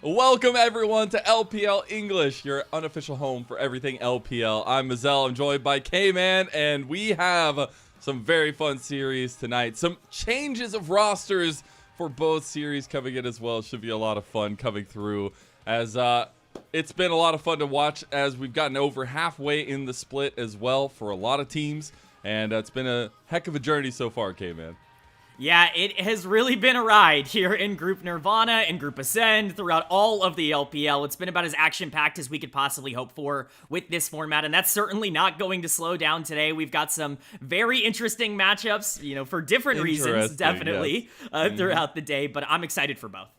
Welcome everyone to LPL English, your unofficial home for everything LPL. I'm Mazel, I'm joined by K-Man, and we have some very fun series tonight. Some changes of rosters for both series coming in as well. It should be a lot of fun coming through, as it's been a lot of fun to watch as we've gotten over halfway in the split as well for a lot of teams, and it's been a heck of a journey so far, K-Man. Yeah, it has really been a ride here in Group Nirvana and Group Ascend throughout all of the LPL. It's been about as action-packed as we could possibly hope for with this format, and that's certainly not going to slow down today. We've got some very interesting matchups, for different reasons, definitely, yes. Throughout the day, but I'm excited for both.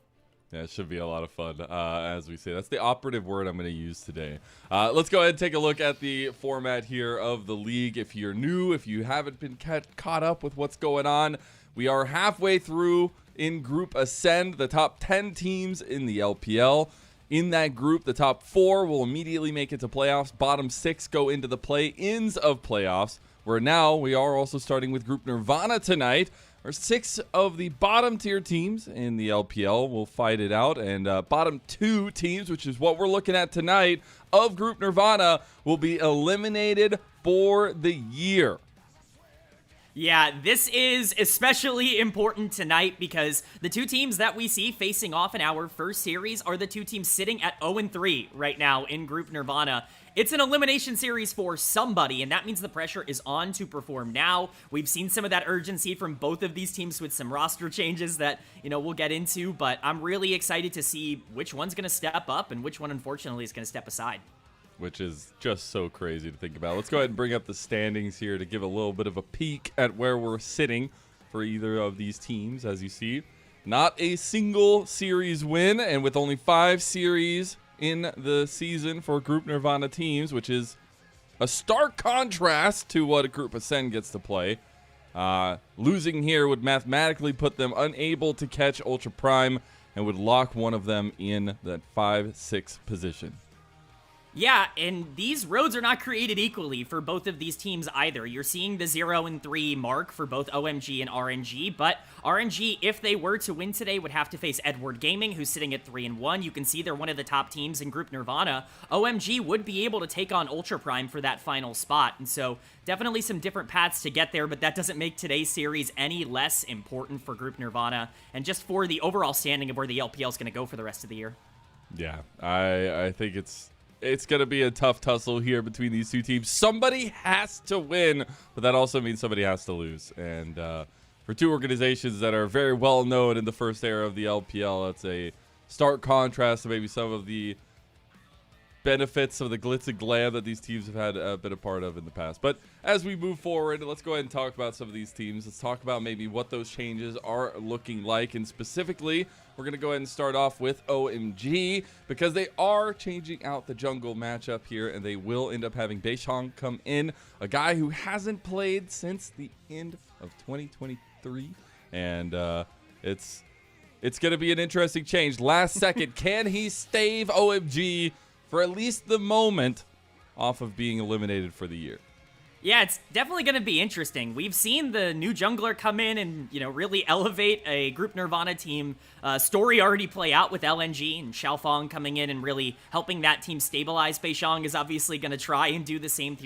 Yeah, it should be a lot of fun, as we say. That's the operative word I'm going to use today. Let's go ahead and take a look at the format here of the league. If you're new, if you haven't been caught up with what's going on, we are halfway through in Group Ascend, the top 10 teams in the LPL. In that group, the top 4 will immediately make it to playoffs. Bottom 6 go into the play-ins of playoffs, where now we are also starting with Group Nirvana tonight. Our 6 of the bottom tier teams in the LPL will fight it out, and bottom 2 teams, which is what we're looking at tonight, of Group Nirvana, will be eliminated for the year. Yeah, this is especially important tonight because the 2 teams that we see facing off in our first series are the 2 teams sitting at 0-3 right now in Group Nirvana. It's an elimination series for somebody, and that means the pressure is on to perform now. We've seen some of that urgency from both of these teams with some roster changes that, we'll get into, but I'm really excited to see which one's going to step up and which one, unfortunately, is going to step aside. Which is just so crazy to think about. Let's go ahead and bring up the standings here to give a little bit of a peek at where we're sitting for either of these teams. As you see, not a single series win, and with only 5 series in the season for Group Nirvana teams, which is a stark contrast to what a Group Ascend gets to play. Losing here would mathematically put them unable to catch Ultra Prime and would lock one of them in that 5-6 position. Yeah, and these roads are not created equally for both of these teams either. You're seeing the 0-3 mark for both OMG and RNG, but RNG, if they were to win today, would have to face Edward Gaming, who's sitting at 3-1. You can see they're one of the top teams in Group Nirvana. OMG would be able to take on Ultra Prime for that final spot, and so definitely some different paths to get there, but that doesn't make today's series any less important for Group Nirvana, and just for the overall standing of where the LPL is going to go for the rest of the year. Yeah, I think it's going to be a tough tussle here between these 2 teams. Somebody has to win, but that also means somebody has to lose. And for 2 organizations that are very well known in the first era of the LPL, it's a stark contrast to maybe some of the benefits of the glitz and glam that these teams have had been a part of in the past. But as we move forward, let's go ahead and talk about some of these teams. Let's talk about maybe what those changes are looking like. And specifically, we're going to go ahead and start off with OMG because they are changing out the jungle matchup here, and they will end up having Beishong come in, a guy who hasn't played since the end of 2023. And it's going to be an interesting change. Last second, can he stave OMG for at least the moment off of being eliminated for the year? Yeah, it's definitely going to be interesting. We've seen the new jungler come in and, really elevate a Group Nirvana team. Story already play out with LNG and Xiaofeng coming in and really helping that team stabilize. Beishong is obviously going to try and do the same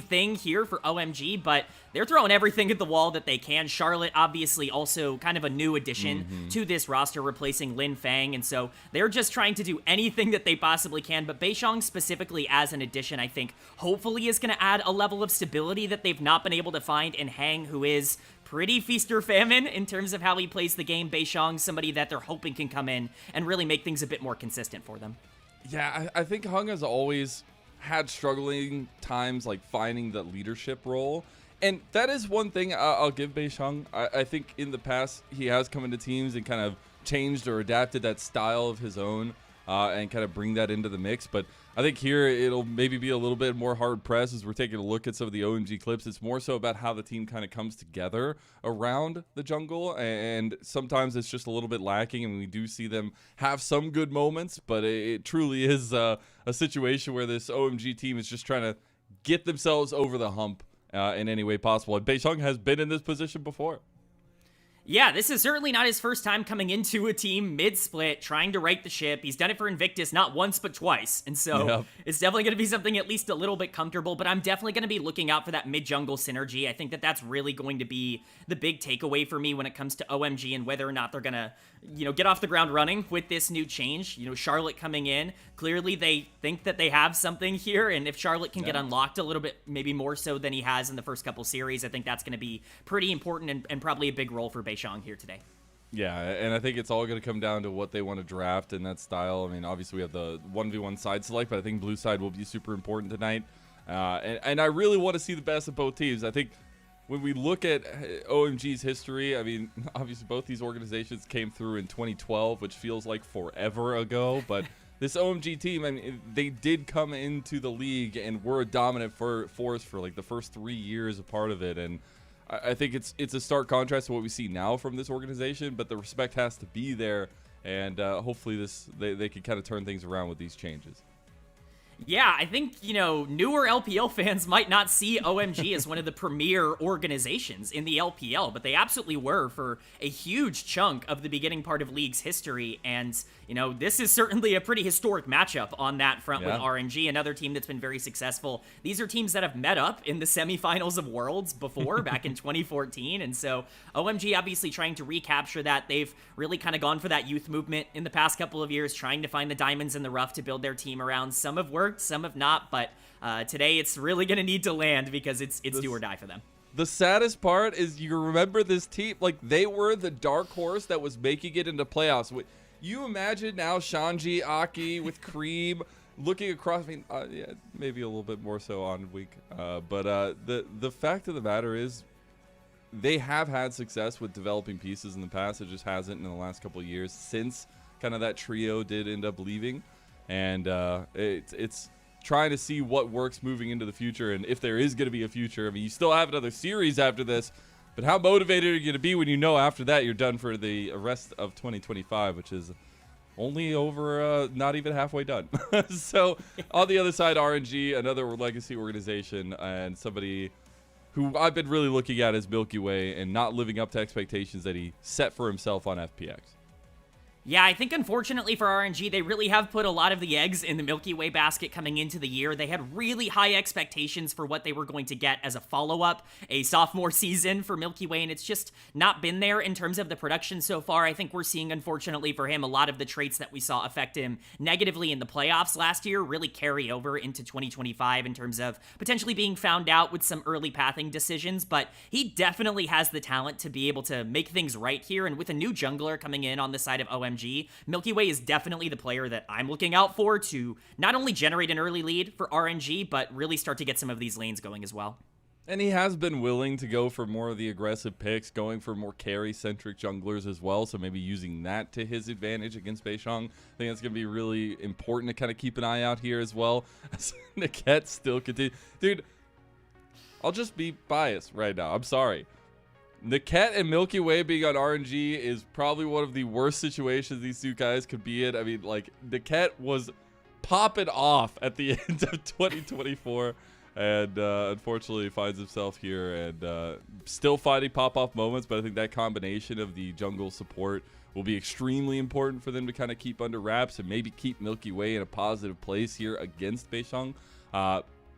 thing here for OMG, but they're throwing everything at the wall that they can. Charlotte, obviously, also kind of a new addition to this roster, replacing Lin Fang, and so they're just trying to do anything that they possibly can, but Beishong specifically as an addition, I think, hopefully is going to add a level of stability that they've not been able to find in Hang, who is pretty feast or famine in terms of how he plays the game. Beishong, somebody that they're hoping can come in and really make things a bit more consistent for them. Yeah, I think Hung has always had struggling times like finding the leadership role. And that is one thing I'll give Beishong. I think in the past he has come into teams and kind of changed or adapted that style of his own and kind of bring that into the mix. But I think here it'll maybe be a little bit more hard pressed as we're taking a look at some of the OMG clips. It's more so about how the team kind of comes together around the jungle, and sometimes it's just a little bit lacking, and we do see them have some good moments, but it truly is a situation where this OMG team is just trying to get themselves over the hump in any way possible. And Beishong has been in this position before. Yeah, this is certainly not his first time coming into a team mid-split, trying to right the ship. He's done it for Invictus not once, but twice. And so it's definitely going to be something at least a little bit comfortable, but I'm definitely going to be looking out for that mid-jungle synergy. I think that that's really going to be the big takeaway for me when it comes to OMG and whether or not they're going to, get off the ground running with this new change. Charlotte coming in, clearly they think that they have something here, and if Charlotte can get unlocked a little bit, maybe more so than he has in the first couple series, I think that's going to be pretty important and probably a big role for Beishang here today. Yeah, and I think it's all going to come down to what they want to draft in that style. I mean, obviously we have the 1v1 side select, but I think blue side will be super important tonight. And I really want to see the best of both teams. I think when we look at OMG's history, I mean, obviously both these organizations came through in 2012, which feels like forever ago, but this OMG team, I mean, they did come into the league and were a dominant force for like the first 3 years a part of it. And I think it's a stark contrast to what we see now from this organization, but the respect has to be there, and hopefully they can kind of turn things around with these changes. Yeah, I think, newer LPL fans might not see OMG as one of the premier organizations in the LPL, but they absolutely were for a huge chunk of the beginning part of League's history. And, this is certainly a pretty historic matchup on that front with RNG, another team that's been very successful. These are teams that have met up in the semifinals of Worlds before, back in 2014. And so OMG obviously trying to recapture that. They've really kind of gone for that youth movement in the past couple of years, trying to find the diamonds in the rough to build their team around. Some have worked, some have not, but today it's really going to need to land because it's do or die for them. The saddest part is you remember this team, like they were the dark horse that was making it into playoffs. You imagine now Shanji, Aki with Cream looking across, I mean, yeah, maybe a little bit more so on week, but the fact of the matter is they have had success with developing pieces in the past. It just hasn't in the last couple of years since kind of that trio did end up leaving. And it's trying to see what works moving into the future, and if there is going to be a future. I mean, you still have another series after this, but how motivated are you going to be when you know after that you're done for the rest of 2025, which is only over not even halfway done. So on the other side, RNG, another legacy organization, and somebody who I've been really looking at as Milky Way and not living up to expectations that he set for himself on FPX. Yeah, I think unfortunately for RNG, they really have put a lot of the eggs in the Milky Way basket coming into the year. They had really high expectations for what they were going to get as a follow-up, a sophomore season for Milky Way, and it's just not been there in terms of the production so far. I think we're seeing, unfortunately for him, a lot of the traits that we saw affect him negatively in the playoffs last year really carry over into 2025 in terms of potentially being found out with some early pathing decisions, but he definitely has the talent to be able to make things right here, and with a new jungler coming in on the side of OMG, Milky Way is definitely the player that I'm looking out for to not only generate an early lead for RNG, but really start to get some of these lanes going as well. And he has been willing to go for more of the aggressive picks, going for more carry-centric junglers as well, so maybe using that to his advantage against Beishang. I think that's going to be really important to kind of keep an eye out here as well. As Niket still continues. Dude, I'll just be biased right now. I'm sorry. Niket and Milky Way being on RNG is probably one of the worst situations these two guys could be in. I mean, like, Niket was popping off at the end of 2024 and unfortunately finds himself here and still finding pop-off moments, but I think that combination of the jungle support will be extremely important for them to kind of keep under wraps and maybe keep Milky Way in a positive place here against Beishang.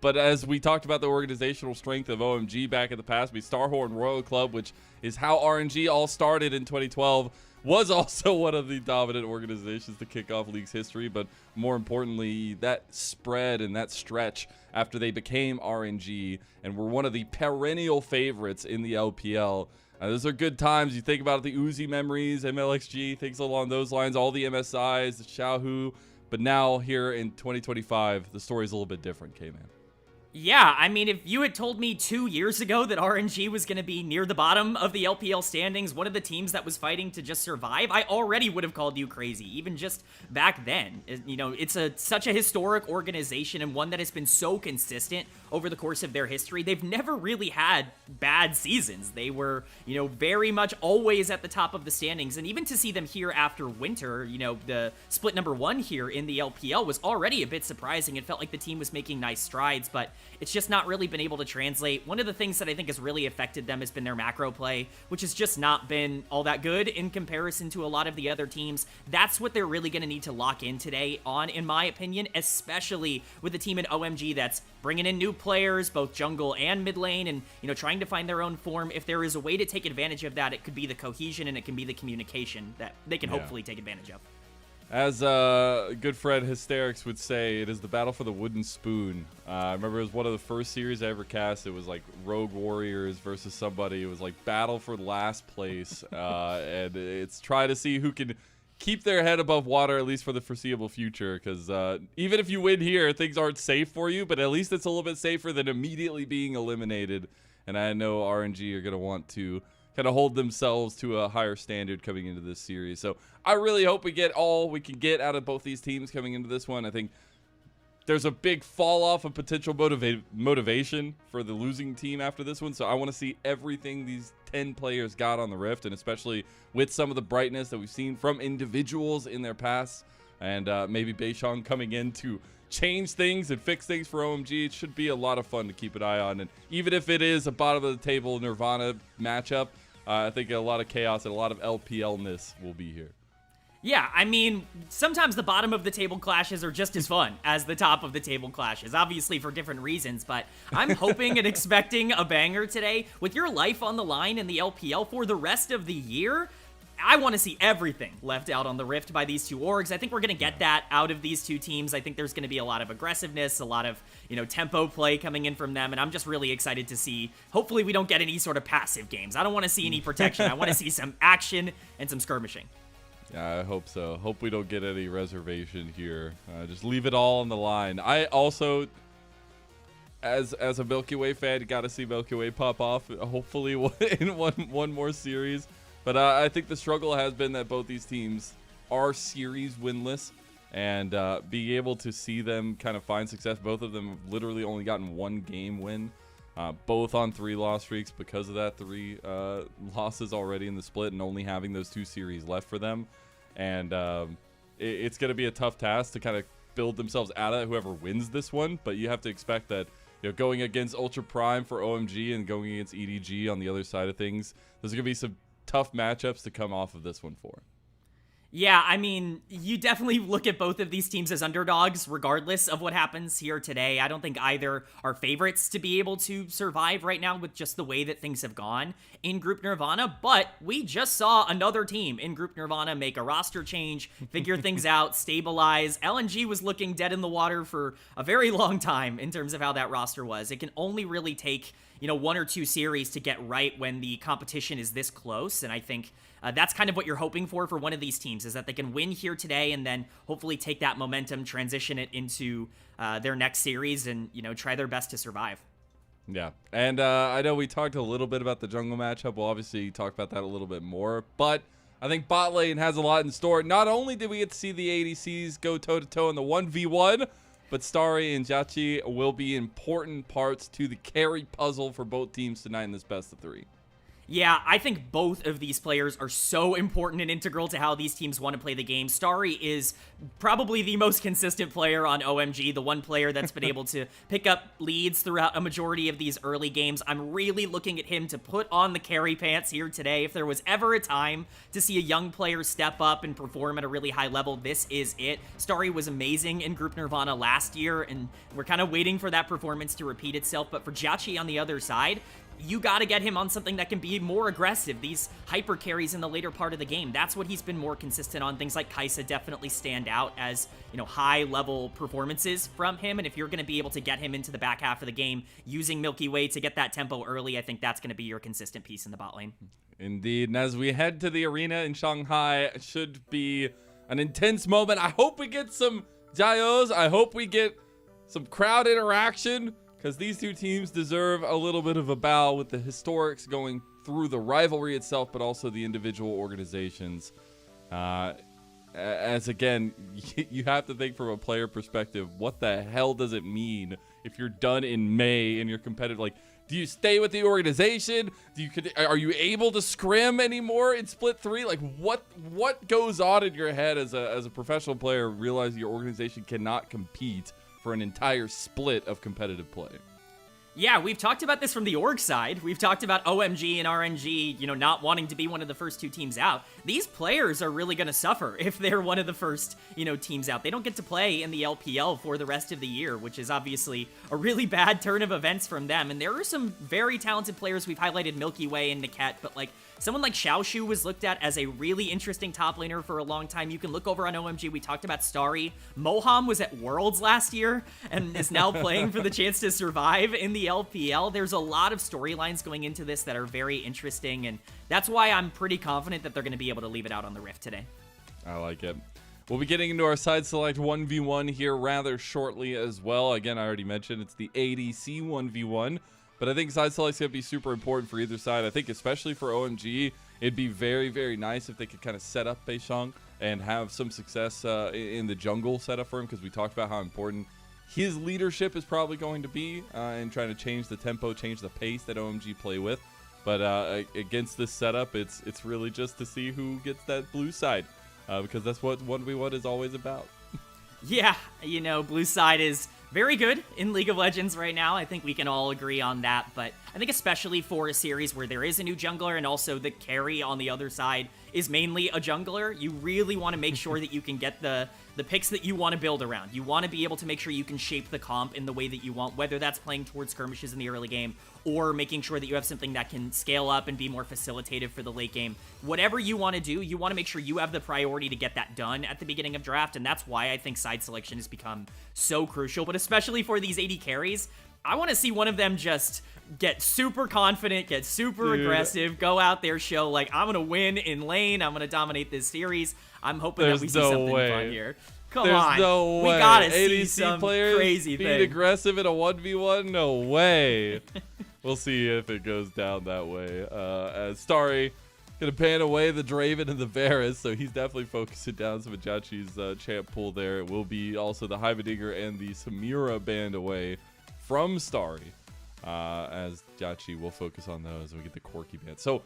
But as we talked about the organizational strength of OMG back in the past, Starhorn Royal Club, which is how RNG all started in 2012, was also one of the dominant organizations to kick off League's history. But more importantly, that spread and that stretch after they became RNG and were one of the perennial favorites in the LPL. Those are good times. You think about the Uzi memories, MLXG, things along those lines, all the MSIs, the Xiaohu. But now here in 2025, the story's a little bit different, K-Man. Yeah, I mean, if you had told me 2 years ago that RNG was going to be near the bottom of the LPL standings, one of the teams that was fighting to just survive, I already would have called you crazy, even just back then. It's such a historic organization and one that has been so consistent over the course of their history. They've never really had bad seasons. They were, very much always at the top of the standings, and even to see them here after winter, the split number 1 here in the LPL was already a bit surprising. It felt like the team was making nice strides, but it's just not really been able to translate. One of the things that I think has really affected them has been their macro play, which has just not been all that good in comparison to a lot of the other teams. That's what they're really going to need to lock in today on, in my opinion, especially with the team in OMG that's bringing in new players, both jungle and mid lane, and, trying to find their own form. If there is a way to take advantage of that, it could be the cohesion and it can be the communication that they can hopefully take advantage of. As good friend Hysterics would say, it is the battle for the wooden spoon. I remember it was one of the first series I ever cast. It was like Rogue Warriors versus somebody. It was like battle for last place. And it's try to see who can keep their head above water, at least for the foreseeable future. Because even if you win here, things aren't safe for you. But at least it's a little bit safer than immediately being eliminated. And I know RNG are going to want to kind of hold themselves to a higher standard coming into this series. So I really hope we get all we can get out of both these teams coming into this one. I think there's a big fall off of potential motivation for the losing team after this one. So I want to see everything these 10 players got on the Rift, and especially with some of the brightness that we've seen from individuals in their past, and maybe Beishang coming in to change things and fix things for OMG. It should be a lot of fun to keep an eye on. And even if it is a bottom of the table Nirvana matchup, I think a lot of chaos and a lot of LPL-ness will be here. Yeah, I mean, sometimes the bottom of the table clashes are just as fun as the top of the table clashes, obviously for different reasons, but I'm hoping and expecting a banger today. With your life on the line in the LPL for the rest of the year, I want to see everything left out on the Rift by these two orgs. I think we're going to get that out of these two teams. I think there's going to be a lot of aggressiveness, a lot of, tempo play coming in from them, and I'm just really excited to see. Hopefully we don't get any sort of passive games. I don't want to see any protection. I want to see some action and some skirmishing. Yeah, I hope so. Hope we don't get any reservation here. Just leave it all on the line. I also, as a Milky Way fan, got to see Milky Way pop off, hopefully in one more series. But I think the struggle has been that both these teams are series winless, and being able to see them kind of find success. Both of them have literally only gotten one game win, both on 3 loss streaks because of that 3 losses already in the split and only having those 2 series left for them. And it's going to be a tough task to kind of build themselves out of it, whoever wins this one. But you have to expect that going against Ultra Prime for OMG and going against EDG on the other side of things, there's going to be some tough matchups to come off of this one for. Yeah, I mean, you definitely look at both of these teams as underdogs, regardless of what happens here today. I don't think either are favorites to be able to survive right now with just the way that things have gone in Group Nirvana, but we just saw another team in Group Nirvana make a roster change, figure things out, stabilize. LNG was looking dead in the water for a very long time in terms of how that roster was. It can only really take, 1 or 2 series to get right when the competition is this close, and I think that's kind of what you're hoping for one of these teams, is that they can win here today and then hopefully take that momentum, transition it into their next series, and try their best to survive. Yeah, and I know we talked a little bit about the jungle matchup. We'll obviously talk about that a little bit more, but I think bot lane has a lot in store. Not only did we get to see the ADCs go toe-to-toe in the 1v1, but Starry and Jachi will be important parts to the carry puzzle for both teams tonight in this best of 3. Yeah, I think both of these players are so important and integral to how these teams want to play the game. Starry is probably the most consistent player on OMG, the one player that's been able to pick up leads throughout a majority of these early games. I'm really looking at him to put on the carry pants here today. If there was ever a time to see a young player step up and perform at a really high level, this is it. Starry was amazing in Group Nirvana last year, and we're kind of waiting for that performance to repeat itself. But for Jachi on the other side, you got to get him on something that can be more aggressive. These hyper carries in the later part of the game, that's what he's been more consistent on. Things like Kai'Sa definitely stand out as, high level performances from him. And if you're going to be able to get him into the back half of the game using Milky Way to get that tempo early, I think that's going to be your consistent piece in the bot lane. Indeed. And as we head to the arena in Shanghai, it should be an intense moment. I hope we get some Jayos. I hope we get some crowd interaction, because these two teams deserve a little bit of a bow with the historics going through the rivalry itself, but also the individual organizations. As again, you have to think from a player perspective, what the hell does it mean if you're done in May and you're competitive? Like, do you stay with the organization? Are you able to scrim anymore in Split 3? Like, what goes on in your head as a professional player, realizing your organization cannot compete for an entire split of competitive play? Yeah, we've talked about this from the org side. We've talked about OMG and RNG, not wanting to be one of the first 2 teams out. These players are really going to suffer if they're one of the first, teams out. They don't get to play in the LPL for the rest of the year, which is obviously a really bad turn of events from them. And there are some very talented players. We've highlighted Milky Way and Niket, but someone like Xiaoshu was looked at as a really interesting top laner for a long time. You can look over on OMG. We talked about Starry. Moham was at Worlds last year and is now playing for the chance to survive in the LPL. There's a lot of storylines going into this that are very interesting, and that's why I'm pretty confident that they're going to be able to leave it out on the Rift today. I like it. We'll be getting into our side select 1v1 here rather shortly as well. Again, I already mentioned it's the ADC 1v1. But I think side select's going to be super important for either side. I think especially for OMG, it'd be very, very nice if they could kind of set up Beishang and have some success in the jungle setup for him, because we talked about how important his leadership is probably going to be in trying to change the tempo, change the pace that OMG play with. But against this setup, it's really just to see who gets that blue side, because that's what 1v1 is always about. Yeah, blue side is very good in League of Legends right now. I think we can all agree on that, but I think especially for a series where there is a new jungler and also the carry on the other side is mainly a jungler, you really want to make sure that you can get the picks that you want to build around. You want to be able to make sure you can shape the comp in the way that you want, whether that's playing towards skirmishes in the early game or making sure that you have something that can scale up and be more facilitative for the late game. Whatever you want to do, you want to make sure you have the priority to get that done at the beginning of draft, and that's why I think side selection has become so crucial. But especially for these AD carries, I want to see one of them just get super confident, get super aggressive, go out there, show I'm going to win in lane, I'm going to dominate this series. I'm hoping that we see something fun here. Come on. No way. We got to see ADC some players crazy being thing. aggressive in a 1v1? No way. We'll see if it goes down that way. As Starry going to ban away the Draven and the Varus, so he's definitely focusing down some of Jachi's champ pool there. It will be also the Heimerdinger and the Samira banned away from Starry, as Jachi will focus on those and we get the Corki ban. So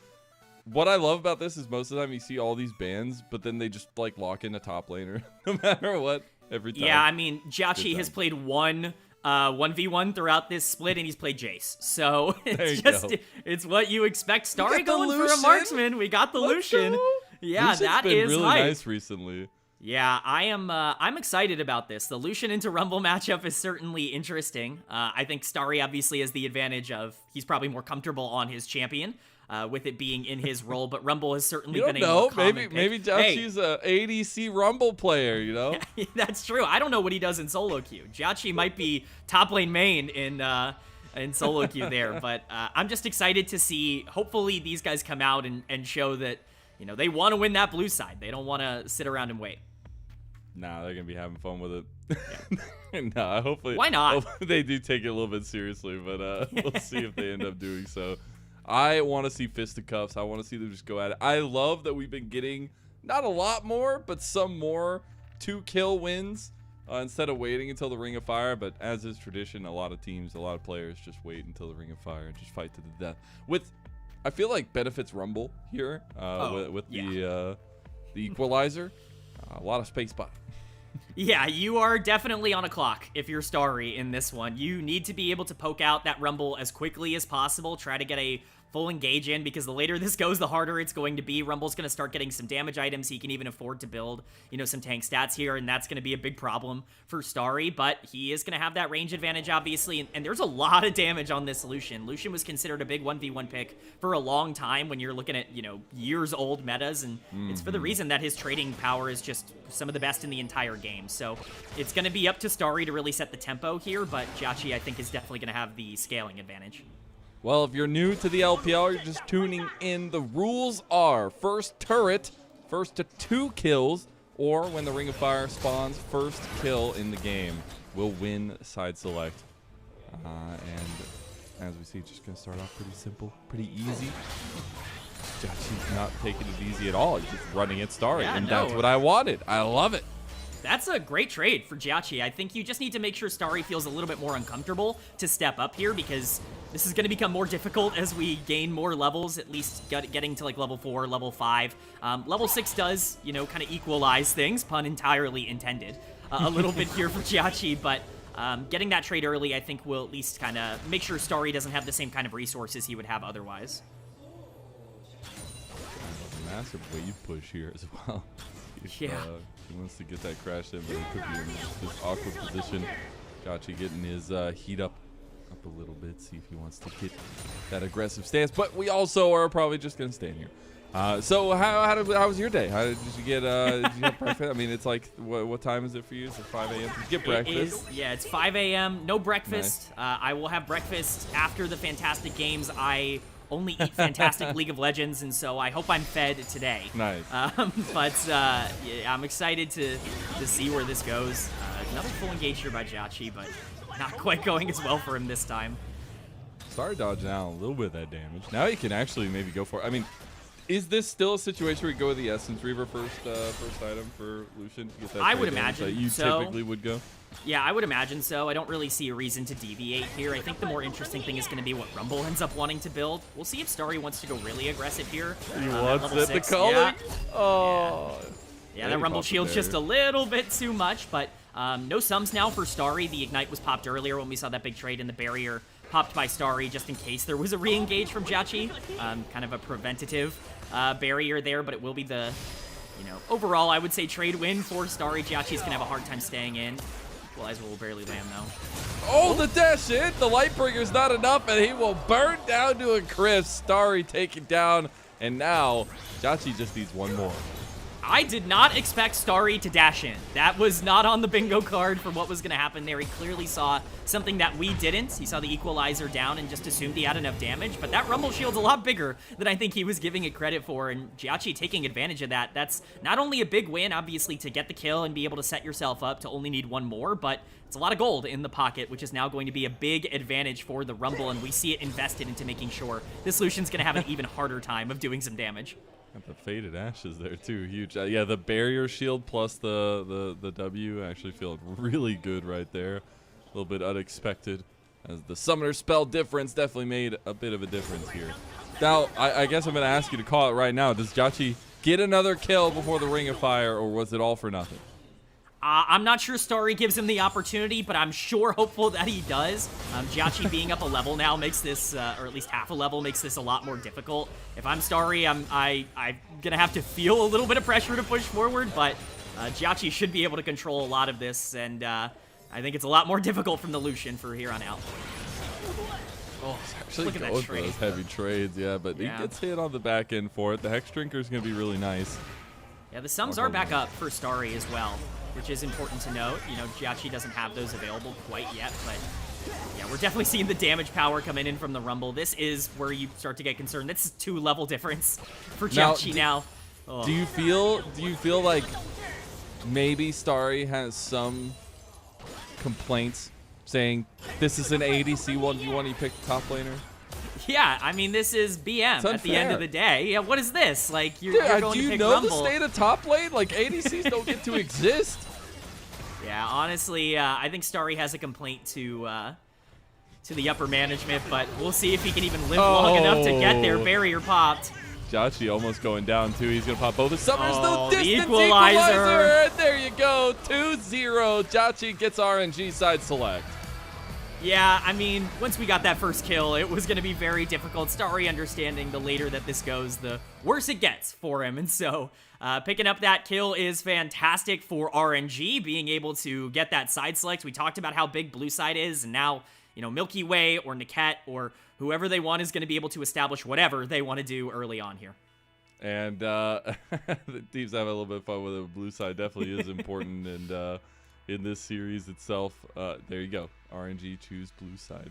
what I love about this is most of the time you see all these bans, but then they just lock in a top laner no matter what every time. Yeah, I mean, Jachi has played 1v1 throughout this split, and he's played Jace. So it's what you expect. Starry going for a marksman. We got the Lucian. Yeah, Lucian's that been is really hype. nice recently. Yeah, I'm excited about this. The Lucian into Rumble matchup is certainly interesting. I think Starry obviously has the advantage of he's probably more comfortable on his champion, with it being in his role, but Rumble has certainly been a more common pick. Maybe Jachi's a ADC Rumble player, Yeah, that's true. I don't know what he does in solo queue. Jachi might be top lane main in solo queue there, but I'm just excited to see, hopefully these guys come out and show that, they want to win that blue side. They don't want to sit around and wait. Nah, they're going to be having fun with it. Yeah. Nah, hopefully. Why not? Hopefully they do take it a little bit seriously, but we'll see if they end up doing so. I want to see fisticuffs. I want to see them just go at it. I love that we've been getting not a lot more, but some more 2-kill wins instead of waiting until the Ring of Fire. But as is tradition, a lot of teams, a lot of players just wait until the Ring of Fire and just fight to the death. I feel like benefits Rumble here with the equalizer. A lot of space bot. Yeah, you are definitely on a clock if you're Starry in this one. You need to be able to poke out that Rumble as quickly as possible. Try to get a full engage in, because the later this goes, the harder it's going to be. Rumble's going to start getting some damage items. He can even afford to build, some tank stats here, and that's going to be a big problem for Starry, but he is going to have that range advantage, obviously, and there's a lot of damage on this Lucian. Lucian was considered a big 1v1 pick for a long time when you're looking at, years old metas, and it's for the reason that his trading power is just some of the best in the entire game. So it's going to be up to Starry to really set the tempo here, but Jachi, I think, is definitely going to have the scaling advantage. Well, if you're new to the LPL, you're just tuning in, the rules are first turret, first to 2 kills, or when the Ring of Fire spawns, first kill in the game will win side select. And as we see, just going to start off pretty simple, pretty easy. Jachi's not taking it easy at all. He's just running at Starry, and that's what I wanted. I love it. That's a great trade for Jachi. I think you just need to make sure Starry feels a little bit more uncomfortable to step up here, because this is going to become more difficult as we gain more levels, at least getting to level 4, level 5. Level 6 does, kind of equalize things, pun entirely intended, a little bit here for Jachi, but getting that trade early, I think, will at least kind of make sure Starry doesn't have the same kind of resources he would have otherwise. Massive wave push here as well. He wants to get that crash in, but he could be in this awkward position. Jhachi getting his heat up a little bit, see if he wants to get that aggressive stance. But we also are probably just going to stay in here. So how was your day? How did you get did you have breakfast? I mean, it's like, what time is it for you? Is it 5 a.m.? Did you get breakfast? It's 5 a.m. No breakfast. Nice. I will have breakfast after the Fantastic Games. I only eat Fantastic League of Legends, and so I hope I'm fed today. Nice. Yeah, I'm excited to see where this goes. Another full engage here by Jhachi, but not quite going as well for him this time. Starry dodging out a little bit of that damage. Now he can actually maybe go for it. I mean, is this still a situation where you go with the Essence Reaver first item for Lucian to get that? I would imagine that you typically would go. Yeah, I would imagine so. I don't really see a reason to deviate here. I think the more interesting thing is going to be what Rumble ends up wanting to build. We'll see if Starry wants to go really aggressive here. He wants it, the color? Yeah. Oh. Yeah, that Rumble shield's just a little bit too much, but no sums now for Starry. The Ignite was popped earlier when we saw that big trade in the barrier popped by Starry just in case there was a re-engage from Jhachi. Kind of a preventative barrier there, but it will be the, overall, I would say trade win for Starry. Jhachi's going to have a hard time staying in. Equalizer will barely land, though. Oh, the dash in! The Lightbringer's not enough, and he will burn down to a crisp. Starry taken down, and now Jhachi just needs one more. I did not expect Starry to dash in. That was not on the bingo card for what was going to happen there. He clearly saw something that we didn't. He saw the equalizer down and just assumed he had enough damage, but that Rumble shield's a lot bigger than I think he was giving it credit for, and Jhachi taking advantage of that. That's not only a big win, obviously, to get the kill and be able to set yourself up to only need one more, but it's a lot of gold in the pocket, which is now going to be a big advantage for the Rumble, and we see it invested into making sure this Lucian's going to have an even harder time of doing some damage. Got the faded ashes there too, huge. Yeah, the barrier shield plus the W actually feel really good right there. A little bit unexpected, as the summoner spell difference definitely made a bit of a difference here. Now, I guess I'm gonna ask you to call it right now. Does Jhachi get another kill before the Ring of Fire, or was it all for nothing? I'm not sure Starry gives him the opportunity, but I'm sure hopeful that he does. Jhachi being up a level now makes this, or at least half a level, makes this a lot more difficult. If I'm Starry, I'm gonna have to feel a little bit of pressure to push forward, but Jhachi should be able to control a lot of this, and I think it's a lot more difficult from the Lucian for here on out. Oh, he's actually going for those heavy trades, yeah, but he gets hit on the back end for it. The Hex Drinker is gonna be really nice. Yeah, the sums are back up for Starry as well, which is important to note. Jhachi doesn't have those available quite yet, but yeah, we're definitely seeing the damage power coming in from the Rumble. This is where you start to get concerned. This is 2-level difference for Jhachi now. Do you feel like maybe Starry has some complaints saying this is an ADC 1v1, he picked top laner? Yeah, I mean, this is BM at the end of the day. Yeah, what is this? Like, you're going to pick Rumble. Do you know the state of top lane? Like, ADCs don't get to exist. Yeah, honestly, I think Starry has a complaint to the upper management, but we'll see if he can even live long enough to get their barrier popped. Jhachi almost going down, too. He's going to pop both his summoners. No distance equalizer. There you go. 2-0. Jhachi gets RNG side select. Yeah, I mean, once we got that first kill, it was going to be very difficult. Starry understanding the later that this goes, the worse it gets for him. And so picking up that kill is fantastic for RNG, being able to get that side select. We talked about how big blue side is, and now, Milky Way or Niket or whoever they want is going to be able to establish whatever they want to do early on here. And the teams have a little bit of fun with it. Blue side definitely is important, and in this series itself, there you go. RNG choose blue side.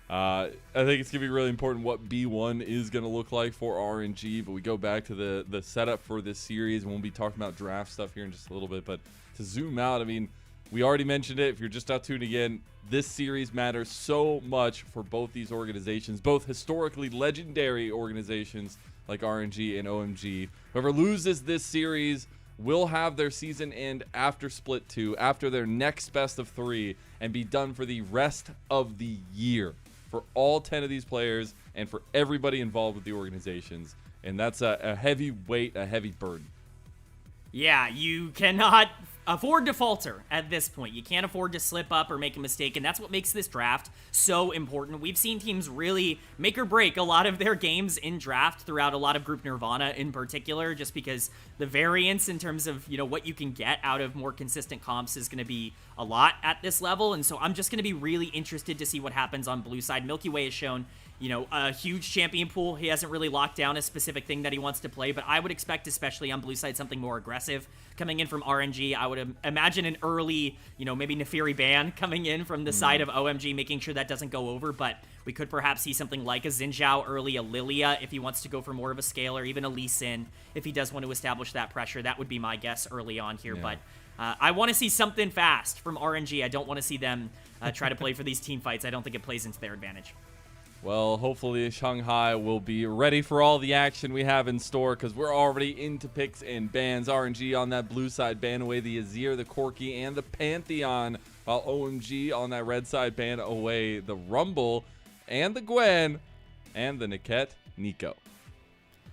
I think it's going to be really important what B1 is going to look like for RNG, but we go back to the setup for this series, and we'll be talking about draft stuff here in just a little bit. But to zoom out, I mean, we already mentioned it. If you're just out tuning in, this series matters so much for both these organizations, both historically legendary organizations like RNG and OMG. Whoever loses this series will have their season end after Split 2, after their next best of 3, and be done for the rest of the year for all 10 of these players and for everybody involved with the organizations. And that's a heavy weight, a heavy burden. Yeah, you cannot afford to falter at this point. You can't afford to slip up or make a mistake, and that's what makes this draft so important. We've seen teams really make or break a lot of their games in draft throughout a lot of Group Nirvana in particular, just because the variance in terms of, what you can get out of more consistent comps is going to be a lot at this level, and so I'm just going to be really interested to see what happens on blue side. Milky Way has shown a huge champion pool. He hasn't really locked down a specific thing that he wants to play, but I would expect, especially on blue side, something more aggressive coming in from RNG. I would imagine an early, maybe Nefiri ban coming in from the side of OMG, making sure that doesn't go over, but we could perhaps see something like a Xin Zhao early, a Lilia if he wants to go for more of a scale, or even a Lee Sin if he does want to establish that pressure. That would be my guess early on here, but I want to see something fast from RNG. I don't want to see them try to play for these team fights. I don't think it plays into their advantage. Well, hopefully Shanghai will be ready for all the action we have in store, because we're already into picks and bans. RNG on that blue side ban away the Azir, the Corki, and the Pantheon, while OMG on that red side ban away the Rumble and the Gwen and the Niket Nico.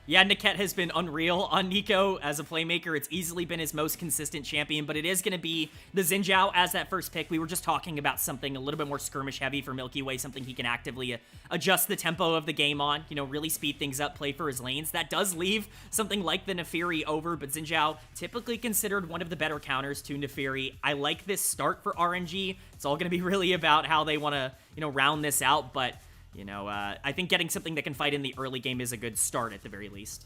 Yeah, Niket has been unreal on Nico as a playmaker. It's easily been his most consistent champion, but it is going to be the Xin Zhao as that first pick. We were just talking about something a little bit more skirmish heavy for Milky Way, something he can actively adjust the tempo of the game on, really speed things up, play for his lanes. That does leave something like the Nefiri over, but Xin Zhao typically considered one of the better counters to Nefiri. I like this start for RNG. It's all going to be really about how they want to, round this out, but I think getting something that can fight in the early game is a good start at the very least.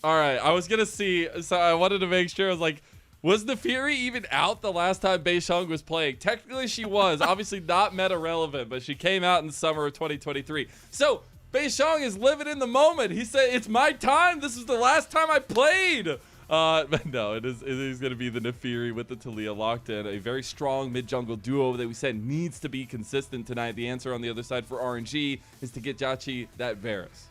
All right, I was going to see, so I wanted to make sure. I was like, was Nefiri even out the last time Beisheng was playing? Technically, she was. Obviously not meta relevant, but she came out in the summer of 2023. So Beisheng is living in the moment. He said, it's my time. This is the last time I played. But no, it is going to be the Nefiri with the Taliyah locked in. A very strong mid-jungle duo that we said needs to be consistent tonight. The answer on the other side for RNG is to get Jachi that Varus.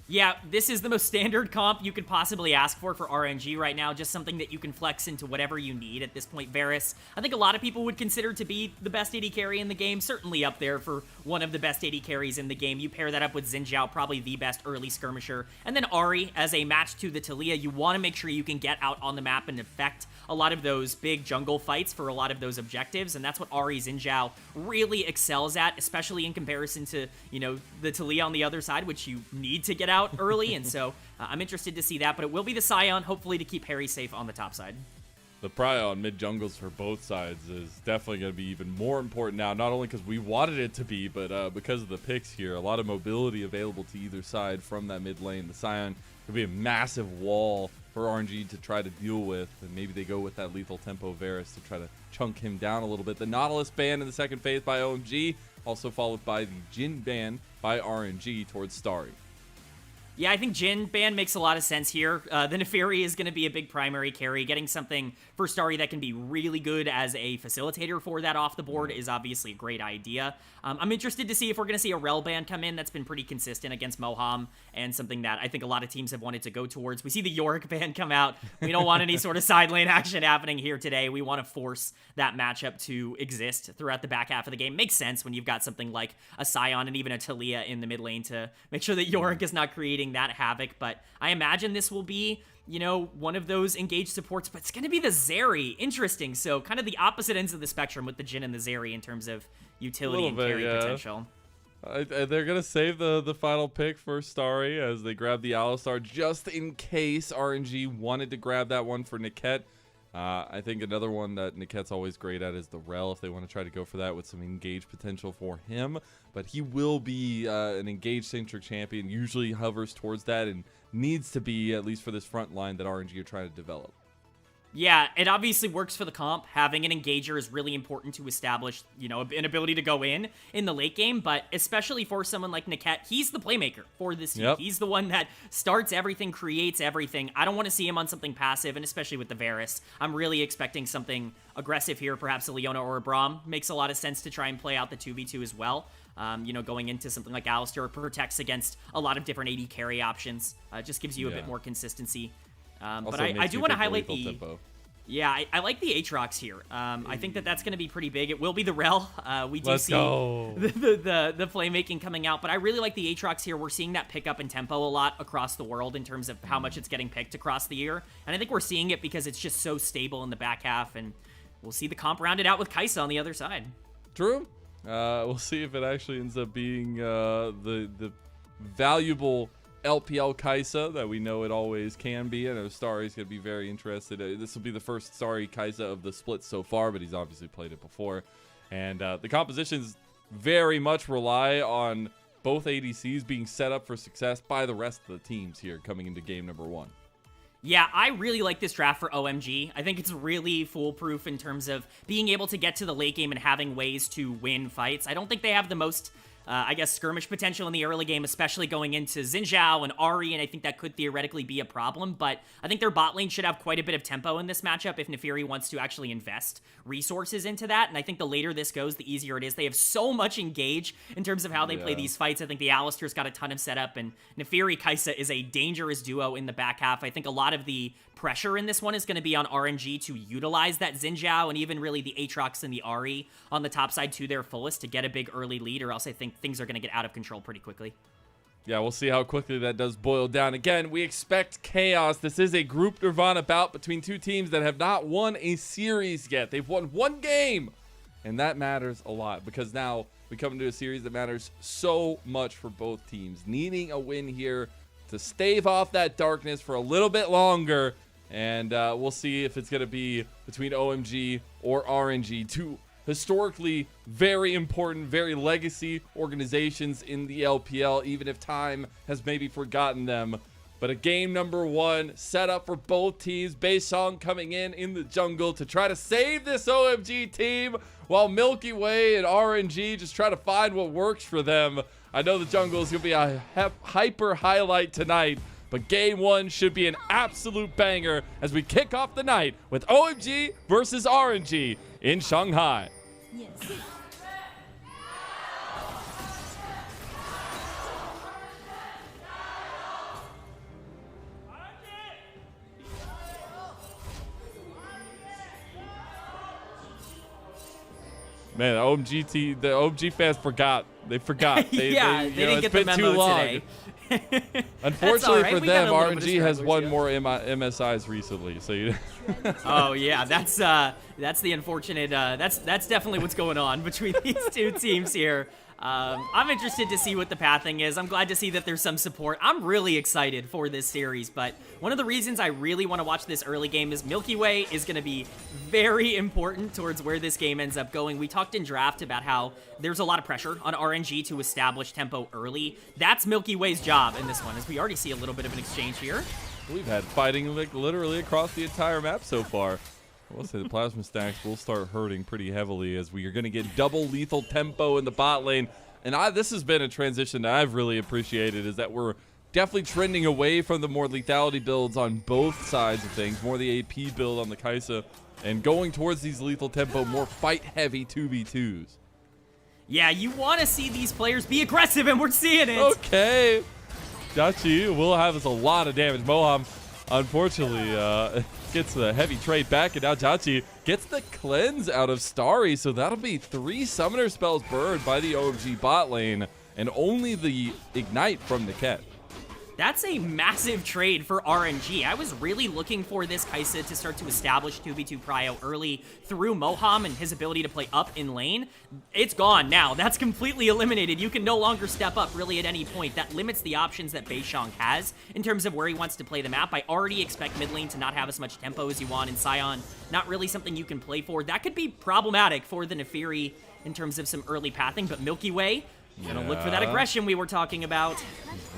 Yeah, this is the most standard comp you could possibly ask for RNG right now. Just something that you can flex into whatever you need at this point. Varus, I think a lot of people would consider to be the best AD carry in the game. Certainly up there for one of the best AD carries in the game. You pair that up with Xin Zhao, probably the best early skirmisher. And then Ahri as a match to the Taliyah. You want to make sure you can get out on the map and affect a lot of those big jungle fights for a lot of those objectives. And that's what Ahri Xin Zhao really excels at, especially in comparison to, the Taliyah on the other side, which you need to get out early, and so I'm interested to see that, but it will be the Sion, hopefully to keep Harry safe on the top side. The prio on mid jungles for both sides is definitely going to be even more important now, not only because we wanted it to be, but because of the picks here. A lot of mobility available to either side from that mid lane. The Sion could be a massive wall for RNG to try to deal with, and maybe they go with that lethal tempo Varus to try to chunk him down a little bit. The Nautilus ban in the second phase by OMG, also followed by the Jhin ban by RNG towards Starry. Yeah, I think Jhin ban makes a lot of sense here. The Nefiri is going to be a big primary carry. Getting something for Starry that can be really good as a facilitator for that off the board is obviously a great idea. I'm interested to see if we're going to see a Rel ban come in. That's been pretty consistent against Moham, and something that I think a lot of teams have wanted to go towards. We see the Yorick ban come out. We don't want any sort of side lane action happening here today. We want to force that matchup to exist throughout the back half of the game. Makes sense when you've got something like a Sion and even a Taliyah in the mid lane to make sure that Yorick is not creating that havoc. But I imagine this will be, one of those engaged supports, but it's going to be the Zeri. Interesting. So kind of the opposite ends of the spectrum with the Jhin and the Zeri in terms of utility and carry potential. They're going to save the final pick for Starry as they grab the Alistar just in case RNG wanted to grab that one for Niket. I think another one that Niket's always great at is the Rel, if they want to try to go for that with some engaged potential for him. But he will be an engaged-centric champion, usually hovers towards that, and needs to be, at least for this front line that RNG are trying to develop. Yeah, it obviously works for the comp. Having an engager is really important to establish, an ability to go in the late game, but especially for someone like Niket, he's the playmaker for this team. Yep. He's the one that starts everything, creates everything. I don't want to see him on something passive, and especially with the Varus. I'm really expecting something aggressive here, perhaps a Leona or a Braum. Makes a lot of sense to try and play out the 2v2 as well. Going into something like Alistar protects against a lot of different AD carry options. Just gives you a bit more consistency. But I do want to highlight the tempo. Yeah, I like the Aatrox here. I think that's going to be pretty big. It will be the Rel. We do see the playmaking coming out, but I really like the Aatrox here. We're seeing that pick up in tempo a lot across the world in terms of how much it's getting picked across the year. And I think we're seeing it because it's just so stable in the back half, and we'll see the comp rounded out with Kai'Sa on the other side. True. We'll see if it actually ends up being the valuable LPL Kai'Sa that we know it always can be. I know Starry's going to be very interested. This will be the first Starry Kai'Sa of the split so far, but he's obviously played it before. And the compositions very much rely on both ADCs being set up for success by the rest of the teams here coming into game number 1. Yeah, I really like this draft for OMG. I think it's really foolproof in terms of being able to get to the late game and having ways to win fights. I don't think they have the most I guess, skirmish potential in the early game, especially going into Xin Zhao and Ahri, and I think that could theoretically be a problem, but I think their bot lane should have quite a bit of tempo in this matchup if Naafiri wants to actually invest resources into that, and I think the later this goes, the easier it is. They have so much engage in terms of how they play these fights. I think the Alistar's got a ton of setup, and Naafiri Kai'Sa is a dangerous duo in the back half. I think a lot of the pressure in this one is going to be on RNG to utilize that Xin Zhao and even really the Aatrox and the Ahri on the top side to their fullest to get a big early lead, or else I think things are going to get out of control pretty quickly. Yeah, we'll see how quickly that does boil down. Again, we expect chaos. This is a group Nirvana bout between two teams that have not won a series yet. They've won one game, and that matters a lot because now we come into a series that matters so much for both teams. Needing a win here to stave off that darkness for a little bit longer, and we'll see if it's going to be between OMG or RNG, two historically very important, very legacy organizations in the LPL, even if time has maybe forgotten them. But a game number one set up for both teams. Baisong coming in the jungle to try to save this OMG team, while Milky Way and RNG just try to find what works for them. I know the jungle is going to be a hyper highlight tonight, but game one should be an absolute banger as we kick off the night with OMG versus RNG in Shanghai. Yes. Man, the OMG fans forgot. They forgot. They didn't get the memo today. Unfortunately for them, RNG has won more MSIs recently. So oh yeah, that's the unfortunate. That's definitely what's going on between these two teams here. I'm interested to see what the pathing is. I'm glad to see that there's some support. I'm really excited for this series, but one of the reasons I really want to watch this early game is Milky Way is going to be very important towards where this game ends up going. We talked in draft about how there's a lot of pressure on RNG to establish tempo early. That's Milky Way's job in this one, as we already see a little bit of an exchange here. We've had fighting like literally across the entire map so far. I will say the plasma stacks will start hurting pretty heavily as we are going to get double lethal tempo in the bot lane. And this has been a transition that I've really appreciated, is that we're definitely trending away from the more lethality builds on both sides of things, more the AP build on the Kai'Sa, and going towards these lethal tempo, more fight-heavy 2v2s. Yeah, you want to see these players be aggressive, and we're seeing it. Okay. Jachi will have us a lot of damage. Moham, unfortunately, gets the heavy trade back, and now Jachi gets the cleanse out of Starry, so that'll be 3 summoner spells burned by the OMG bot lane, and only the ignite from Niket. That's a massive trade for RNG. I was really looking for this Kai'Sa to start to establish 2v2 prio early through Moham and his ability to play up in lane. It's gone now. That's completely eliminated. You can no longer step up really at any point. That limits the options that Baishong has in terms of where he wants to play the map. I already expect mid lane to not have as much tempo as you want, and Sion, not really something you can play for. That could be problematic for the Naafiri in terms of some early pathing, but Milky Way, gonna look for that aggression we were talking about.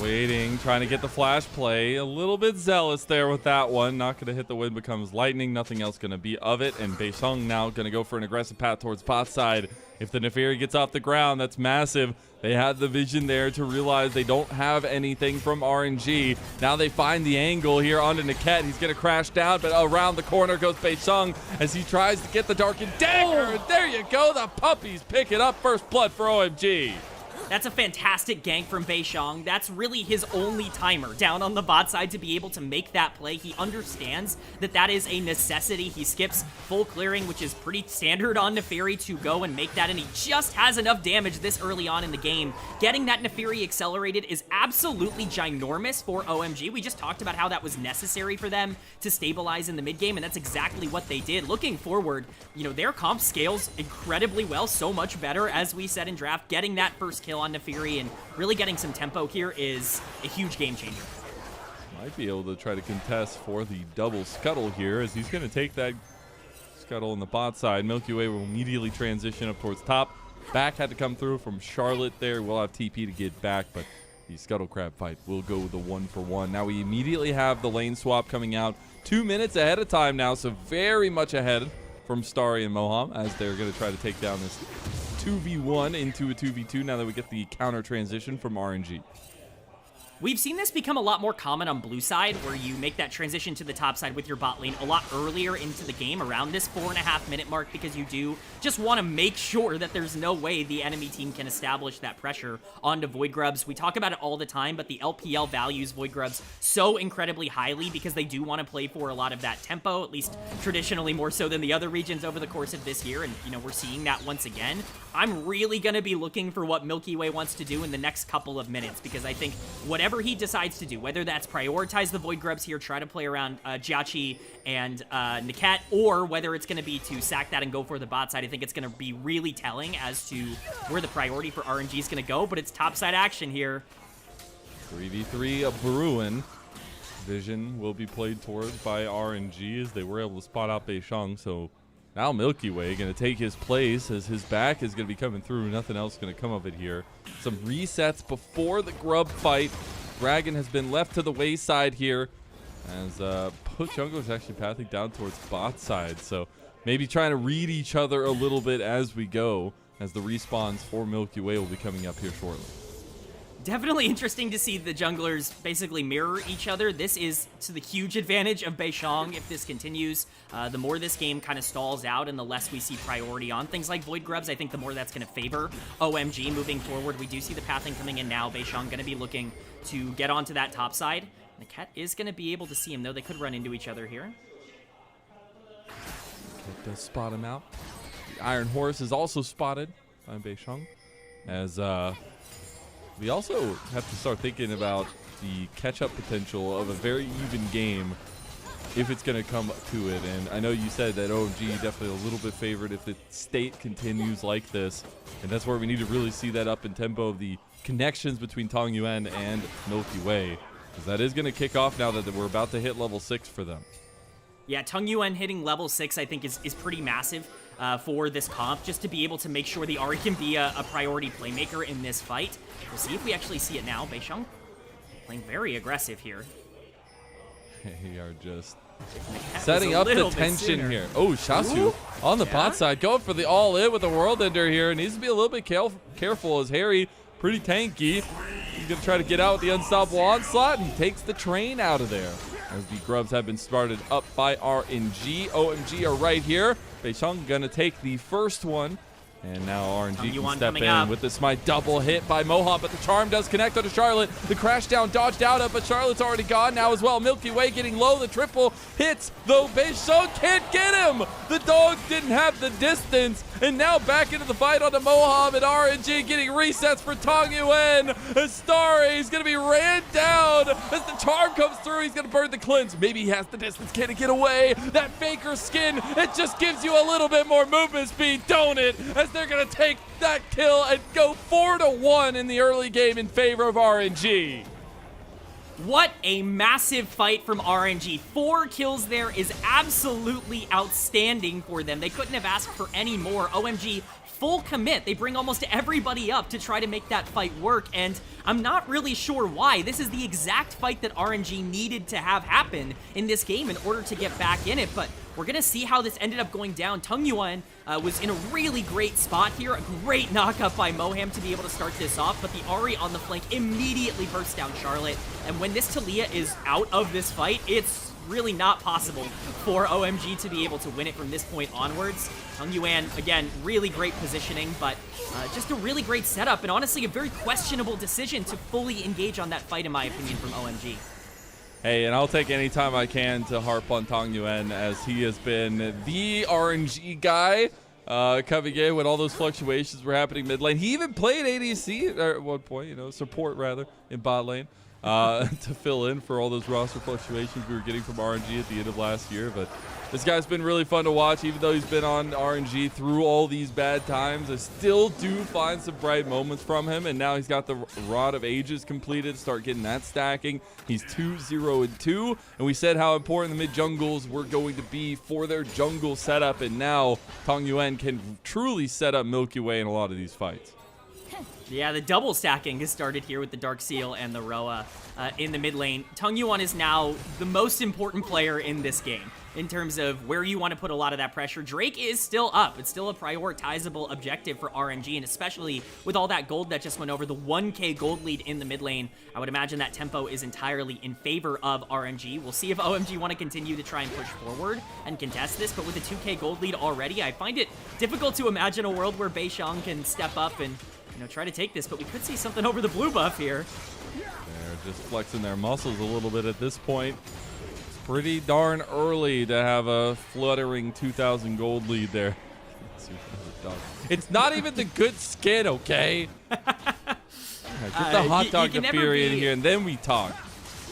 Waiting, trying to get the flash play. A little bit zealous there with that one. Not going to hit the wind, becomes lightning. Nothing else going to be of it. And Baisong now going to go for an aggressive path towards bot side. If the Naafiri gets off the ground, that's massive. They had the vision there to realize they don't have anything from RNG. Now they find the angle here onto Niket. He's going to crash down, but around the corner goes Baisong as he tries to get the Darkened Dagger. And there you go. The puppies pick it up. First blood for OMG. That's a fantastic gank from Beishang. That's really his only timer down on the bot side to be able to make that play. He understands that that is a necessity. He skips full clearing, which is pretty standard on Neferi, to go and make that, and he just has enough damage this early on in the game. Getting that Neferi accelerated is absolutely ginormous for OMG. We just talked about how that was necessary for them to stabilize in the mid game, and that's exactly what they did. Looking forward, you know, their comp scales incredibly well, so much better, as we said in draft. Getting that first kill on Neferi and really getting some tempo here is a huge game changer. Might be able to try to contest for the double scuttle here, as he's going to take that scuttle on the bot side. Milky Way will immediately transition up towards top. Back had to come through from Charlotte there. We'll have TP to get back, but the scuttle crab fight will go with the 1-for-1. Now we immediately have the lane swap coming out 2 minutes ahead of time now, so very much ahead from Starry and Moham, as they're going to try to take down this 2v1 into a 2v2 now that we get the counter transition from RNG. We've seen this become a lot more common on blue side, where you make that transition to the top side with your bot lane a lot earlier into the game, around this 4.5 minute mark, because you do just want to make sure that there's no way the enemy team can establish that pressure onto Void Grubs. We talk about it all the time, but the LPL values Void Grubs so incredibly highly because they do want to play for a lot of that tempo, at least traditionally more so than the other regions over the course of this year, and you know, we're seeing that once again. I'm really going to be looking for what Milky Way wants to do in the next couple of minutes, because I think whatever he decides to do, whether that's prioritize the Void Grubs here, try to play around Jiachi and Niket, or whether it's going to be to sack that and go for the bot side, I think it's going to be really telling as to where the priority for RNG is going to go, but it's topside action here. 3v3 Bruin. Vision will be played towards by RNG, as they were able to spot out Beishang, so now Milky Way going to take his place, as his back is going to be coming through. Nothing else going to come of it here. Some resets before the grub fight. Dragon has been left to the wayside here, as both junglers actually pathing down towards bot side. So maybe trying to read each other a little bit as we go, as the respawns for Milky Way will be coming up here shortly. Definitely interesting to see the junglers basically mirror each other. This is to the huge advantage of Beishang if this continues. The more this game kind of stalls out and the less we see priority on things like Void Grubs, I think the more that's going to favor OMG moving forward. We do see the pathing coming in now. Beishang going to be looking to get onto that top side. Niket is going to be able to see him, though. They could run into each other here. Niket does spot him out. The Iron Horse is also spotted by Beishang, as we also have to start thinking about the catch-up potential of a very even game if it's going to come to it. And I know you said that OMG definitely a little bit favored if the state continues like this. And that's where we need to really see that up in tempo of the connections between Tong Yuan and Milky Way, because that is going to kick off now that we're about to hit level 6 for them. Yeah, Tong Yuan hitting level 6 I think is pretty massive for this comp, just to be able to make sure the Ahri can be a priority playmaker in this fight. We'll see if we actually see it now. Beishang playing very aggressive here. They are just setting up the tension here. Oh, Shasu on the bot side, going for the all-in with the World Ender here. Needs to be a little bit careful, as Harry, pretty tanky. He's going to try to get out with the Unstoppable Onslaught, and he takes the train out of there, as the Grubs have been started up by RNG. OMG are right here. Beishang going to take the first one. And now RNG can step in with the smite double hit by Moham, but the charm does connect onto Charlotte. The crash down dodged out of, but Charlotte's already gone now as well. Milky Way getting low. The triple hits, though Beishang can't get him. The dog didn't have the distance. And now back into the fight onto Moham, and RNG getting resets for Tong Yuan. Starry is going to be ran down as the charm comes through. He's going to burn the cleanse. Maybe he has the distance. Can he get away? That Faker skin, it just gives you a little bit more movement speed, don't it? As they're going to take that kill and go 4-1 in the early game in favor of RNG. What a massive fight from RNG. 4 kills there is absolutely outstanding for them. They couldn't have asked for any more. OMG full commit. They bring almost everybody up to try to make that fight work, and I'm not really sure why. This is the exact fight that RNG needed to have happen in this game in order to get back in it, but we're going to see how this ended up going down. Tong Yuan was in a really great spot here. A great knockup by Moham to be able to start this off, but the Ahri on the flank immediately bursts down Charlotte. And when this Talia is out of this fight, it's really not possible for OMG to be able to win it from this point onwards. Tung Yuan, again, really great positioning, but just a really great setup, and honestly a very questionable decision to fully engage on that fight, in my opinion, from OMG. Hey, and I'll take any time I can to harp on Tung Yuan, as he has been the RNG guy coming in when all those fluctuations were happening mid lane. He even played ADC at one point, you know, support rather, in bot lane to fill in for all those roster fluctuations we were getting from RNG at the end of last year. But this guy's been really fun to watch, even though he's been on RNG through all these bad times. I still do find some bright moments from him, and now he's got the Rod of Ages completed. Start getting that stacking. He's 2-0-2, and we said how important the mid jungles were going to be for their jungle setup, and now Tung Yuan can truly set up Milky Way in a lot of these fights. Yeah, the double stacking has started here with the Dark Seal and the Roa in the mid lane. Tung Yuan is now the most important player in this game in terms of where you want to put a lot of that pressure. Drake is still up. It's still a prioritizable objective for RNG, and especially with all that gold that just went over, the 1k gold lead in the mid lane, I would imagine that tempo is entirely in favor of RNG. We'll see if OMG want to continue to try and push forward and contest this, but with a 2k gold lead already, I find it difficult to imagine a world where Beishang can step up and, you know, try to take this, but we could see something over the blue buff here. They're just flexing their muscles a little bit at this point. It's pretty darn early to have a fluttering 2,000 gold lead there. It's not even the good skin, okay? Get the hot dog Fury in here, and then we talk.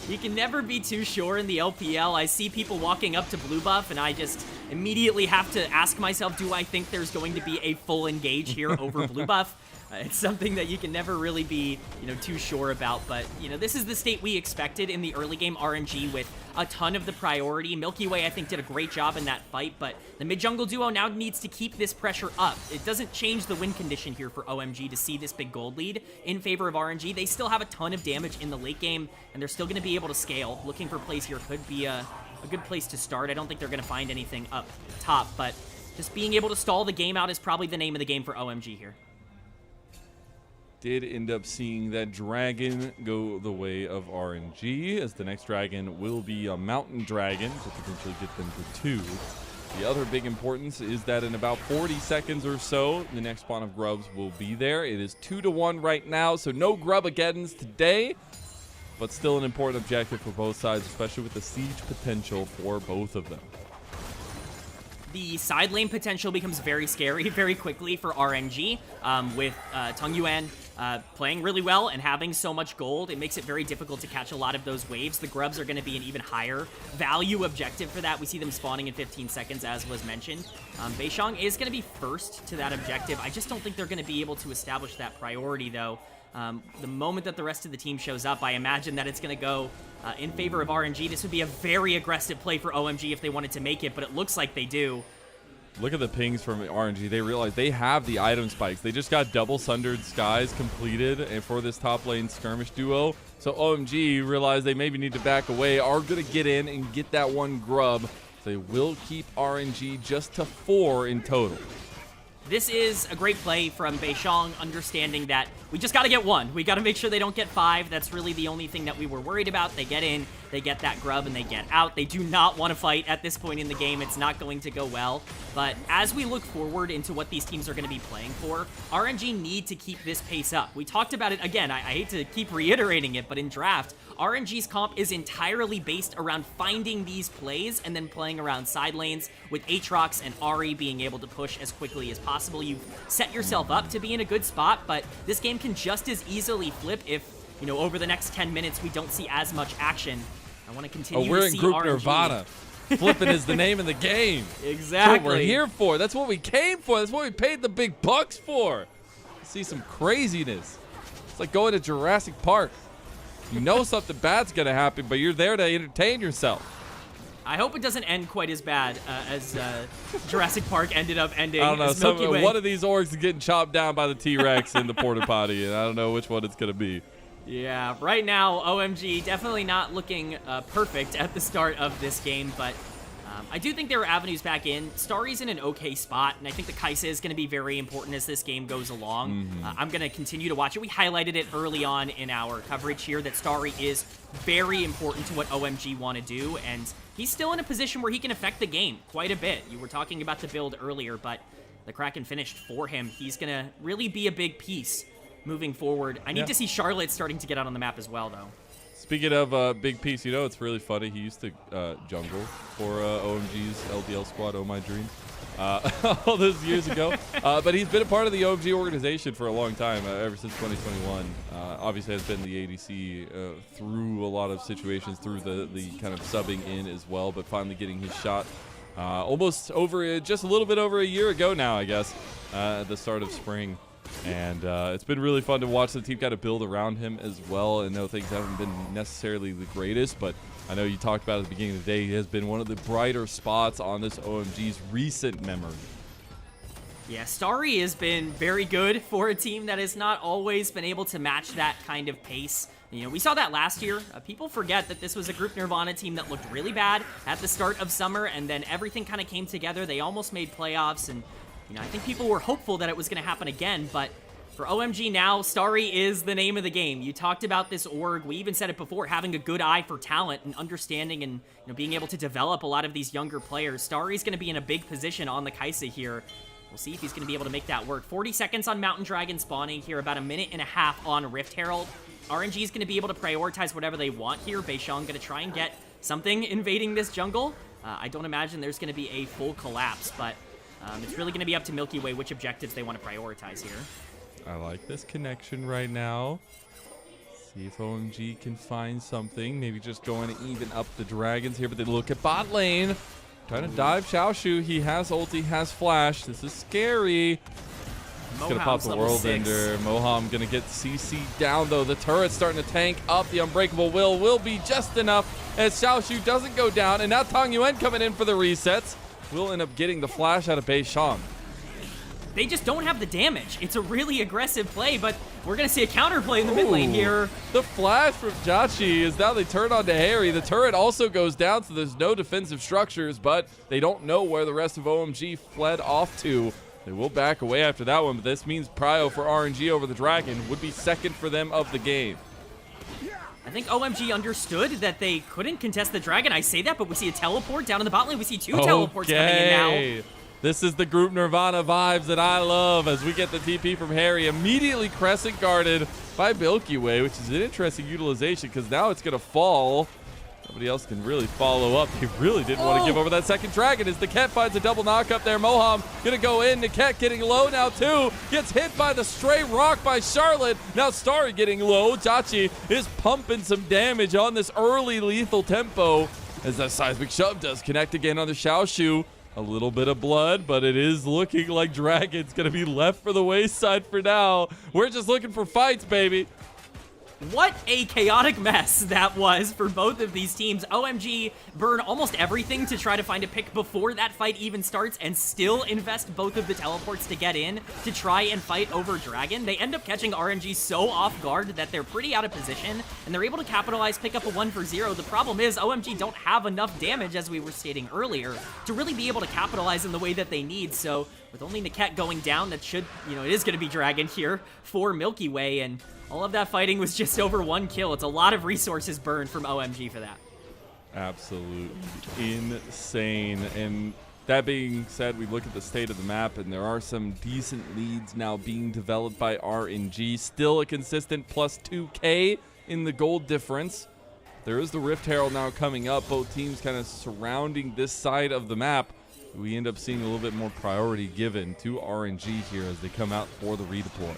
You can never be too sure in the LPL. I see people walking up to blue buff, and I just immediately have to ask myself, do I think there's going to be a full engage here over blue buff? It's something that you can never really be, you know, too sure about, but, you know, this is the state we expected in the early game RNG with a ton of the priority. Milky Way, I think, did a great job in that fight, but the mid-jungle duo now needs to keep this pressure up. It doesn't change the win condition here for OMG to see this big gold lead in favor of RNG. They still have a ton of damage in the late game, and they're still going to be able to scale. Looking for plays here could be a good place to start. I don't think they're going to find anything up top, but just being able to stall the game out is probably the name of the game for OMG here. Did end up seeing that dragon go the way of RNG, as the next dragon will be a mountain dragon to potentially get them to 2. The other big importance is that in about 40 seconds or so, the next spawn of grubs will be there. It is 2-1 right now, so no Grubageddons today, but still an important objective for both sides, especially with the siege potential for both of them. The side lane potential becomes very scary very quickly for RNG. With Tung Yuan playing really well and having so much gold, it makes it very difficult to catch a lot of those waves. The grubs are going to be an even higher value objective for that. We see them spawning in 15 seconds, as was mentioned. Beishang is going to be first to that objective. I just don't think they're going to be able to establish that priority, though. The moment that the rest of the team shows up, I imagine that it's going to go in favor of RNG. This would be a very aggressive play for OMG if they wanted to make it, but it looks like they do. Look at the pings from RNG. They realize they have the item spikes. They just got double Sundered Skies completed and for this top lane skirmish duo. So OMG realized they maybe need to back away, are going to get in and get that one grub. So they will keep RNG just to 4 in total. This is a great play from Beishang, understanding that we just got to get 1. We got to make sure they don't get 5. That's really the only thing that we were worried about. They get in, they get that grub, and they get out. They do not want to fight at this point in the game. It's not going to go well. But as we look forward into what these teams are going to be playing for, RNG need to keep this pace up. We talked about it again. I hate to keep reiterating it, but in draft, RNG's comp is entirely based around finding these plays and then playing around side lanes, with Aatrox and Ahri being able to push as quickly as possible. You've set yourself up to be in a good spot, but this game can just as easily flip if, you know, over the next 10 minutes we don't see as much action. I want to continue we're to in see Group RNG. Nirvana. Flipping is the name of the game. Exactly. That's what we're here for. That's what we came for. That's what we paid the big bucks for. See some craziness. It's like going to Jurassic Park. You know something bad's going to happen, but you're there to entertain yourself. I hope it doesn't end quite as bad as Jurassic Park ended up ending. I don't know. As Milky Way. One of these orcs is getting chopped down by the T-Rex in the porta potty, and I don't know which one it's going to be. Yeah, right now, OMG definitely not looking perfect at the start of this game, but I do think there are avenues back in. Starry's in an okay spot, and I think the Kaisa is going to be very important as this game goes along. I'm going to continue to watch it. We highlighted it early on in our coverage here that Starry is very important to what OMG want to do, and he's still in a position where he can affect the game quite a bit. You were talking about the build earlier, but the Kraken finished for him. He's going to really be a big piece moving forward. I need to see Charlotte starting to get out on the map as well, though. Speaking of big piece, you know, it's really funny. He used to jungle for OMG's LPL squad, Oh My Dream, all those years ago. But he's been a part of the OMG organization for a long time, ever since 2021. Obviously has been the ADC through a lot of situations, through the kind of subbing in as well, but finally getting his shot almost over, just a little bit over a year ago now, I guess, at the start of spring. And it's been really fun to watch the team kind of build around him as well. I know things haven't been necessarily the greatest, but I know you talked about at the beginning of the day, he has been one of the brighter spots on this OMG's recent memory. Yeah, Starry has been very good for a team that has not always been able to match that kind of pace. You know, we saw that last year. People forget that this was a Group Nirvana team that looked really bad at the start of summer, and then everything kind of came together. They almost made playoffs, and you know, I think people were hopeful that it was going to happen again, but for OMG now, Starry is the name of the game. You talked about this org. We even said it before, having a good eye for talent and understanding and being able to develop a lot of these younger players. Starry's going to be in a big position on the Kaisa here. We'll see if he's going to be able to make that work. 40 seconds on Mountain Dragon spawning here, about a minute and a half on Rift Herald. RNG is going to be able to prioritize whatever they want here. Beishang going to try and get something invading this jungle. I don't imagine there's going to be a full collapse, but it's really going to be up to Milky Way which objectives they want to prioritize here. I like this connection right now. See if OMG can find something. Maybe just going to even up the dragons here, but they look at bot lane. Trying to dive Xiaoshu. He has ulti, has flash. This is scary. He's going to pop the Whirlwinder. Moham going to get CC down, though. The turret's starting to tank up. The Unbreakable will be just enough as Xiaoshu doesn't go down. And now Tong Yuan coming in for the resets. Will end up getting the flash out of Beishang. They just don't have the damage. It's a really aggressive play, but we're going to see a counterplay in the mid lane here. The flash from Jachi is now they turn on to Harry. The turret also goes down, so there's no defensive structures, but they don't know where the rest of OMG fled off to. They will back away after that one, but this means prio for RNG over the Dragon would be second for them of the game. I think OMG understood that they couldn't contest the Dragon. I say that, but we see a teleport down in the bot lane. We see two teleports coming in now. This is the Group Nirvana vibes that I love as we get the TP from Harry. Immediately crescent guarded by Milky Way, which is an interesting utilization because now it's going to fall. Nobody else can really follow up. He really didn't want to give over that second Dragon as Niket finds a double knock up there. Moham going to go in. Niket getting low now too. Gets hit by the stray rock by Charlotte. Now Starry getting low. Jachi is pumping some damage on this early lethal tempo as that seismic shove does connect again on the Xiaoshu. A little bit of blood, but it is looking like Dragon's going to be left for the wayside for now. We're just looking for fights, baby. What a chaotic mess that was for both of these teams. OMG burn almost everything to try to find a pick before that fight even starts and still invest both of the teleports to get in to try and fight over Dragon. They end up catching RNG so off guard that they're pretty out of position and they're able to capitalize, pick up a 1-for-0. The problem is OMG don't have enough damage, as we were stating earlier, to really be able to capitalize in the way that they need. So with only Niket going down, that should, it is going to be Dragon here for Milky Way, and all of that fighting was just over one kill. It's a lot of resources burned from OMG for that. Absolutely insane. And that being said, we look at the state of the map, and there are some decent leads now being developed by RNG. Still a consistent plus 2K in the gold difference. There is the Rift Herald now coming up. Both teams kind of surrounding this side of the map. We end up seeing a little bit more priority given to RNG here as they come out for the redeploy.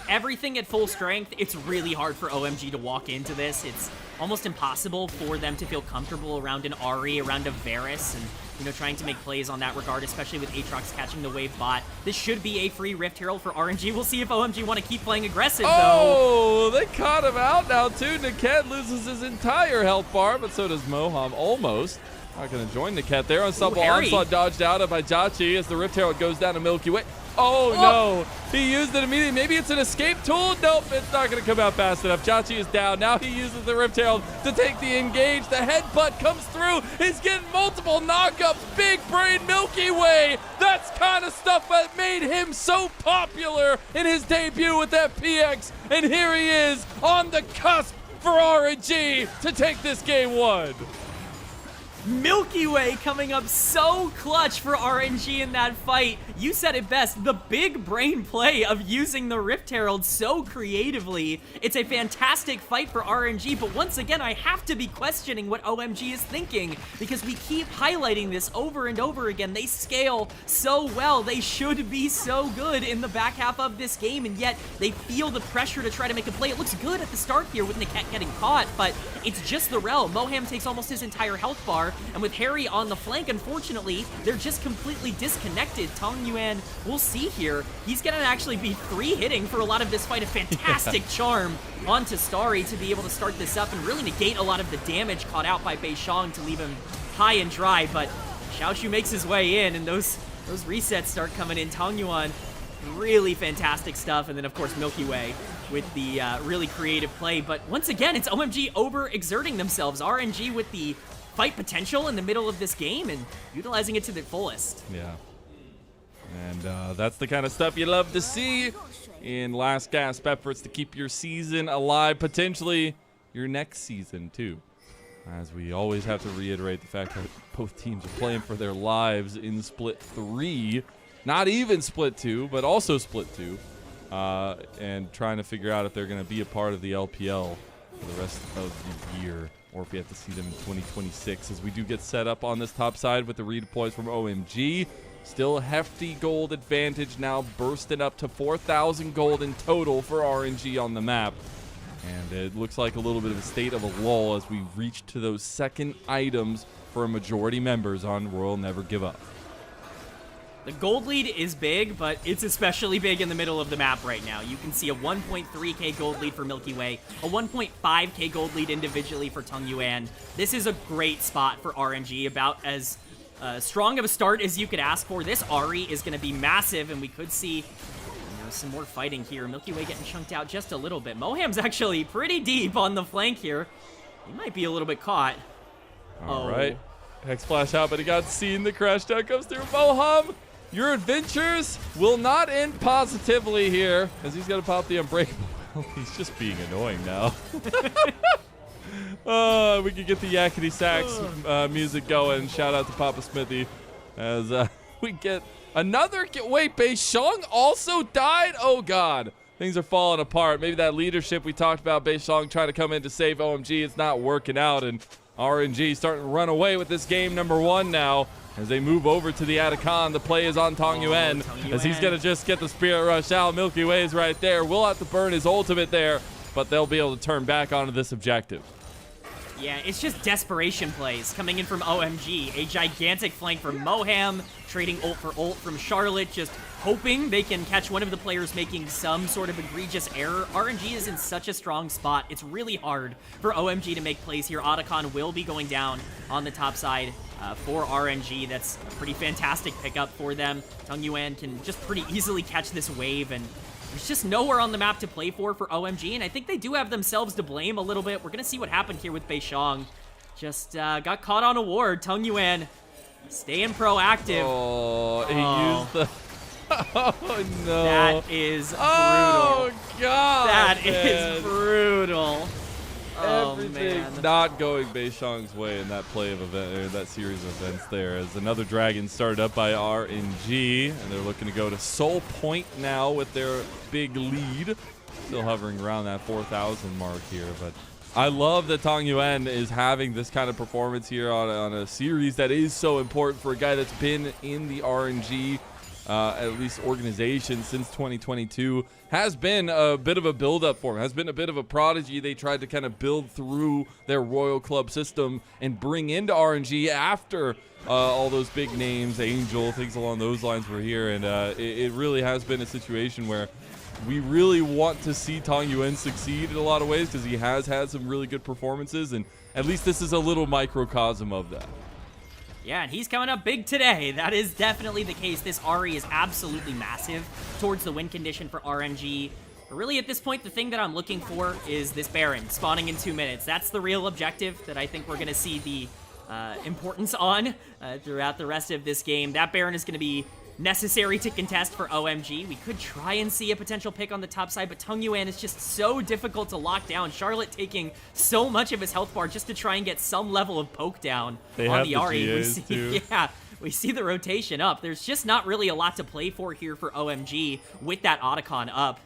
Everything at full strength, it's really hard for OMG to walk into this. It's almost impossible for them to feel comfortable around an Ahri, around a Varus, and trying to make plays on that regard, especially with Aatrox catching the wave bot. This should be a free Rift Herald for RNG. We'll see if OMG want to keep playing aggressive, though. Oh, they caught him out now, too. Niket loses his entire health bar, but so does Moham, almost. Not going to join Niket there. Unstoppable Onslaught dodged out by Jachi as the Rift Herald goes down to Milky Way. Oh, no. He used it immediately. Maybe it's an escape tool. Nope, it's not going to come out fast enough. Chachi is down. Now he uses the Rift Herald to take the engage. The headbutt comes through. He's getting multiple knockups. Big brain Milky Way. That's kind of stuff that made him so popular in his debut with FPX. And here he is on the cusp for RNG to take this game 1. Milky Way coming up so clutch for RNG in that fight. You said it best, the big brain play of using the Rift Herald so creatively. It's a fantastic fight for RNG, but once again, I have to be questioning what OMG is thinking because we keep highlighting this over and over again. They scale so well. They should be so good in the back half of this game, and yet they feel the pressure to try to make a play. It looks good at the start here with Niket getting caught, but it's just the rel. Moham takes almost his entire health bar, and with Harry on the flank, unfortunately, they're just completely disconnected. Tong Yuan, we'll see here. He's going to actually be 3-hitting for a lot of this fight. A fantastic charm onto Starry to be able to start this up and really negate a lot of the damage caught out by Beishong to leave him high and dry. But Xiaochu makes his way in, and those resets start coming in. Tong Yuan, really fantastic stuff. And then, of course, Milky Way with the really creative play. But once again, it's OMG overexerting themselves. RNG with the fight potential in the middle of this game and utilizing it to the fullest. Yeah. And that's the kind of stuff you love to see in last gasp efforts to keep your season alive, potentially your next season too. As we always have to reiterate the fact that both teams are playing for their lives in Split 3, not even Split 2, but also Split 2, and trying to figure out if they're going to be a part of the LPL for the rest of the year, or if we have to see them in 2026, as we do get set up on this top side with the redeploys from OMG. Still a hefty gold advantage now, bursting up to 4,000 gold in total for RNG on the map. And it looks like a little bit of a state of a lull as we reach to those second items for majority members on Royal Never Give Up. The gold lead is big, but it's especially big in the middle of the map right now. You can see a 1.3k gold lead for Milky Way, a 1.5k gold lead individually for Tong Yuan. This is a great spot for RNG, about as strong of a start as you could ask for. This Ahri is going to be massive, and we could see some more fighting here. Milky Way getting chunked out just a little bit. Moham's actually pretty deep on the flank here. He might be a little bit caught. All right. Hex flash out, but he got seen. The crash down comes through. Moham, your adventures will not end positively here, as he's going to pop the Unbreakable. Well, he's just being annoying now. We could get the Yakety Sax music going. Shout out to Papa Smithy as we get another. Wait, Beishong also died? Oh, God. Things are falling apart. Maybe that leadership we talked about, Beishong trying to come in to save OMG, it's not working out. And RNG starting to run away with this game number 1 now. As they move over to the Atacon, the play is on Tong Yuan, as he's going to just get the Spirit Rush out. Milky Way is right there. Will have to burn his ultimate there, but they'll be able to turn back onto this objective. Yeah, it's just desperation plays coming in from OMG. A gigantic flank from Moham, trading ult for ult from Charlotte, just hoping they can catch one of the players making some sort of egregious error. RNG is in such a strong spot. It's really hard for OMG to make plays here. Otacon will be going down on the top side for RNG. That's a pretty fantastic pickup for them. Tong Yuan can just pretty easily catch this wave, and there's just nowhere on the map to play for OMG, and I think they do have themselves to blame a little bit. We're going to see what happened here with Beishong. Just got caught on a ward. Tong Yuan staying proactive. Oh, he used the... Oh, no. That is brutal. Oh, God, That man. is brutal. Oh, Everything man. not going Beishong's way in that play of event, or that series of events there, as another Dragon started up by RNG, and they're looking to go to Soul Point now with their big lead. Still hovering around that 4,000 mark here, but I love that Tong Yuan is having this kind of performance here on a series that is so important for a guy that's been in the RNG at least organization since 2022, has been a bit of a build-up for him, has been a bit of a prodigy. They tried to kind of build through their Royal Club system and bring into RNG after all those big names, Angel, things along those lines were here, and it really has been a situation where we really want to see Tong Yuan succeed in a lot of ways, because he has had some really good performances, and at least this is a little microcosm of that. Yeah, and he's coming up big today. That is definitely the case. This Ahri is absolutely massive towards the win condition for RNG. But really, at this point, the thing that I'm looking for is this Baron spawning in 2 minutes. That's the real objective that I think we're going to see the importance on throughout the rest of this game. That Baron is going to be necessary to contest for OMG. We could try and see a potential pick on the top side, but Tung Yuan is just so difficult to lock down. Charlotte taking so much of his health bar just to try and get some level of poke down on the Ahri. Yeah, we see the rotation up. There's just not really a lot to play for here for OMG with that Otacon up.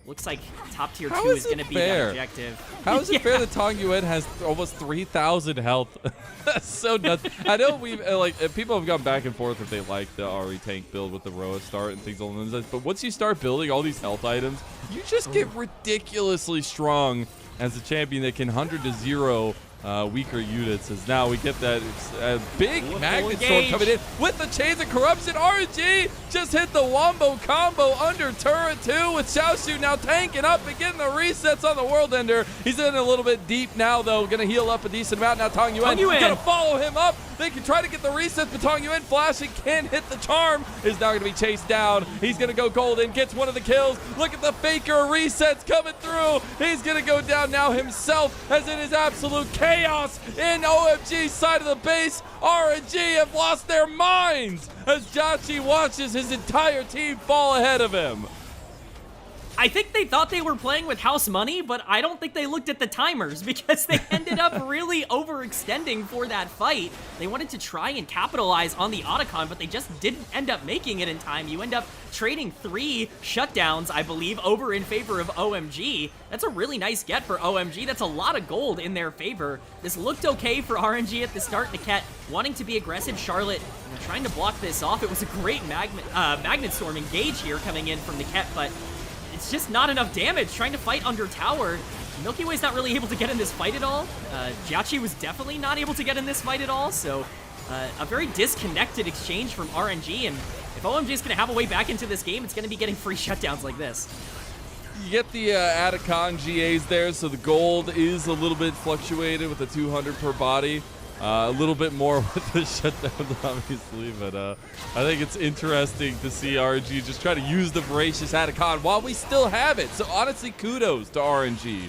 Looks like top tier 2 is going to be the objective. How is it fair that Tung Yuan has almost 3,000 health? That's so nuts. I know people have gone back and forth if they like the Ahri tank build with the Roa start and things along those lines. But once you start building all these health items, you just get ridiculously strong as a champion that can 100 to 0 weaker units. As now we get that big Magnet Storm coming in with the Chains of Corruption. RNG just hit the Wombo combo under turret 2 with Xiaoshu now tanking up and getting the resets on the World Ender. He's in a little bit deep now though, gonna heal up a decent amount. Now Tung Yuan gonna follow him up. They can try to get the resets, but Tung Yuan flashing can't hit the charm. Is now gonna be chased down. He's gonna go golden, gets one of the kills. Look at the Faker resets coming through. He's gonna go down now himself as it is absolute chaos in OMG's side of the base. RNG have lost their minds as Jachi watches his entire team fall ahead of him. I think they thought they were playing with house money, but I don't think they looked at the timers because they ended up really overextending for that fight. They wanted to try and capitalize on the Otacon, but they just didn't end up making it in time. You end up trading 3 shutdowns, I believe, over in favor of OMG. That's a really nice get for OMG. That's a lot of gold in their favor. This looked okay for RNG at the start. Niket wanting to be aggressive. Charlotte trying to block this off. It was a great Magnet Storm engage here coming in from Niket, but it's just not enough damage trying to fight under tower. Milky Way's not really able to get in this fight at all. Jachi was definitely not able to get in this fight at all, so a very disconnected exchange from RNG, and if OMG is going to have a way back into this game, it's going to be getting free shutdowns like this. You get the Atacon GAs there, so the gold is a little bit fluctuated with the 200 per body. A little bit more with the shutdowns, obviously, but I think it's interesting to see RNG just try to use the voracious Atacon while we still have it. So honestly, kudos to RNG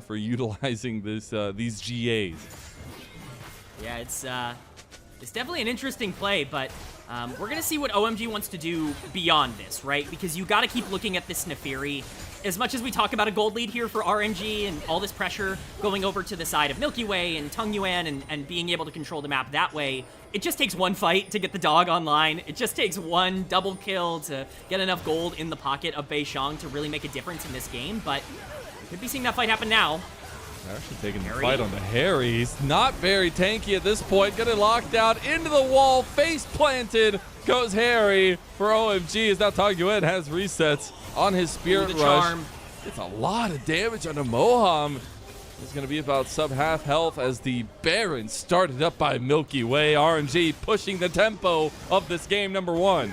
for utilizing this these GAs. Yeah, it's definitely an interesting play, but we're gonna see what OMG wants to do beyond this, right? Because you got to keep looking at this Neferi. As much as we talk about a gold lead here for RNG and all this pressure going over to the side of Milky Way and Tung Yuan and being able to control the map that way, it just takes one fight to get the dog online. It just takes one double kill to get enough gold in the pocket of Beishang to really make a difference in this game, but we could be seeing that fight happen now. They're actually taking the fight on the Harry. He's not very tanky at this point. Getting locked down into the wall, face planted goes Harry for OMG as now Tung Yuan has resets on his Spirit Rush. Charm. It's a lot of damage on the Moham. It's going to be about sub-half health as the Baron started up by Milky Way. RNG pushing the tempo of this game number 1.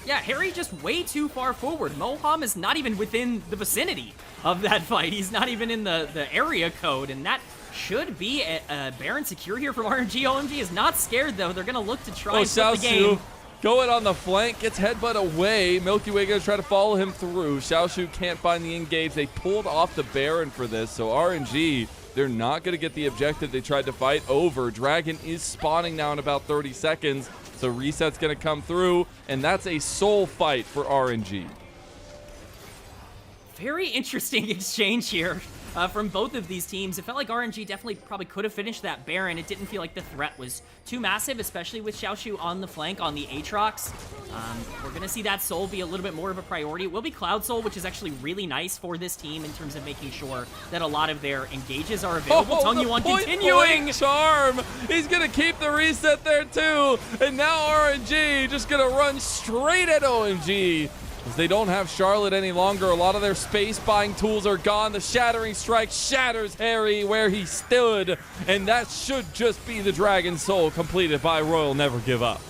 Yeah, Harry just way too far forward. Moham is not even within the vicinity of that fight. He's not even in the area code, and that should be a Baron secure here from RNG. OMG is not scared, though. They're going to look to try and flip the game. Going on the flank, gets headbutt away. Milky Way going to try to follow him through. Xiaoshu can't find the engage. They pulled off the Baron for this, so RNG, they're not going to get the objective they tried to fight over. Dragon is spawning now in about 30 seconds, so reset's going to come through, and that's a soul fight for RNG. Very interesting exchange here from both of these teams. It felt like RNG definitely probably could have finished that Baron. It didn't feel like the threat was too massive, especially with Xiaoshu on the flank on the Aatrox. We're going to see that Soul be a little bit more of a priority. It will be Cloud Soul, which is actually really nice for this team in terms of making sure that a lot of their engages are available. Tung Yuan continuing. Charm. He's going to keep the reset there too. And now RNG just going to run straight at OMG. As they don't have Charlotte any longer, a lot of their space buying tools are gone. The Shattering Strike shatters Harry where he stood, and that should just be the Dragon Soul completed by Royal Never Give Up.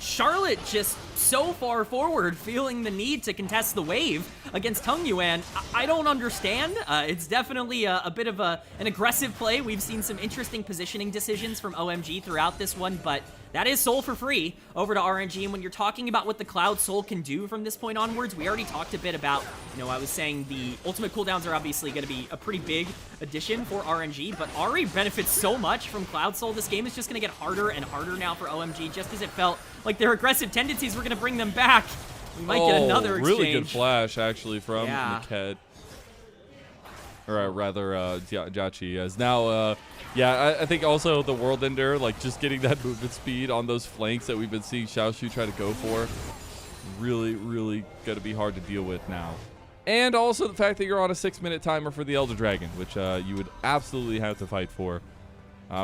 Charlotte just so far forward, feeling the need to contest the wave. against Tung Yuan, I don't understand. It's definitely a bit of an aggressive play. We've seen some interesting positioning decisions from OMG throughout this one, but that is Soul for free over to RNG. And when you're talking about what the Cloud Soul can do from this point onwards, we already talked a bit about, I was saying the ultimate cooldowns are obviously going to be a pretty big addition for RNG, but Ari benefits so much from Cloud Soul. This game is just going to get harder and harder now for OMG, just as it felt like their aggressive tendencies were going to bring them back. We might get another exchange. Really good flash, actually, from Niket. Or rather, Jachi. As now, I think also the World Ender, like just getting that movement speed on those flanks that we've been seeing Xiaoshu try to go for, really, really going to be hard to deal with now. And also the fact that you're on a 6-minute timer for the Elder Dragon, which you would absolutely have to fight for.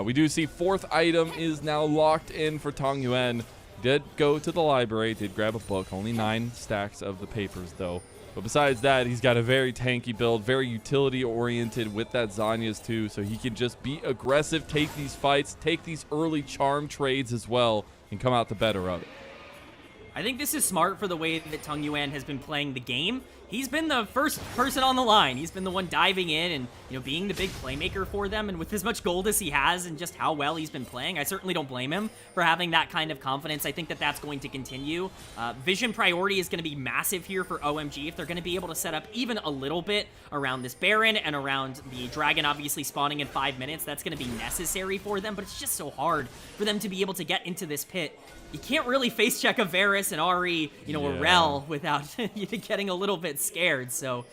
We do see 4th item is now locked in for Tung Yuan. Did go to the library, did grab a book. Only 9 stacks of the papers, though. But besides that, he's got a very tanky build, very utility-oriented with that Zanya's too, so he can just be aggressive, take these fights, take these early charm trades as well, and come out the better of it. I think this is smart for the way that Tung Yuan has been playing the game. He's been the first person on the line. He's been the one diving in and, being the big playmaker for them. And with as much gold as he has and just how well he's been playing, I certainly don't blame him for having that kind of confidence. I think that that's going to continue. Vision priority is going to be massive here for OMG if they're going to be able to set up even a little bit around this Baron and around the Dragon obviously spawning in 5 minutes. That's going to be necessary for them, but it's just so hard for them to be able to get into this pit. You can't really face check a Varus and Ari, a Rel without getting a little bit scared. So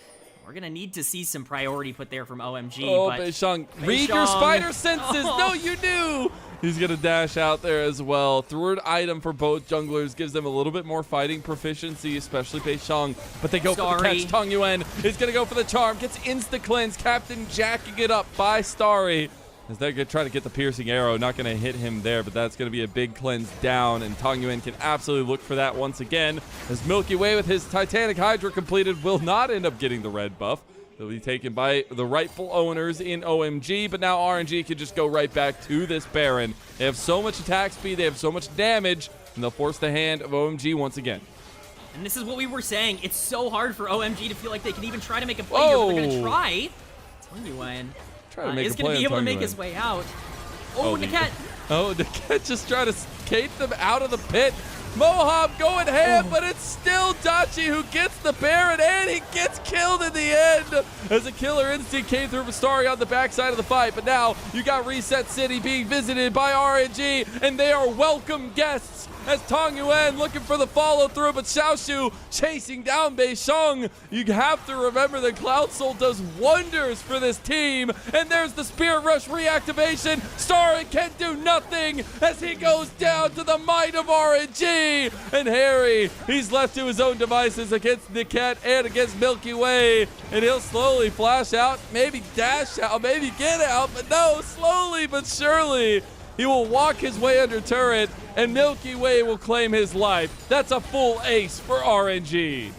we're going to need to see some priority put there from OMG. Oh, Beishang, read your spider senses. No, you do. He's going to dash out there as well. 3rd item for both junglers gives them a little bit more fighting proficiency, especially Beishang. But they go for the catch. Tung Yuan is going to go for the charm. Gets insta-cleanse. Captain jacking it up by Starry. As they're going to try to get the piercing arrow. Not going to hit him there, but that's going to be a big cleanse down. And Tung Yuan can absolutely look for that once again. As Milky Way with his Titanic Hydra completed will not end up getting the red buff. They'll be taken by the rightful owners in OMG, but now RNG can just go right back to this Baron. They have so much attack speed, they have so much damage, and they'll force the hand of OMG once again. And this is what we were saying. It's so hard for OMG to feel like they can even try to make a play here, but they're going to try. Tung Yuan is going to be able to make his way out. Niket. Niket just trying to skate them out of the pit. Mohab going ham, but it's still Dachi who gets the Baron, and he gets killed in the end as a killer instinct came through for Starry on the backside of the fight. But now you got Reset City being visited by RNG, and they are welcome guests as Tung Yuan looking for the follow-through, but Xiaoshu chasing down Beishang. You have to remember that Cloud Soul does wonders for this team, and there's the Spirit Rush reactivation. Starry can do nothing as he goes down to the might of RNG, and Harry, he's left to his own devices against Niket and against Milky Way, and he'll slowly flash out, maybe dash out, maybe get out, but no, slowly but surely, he will walk his way under turret, and Milky Way will claim his life. That's a full ace for RNG.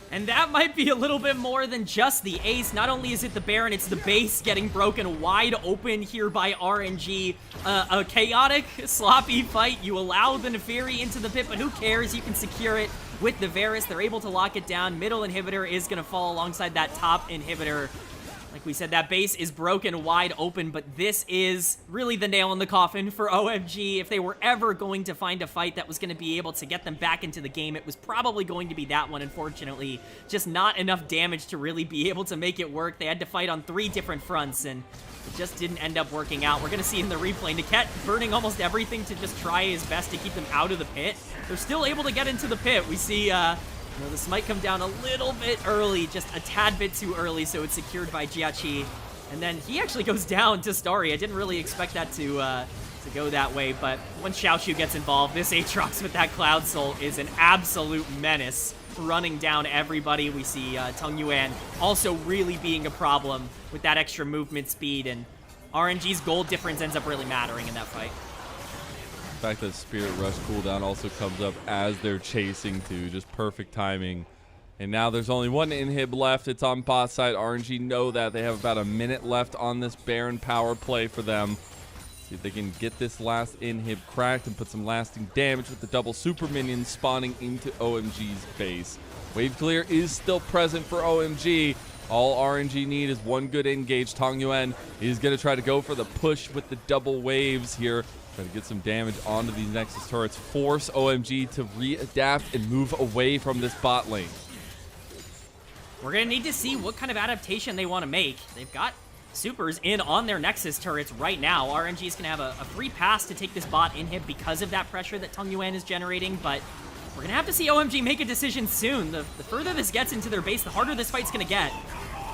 And that might be a little bit more than just the ace. Not only is it the Baron, it's the base getting broken wide open here by RNG. A chaotic, sloppy fight. You allow the Neferi into the pit, but who cares? You can secure it with the Varus. They're able to lock it down. Middle inhibitor is going to fall alongside that top inhibitor. Like we said, that base is broken wide open, but this is really the nail in the coffin for OMG. If they were ever going to find a fight that was going to be able to get them back into the game, it was probably going to be that one, unfortunately. Just not enough damage to really be able to make it work. They had to fight on 3 different fronts, and it just didn't end up working out. We're going to see in the replay, Niket burning almost everything to just try his best to keep them out of the pit. They're still able to get into the pit. We see this might come down a little bit early, just a tad bit too early, so it's secured by Jiachi. And then he actually goes down to Starry. I didn't really expect that to go that way, but once Xiaoshu gets involved, this Aatrox with that Cloud Soul is an absolute menace, running down everybody. We see Tung Yuan also really being a problem with that extra movement speed, and RNG's gold difference ends up really mattering in that fight. The fact that Spirit Rush cooldown also comes up as they're chasing too, just perfect timing. And now there's only one inhib left. It's on bot side. RNG know that. They have about a minute left on this Baron power play for them. See if they can get this last inhib cracked and put some lasting damage with the double super minions spawning into OMG's base. Wave clear is still present for OMG. All RNG need is one good engage. Tong Yuan is going to try to go for the push with the double waves here. Try to get some damage onto these Nexus turrets. Force OMG to readapt and move away from this bot lane. We're going to need to see what kind of adaptation they want to make. They've got supers in on their Nexus turrets right now. RNG is going to have a free pass to take this bot inhib because of that pressure that Tong Yuan is generating, but we're going to have to see OMG make a decision soon. The further this gets into their base, the harder this fight's going to get.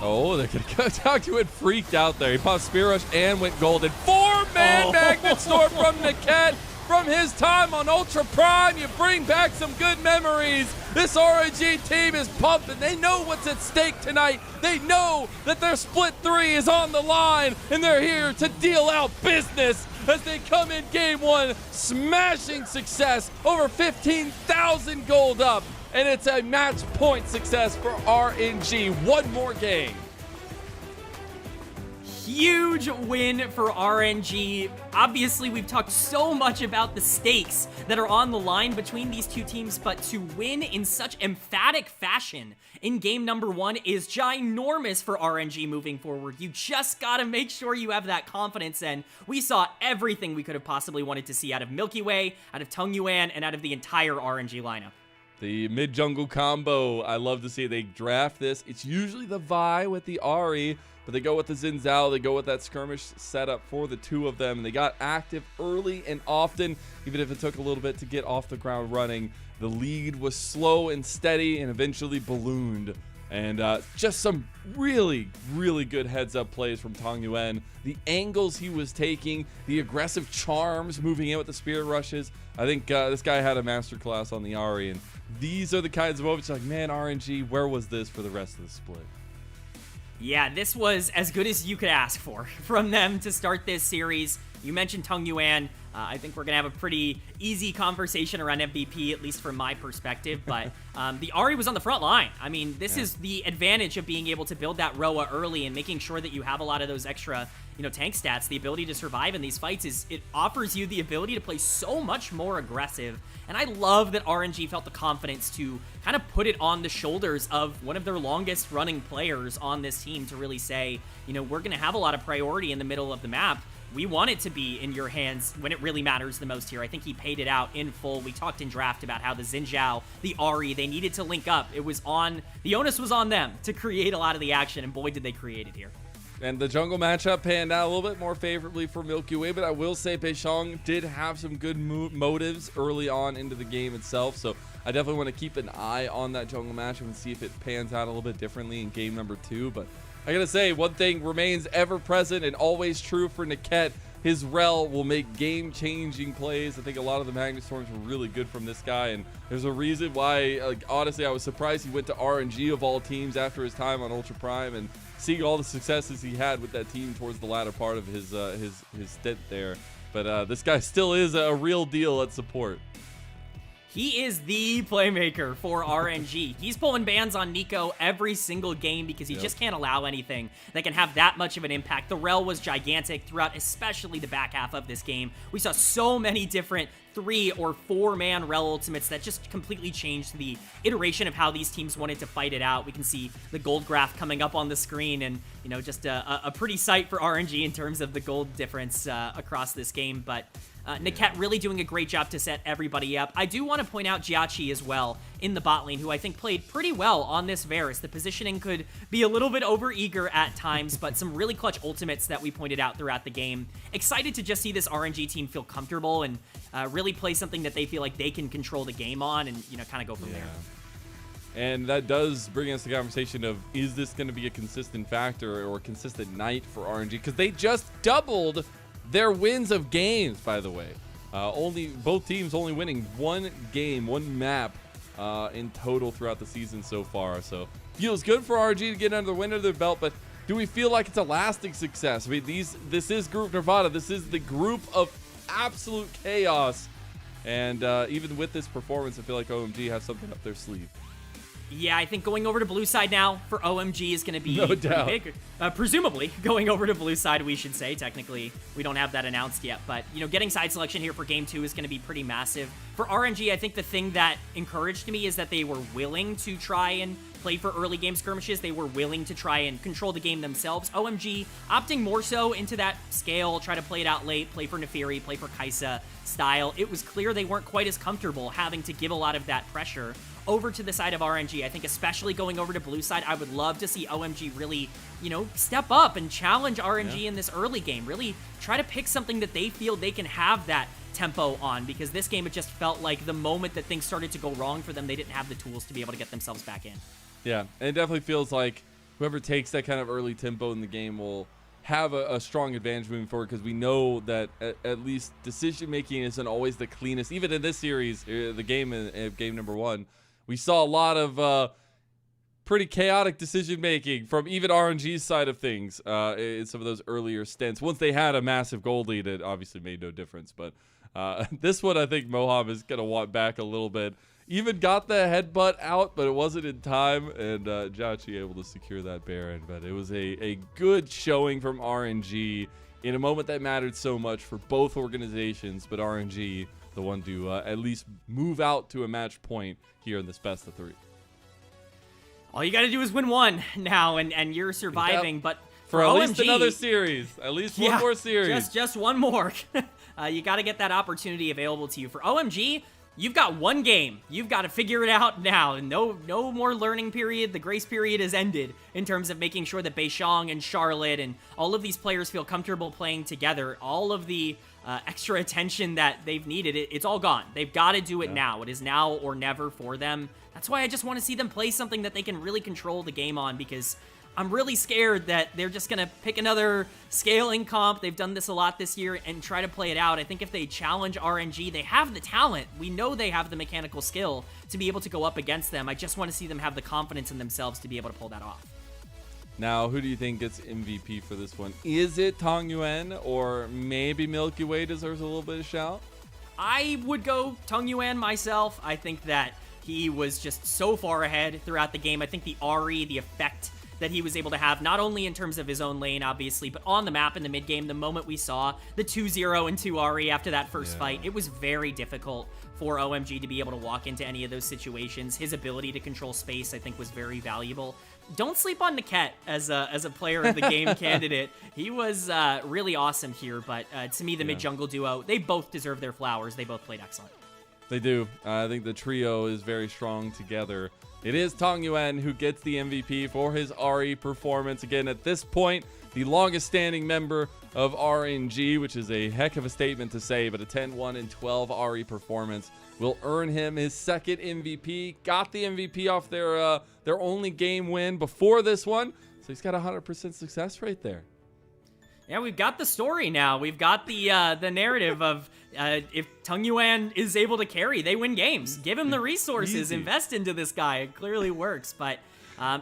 Oh, they're going to go. Tong Yuan freaked out there. He popped Spear Rush and went golden. 4-man Magnet Storm from Niket. From his time on Ultra Prime, you bring back some good memories. This RNG team is pumping. They know what's at stake tonight. They know that their split 3 is on the line, and they're here to deal out business as they come in game 1, smashing success, over 15,000 gold up, and it's a match point success for RNG. One more game. Huge win for RNG. Obviously, we've talked so much about the stakes that are on the line between these two teams, but to win in such emphatic fashion in game number 1 is ginormous for RNG moving forward. You just gotta make sure you have that confidence, and we saw everything we could have possibly wanted to see out of Milky Way, out of Tong Yuan, and out of the entire RNG lineup. The mid-jungle combo, I love to see. They draft this. It's usually the Vi with the Ahri, but they go with the Xin Zhao. They go with that skirmish setup for the two of them. And they got active early and often, even if it took a little bit to get off the ground running. The lead was slow and steady and eventually ballooned. And just some really, really good heads-up plays from Tong Yuan. The angles he was taking, the aggressive charms moving in with the spirit rushes. I think this guy had a masterclass on the Ahri. And these are the kinds of moments like, man, RNG, where was this for the rest of the split? Yeah, this was as good as you could ask for from them to start this series. You mentioned Tong Yuan. I think we're going to have a pretty easy conversation around MVP, at least from my perspective. But the Ahri was on the front line. I mean, this is the advantage of being able to build that Roa early and making sure that you have a lot of those extra, tank stats. The ability to survive in these fights it offers you the ability to play so much more aggressive. And I love that RNG felt the confidence to kind of put it on the shoulders of one of their longest running players on this team to really say, we're going to have a lot of priority in the middle of the map. We want it to be in your hands when it really matters the most here. I think he paid it out in full. We talked in draft about how the Xin Zhao, the Ahri, they needed to link up. The onus was on them to create a lot of the action, and boy, did they create it here. And the jungle matchup panned out a little bit more favorably for Milky Way, but I will say Peixiong did have some good motives early on into the game itself, so I definitely want to keep an eye on that jungle matchup and see if it pans out a little bit differently in game number 2, but I gotta say, one thing remains ever present and always true for Niket. His Rel will make game-changing plays. I think a lot of the Magnet Storms were really good from this guy, and there's a reason why, honestly, I was surprised he went to RNG of all teams after his time on Ultra Prime, and seeing all the successes he had with that team towards the latter part of his stint there. But this guy still is a real deal at support. He is the playmaker for RNG. He's pulling bans on Nico every single game because he just can't allow anything that can have that much of an impact. The Rel was gigantic throughout, especially the back half of this game. We saw so many different 3 or 4-man Rel ultimates that just completely changed the iteration of how these teams wanted to fight it out. We can see the gold graph coming up on the screen, and just a pretty sight for RNG in terms of the gold difference across this game. But Niket really doing a great job to set everybody up. I do want to point out Jiachi as well in the bot lane, who I think played pretty well on this Varus. The positioning could be a little bit over-eager at times, but some really clutch ultimates that we pointed out throughout the game. Excited to just see this RNG team feel comfortable and really play something that they feel like they can control the game on and, kind of go from there. And that does bring us to the conversation of, is this going to be a consistent factor or a consistent night for RNG? Because they just doubled their wins of games, by the way. Both teams only winning one game, one map in total throughout the season so far. So feels good for RNG to get under the wind of their belt, but do we feel like it's a lasting success? I mean, this is Group Nirvana. This is the group of absolute chaos. And even with this performance, I feel like OMG has something up their sleeve. Yeah, I think going over to blue side now for OMG is going to be no doubt. Big. Presumably going over to blue side, we should say. Technically, we don't have that announced yet, but getting side selection here for game 2 is going to be pretty massive. For RNG, I think the thing that encouraged me is that they were willing to try and play for early game skirmishes. They were willing to try and control the game themselves. OMG opting more so into that scale, try to play it out late, play for Neferi, play for Kaisa style. It was clear they weren't quite as comfortable having to give a lot of that pressure over to the side of RNG. I think especially going over to blue side, I would love to see OMG really, step up and challenge RNG in this early game. Really try to pick something that they feel they can have that tempo on, because this game, it just felt like the moment that things started to go wrong for them, they didn't have the tools to be able to get themselves back in. Yeah, and it definitely feels like whoever takes that kind of early tempo in the game will have a strong advantage moving forward, because we know that at least decision making isn't always the cleanest. Even in this series, the game number 1, we saw a lot of pretty chaotic decision making from even RNG's side of things in some of those earlier stints. Once they had a massive gold lead, it obviously made no difference. But this one, I think Moham is going to want back a little bit. Even got the headbutt out, but it wasn't in time, and Jachi able to secure that Baron. But it was a good showing from RNG in a moment that mattered so much for both organizations, but RNG, the one to at least move out to a match point here in this best of 3. All you got to do is win one now, and you're surviving. Yep. But for at OMG, least another series, at least one more series. Just one more. You got to get that opportunity available to you. For OMG, you've got one game. You've got to figure it out now. No more learning period. The grace period has ended in terms of making sure that Beishang and Charlotte and all of these players feel comfortable playing together. All of the extra attention that they've needed, it's all gone. They've got to do it now. It is now or never for them. That's why I just want to see them play something that they can really control the game on, because I'm really scared that they're just going to pick another scaling comp. They've done this a lot this year and try to play it out. I think if they challenge RNG, they have the talent. We know they have the mechanical skill to be able to go up against them. I just want to see them have the confidence in themselves to be able to pull that off. Now, who do you think gets MVP for this one? Is it Tong Yuan, or maybe Milky Way deserves a little bit of shout? I would go Tong Yuan myself. I think that he was just so far ahead throughout the game. I think the Ahri, the effect that he was able to have, not only in terms of his own lane, obviously, but on the map in the mid game, the moment we saw the 2-0 and 2 Ahri after that first fight, it was very difficult for OMG to be able to walk into any of those situations. His ability to control space, I think, was very valuable. Don't sleep on Niket as a player of the game candidate. He was really awesome here, but to me, the mid-jungle duo, they both deserve their flowers. They both played excellent. They do. I think the trio is very strong together. It is Tong Yuan who gets the MVP for his Ahri performance. Again, at this point, the longest standing member of RNG, which is a heck of a statement to say, but a 10-1 and 12 Ahri performance will earn him his second MVP. Got the MVP off their only game win before this one, so he's got a 100% success rate there. Yeah, we've got the story now. We've got the narrative of if Tong Yuan is able to carry, they win games. Give him the resources, invest into this guy. It clearly works, but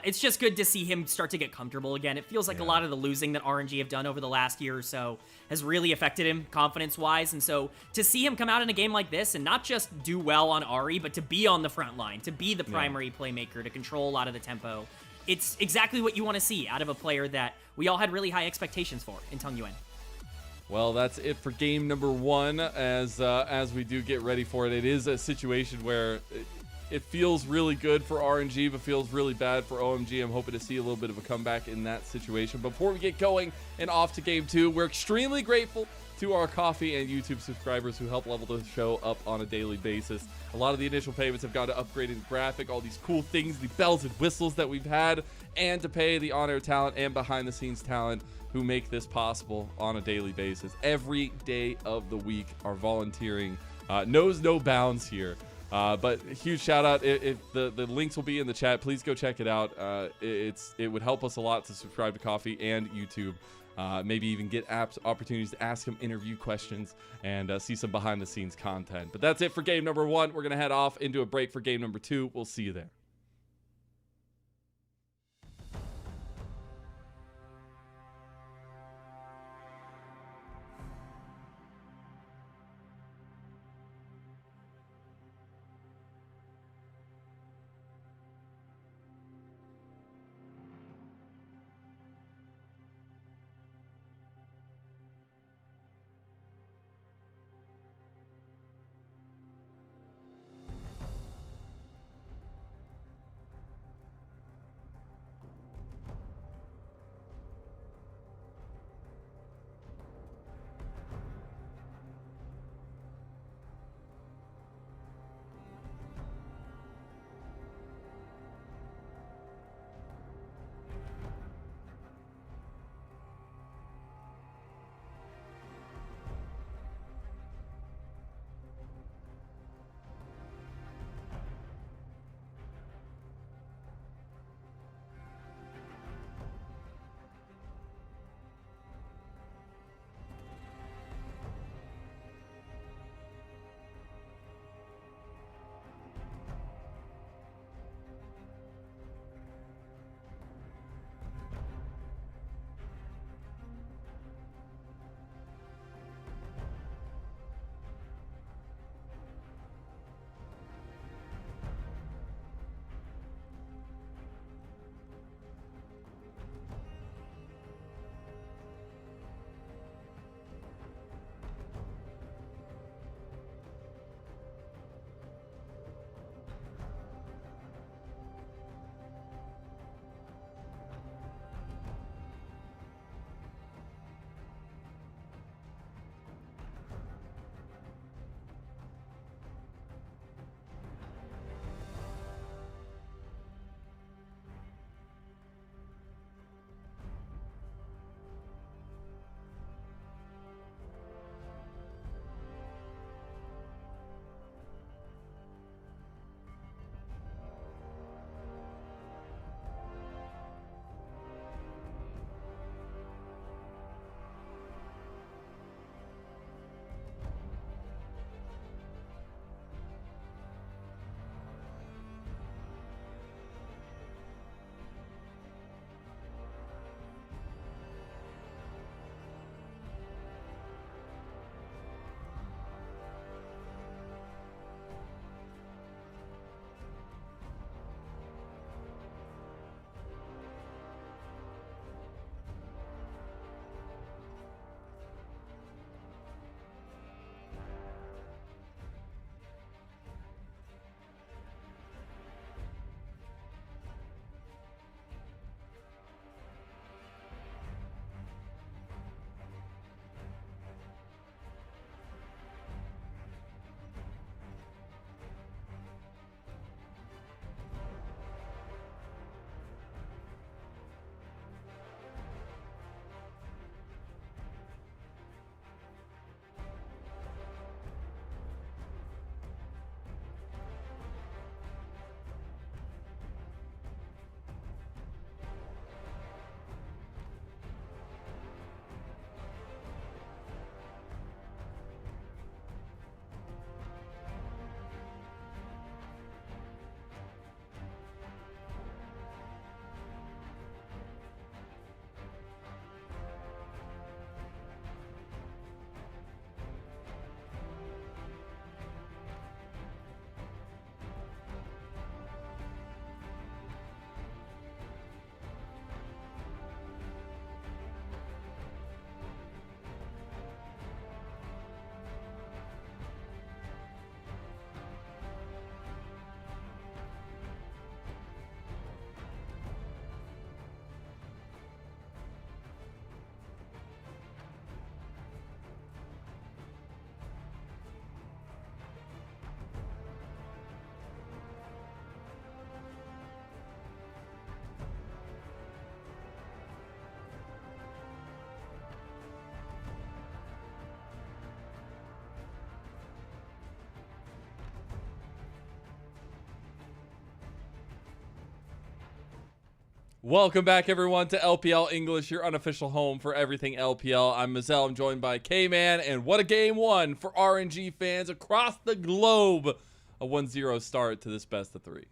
it's just good to see him start to get comfortable again. It feels like a lot of the losing that RNG have done over the last year or so has really affected him confidence-wise, and so to see him come out in a game like this and not just do well on Ahri, but to be on the front line, to be the primary playmaker, to control a lot of the tempo, it's exactly what you want to see out of a player that we all had really high expectations for in Tong Yuan. Well, that's it for game number 1. As we do get ready for it, it is a situation where it feels really good for RNG, but feels really bad for OMG. I'm hoping to see a little bit of a comeback in that situation. Before we get going and off to game 2, we're extremely grateful to our Coffee and YouTube subscribers who help level the show up on a daily basis. A lot of the initial payments have gone to upgrading the graphic, all these cool things, the bells and whistles that we've had, and to pay the on-air talent and behind-the-scenes talent who make this possible on a daily basis. Every day of the week, our volunteering knows no bounds here. But a huge shout out. If the links will be in the chat, please go check it out. It would help us a lot to subscribe to Coffee and YouTube. Maybe even get opportunities to ask him interview questions and see some behind the scenes content. But that's it for game number 1. We're going to head off into a break for game number 2. We'll see you there. Welcome back, everyone, to LPL English, your unofficial home for everything LPL. I'm Mazel. I'm joined by K-Man, and what a game one for RNG fans across the globe. A 1-0 start to this best of 3.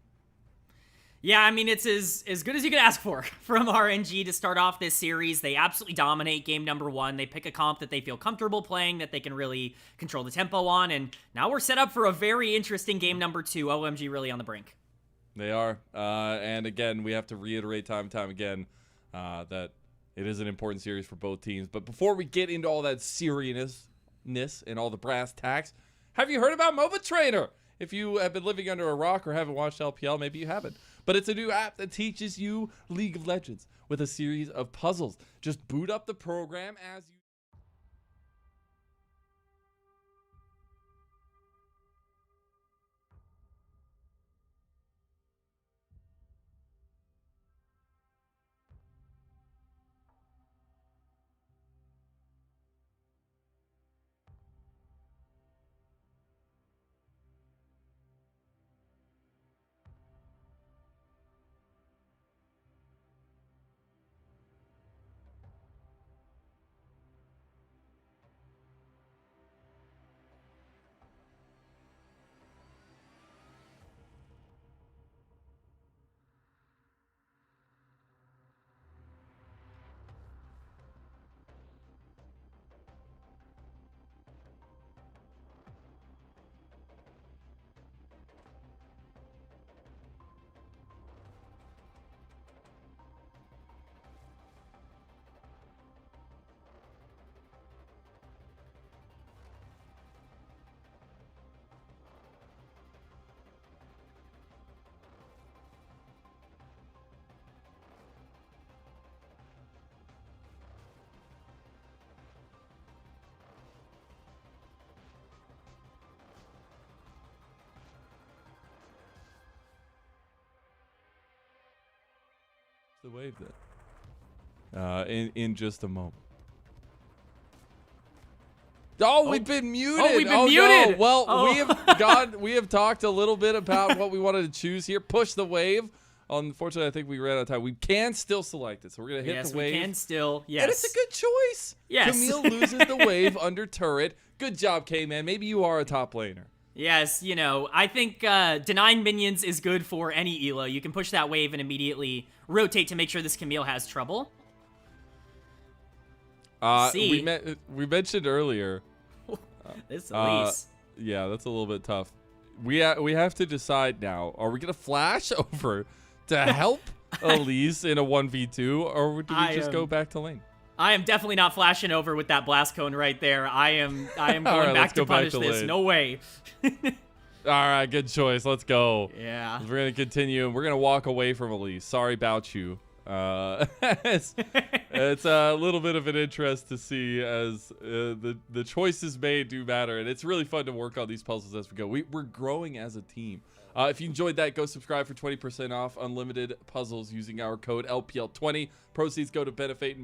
Yeah, I mean, it's as good as you could ask for from RNG to start off this series. They absolutely dominate game number 1. They pick a comp that they feel comfortable playing, that they can really control the tempo on, and now we're set up for a very interesting game number 2. OMG really on the brink. They are. And again, we have to reiterate time and time again that it is an important series for both teams. But before we get into all that seriousness and all the brass tacks, have you heard about MOBA Trainer? If you have been living under a rock or haven't watched LPL, maybe you haven't. But it's a new app that teaches you League of Legends with a series of puzzles. Just boot up the program as you... The wave then. In just a moment. Oh, we've been muted. Oh, we've been muted. No. Well, Oh. we have talked a little bit about what we wanted to choose here. Push the wave. Unfortunately, I think we ran out of time. We can still select it, so we're gonna hit the wave. Yes, we can still. Yes, and it's a good choice. Yes. Camille loses the wave under turret. Good job, K-Man. Maybe you are a top laner. Yes, you know, I think denying minions is good for any elo. You can push that wave and immediately rotate to make sure this Camille has trouble. We mentioned earlier. This Elise. Yeah, that's a little bit tough. We have to decide now. Are we gonna flash over to help Elise in a 1v2, or do we just go back to lane? I am definitely not flashing over with that blast cone right there. I am going right, back to punish this. lane. No way. All right, good choice. Let's go. Yeah. We're gonna continue, and we're gonna walk away from Elise. Sorry about you. It's a little bit of an interest to see as the choices made do matter, and it's really fun to work on these puzzles as we go. We're growing as a team. If you enjoyed that, go subscribe for 20% off unlimited puzzles using our code LPL20. Proceeds go to benefit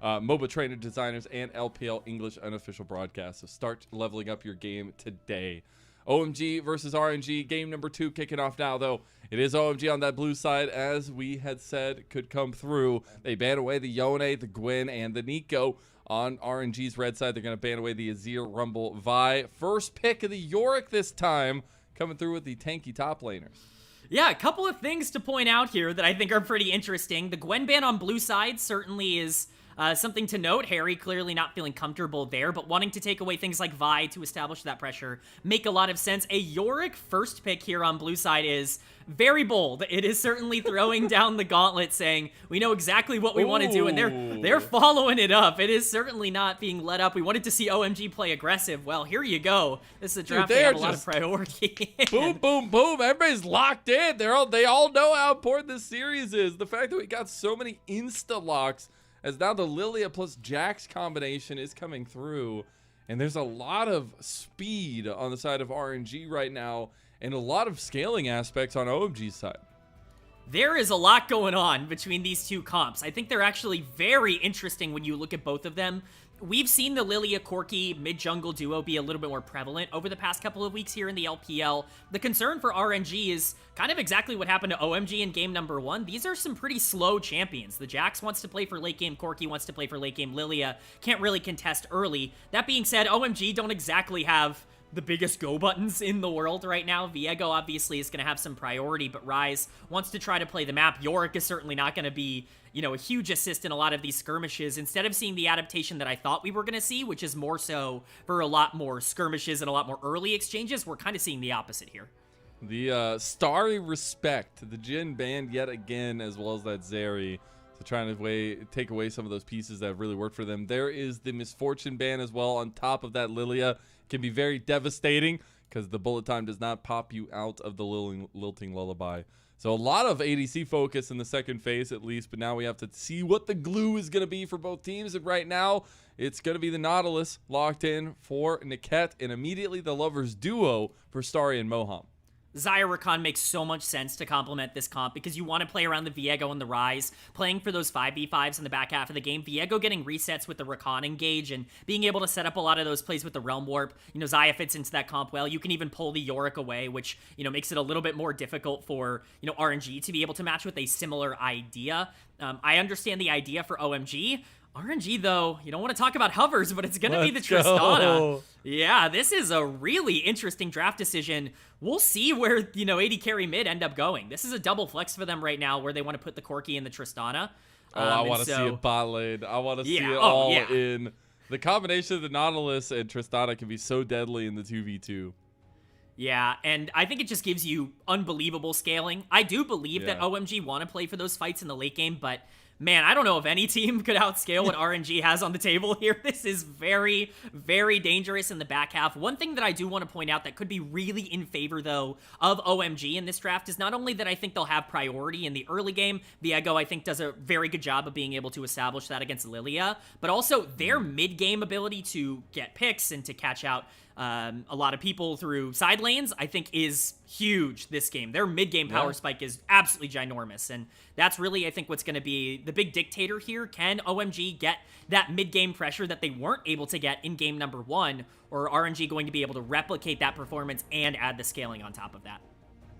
MOBA trainer designers and LPL English unofficial broadcast. So start leveling up your game today. OMG versus RNG, game number 2 kicking off now, though. It is OMG on that blue side, as we had said could come through. They ban away the Yone, the Gwen, and the Nico. On RNG's red side, they're going to ban away the Azir, Rumble, Vi. First pick of the Yorick this time, coming through with the tanky top laners. Yeah, a couple of things to point out here that I think are pretty interesting. The Gwen ban on blue side certainly is something to note. Harry clearly not feeling comfortable there, but wanting to take away things like Vi to establish that pressure make a lot of sense. A Yorick first pick here on blue side is very bold. It is certainly throwing down the gauntlet, saying we know exactly what we want to do, and they're following it up. It is certainly not being let up. We wanted to see OMG play aggressive. Well, here you go. This is a draft they have a lot of priority. Boom, boom, boom. Everybody's locked in. They all know how important this series is. The fact that we got so many insta-locks, as now the Lilia plus Jax combination is coming through, and there's a lot of speed on the side of RNG right now, and a lot of scaling aspects on OMG's side. There is a lot going on between these two comps. I think they're actually very interesting when you look at both of them. we've seen the Lilia Corki mid-jungle duo be a little bit more prevalent over the past couple of weeks here in the LPL. The concern for RNG is kind of exactly what happened to OMG in game number 1. These are some pretty slow champions. The Jax wants to play for late game, Corki wants to play for late game, Lilia can't really contest early. That being said, OMG don't exactly have the biggest go buttons in the world right now. Viego obviously is going to have some priority, but Ryze wants to try to play the map. Yorick is certainly not going to be, you know, a huge assist in a lot of these skirmishes. Instead of seeing the adaptation that I thought we were going to see, which is more so for a lot more skirmishes and a lot more early exchanges, we're kind of seeing the opposite here. The Starry Respect, the Jhin banned yet again, as well as that Zeri. So trying to take away some of those pieces that have really worked for them. There is the Misfortune ban as well on top of that. Lilia can be very devastating because the bullet time does not pop you out of the Lilting Lullaby. So a lot of ADC focus in the second phase at least, but now we have to see what the glue is going to be for both teams. And right now, it's going to be the Nautilus locked in for Niket, and immediately the Lovers duo for Starry and Moham. Xayah Rakan makes so much sense to complement this comp because you want to play around the Viego and the Ryze, playing for those 5v5s in the back half of the game. Viego getting resets with the Rakan engage and being able to set up a lot of those plays with the Realm Warp. You know, Xayah fits into that comp well. You can even pull the Yorick away, which, you know, makes it a little bit more difficult for, you know, RNG to be able to match with a similar idea. I understand the idea for OMG. RNG, though, you don't want to talk about hovers, but it's going to be the Tristana. Yeah, this is a really interesting draft decision. We'll see where, you know, AD carry mid end up going. This is a double flex for them right now where they want to put the Corki and the Tristana. I want to see a bot lane. I want to see it all in. The combination of the Nautilus and Tristana can be so deadly in the 2v2. Yeah, and I think it just gives you unbelievable scaling. I do believe that OMG want to play for those fights in the late game, but man, I don't know if any team could outscale what RNG has on the table here. This is very, very dangerous in the back half. One thing that I do want to point out that could be really in favor, though, of OMG in this draft is not only that I think they'll have priority in the early game. Viego, I think, does a very good job of being able to establish that against Lilia, but also their mid-game ability to get picks and to catch out a lot of people through side lanes, I think, is huge this game. Their mid-game power spike is absolutely ginormous, and that's really, I think, what's going to be the big dictator here. Can OMG get that mid-game pressure that they weren't able to get in game number 1, or are RNG going to be able to replicate that performance and add the scaling on top of that?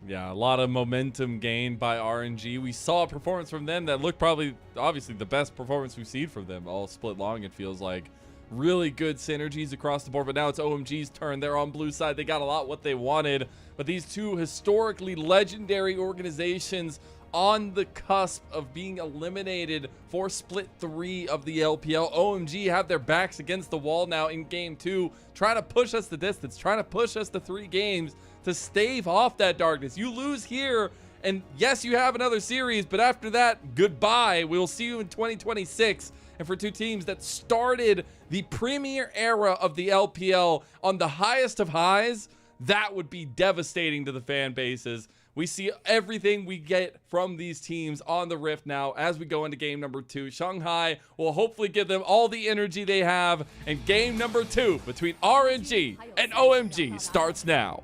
Yeah, a lot of momentum gained by RNG. We saw a performance from them that looked obviously, the best performance we've seen from them all split long, it feels like. Really good synergies across the board, but now it's OMG's turn. They're on blue side. They got a lot what they wanted, but these two historically legendary organizations on the cusp of being eliminated for split 3 of the LPL. OMG have their backs against the wall now in game 2, trying to push us the distance, trying to push us to 3 games to stave off that darkness. You lose here, and yes, you have another series, but after that, goodbye. We'll see you in 2026. And for two teams that started the premier era of the LPL on the highest of highs, that would be devastating to the fan bases. We see everything we get from these teams on the Rift now as we go into game number 2. Shanghai will hopefully give them all the energy they have, and game number 2 between RNG and OMG starts now.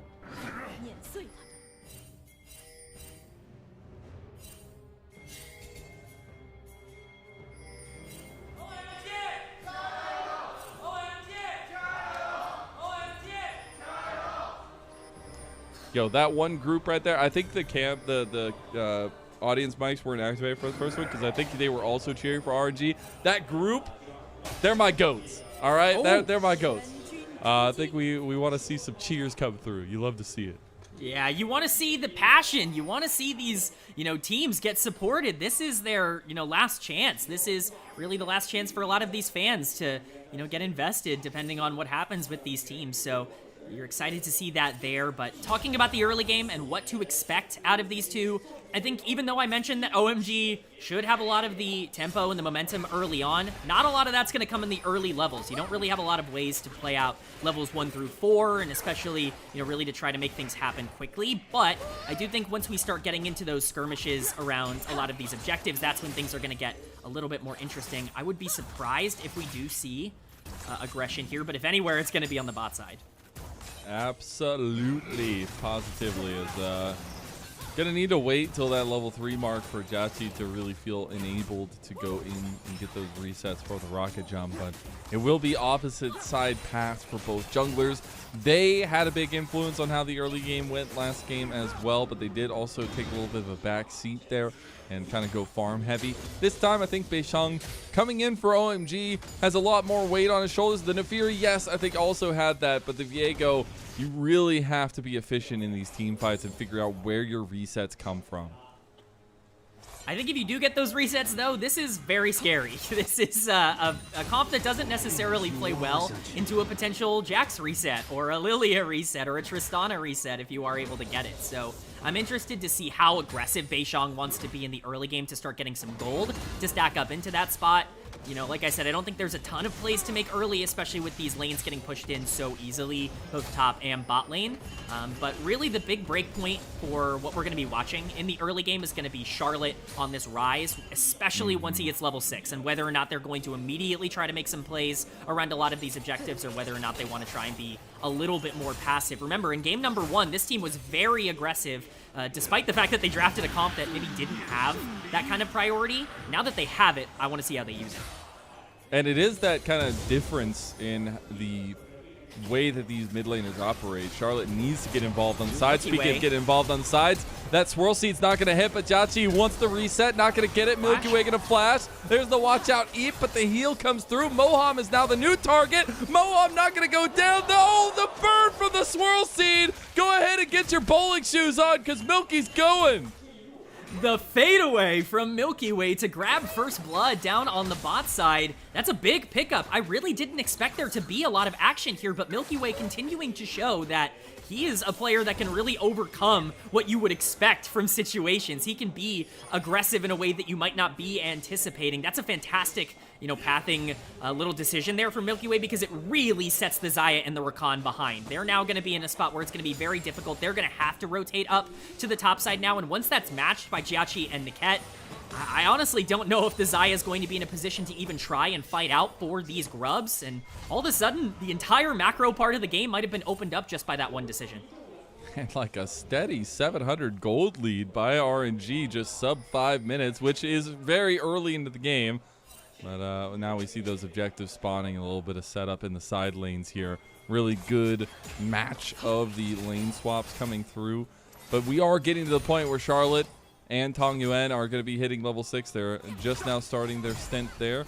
Yo, that one group right there, I think the audience mics weren't activated for the first one because I think they were also cheering for RNG. That group, they're my goats, all right? They're my goats. I think we want to see some cheers come through. You love to see it. Yeah, you want to see the passion. You want to see these, you know, teams get supported. This is their, you know, last chance. This is really the last chance for a lot of these fans to, you know, get invested depending on what happens with these teams. So you're excited to see that there, but talking about the early game and what to expect out of these two, I think even though I mentioned that OMG should have a lot of the tempo and the momentum early on, not a lot of that's going to come in the early levels. You don't really have a lot of ways to play out levels 1 through 4, and especially, you know, really to try to make things happen quickly. But I do think once we start getting into those skirmishes around a lot of these objectives, that's when things are going to get a little bit more interesting. I would be surprised if we do see aggression here, but if anywhere, it's going to be on the bot side. Absolutely, positively, as Gonna need to wait till that level 3 mark for Jachi to really feel enabled to go in and get those resets for the rocket jump, but it will be opposite side paths for both junglers. They had a big influence on how the early game went last game as well, but they did also take a little bit of a back seat there and kind of go farm heavy. This time, I think Beishang coming in for OMG has a lot more weight on his shoulders. The Nafiri, yes, I think also had that, but the Viego, you really have to be efficient in these team fights and figure out where your resets come from. I think if you do get those resets, though, this is very scary. This is a comp that doesn't necessarily play well into a potential Jax reset or a Lilia reset or a Tristana reset if you are able to get it. So I'm interested to see how aggressive Beishang wants to be in the early game to start getting some gold to stack up into that spot. You know, like I said, I don't think there's a ton of plays to make early, especially with these lanes getting pushed in so easily, both top and bot lane. But really the big break point for what we're going to be watching in the early game is going to be Charlotte on this rise, especially once he gets level 6, and whether or not they're going to immediately try to make some plays around a lot of these objectives or whether or not they want to try and be a little bit more passive. Remember, in game number 1, this team was very aggressive, despite the fact that they drafted a comp that maybe didn't have that kind of priority. Now that they have it, I want to see how they use it. And it is that kind of difference in the way that these mid laners operate. Charlotte needs to get involved on sides. Speaking of getting involved on sides, that swirl seed's not going to hit, but Jachi wants the reset, not going to get it. Milky Way going to flash. There's the watch out eat, but the heal comes through. Moham is now the new target. Moham not going to go down. Oh, the burn from the swirl seed. Go ahead and get your bowling shoes on because Milky's going. The fadeaway from Milky Way to grab first blood down on the bot side. That's a big pickup. I really didn't expect there to be a lot of action here, but Milky Way continuing to show that he is a player that can really overcome what you would expect from situations. He can be aggressive in a way that you might not be anticipating. That's a fantastic, you know, pathing little decision there for Milky Way because it really sets the Xayah and the Rakan behind. They're now going to be in a spot where it's going to be very difficult. They're going to have to rotate up to the top side now, and once that's matched by Jiachi and Niket, I honestly don't know if the Xayah is going to be in a position to even try and fight out for these grubs, and all of a sudden, the entire macro part of the game might have been opened up just by that one decision. And like a steady 700 gold lead by RNG, just sub 5 minutes, which is very early into the game. But now we see those objectives spawning, a little bit of setup in the side lanes here. Really good match of the lane swaps coming through. But we are getting to the point where Charlotte and Tong Yuan are going to be hitting level 6. They're just now starting their stint there.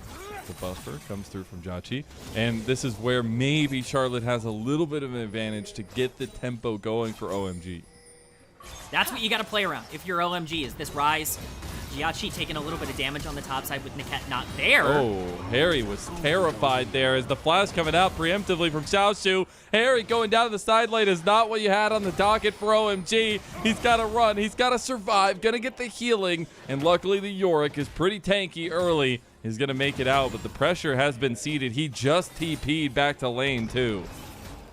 The buffer comes through from Jachi. And this is where maybe Charlotte has a little bit of an advantage to get the tempo going for OMG. That's what you got to play around if you're OMG, is this rise. Jiachi taking a little bit of damage on the top side with Niket not there. Oh, Harry was terrified there as the flash coming out preemptively from Xiaoshu. Harry going down to the side lane is not what you had on the docket for OMG. He's got to run. He's got to survive. Going to get the healing. And luckily the Yorick is pretty tanky early. He's going to make it out, but the pressure has been seeded. He just TP'd back to lane too.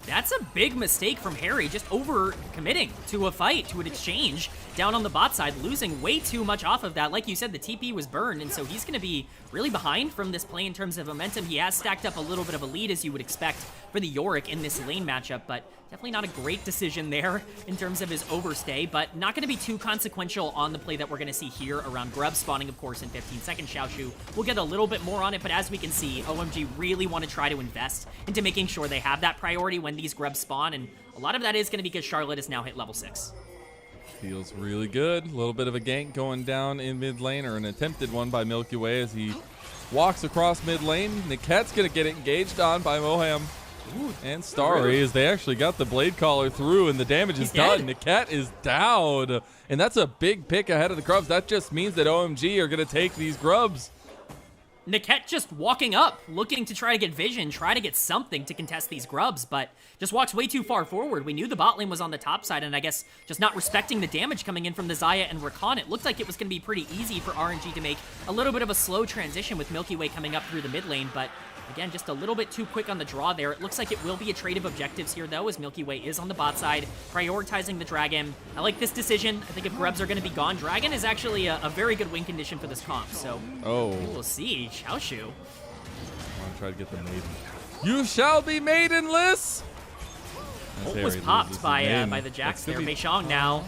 That's a big mistake from Harry, just over-committing to a fight, to an exchange down on the bot side, losing way too much off of that. Like you said, the TP was burned, and so he's going to be really behind from this play in terms of momentum. He has stacked up a little bit of a lead, as you would expect, for the Yorick in this lane matchup, but definitely not a great decision there in terms of his overstay, but not going to be too consequential on the play that we're going to see here around Grub spawning, of course, in 15 seconds. Xiaoshu will get a little bit more on it, but as we can see, OMG really want to try to invest into making sure they have that priority when these Grubs spawn, and a lot of that is going to be because Charlotte has now hit level 6. Feels really good. A little bit of a gank going down in mid lane, or an attempted one by Milky Way as he walks across mid lane. Niket's going to get engaged on by Moham. Ooh, and Starry, as they actually got the Blade Caller through, and the damage is done. Niket is down, and that's a big pick ahead of the Grubs. That just means that OMG are going to take these Grubs. Niket just walking up, looking to try to get vision, try to get something to contest these Grubs, but just walks way too far forward. We knew the bot lane was on the top side, and I guess just not respecting the damage coming in from the Xayah and Rakan, it looked like it was going to be pretty easy for RNG to make a little bit of a slow transition with Milky Way coming up through the mid lane, but again, just a little bit too quick on the draw there. It looks like it will be a trade of objectives here, though, as Milky Way is on the bot side, prioritizing the Dragon. I like this decision. I think if Grubs are going to be gone, Dragon is actually a very good win condition for this comp, so we'll see. Xiaoshu. I want to try to get the maiden. You shall be maidenless! Ult was popped by the Jax there. Beishang now.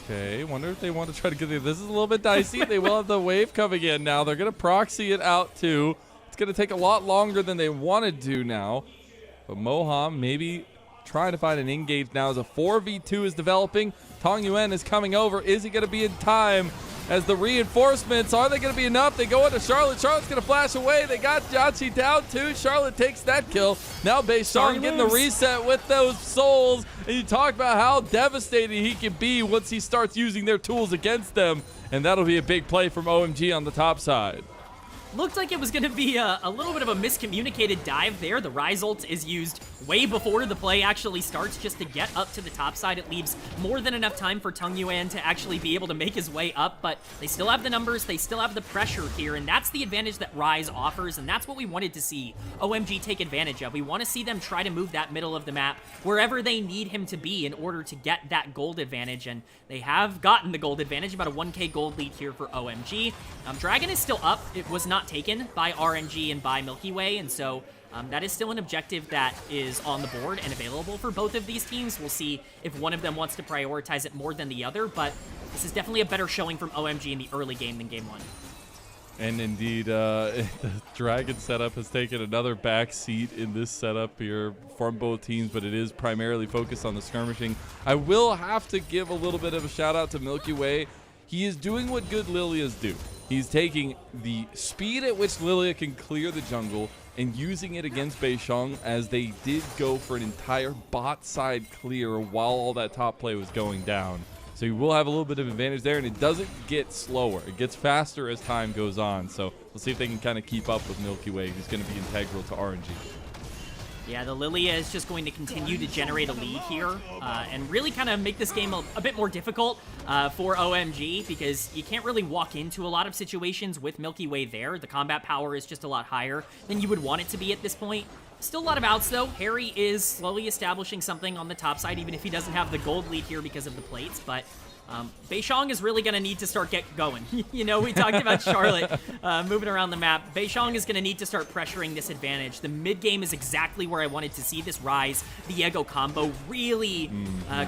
Okay, wonder if they want to try to get there. This is a little bit dicey. They will have the wave coming in now. They're going to proxy it out too. It's going to take a lot longer than they wanted to now. But Moham maybe trying to find an engage now as a 4v2 is developing. Tong Yuan is coming over. Is he going to be in time? As the reinforcements, are they going to be enough? They go into Charlotte. Charlotte's going to flash away. They got Jiachi down too. Charlotte takes that kill. Now Beishang getting the reset with those souls. And you talk about how devastating he can be once he starts using their tools against them. And that'll be a big play from OMG on the top side. Looked like it was going to be a little bit of a miscommunicated dive there. The Rise ult is used way before the play actually starts just to get up to the top side. It leaves more than enough time for Tong Yuan to actually be able to make his way up, but they still have the numbers, they still have the pressure here, and that's the advantage that Rise offers, and that's what we wanted to see OMG take advantage of. We want to see them try to move that middle of the map wherever they need him to be in order to get that gold advantage, and they have gotten the gold advantage, about a 1k gold lead here for OMG. Dragon is still up. It was not taken by RNG and by Milky Way, and so that is still an objective that is on the board and available for both of these teams. We'll see if one of them wants to prioritize it more than the other, but this is definitely a better showing from OMG in the early game than game one. And indeed, the Dragon setup has taken another back seat in this setup here from both teams, but it is primarily focused on the skirmishing. I will have to give a little bit of a shout out to Milky Way. He is doing what good Lilias do. He's taking the speed at which Lilia can clear the jungle and using it against Beishang, as they did go for an entire bot side clear while all that top play was going down. So you will have a little bit of advantage there, and it doesn't get slower. It gets faster as time goes on. So we'll see if they can kind of keep up with Milky Way, who's going to be integral to RNG. Yeah, the Lilia is just going to continue to generate a lead here and really kind of make this game a bit more difficult for OMG, because you can't really walk into a lot of situations with Milky Way there. The combat power is just a lot higher than you would want it to be at this point. Still a lot of outs, though. Harry is slowly establishing something on the top side, even if he doesn't have the gold lead here because of the plates, but Beishang is really going to need to start going. You know, we talked about Charlotte moving around the map. Beishang is going to need to start pressuring this advantage. The mid game is exactly where I wanted to see this Rise, Viego combo really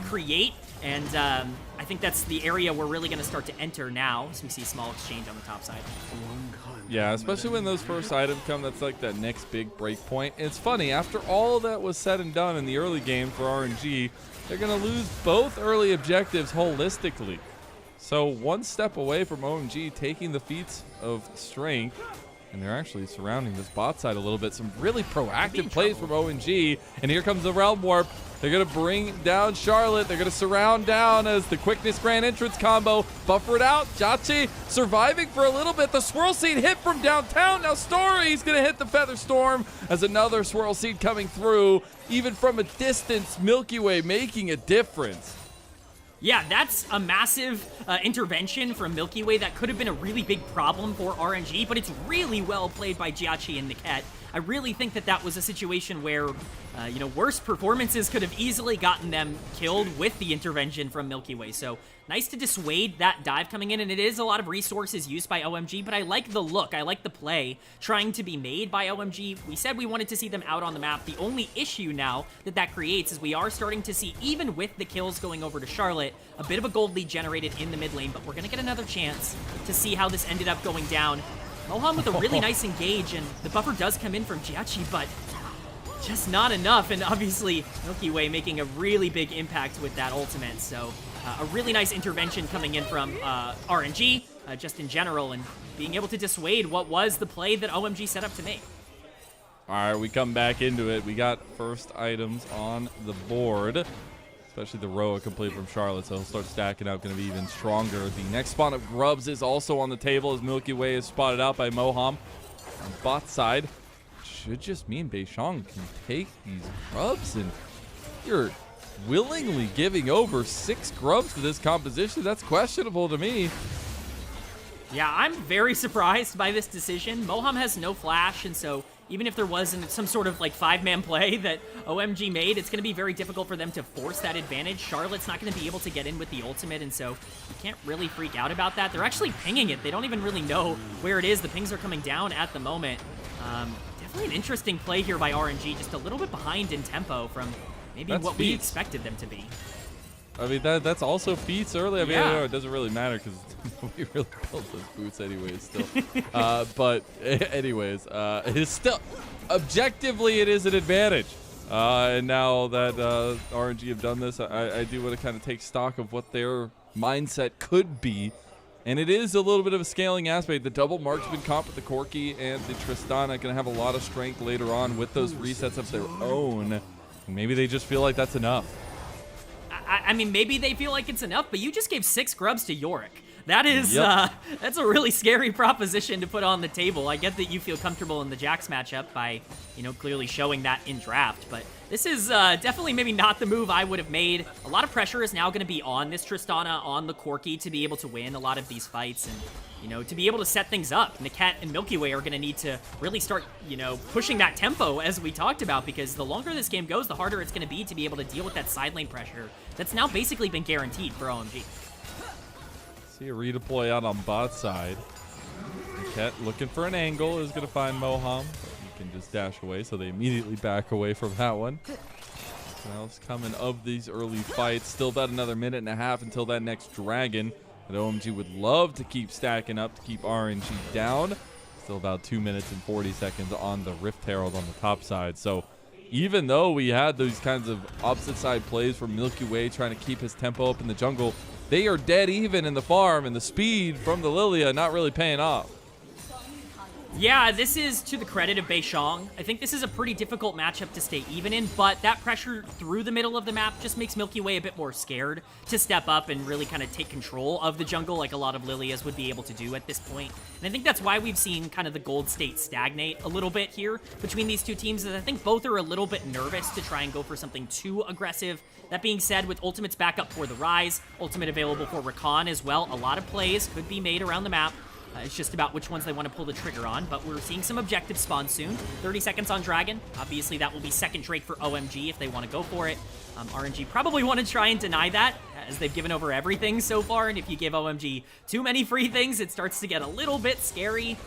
create, and I think that's the area we're really going to start to enter now, as we see a small exchange on the top side. Yeah, especially when those first items come, that's like that next big break point. And it's funny, after all that was said and done in the early game for RNG, they're going to lose both early objectives holistically. So one step away from OMG taking the feats of strength, and they're actually surrounding this bot side a little bit. Some really proactive plays from OMG, and here comes the Realm Warp. They're going to bring down Charlotte. They're going to surround down as the quickness grand entrance combo. Buffer it out. Jiachi surviving for a little bit. The Swirl Seed hit from downtown. Now Story's going to hit the Feather Storm as another Swirl Seed coming through. Even from a distance, Milky Way making a difference. Yeah, that's a massive intervention from Milky Way that could have been a really big problem for RNG, but it's really well played by Jiachi and Niket. I really think that that was a situation where, you know, worse performances could have easily gotten them killed with the intervention from Milky Way. So nice to dissuade that dive coming in, and it is a lot of resources used by OMG, but I like the look, I like the play trying to be made by OMG. We said we wanted to see them out on the map. The only issue now that creates is we are starting to see, even with the kills going over to Charlotte, a bit of a gold lead generated in the mid lane, but we're going to get another chance to see how this ended up going down. Moham with a really nice engage, and the buffer does come in from Jiachi, but just not enough, and obviously Milky Way making a really big impact with that ultimate, so a really nice intervention coming in from RNG, just in general, and being able to dissuade what was the play that OMG set up to make. All right, we come back into it. We got first items on the board, especially the Roa complete from Charlotte, so he'll start stacking out, going to be even stronger. The next spawn of Grubs is also on the table as Milky Way is spotted out by Moham on bot side. Should just mean Beishang can take these Grubs, and you're willingly giving over 6 Grubs to this composition. That's questionable to me. Yeah, I'm very surprised by this decision. Moham has no flash, and so even if there wasn't some sort of like 5-man play that OMG made, it's going to be very difficult for them to force that advantage. Charlotte's not going to be able to get in with the ultimate, and so you can't really freak out about that. They're actually pinging it. They don't even really know where it is. The pings are coming down at the moment. Definitely an interesting play here by RNG, just a little bit behind in tempo from maybe what we expected them to be. I mean, that's also feats early. I mean, Yeah. I know it doesn't really matter because nobody really built those boots anyways still. But anyways, it is still, objectively, it is an advantage. And now that RNG have done this, I do want to kind of take stock of what their mindset could be. And it is a little bit of a scaling aspect. The double marksman comp with the Corki and the Tristana going to have a lot of strength later on with those resets of their own. Maybe they just feel like that's enough. I mean, maybe they feel like it's enough, but you just gave 6 grubs to Yorick. That is, Yep. that's a really scary proposition to put on the table. I get that you feel comfortable in the Jax matchup by, you know, clearly showing that in draft, but this is definitely maybe not the move I would have made. A lot of pressure is now going to be on this Tristana, on the Corki to be able to win a lot of these fights and, you know, to be able to set things up. Niket and Milky Way are going to need to really start, you know, pushing that tempo as we talked about, because the longer this game goes, the harder it's going to be to be able to deal with that side lane pressure that's now basically been guaranteed for OMG. See a redeploy out on bot side. Niket looking for an angle is going to find Moham. He can just dash away, so they immediately back away from that one. What else coming of these early fights? Still about another minute and a half until that next dragon that OMG would love to keep stacking up to keep RNG down. Still about 2 minutes and 40 seconds on the Rift Herald on the top side. So even though we had those kinds of opposite side plays from Milky Way trying to keep his tempo up in the jungle, they are dead even in the farm, and the speed from the Lilia not really paying off. Yeah, this is to the credit of Beishong. I think this is a pretty difficult matchup to stay even in, but that pressure through the middle of the map just makes Milky Way a bit more scared to step up and really kind of take control of the jungle like a lot of Lilias would be able to do at this point. And I think that's why we've seen kind of the gold state stagnate a little bit here between these two teams, is I think both are a little bit nervous to try and go for something too aggressive. That being said, with ultimates back up for the Rise, ultimate available for Rakan as well, a lot of plays could be made around the map. It's just about which ones they want to pull the trigger on, but we're seeing some objectives spawn soon. 30 seconds on Dragon. Obviously, that will be second Drake for OMG if they want to go for it. RNG probably want to try and deny that, as they've given over everything so far, and if you give OMG too many free things, it starts to get a little bit scary,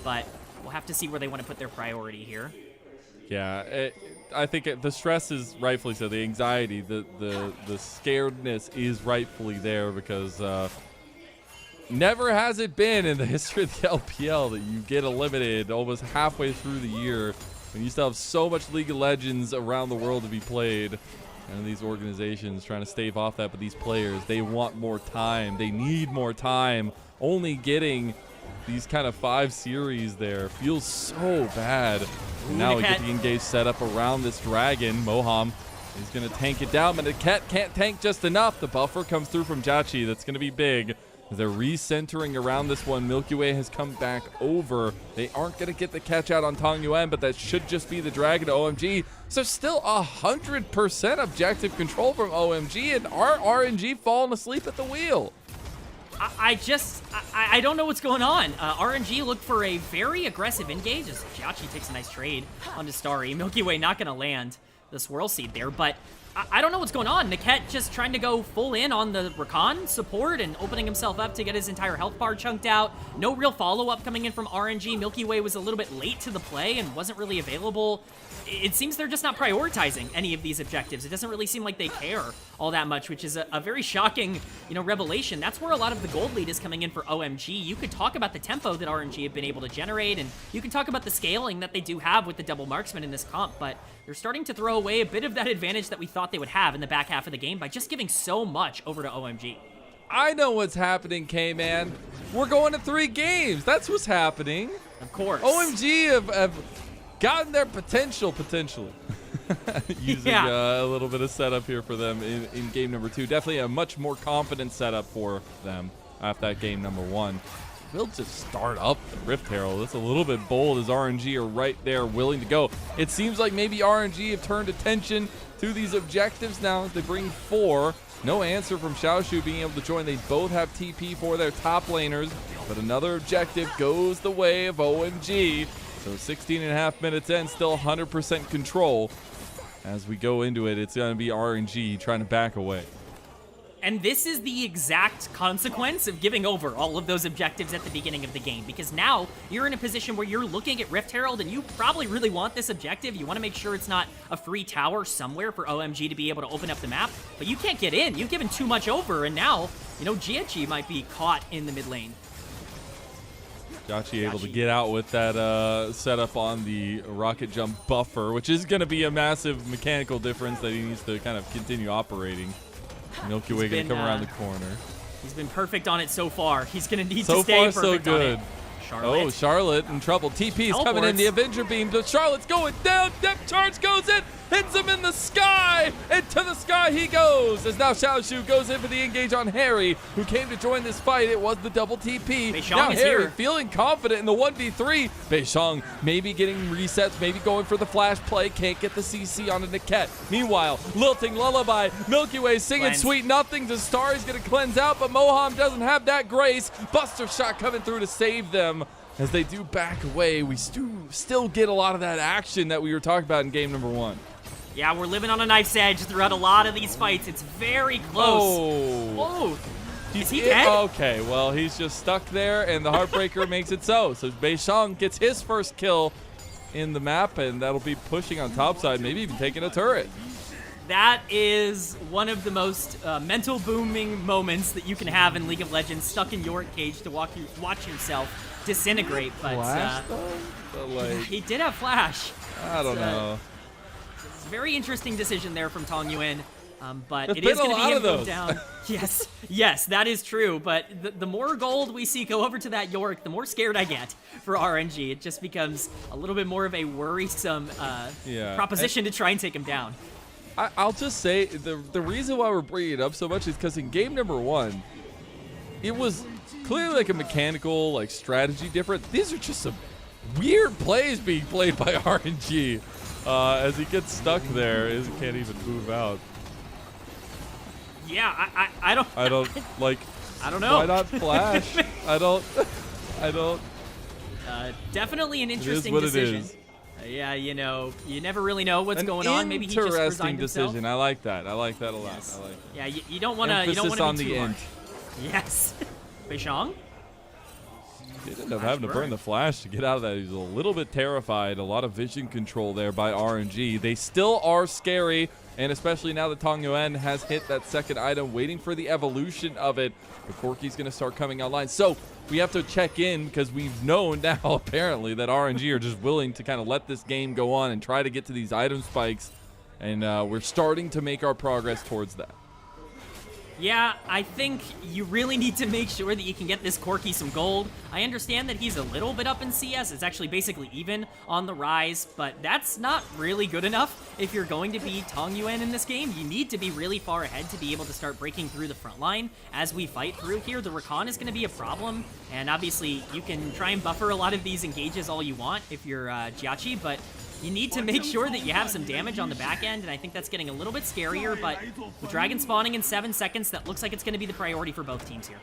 but we'll have to see where they want to put their priority here. Yeah, I think the stress is rightfully so. The anxiety, the scaredness is rightfully there because never has it been in the history of the LPL that you get eliminated almost halfway through the year when you still have so much League of Legends around the world to be played. And these organizations trying to stave off that, but these players, they want more time. They need more time. Only getting these kind of 5 series there feels so bad. And now we get the engaged setup around this dragon. Moham is going to tank it down, but Niket can't tank just enough. The buffer comes through from Jachi. That's going to be big. They're recentering around this one. Milky Way has come back over. They aren't going to get the catch out on Tong Yuan, but that should just be the dragon to OMG. So still 100% objective control from OMG, and our RNG falling asleep at the wheel. I don't know what's going on. RNG looked for a very aggressive engage as Jachi takes a nice trade onto Starry. Milky Way not going to land the Swirl Seed there, but I don't know what's going on. Niket just trying to go full in on the Rakan support and opening himself up to get his entire health bar chunked out. No real follow-up coming in from RNG. Milky Way was a little bit late to the play and wasn't really available. It seems they're just not prioritizing any of these objectives. It doesn't really seem like they care all that much, which is a very shocking, revelation. That's where a lot of the gold lead is coming in for OMG. You could talk about the tempo that RNG have been able to generate, and you can talk about the scaling that they do have with the double marksman in this comp, but they're starting to throw away a bit of that advantage that we thought they would have in the back half of the game by just giving so much over to OMG. I know what's happening, K-Man. We're going to 3 games. That's what's happening. Of course. OMG have gotten their potentially. Using a little bit of setup here for them in game number 2. Definitely a much more confident setup for them after that game number 1. We'll just start up the Rift Herald. That's a little bit bold as RNG are right there willing to go. It seems like maybe RNG have turned attention to these objectives now as they bring 4. No answer from Xiaoshu being able to join. They both have TP for their top laners, but another objective goes the way of OMG. So 16.5 minutes in, still 100% control. As we go into it, it's going to be RNG trying to back away. And this is the exact consequence of giving over all of those objectives at the beginning of the game, because now you're in a position where you're looking at Rift Herald and you probably really want this objective. You want to make sure it's not a free tower somewhere for OMG to be able to open up the map, but you can't get in. You've given too much over, and now, you know, Jiachi might be caught in the mid lane. Jiachi able to get out with that setup on the rocket jump buffer, which is going to be a massive mechanical difference that he needs to kind of continue operating. Milky Way going to come around the corner. He's been perfect on it so far. He's going to need to stay perfect so good. on it. Charlotte. Oh, Charlotte in trouble. TP's coming in. The Avenger beam. Charlotte's going down. Depth charge goes in. Hits him in the sky. Into the sky he goes. As now Xiaoshu goes in for the engage on Harry, who came to join this fight. It was the double TP. Beishang now is Harry here. feeling confident in the 1v3. Beishang maybe getting resets, maybe going for the flash play. Can't get the CC on a Niket. Meanwhile, lilting lullaby. Milky Way singing Cleanse. sweet nothings. As Starry's going to cleanse out, but Moham doesn't have that grace. Buster shot coming through to save them. As they do back away, we still get a lot of that action that we were talking about in game number 1. Yeah, we're living on a knife's edge throughout a lot of these fights. It's very close. Oh. Is he dead? Okay, well, he's just stuck there, and the Heartbreaker makes it so. So Beishang gets his first kill in the map, and that'll be pushing on top side, maybe even taking a turret. That is one of the most mental booming moments that you can have in League of Legends, stuck in your cage to watch yourself disintegrate. But Flash, like, he did have Flash. I don't know. It's a very interesting decision there from Tong Yuan. But There's it is been going a to be lot him of moved down. Yes, that is true. But the more gold we see go over to that York, the more scared I get for RNG. It just becomes a little bit more of a worrisome proposition to try and take him down. I'll just say the reason why we're bringing it up so much is because in game number 1, it was clearly like a mechanical, like strategy difference. These are just some weird plays being played by RNG as he gets stuck there. He can't even move out. Yeah, I don't like. I don't know. Why not flash? I don't. Definitely an interesting it is what decision. It is. Yeah, you know, you never really know what's going on. Maybe he just interesting resigned himself. decision. I like that. I like that a lot. Yes. I like that. Yeah, you don't want to. You don't want to be too harsh. Yes. Beishang? He ended up having to burn the flash to get out of that. He's a little bit terrified. A lot of vision control there by RNG. They still are scary, and especially now that Tong Yuan has hit that second item, waiting for the evolution of it. The Corki's going to start coming online. So we have to check in because we've known now, apparently, that RNG are just willing to kind of let this game go on and try to get to these item spikes, and we're starting to make our progress towards that. Yeah, I think you really need to make sure that you can get this Corki some gold. I understand that he's a little bit up in CS. It's actually basically even on the rise, but that's not really good enough if you're going to be Tong Yuan in this game. You need to be really far ahead to be able to start breaking through the front line as we fight through here. The recon is going to be a problem, and obviously you can try and buffer a lot of these engages all you want if you're Jiachi, but you need to make sure that you have some damage on the back end, and I think that's getting a little bit scarier, but with Dragon spawning in 7 seconds, that looks like it's going to be the priority for both teams here.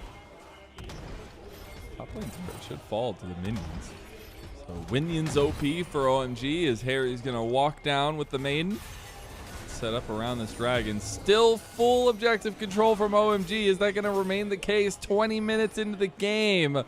Top lane should fall to the minions. So Winions OP for OMG as Harry's going to walk down with the maiden. Set up around this dragon. Still full objective control from OMG. Is that going to remain the case 20 minutes into the game?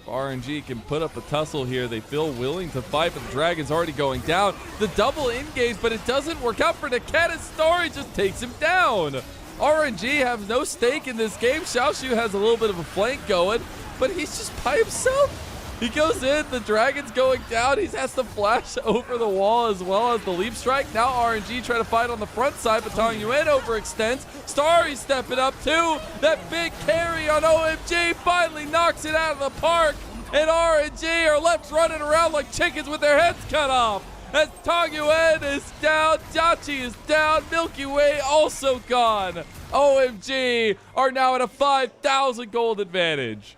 RNG can put up a tussle here. They feel willing to fight, but the dragon's already going down. The double engage, but it doesn't work out for Niketa's story. Just takes him down. RNG have no stake in this game. Xiaoshu has a little bit of a flank going, but he's just by himself. He goes in, the dragon's going down. He has to flash over the wall as well as the leap strike. Now RNG try to fight on the front side, but Tong Yuan overextends. Starry stepping up too. That big carry on OMG finally knocks it out of the park. And RNG are left running around like chickens with their heads cut off. As Tong Yuan is down, Jiachi is down, Milky Way also gone. OMG are now at a 5,000 gold advantage.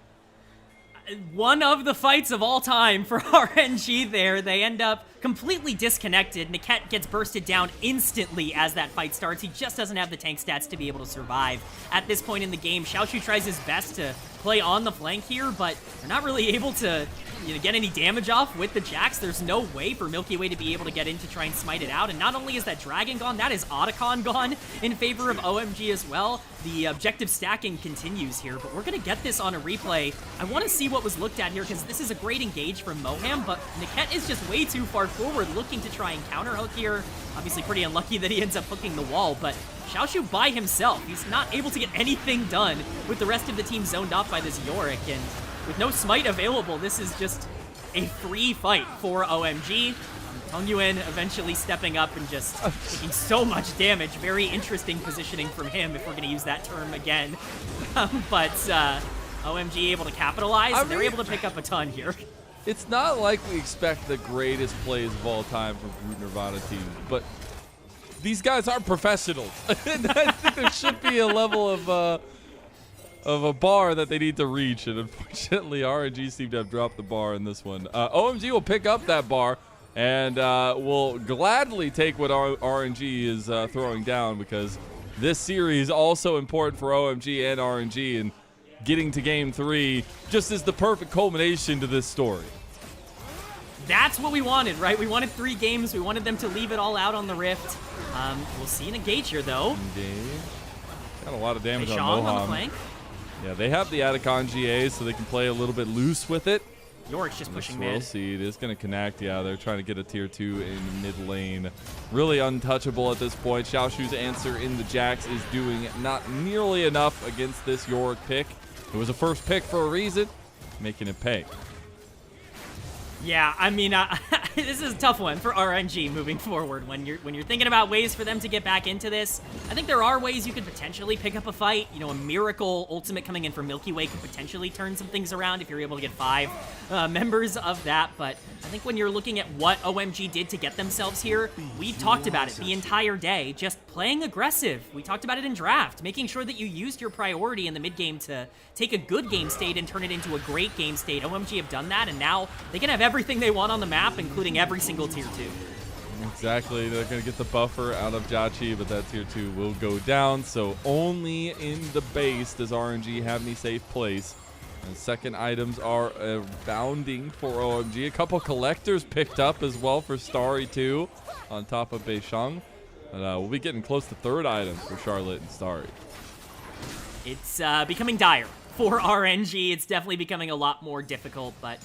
One of the fights of all time for RNG there. They end up completely disconnected. Niket gets bursted down instantly as that fight starts. He just doesn't have the tank stats to be able to survive. At this point in the game, Xiaoshu tries his best to play on the flank here, but they're not really able to get any damage off with the Jax. There's no way for Milky Way to be able to get in to try and smite it out. And not only is that Dragon gone, that is Otacon gone in favor of OMG as well. The objective stacking continues here, but we're going to get this on a replay. I want to see what was looked at here because this is a great engage from Moham, but Niket is just way too far forward looking to try and counter hook here. Obviously pretty unlucky that he ends up hooking the wall, but Xiaoshu by himself, he's not able to get anything done with the rest of the team zoned off by this Yorick, and with no smite available, this is just a free fight for OMG. Tong Yuan eventually stepping up and just taking so much damage. Very interesting positioning from him, if we're going to use that term again. But OMG able to capitalize, and they're able to pick up a ton here. It's not like we expect the greatest plays of all time from Group Nirvana teams, but these guys are professionals. And I think there should be a level of a bar that they need to reach, and unfortunately RNG seem to have dropped the bar in this one. OMG will pick up that bar and will gladly take what RNG is throwing down, because this series also important for OMG and RNG, and getting to game 3 just is the perfect culmination to this story. That's what we wanted, right? We wanted 3 games. We wanted them to leave it all out on the Rift. We'll see an engage here, though. Engage. Got a lot of damage on Moham Moham. on the flank. Yeah, they have the Atacon GA, so they can play a little bit loose with it. Yorick's just pushing mid. Seed is going to connect. Yeah, they're trying to get a tier 2 in mid lane. Really untouchable at this point. Xiaoshu's answer in the Jax is doing not nearly enough against this Yorick pick. It was a first pick for a reason, making it pay. Yeah, I mean, this is a tough one for RNG moving forward. When you're thinking about ways for them to get back into this, I think there are ways you could potentially pick up a fight. You know, a miracle ultimate coming in for Milky Way could potentially turn some things around if you're able to get 5 members of that. But I think when you're looking at what OMG did to get themselves here, we talked about it the entire day, just playing aggressive. We talked about it in draft, making sure that you used your priority in the mid game to take a good game state and turn it into a great game state. OMG have done that, and now they can have everything they want on the map, including every single tier 2. Exactly. They're going to get the buffer out of Jachi, but that tier 2 will go down. So only in the base does RNG have any safe place. And second items are abounding for OMG. A couple collectors picked up as well for Starry 2 on top of Beishang. And we'll be getting close to third items for Charlotte and Starry. It's becoming dire for RNG. It's definitely becoming a lot more difficult, but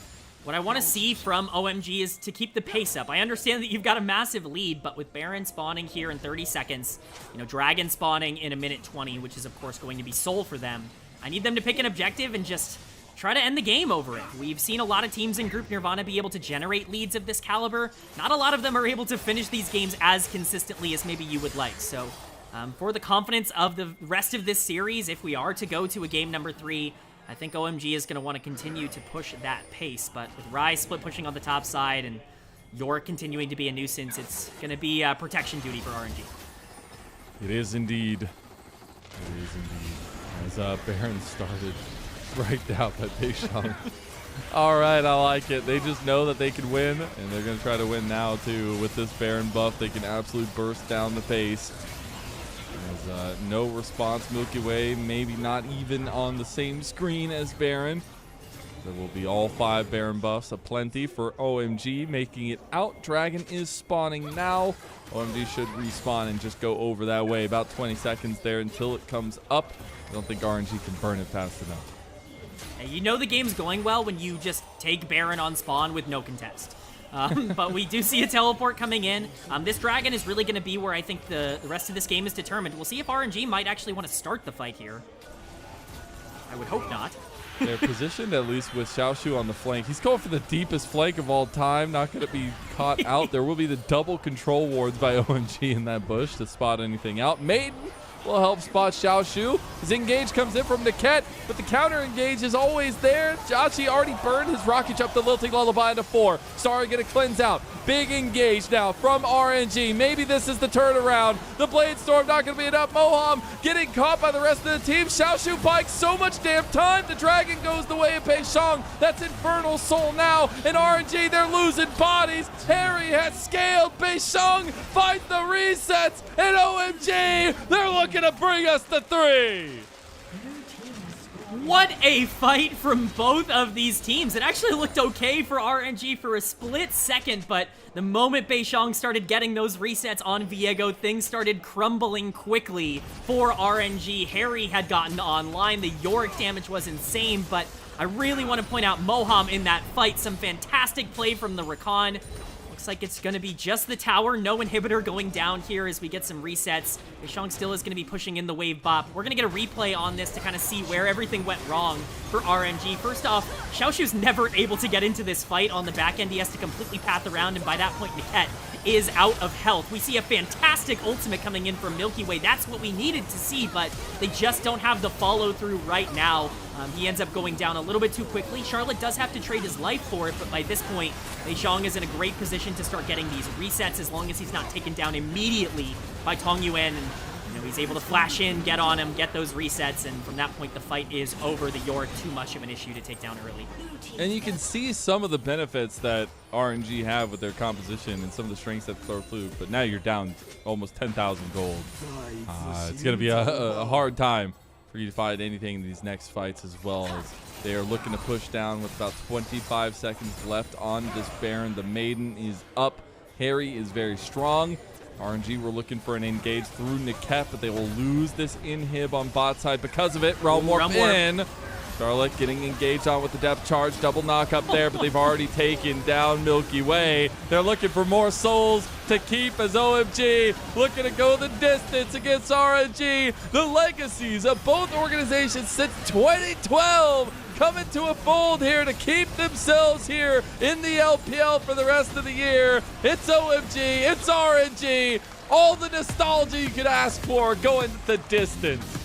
what I want to see from OMG is to keep the pace up. I understand that you've got a massive lead, but with Baron spawning here in 30 seconds, you know, Dragon spawning in a minute 20, which is of course going to be Soul for them, I need them to pick an objective and just try to end the game over it. We've seen a lot of teams in Group Nirvana be able to generate leads of this caliber. Not a lot of them are able to finish these games as consistently as maybe you would like. So for the confidence of the rest of this series, if we are to go to a game number 3, I think OMG is going to want to continue to push that pace, but with Rise Split pushing on the top side and Yorick continuing to be a nuisance, it's going to be protection duty for RNG. It is indeed. It is indeed. As Baron started right down that Beishang. All right, I like it. They just know that they can win, and they're going to try to win now, too. With this Baron buff, they can absolutely burst down the pace. There's no response. Milky Way maybe not even on the same screen as Baron. There will be all 5 Baron buffs aplenty for OMG, making it out. Dragon is spawning now. OMG should respawn and just go over that way. About 20 seconds there until it comes up. I don't think RNG can burn it fast enough. Hey, you know the game's going well when you just take Baron on spawn with no contest. But we do see a teleport coming in. This Dragon is really going to be where I think the rest of this game is determined. We'll see if RNG might actually want to start the fight here. I would hope not. They're positioned at least with Xiaoshu on the flank. He's going for the deepest flank of all time. Not going to be caught out. There will be the double control wards by OMG in that bush to spot anything out. Maiden will help spot Xiaoshu. His engage comes in from Niket, but the counter engage is always there. Jachi already burned his rocket jump, the lilting lullaby into 4. Starry gonna cleanse out. Big engage now from RNG. Maybe this is the turnaround. The Blade Storm not gonna be enough. Moham getting caught by the rest of the team. Xiaoshu bikes so much damn time. The Dragon goes the way of Beishang. That's Infernal Soul now. And RNG, they're losing bodies. Harry has scaled. Beishang finds the resets. And OMG, they're looking to bring us the 3. What a fight from both of these teams. It actually looked okay for RNG for a split second, but the moment Beishang started getting those resets on Viego, things started crumbling quickly for RNG. Harry had gotten online. The Yorick damage was insane, but I really want to point out Moham in that fight. Some fantastic play from the Rakan. Looks like it's going to be just the tower. No inhibitor going down here as we get some resets. Beishang still is going to be pushing in the wave bop. We're going to get a replay on this to kind of see where everything went wrong for RNG. First off, Xiaoshu's never able to get into this fight on the back end. He has to completely path around, and by that point, Niket is out of health. We see a fantastic ultimate coming in from Milky Way. That's what we needed to see, but they just don't have the follow-through right now. He ends up going down a little bit too quickly. Charlotte does have to trade his life for it, but by this point, Beishang is in a great position to start getting these resets as long as he's not taken down immediately by Tong Yuan. And he's able to flash in, get on him, get those resets, and from that point, the fight is over. The Yorick, too much of an issue to take down early. And you can see some of the benefits that RNG have with their composition and some of the strengths that throw through, but now you're down almost 10,000 gold. It's going to be a hard time for you to find anything in these next fights, as well as they are looking to push down with about 25 seconds left on this Baron. The Maiden is up. Harry is very strong. RNG were looking for an engage through Niket, but they will lose this inhib on bot side because of it. Realm Warp in. Charlotte getting engaged on with the depth charge. Double knock up there, but they've already taken down Milky Way. They're looking for more souls to keep as OMG looking to go the distance against RNG. The legacies of both organizations since 2012 coming to a fold here to keep themselves here in the LPL for the rest of the year. It's OMG, it's RNG, all the nostalgia you could ask for going the distance.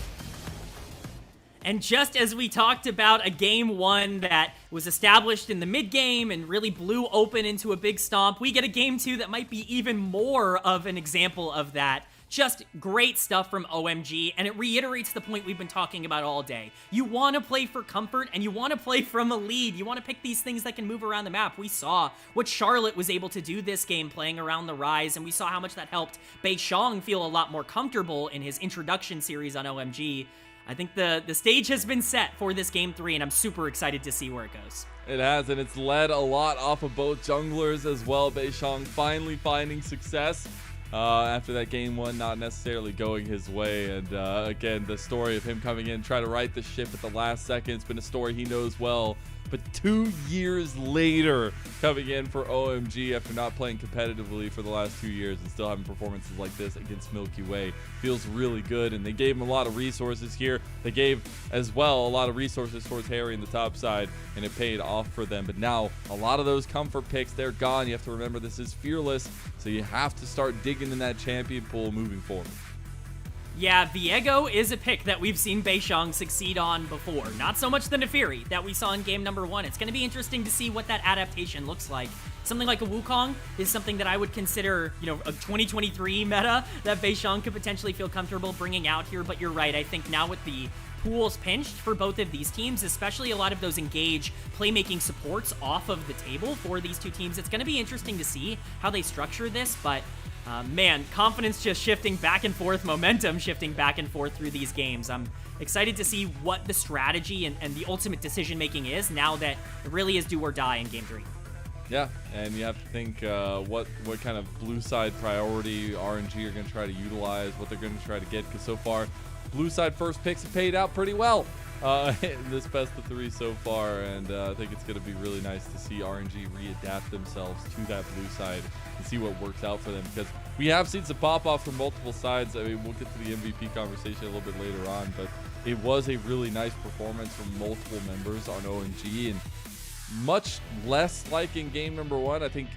And just as we talked about a game one that was established in the mid game and really blew open into a big stomp, we get a game two that might be even more of an example of that. Just great stuff from OMG, and it reiterates the point we've been talking about all day. You want to play for comfort, and you want to play from a lead. You want to pick these things that can move around the map. We saw what Charlotte was able to do this game playing around the Rise, and we saw how much that helped Beishang feel a lot more comfortable in his introduction series on OMG. I think the stage has been set for this game 3, and I'm super excited to see where it goes. It has, and it's led a lot off of both junglers as well. Beishang finally finding success after that game 1 not necessarily going his way. And again, the story of him coming in, try to right the ship at the last second, it's been a story he knows well. But 2 years later, coming in for OMG after not playing competitively for the last 2 years and still having performances like this against Milky Way feels really good. And they gave him a lot of resources here. They gave, as well, a lot of resources towards Harry in the top side, and it paid off for them. But now, a lot of those comfort picks, they're gone. You have to remember this is Fearless, so you have to start digging in that champion pool moving forward. Yeah, Viego is a pick that we've seen Beishang succeed on before. Not so much the Neferi that we saw in game number 1. It's going to be interesting to see what that adaptation looks like. Something like a Wukong is something that I would consider, a 2023 meta that Beishang could potentially feel comfortable bringing out here. But you're right, I think now with the pools pinched for both of these teams, especially a lot of those engage playmaking supports off of the table for these two teams, it's going to be interesting to see how they structure this, but man, confidence just shifting back and forth, momentum shifting back and forth through these games. I'm excited to see what the strategy and the ultimate decision-making is now that it really is do or die in Game 3. Yeah, and you have to think what kind of blue side priority RNG are going to try to utilize, what they're going to try to get, because so far, blue side first picks have paid out pretty well in this best of 3 so far, and I think it's going to be really nice to see RNG readapt themselves to that blue side and see what works out for them, because we have seen some pop-off from multiple sides. I mean, we'll get to the MVP conversation a little bit later on, but it was a really nice performance from multiple members on OMG, and much less like in game number 1, I think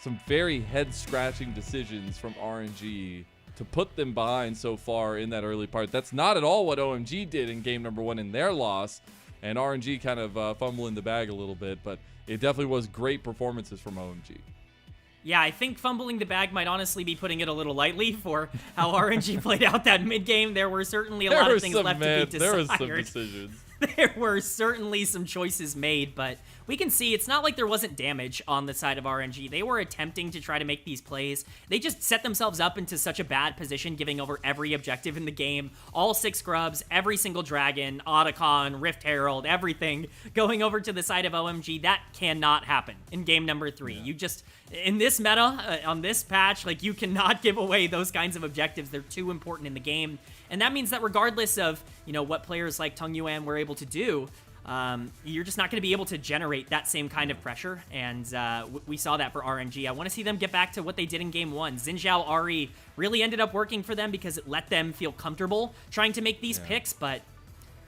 some very head-scratching decisions from RNG to put them behind so far in that early part. That's not at all what OMG did in game number 1 in their loss, and RNG kind of fumbling the bag a little bit, but it definitely was great performances from OMG. Yeah, I think fumbling the bag might honestly be putting it a little lightly for how RNG played out that mid-game. There were certainly a lot of things left to be desired. There were some decisions. There were certainly some choices made, but we can see it's not like there wasn't damage on the side of RNG. They were attempting to try to make these plays. They just set themselves up into such a bad position, giving over every objective in the game. All 6 scrubs, every single dragon, Otacon, Rift Herald, everything going over to the side of OMG. That cannot happen in game number 3. You just, in this meta, on this patch, like, you cannot give away those kinds of objectives. They're too important in the game. And that means that regardless of, you know, what players like Tung Yuan were able to do, you're just not going to be able to generate that same kind of pressure. And we saw that for RNG. I want to see them get back to what they did in game 1. Xin Zhao Ari really ended up working for them because it let them feel comfortable trying to make these picks, but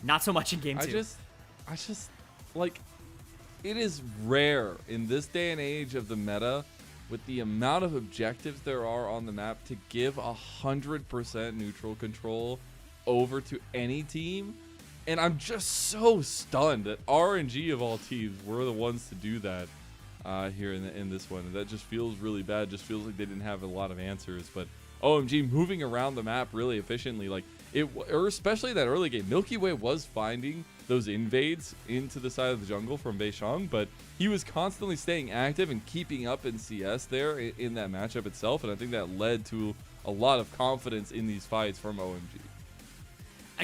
not so much in game 2. I just, like, it is rare in this day and age of the meta, with the amount of objectives there are on the map, to give 100% neutral control over to any team. And I'm just so stunned that RNG of all teams were the ones to do that here in this one. And that just feels really bad. Just feels like they didn't have a lot of answers. But OMG moving around the map really efficiently, like or especially that early game, Milky Way was finding those invades into the side of the jungle from Beishang, but he was constantly staying active and keeping up in CS there in that matchup itself, and I think that led to a lot of confidence in these fights from OMG.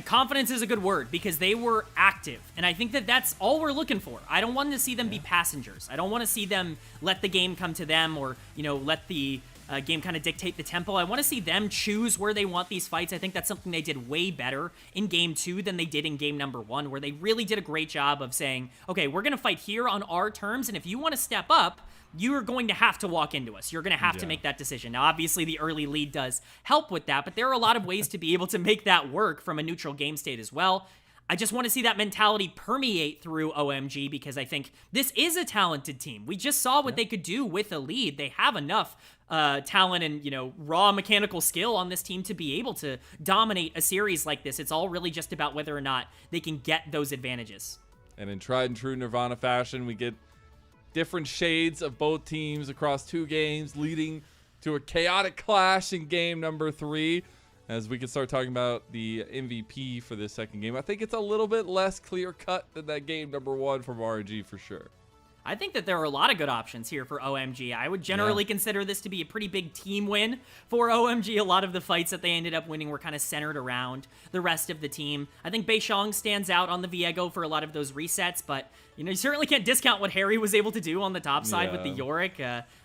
Confidence is a good word, because they were active, and I think that that's all we're looking for. I don't want to see them be passengers. I don't want to see them let the game come to them, or, you know, let the game kind of dictate the tempo. I want to see them choose where they want these fights. I think that's something they did way better in game 2 than they did in game number 1, where they really did a great job of saying, okay, we're going to fight here on our terms, and if you want to step up, you are going to have to walk into us. You're going to have to make that decision. Now, obviously, the early lead does help with that, but there are a lot of ways to be able to make that work from a neutral game state as well. I just want to see that mentality permeate through OMG, because I think this is a talented team. We just saw what they could do with a lead. They have enough talent and, you know, raw mechanical skill on this team to be able to dominate a series like this. It's all really just about whether or not they can get those advantages. And in tried and true Nirvana fashion, we get different shades of both teams across 2 games, leading to a chaotic clash in game number 3. As we can start talking about the MVP for this second game, I think it's a little bit less clear-cut than that game number 1 from RNG for sure. I think that there are a lot of good options here for OMG. I would generally consider this to be a pretty big team win for OMG. A lot of the fights that they ended up winning were kind of centered around the rest of the team. I think Beishang stands out on the Viego for a lot of those resets, but you know, you certainly can't discount what Harry was able to do on the top side with the Yorick.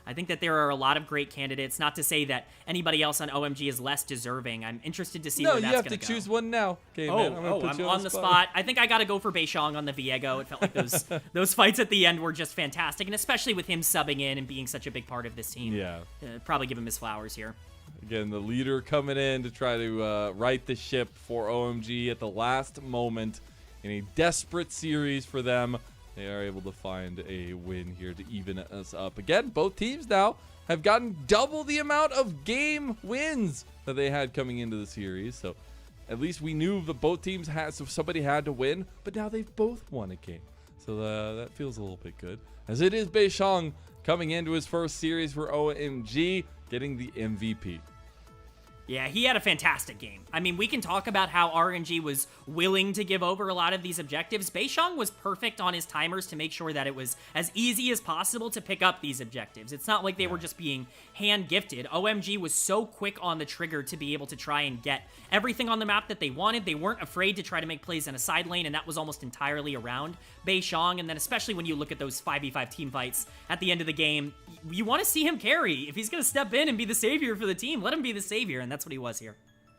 I think that there are a lot of great candidates. Not to say that anybody else on OMG is less deserving. I'm interested to see where that's going to go. No, you have to choose one now. Okay, man. I'm on the spot. I think I got to go for Beishang on the Viego. It felt like those fights at the end were just fantastic, and especially with him subbing in and being such a big part of this team. Yeah. Probably give him his flowers here. Again, the leader coming in to try to right the ship for OMG at the last moment in a desperate series for them. They are able to find a win here to even us up. Again, both teams now have gotten double the amount of game wins that they had coming into the series. So at least we knew that both teams had, so somebody had to win, but now they've both won a game. So that feels a little bit good. As it is Beishang coming into his first series for OMG, getting the MVP. Yeah, he had a fantastic game. I mean, we can talk about how RNG was willing to give over a lot of these objectives. Beishang was perfect on his timers to make sure that it was as easy as possible to pick up these objectives. It's not like they were just being hand-gifted. OMG was so quick on the trigger to be able to try and get everything on the map that they wanted. They weren't afraid to try to make plays in a side lane, and that was almost entirely around Beishang. And then especially when you look at those 5v5 team fights at the end of the game, you want to see him carry. If he's going to step in and be the savior for the team, let him be the savior, and that's what he was here.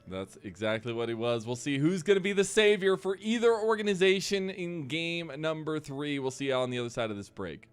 That's exactly what he was. We'll see who's going to be the savior for either organization in game number 3. We'll see you on the other side of this break.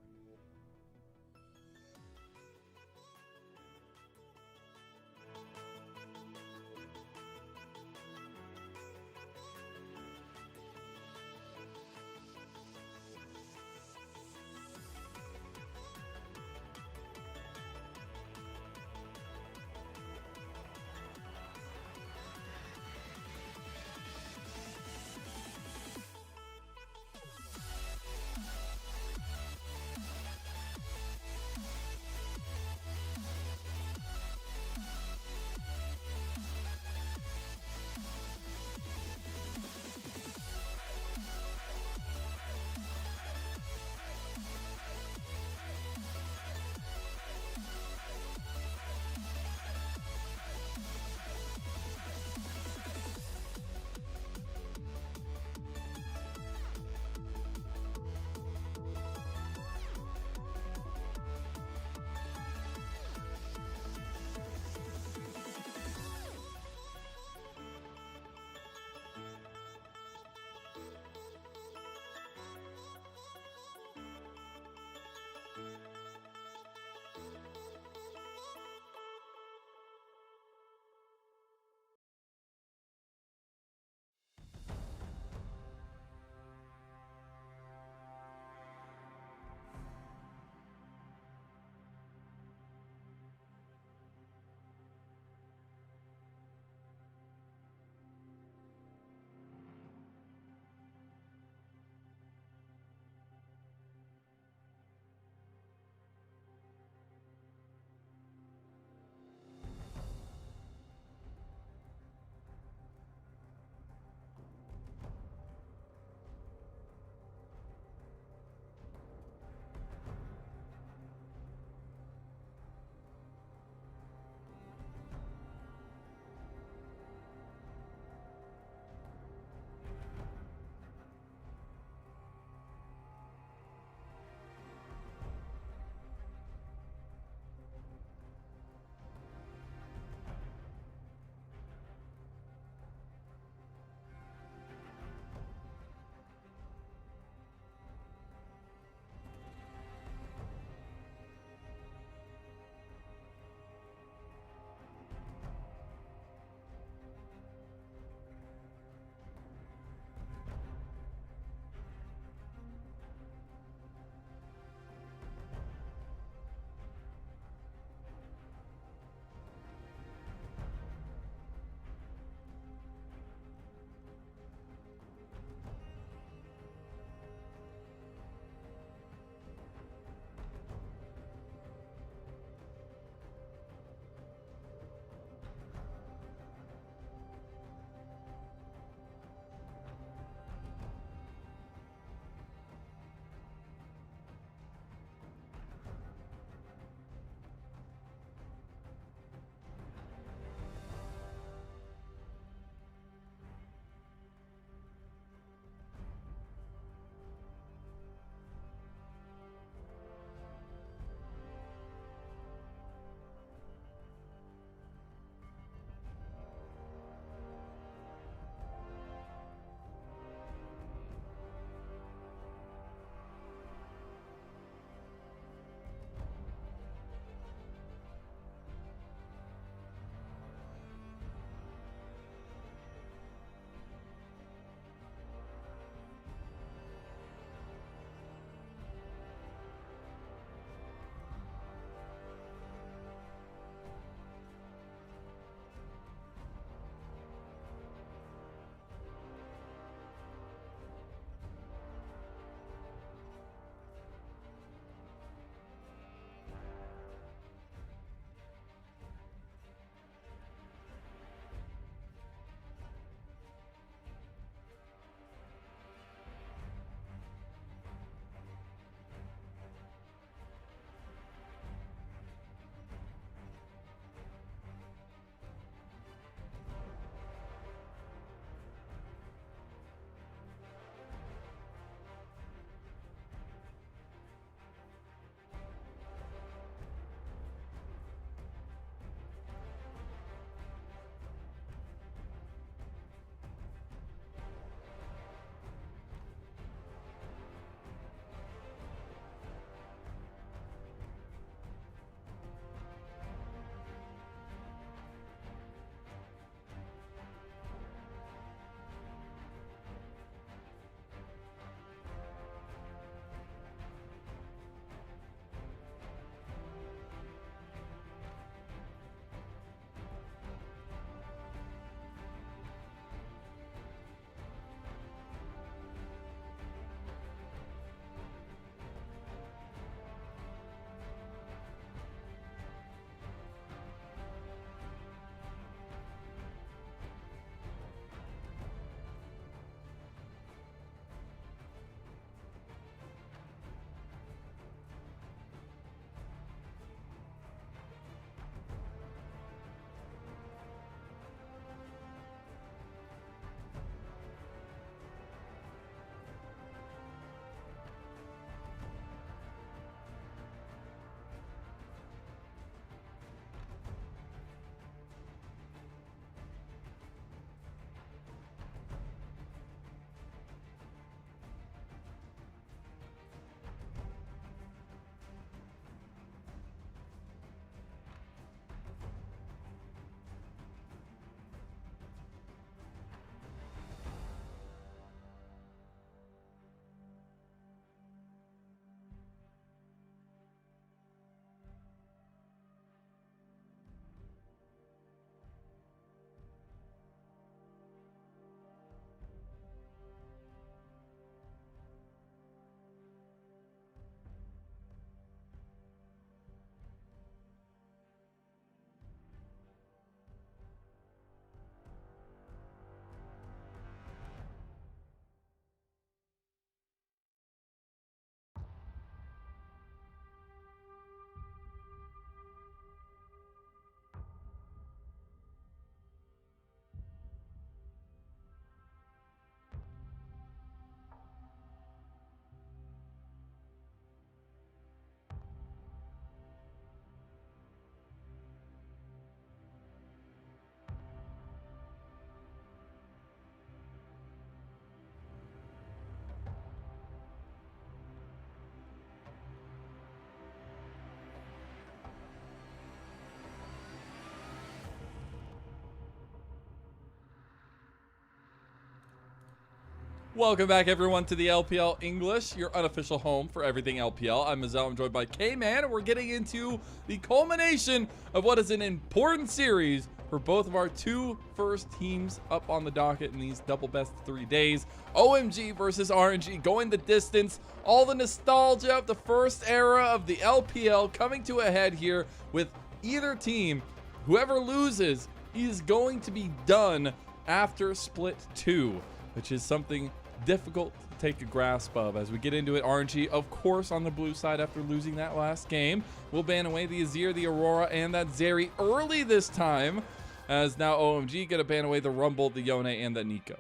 Welcome back, everyone, to the LPL English, your unofficial home for everything LPL. I'm Mazel. I'm joined by K-Man, and we're getting into the culmination of what is an important series for both of our two first teams up on the docket in these double best 3 days. OMG versus RNG, going the distance. All the nostalgia of the first era of the LPL coming to a head here with either team. Whoever loses is going to be done after Split 2, which is something difficult to take a grasp of. As we get into it, RNG, of course, on the blue side after losing that last game, will ban away the Azir, the Aurora, and that Zeri early this time, as now OMG gonna ban away the Rumble, the Yone, and the Nico.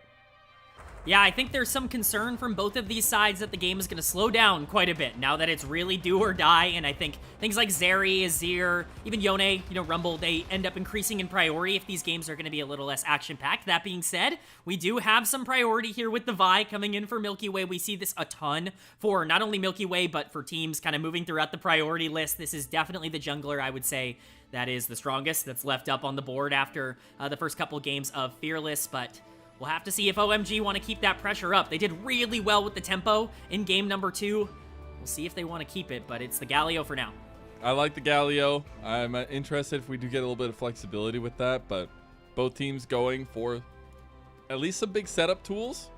Yeah, I think there's some concern from both of these sides that the game is going to slow down quite a bit now that it's really do or die, and I think things like Zeri, Azir, even Yone, Rumble, they end up increasing in priority if these games are going to be a little less action-packed. That being said, we do have some priority here with the Vi coming in for Milky Way. We see this a ton for not only Milky Way, but for teams kind of moving throughout the priority list. This is definitely the jungler, I would say, that is the strongest, that's left up on the board after the first couple games of Fearless, but we'll have to see if OMG want to keep that pressure up. They did really well with the tempo in game number 2. We'll see if they want to keep it, but it's the Galio for now. I like the Galio. I'm interested if we do get a little bit of flexibility with that, but both teams going for at least some big setup tools.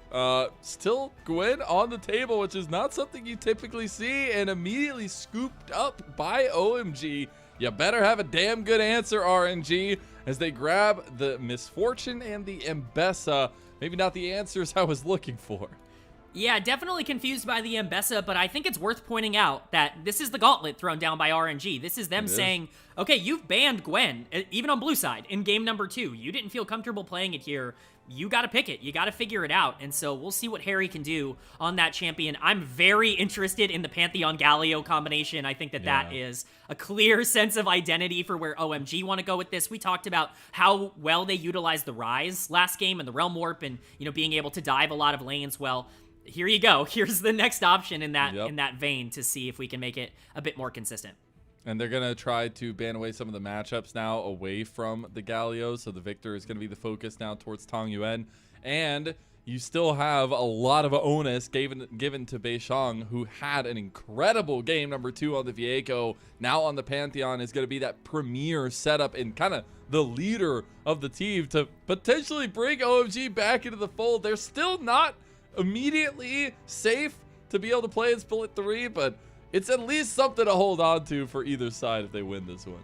Still Gwen on the table, which is not something you typically see, and immediately scooped up by OMG. You better have a damn good answer, RNG, as they grab the Misfortune and the Mbessa. Maybe not the answers I was looking for. Yeah, definitely confused by the Mbessa, but I think it's worth pointing out that this is the gauntlet thrown down by RNG. This is them saying, okay, you've banned Gwen, even on blue side, in game number 2. You didn't feel comfortable playing it here. You got to pick it. You got to figure it out. And so we'll see what Harry can do on that champion. I'm very interested in the Pantheon Galio combination. I think that that is a clear sense of identity for where OMG want to go with this. We talked about how well they utilized the Rise last game and the Realm Warp and, being able to dive a lot of lanes. Well, here you go. Here's the next option in that in that vein to see if we can make it a bit more consistent. And they're going to try to ban away some of the matchups now away from the Galio. So the Victor is going to be the focus now towards Tong Yuan. And you still have a lot of onus given to Beishang, who had an incredible game number 2 on the Viego. Now on the Pantheon is going to be that premier setup and kind of the leader of the team to potentially bring OMG back into the fold. They're still not immediately safe to be able to play in Split 3, but it's at least something to hold on to for either side if they win this one.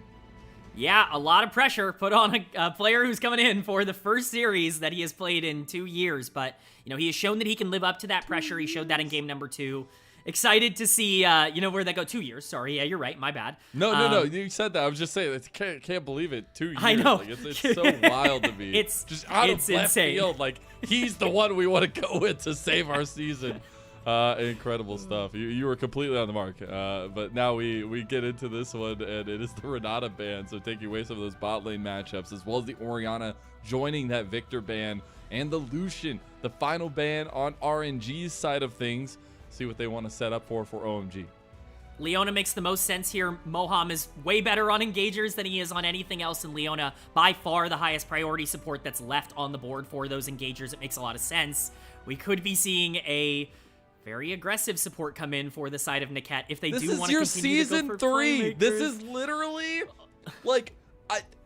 Yeah, a lot of pressure put on a player who's coming in for the first series that he has played in 2 years. But, he has shown that he can live up to that pressure. He showed that in game number 2. Excited to see, where they go. 2 years. Sorry. Yeah, you're right. My bad. No. You said that. I was just saying, can't believe it. 2 years. I know. Like, it's so wild to me. It's just out of left insane. field. Like, he's the one we want to go with to save our season. Incredible stuff. You were completely on the mark. But now we get into this one, and it is the Renata ban, so taking away some of those bot lane matchups, as well as the Orianna joining that Victor ban, and the Lucian, the final ban on RNG's side of things. See what they want to set up for OMG. Leona makes the most sense here. Moham is way better on engagers than he is on anything else, and Leona, by far the highest priority support that's left on the board for those engagers. It makes a lot of sense. We could be seeing a very aggressive support come in for the side of Niket if they do want to continue to go for This is your season 3. playmakers. This is literally, like,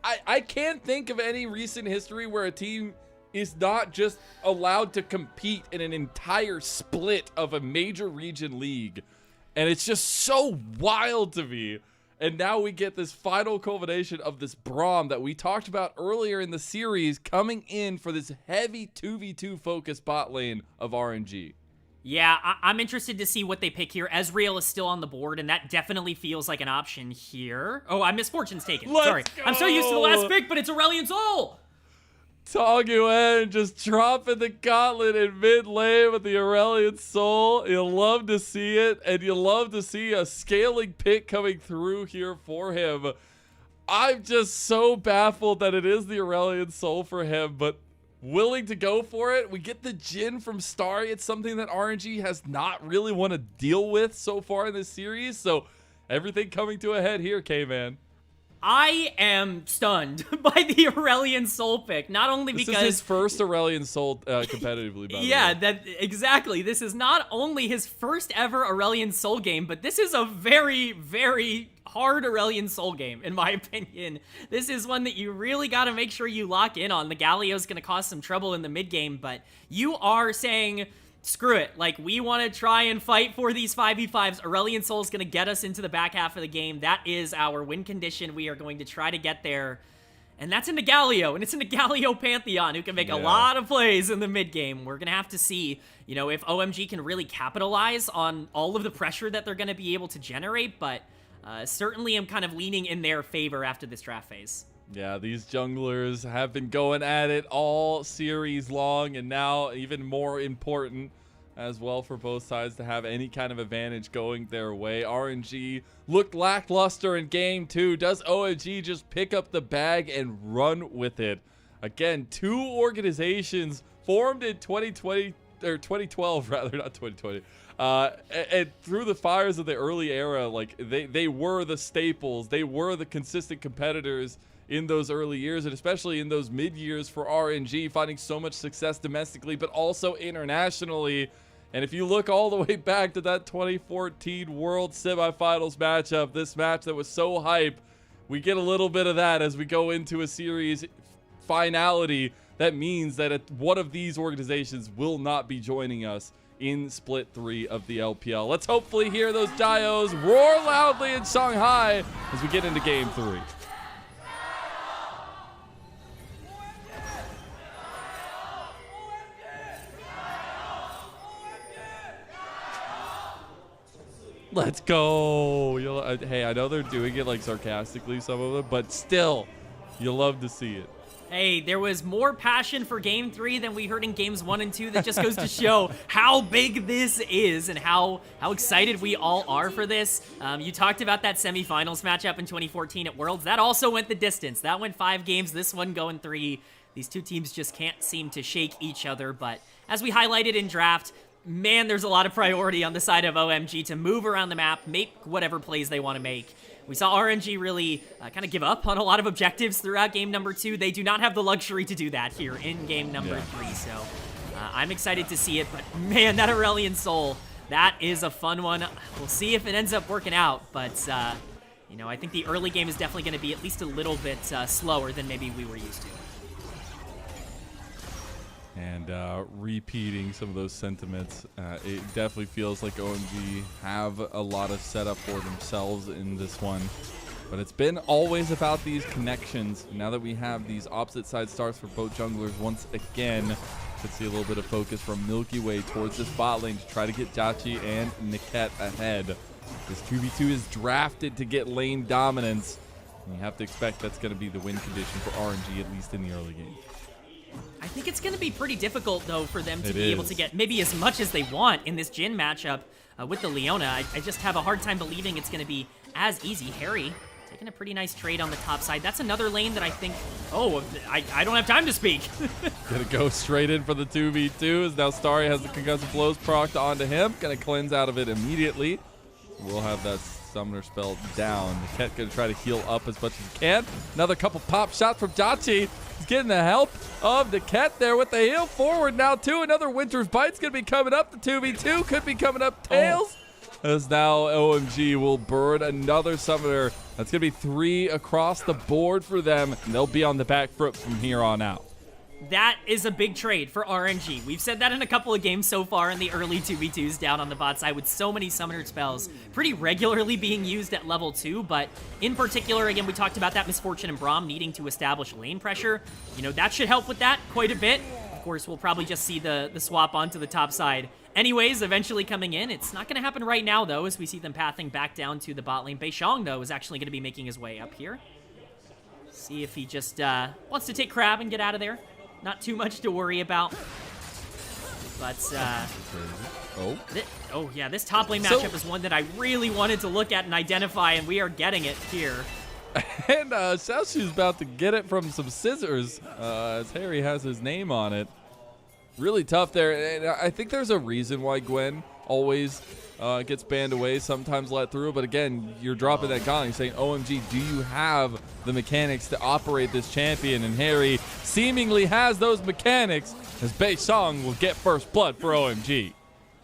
I can't think of any recent history where a team is not just allowed to compete in an entire split of a major region league. And it's just so wild to me. And now we get this final culmination of this Braum that we talked about earlier in the series coming in for this heavy 2v2 focused bot lane of RNG. Yeah, I'm interested to see what they pick here. Ezreal is still on the board, and that definitely feels like an option here. Oh, Misfortune's taken. Sorry. Go. I'm so used to the last pick, but it's Aurelion Sol! Tong Yuan just dropping the gauntlet in mid lane with the Aurelion Soul. You'll love to see it, and you'll love to see a scaling pick coming through here for him. I'm just so baffled that it is the Aurelion Soul for him, but willing to go for it. We get the Jhin from Starry. It's something that RNG has not really want to deal with so far in this series, so everything coming to a head here, K-Man. I am stunned by the Aurelion Sol pick. Not only This because is his first Aurelion Sol competitively, by the yeah, way. that exactly. This is not only his first ever Aurelion Sol game, but this is a very, very hard Aurelion Sol game, in my opinion. This is one that you really got to make sure you lock in on. The Galio's going to cause some trouble in the mid game, but you are saying, screw it. Like, we want to try and fight for these 5v5s. Aurelion Sol is going to get us into the back half of the game. That is our win condition. We are going to try to get there. And that's in the Galio, and it's in the Galio Pantheon, who can make a lot of plays in the mid game. We're going to have to see, you know, if OMG can really capitalize on all of the pressure that they're going to be able to generate, but certainly am kind of leaning in their favor after this draft phase. Yeah, these junglers have been going at it all series long, and now even more important as well for both sides to have any kind of advantage going their way. RNG looked lackluster in game 2. Does OMG just pick up the bag and run with it? Again, 2 organizations formed in 2020 or 2012 rather, not 2020. And through the fires of the early era, like they were the staples. They were the consistent competitors in those early years, and especially in those mid years for RNG, finding so much success domestically, but also internationally. And if you look all the way back to that 2014 World Semifinals matchup, this match that was so hype, we get a little bit of that as we go into a series finality. That means that one of these organizations will not be joining us in Split 3 of the LPL. Let's hopefully hear those Dios roar loudly in Shanghai as we get into game 3. Let's go. Hey, I know they're doing it like sarcastically, some of them, but still, you love to see it. Hey, there was more passion for Game 3 than we heard in Games 1 and 2. That just goes to show how big this is and how excited we all are for this. You talked about that semifinals matchup in 2014 at Worlds. That also went the distance. That went 5 games, this one going 3. These two teams just can't seem to shake each other, but as we highlighted in draft, man, there's a lot of priority on the side of OMG to move around the map, make whatever plays they want to make. We saw RNG really kind of give up on a lot of objectives throughout game number 2. They do not have the luxury to do that here in game number 3, so I'm excited to see it. But man, that Aurelion Sol, that is a fun one. We'll see if it ends up working out, but you know, I think the early game is definitely going to be at least a little bit slower than maybe we were used to. And repeating some of those sentiments, it definitely feels like OMG have a lot of setup for themselves in this one. But it's been always about these connections. Now that we have these opposite side starts for both junglers once again, could see a little bit of focus from Milky Way towards this bot lane to try to get Jachi and Niket ahead. This 2v2 is drafted to get lane dominance. And you have to expect that's going to be the win condition for RNG, at least in the early game. I think it's going to be pretty difficult, though, for them to be able to get maybe as much as they want in this Jhin matchup with the Leona. I just have a hard time believing it's going to be as easy. Harry taking a pretty nice trade on the top side. That's another lane that I think... Oh, I don't have time to speak. Gonna go straight in for the 2v2 as now Starry has the concussive blows procced onto him. Gonna cleanse out of it immediately. We'll have that summoner spell down. Niket gonna try to heal up as much as he can. Another couple pop shots from Jachi. He's getting the help of Niket there with the heal forward now too. Another Winter's Bite's gonna be coming up. The 2v2 could be coming up tails. As now OMG will burn another summoner. That's gonna be 3 across the board for them. And they'll be on the back foot from here on out. That is a big trade for RNG. We've said that in a couple of games so far in the early 2v2s down on the bot side with so many summoner spells pretty regularly being used at level 2, but in particular, again, we talked about that Misfortune and Braum needing to establish lane pressure. You know, that should help with that quite a bit. Of course, we'll probably just see the swap onto the top side anyways, eventually coming in. It's not going to happen right now, though, as we see them pathing back down to the bot lane. Beishong, though, is actually going to be making his way up here. See if he just wants to take Crab and get out of there. Not too much to worry about. But, oh yeah, this top lane matchup is one that I really wanted to look at and identify, and we are getting it here. And Xiaoshu's about to get it from some scissors, as Harry has his name on it. Really tough there, and I think there's a reason why Gwen always gets banned away, sometimes let through. But again, you're dropping that gauntlet. You're saying, OMG, do you have the mechanics to operate this champion? And Harry seemingly has those mechanics, as Beishang will get first blood for OMG.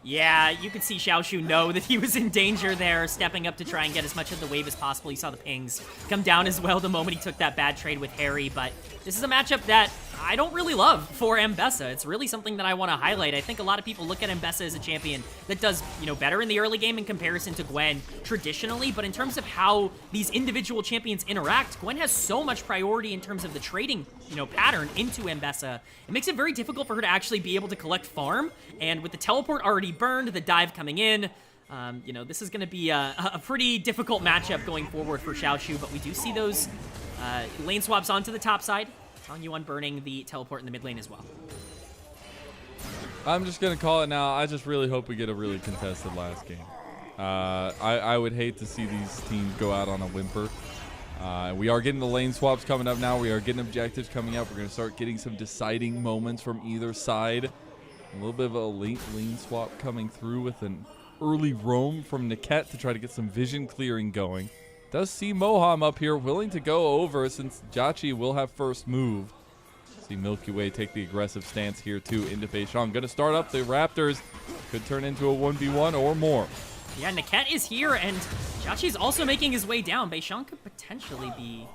Yeah, you could see Xiaoshu know that he was in danger there, stepping up to try and get as much of the wave as possible. He saw the pings come down as well the moment he took that bad trade with Harry, but this is a matchup that I don't really love for Mbessa. It's really something that I want to highlight. I think a lot of people look at Mbessa as a champion that does, better in the early game in comparison to Gwen traditionally, but in terms of how these individual champions interact, Gwen has so much priority in terms of the trading, pattern into Mbessa. It makes it very difficult for her to actually be able to collect farm, and with the teleport already burned, the dive coming in, this is going to be a pretty difficult matchup going forward for Xiaoshu, but we do see those lane swaps onto the top side. Yuan burning the teleport in the mid lane as well. I'm just going to call it now. I just really hope we get a really contested last game. I would hate to see these teams go out on a whimper. We are getting the lane swaps coming up now. We are getting objectives coming up. We're going to start getting some deciding moments from either side. A little bit of a late lane swap coming through with an early roam from Niket to try to get some vision clearing going. Does see Moham up here willing to go over since Jachi will have first move. See Milky Way take the aggressive stance here too into Beishang. Going to start up the Raptors. Could turn into a 1v1 or more. Yeah, Niket is here and Jachi's also making his way down. Beishang could potentially be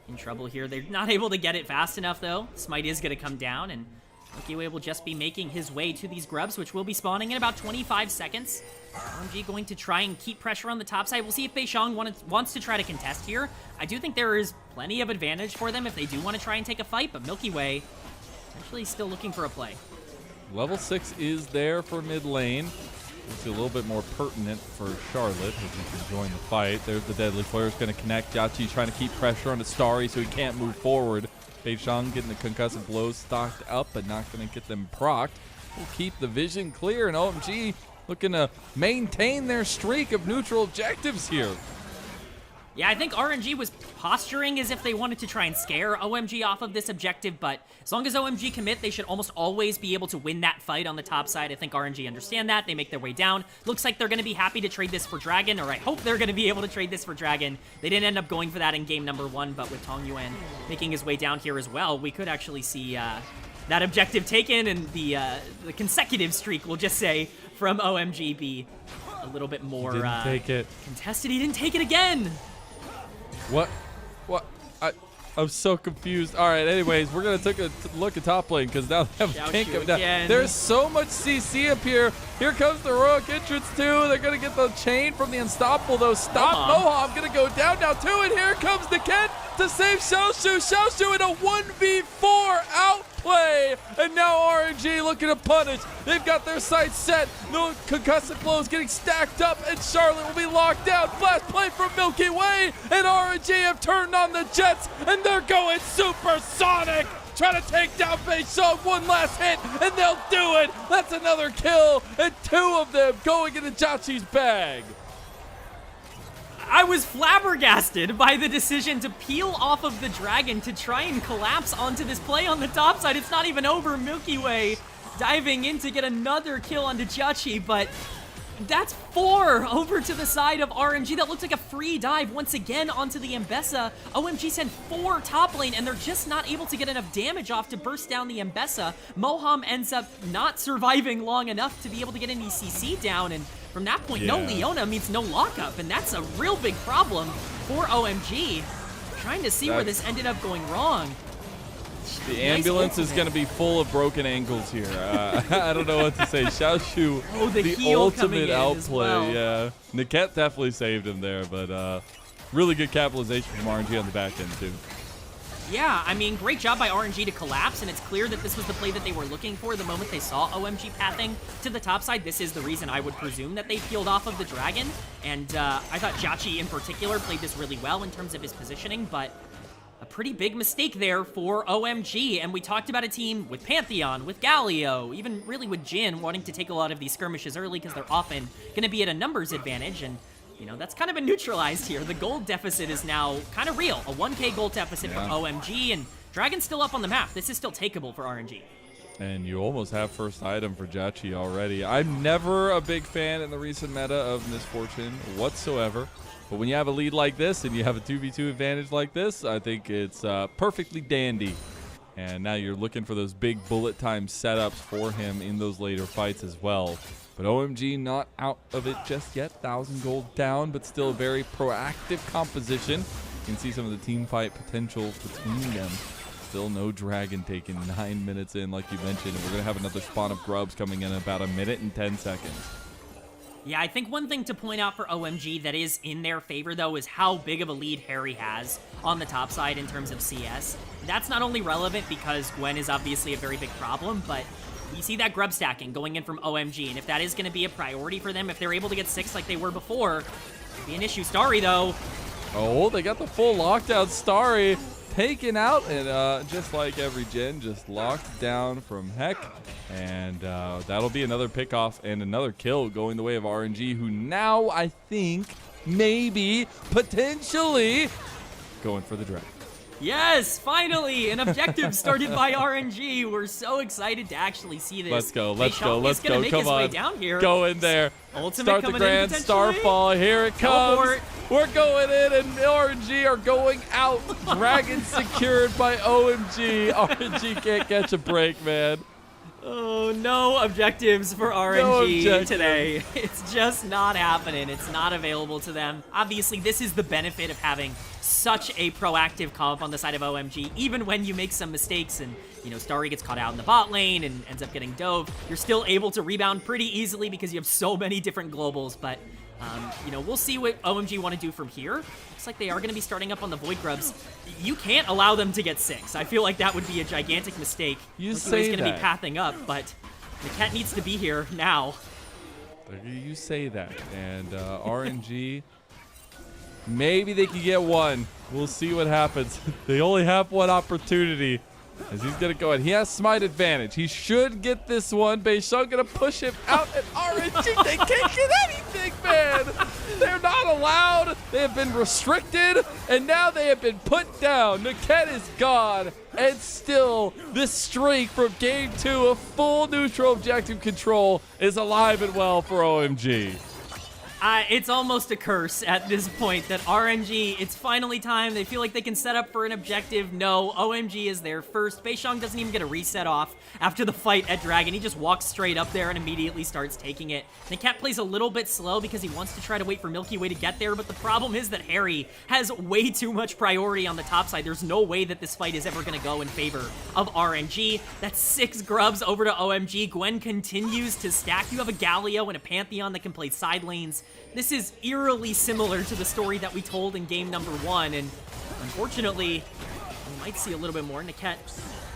in trouble here. They're not able to get it fast enough though. Smite is going to come down and Milky Way will just be making his way to these grubs, which will be spawning in about 25 seconds. RNG going to try and keep pressure on the top side. We'll see if Beishang wants to try to contest here. I do think there is plenty of advantage for them if they do want to try and take a fight, but Milky Way actually still looking for a play. Level 6 is there for mid lane. It's a little bit more pertinent for Charlotte as he can join the fight. There's the Deadly Flare is going to connect. Jachi trying to keep pressure on the Starry so he can't move forward. Beishang getting the concussive blows stocked up, but not going to get them procced. We'll keep the vision clear, and OMG looking to maintain their streak of neutral objectives here. Yeah, I think RNG was posturing as if they wanted to try and scare OMG off of this objective, but as long as OMG commit, they should almost always be able to win that fight on the top side. I think RNG understand that. They make their way down. Looks like they're going to be happy to trade this for Dragon, or I hope they're going to be able to trade this for Dragon. They didn't end up going for that in game number 1, but with Tong Yuan making his way down here as well, we could actually see that objective taken, and the consecutive streak, we'll just say, from OMG be a little bit more contested. He didn't take it again. What? I'm so confused. All right, anyways, we're going to take a look at top lane because now they have Pink up down. There's so much CC up here. Here comes the heroic entrance too. They're going to get the chain from the Unstoppable though. Stop Moham. Going to go down now too, and here comes the Ken to save Xiaoshu. Xiaoshu in a 1v4 outplay, and now RNG looking to punish. They've got their sights set. No concussive blows getting stacked up, and Charlotte will be locked down. Flash play from Milky Way, and RNG have turned on the Jets, and they're going supersonic. Trying to take down Beishang. One last hit, and they'll do it. That's another kill, and 2 of them going into Jachi's bag. I was flabbergasted by the decision to peel off of the Dragon to try and collapse onto this play on the top side. It's not even over. Milky Way diving in to get another kill onto Jachi, but that's 4 over to the side of RNG. That looks like a free dive once again onto the Mbessa. OMG sent 4 top lane, and they're just not able to get enough damage off to burst down the Mbessa. Moham ends up not surviving long enough to be able to get any CC down, and from that point, no Leona means no lockup, and that's a real big problem for OMG. Trying to see where this ended up going wrong. The ambulance is going to be full of broken ankles here. I don't know what to say. Xiaoshu, the ultimate outplay. Yeah, Niket definitely saved him there, but really good capitalization from RNG on the back end too. Yeah, I mean, great job by RNG to collapse, and it's clear that this was the play that they were looking for the moment they saw OMG pathing to the top side. This is the reason I would presume that they peeled off of the Dragon, and I thought Jachi in particular played this really well in terms of his positioning, but a pretty big mistake there for OMG, and we talked about a team with Pantheon, with Galio, even really with Jhin wanting to take a lot of these skirmishes early because they're often going to be at a numbers advantage, and that's kind of been neutralized here. The gold deficit is now kind of real. A 1K gold deficit for OMG, and Dragon's still up on the map. This is still takeable for RNG. And you almost have first item for Jachi already. I'm never a big fan in the recent meta of Misfortune whatsoever. But when you have a lead like this and you have a 2v2 advantage like this, I think it's perfectly dandy. And now you're looking for those big bullet time setups for him in those later fights as well. But OMG not out of it just yet. 1,000 gold down, but still a very proactive composition. You can see some of the team fight potential between them. Still no dragon taken 9 minutes in, like you mentioned. And we're going to have another spawn of grubs coming in about 1 minute and 10 seconds. Yeah, I think one thing to point out for OMG that is in their favor, though, is how big of a lead Harry has on the top side in terms of CS. That's not only relevant because Gwen is obviously a very big problem, but we see that grub stacking going in from OMG, and if that is going to be a priority for them, if they're able to get 6 like they were before, it could be an issue. Starry, though. Oh, they got the full lockdown. Starry taken out, and just like every gen, just locked down from heck. And that'll be another pickoff and another kill going the way of RNG, who now I think maybe potentially going for the draft. Yes, finally, an objective started by RNG. We're so excited to actually see this. Let's go, let's go, let's go. Come on, down here. Go in there. Ultimate Start the grand starfall. Here it comes. We're going in, and RNG are going out. Dragon secured by OMG. RNG can't catch a break, man. Oh, no objectives for RNG today. It's just not happening. It's not available to them. Obviously, this is the benefit of having such a proactive comp on the side of OMG. Even when you make some mistakes and, you know, Starry gets caught out in the bot lane and ends up getting dove, you're still able to rebound pretty easily because you have so many different globals. But, you know, we'll see what OMG want to do from here. Looks like they are going to be starting up on the Void Grubs. You can't allow them to get 6. I feel like that would be a gigantic mistake. You say he's going to be pathing up, but the cat needs to be here now. You say that, and RNG, maybe they can get 1. We'll see what happens. They only have 1 opportunity, as he's going to go in. He has smite advantage. He should get this one. Beishang going to push him out, and RNG, they can't get anything, man. They're not allowed. They have been restricted, and now they have been put down. Niket is gone, and still this streak from game 2 of full neutral objective control is alive and well for OMG. It's almost a curse at this point that RNG, it's finally time. They feel like they can set up for an objective. No, OMG is there first. Beishang doesn't even get a reset off after the fight at Dragon. He just walks straight up there and immediately starts taking it. Niket plays a little bit slow because he wants to try to wait for Milky Way to get there, but the problem is that Harry has way too much priority on the top side. There's no way that this fight is ever going to go in favor of RNG. That's 6 grubs over to OMG. Gwen continues to stack. You have a Galio and a Pantheon that can play side lanes. This is eerily similar to the story that we told in game number 1, and unfortunately, we might see a little bit more. Niket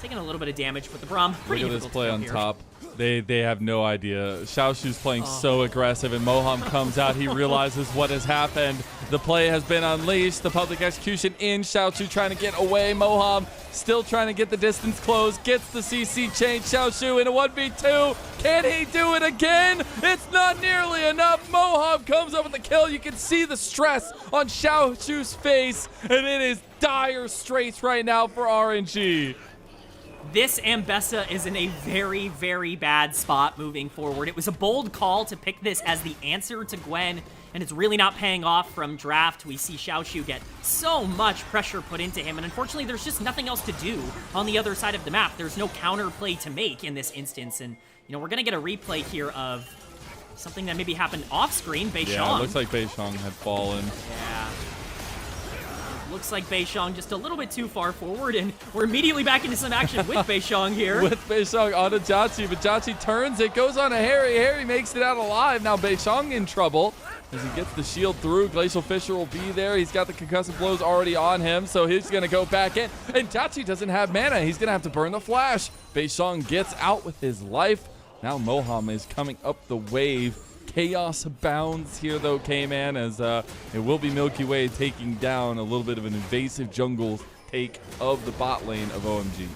taking a little bit of damage, but the Braum pretty Look at this play on here. top. They have no idea. Xiaoshu's playing so aggressive, and Moham comes out. He realizes what has happened. The play has been unleashed. The public execution in. Xiaoshu trying to get away. Moham still trying to get the distance closed. Gets the CC change. Xiaoshu in a 1v2. Can he do it again? It's not nearly enough. Moham comes up with the kill. You can see the stress on Xiaoshu's face, and it is dire straits right now for RNG. This Ambessa is in a very, very bad spot moving forward. It was a bold call to pick this as the answer to Gwen, and it's really not paying off from draft. We see Xiaoshu get so much pressure put into him, and unfortunately there's just nothing else to do on the other side of the map. There's no counter play to make in this instance, and you know, we're gonna get a replay here of something that maybe happened off screen. Beishang. Yeah, it looks like Beishang had fallen. Yeah. Looks like Beishang just a little bit too far forward, and we're immediately back into some action with Beishang here. With Beishang onto Jachi, but Jachi turns it, goes on to Harry. Harry makes it out alive. Now Beishang in trouble as he gets the shield through. Glacial Fisher will be there. He's got the concussive blows already on him, so he's going to go back in. And Jachi doesn't have mana. He's going to have to burn the flash. Beishang gets out with his life. Now Moham is coming up the wave. Chaos abounds here, though, K-Man, as it will be Milky Way taking down a little bit of an invasive jungle take of the bot lane of OMG.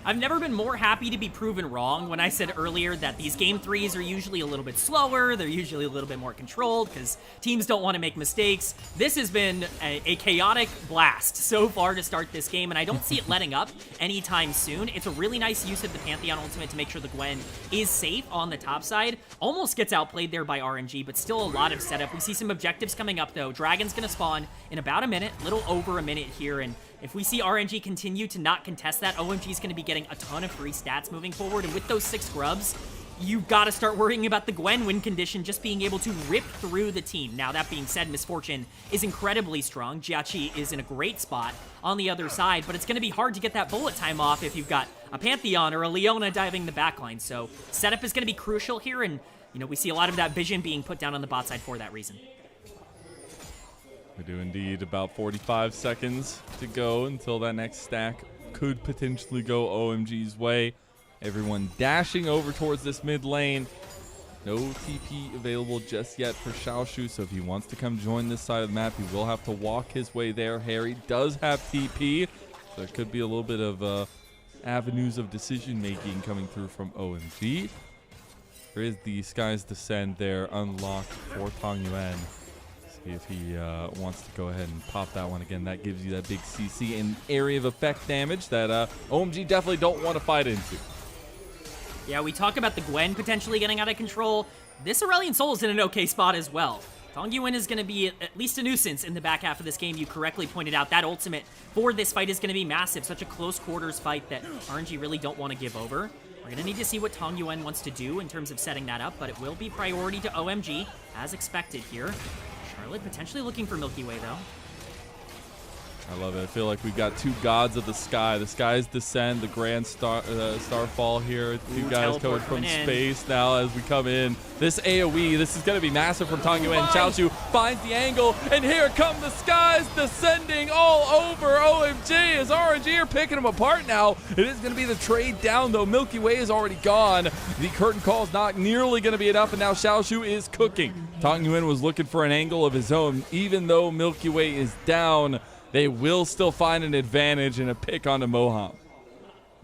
I've never been more happy to be proven wrong when I said earlier that these game 3s are usually a little bit slower, they're usually a little bit more controlled because teams don't want to make mistakes. This has been a chaotic blast so far to start this game, and I don't see it letting up anytime soon. It's a really nice use of the Pantheon ultimate to make sure the Gwen is safe on the top side. Almost gets outplayed there by RNG, but still a lot of setup. We see some objectives coming up though. Dragon's gonna spawn in about a minute, little over a minute here, and if we see RNG continue to not contest that, OMG is going to be getting a ton of free stats moving forward. And with those 6 grubs, you've got to start worrying about the Gwen win condition just being able to rip through the team. Now, that being said, Misfortune is incredibly strong. Jiachi is in a great spot on the other side, but it's going to be hard to get that bullet time off if you've got a Pantheon or a Leona diving the backline. So setup is going to be crucial here, and we see a lot of that vision being put down on the bot side for that reason. We do indeed. About 45 seconds to go until that next stack could potentially go OMG's way. Everyone dashing over towards this mid lane. No TP available just yet for Xiaoshu, so if he wants to come join this side of the map, he will have to walk his way there. Harry does have TP, so there could be a little bit of avenues of decision-making coming through from OMG. There is the Sky's Descent there unlocked for Tong Yuan. If he wants to go ahead and pop that one again, that gives you that big CC and area of effect damage that OMG definitely don't want to fight into. Yeah, we talk about the Gwen potentially getting out of control. This Aurelion Sol is in an okay spot as well. Tong Yuan is going to be at least a nuisance in the back half of this game. You correctly pointed out that ultimate for this fight is going to be massive. Such a close quarters fight that RNG really don't want to give over. We're going to need to see what Tong Yuan wants to do in terms of setting that up, but it will be priority to OMG, as expected here. Charlotte potentially looking for Milky Way, though. I love it. I feel like we've got 2 gods of the sky. The Sky's Descent, the Grand Starfall here. 2 guys coming from space now as we come in. This AoE, this is going to be massive from Tong Yuan. Xiaoshu finds the angle, and here come the Skies descending all over OMG as RNG are picking them apart now. It is going to be the trade down, though. Milky Way is already gone. The curtain call is not nearly going to be enough, and now Xiaoshu is cooking. Tong Yuan was looking for an angle of his own. Even though Milky Way is down, they will still find an advantage and a pick onto Moham.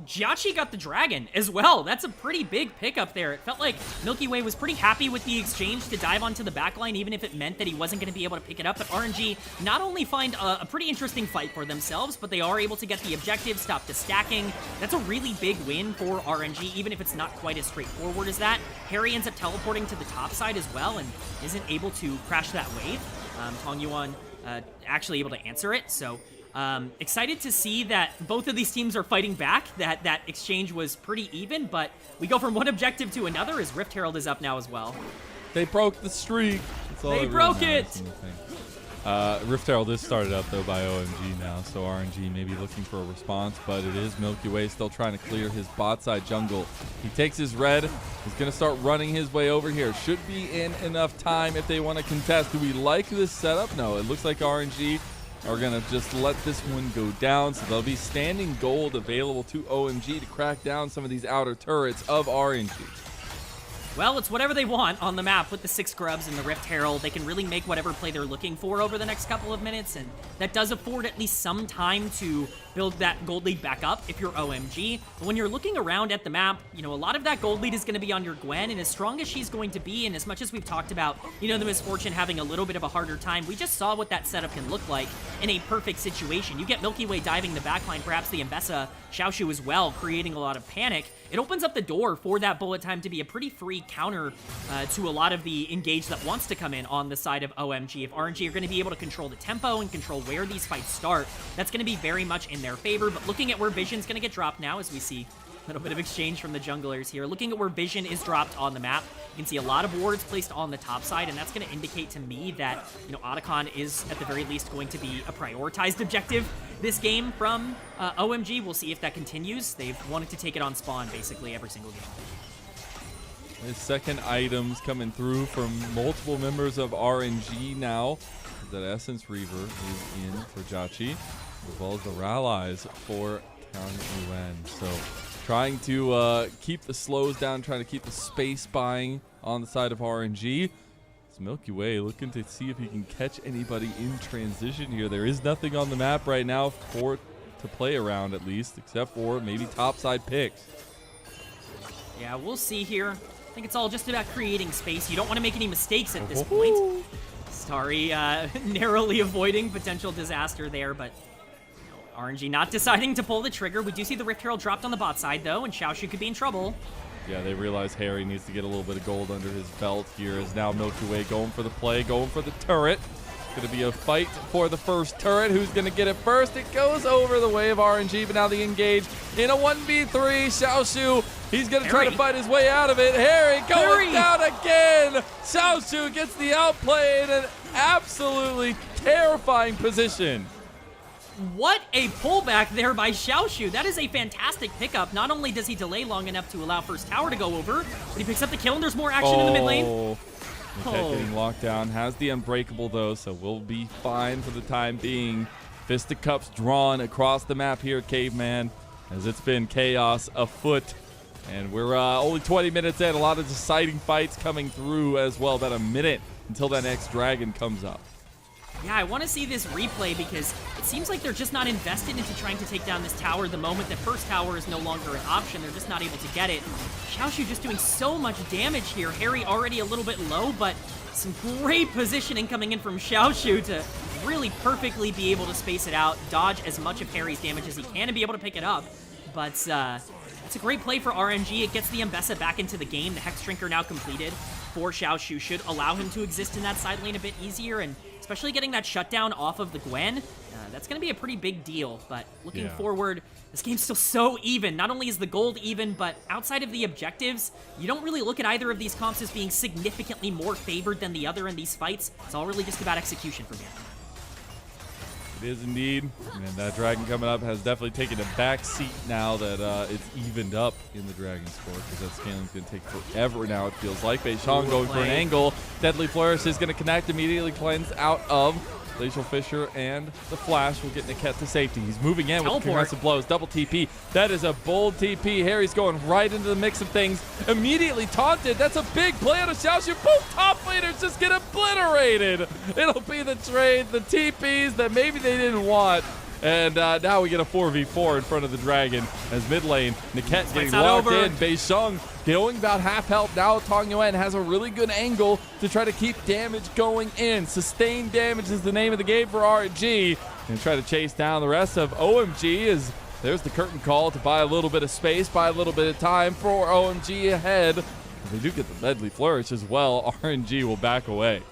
Jiachi got the dragon as well. That's a pretty big pickup there. It felt like Milky Way was pretty happy with the exchange to dive onto the backline, even if it meant that he wasn't going to be able to pick it up. But RNG not only find a pretty interesting fight for themselves, but they are able to get the objective, stop the stacking. That's a really big win for RNG, even if it's not quite as straightforward as that. Harry ends up teleporting to the top side as well and isn't able to crash that wave. Tong Yuan actually able to answer it, so excited to see that both of these teams are fighting back, that exchange was pretty even, but we go from one objective to another as Rift Herald is up now as well. They broke the streak. They broke it! Rift Herald is started up, though, by OMG now, so RNG may be looking for a response, but it is Milky Way still trying to clear his bot side jungle. He takes his red. He's going to start running his way over here. Should be in enough time if they want to contest. Do we like this setup? No, it looks like RNG are going to just let this one go down, so there'll be standing gold available to OMG to crack down some of these outer turrets of RNG. Well, it's whatever they want on the map with the 6 grubs and the Rift Herald. They can really make whatever play they're looking for over the next couple of minutes, and that does afford at least some time to build that gold lead back up if you're OMG. But when you're looking around at the map, a lot of that gold lead is going to be on your Gwen, and as strong as she's going to be, and as much as we've talked about, the Misfortune having a little bit of a harder time, we just saw what that setup can look like in a perfect situation. You get Milky Way diving the backline, perhaps the Mbessa, Xiaoshu as well, creating a lot of panic. It opens up the door for that bullet time to be a pretty free counter to a lot of the engage that wants to come in on the side of OMG. If RNG are going to be able to control the tempo and control where these fights start, that's going to be very much in their favor. But looking at where Vision's going to get dropped now, as we see a little bit of exchange from the junglers here. Looking at where Vision is dropped on the map, you can see a lot of wards placed on the top side, and that's going to indicate to me that, Otacon is at the very least going to be a prioritized objective this game from OMG. We'll see if that continues. They've wanted to take it on spawn basically every single game. His second items coming through from multiple members of RNG now. That Essence Reaver is in for Jiachi, as well as the Rallies for Tong Yuan. So trying to keep the slows down, trying to keep the space buying on the side of RNG. It's Milky Way looking to see if he can catch anybody in transition here. There is nothing on the map right now for to play around at least, except for maybe topside picks. Yeah, we'll see here. I think it's all just about creating space. You don't want to make any mistakes at this point. Starry narrowly avoiding potential disaster there, but RNG not deciding to pull the trigger. We do see the Rift Herald dropped on the bot side, though, and Xiaoshu could be in trouble. Yeah, they realize Harry needs to get a little bit of gold under his belt here, as now Milky Way going for the play, going for the turret. It's going to be a fight for the first turret. Who's going to get it first? It goes over the way of RNG, but now they engage in a 1v3. Xiaoshu, he's going to try to fight his way out of it. Harry going down again. Xiaoshu gets the outplay in an absolutely terrifying position. What a pullback there by Xiaoshu. That is a fantastic pickup. Not only does he delay long enough to allow first tower to go over, but he picks up the kill, and there's more action in the mid lane. Getting locked down. Has the Unbreakable, though, so we'll be fine for the time being. Fist of Cups drawn across the map here, Caveman, as it's been chaos afoot. And we're only 20 minutes in. A lot of deciding fights coming through as well. About a minute until that next dragon comes up. Yeah, I want to see this replay because it seems like they're just not invested into trying to take down this tower the moment the first tower is no longer an option. They're just not able to get it. Xiaoshu just doing so much damage here. Harry already a little bit low, but some great positioning coming in from Xiaoshu to really perfectly be able to space it out, dodge as much of Harry's damage as he can, and be able to pick it up. But it's a great play for RNG. It gets the Mbessa back into the game. The Hex Drinker now completed for Xiaoshu should allow him to exist in that side lane a bit easier, and especially getting that shutdown off of the Gwen, that's going to be a pretty big deal. But looking forward, this game's still so even. Not only is the gold even, but outside of the objectives, you don't really look at either of these comps as being significantly more favored than the other in these fights. It's all really just about execution from here. It is indeed, and that dragon coming up has definitely taken a back seat now that it's evened up in the dragon score, because that scaling's going to take forever now, it feels like. Beishang going for an angle. Deadly Flourish is going to connect, immediately cleanse out of Glacial Fissure, and the Flash will get Niket to safety. He's moving in with progressive blows, double TP. That is a bold TP. Harry's going right into the mix of things. Immediately taunted. That's a big play out of Xiaoshu. Both top laners just get obliterated. It'll be the trade, the TPs that maybe they didn't want. And now we get a 4v4 in front of the dragon as mid lane. Niket getting locked in. Beishang going about half health. Now Tong Yuan has a really good angle to try to keep damage going in. Sustained damage is the name of the game for RNG. And try to chase down the rest of OMG as there's the curtain call to buy a little bit of space, buy a little bit of time for OMG ahead. If they do get the Deadly Flourish as well, RNG will back away.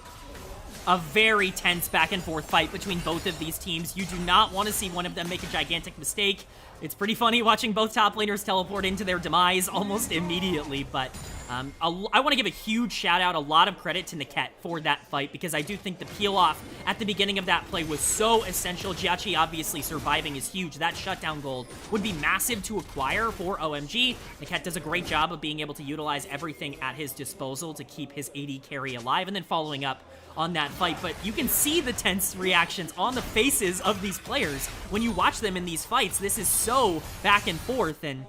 A very tense back and forth fight between both of these teams. You do not want to see one of them make a gigantic mistake. It's pretty funny watching both top laners teleport into their demise almost immediately, but I want to give a huge shout out, a lot of credit to Niket for that fight, because I do think the peel off at the beginning of that play was so essential. Jiachi obviously surviving is huge. That shutdown gold would be massive to acquire for OMG. Niket does a great job of being able to utilize everything at his disposal to keep his AD carry alive, and then following up on that fight. But you can see the tense reactions on the faces of these players when you watch them in these fights. This is so back and forth, and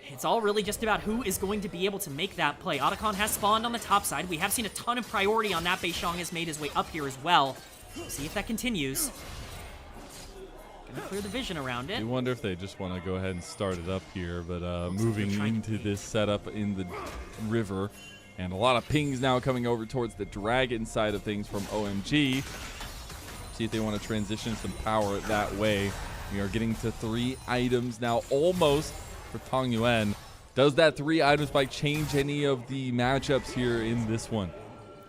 it's all really just about who is going to be able to make that play. Otacon has spawned on the top side. We have seen a ton of priority on that. Beishang has made his way up here as well. We'll see if that continues. Gonna clear the vision around it. I wonder if they just want to go ahead and start it up here, but moving into this setup in the river. And a lot of pings now coming over towards the dragon side of things from OMG. See if they want to transition some power that way. We are getting to 3 items now almost for Tong Yuan. Does that 3 items spike change any of the matchups here in this one?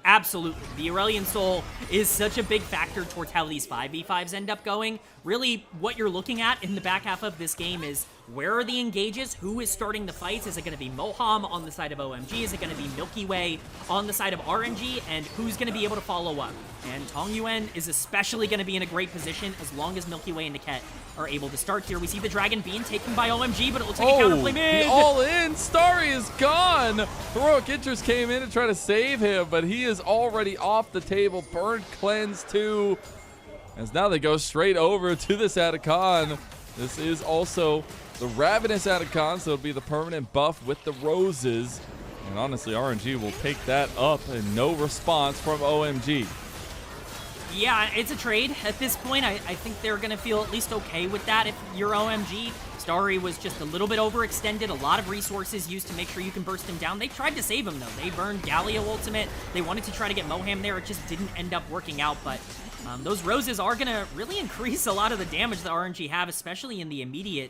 Absolutely. The Aurelion Soul is such a big factor towards how these 5v5s end up going. Really, what you're looking at in the back half of this game is where are the engages? Who is starting the fights? Is it going to be Moham on the side of OMG? Is it going to be Milky Way on the side of RNG? And who's going to be able to follow up? And Tong Yuan is especially going to be in a great position as long as Milky Way and Niket are able to start here. We see the Dragon being taken by OMG, but it looks like a counterplay mid. All in. Starry is gone. Heroic Interest came in to try to save him, but he is already off the table. Burn Cleanse too. As now they go straight over to this Atacon. This is also the Ravenous Atacon, so it'll be the permanent buff with the roses. And honestly, RNG will take that up and no response from OMG. Yeah, it's a trade. At this point, I think they're going to feel at least okay with that if you're OMG. Starry was just a little bit overextended, a lot of resources used to make sure you can burst him down. They tried to save him, though. They burned Galio ultimate. They wanted to try to get Moham there. It just didn't end up working out, but those roses are going to really increase a lot of the damage that RNG have, especially in the immediate.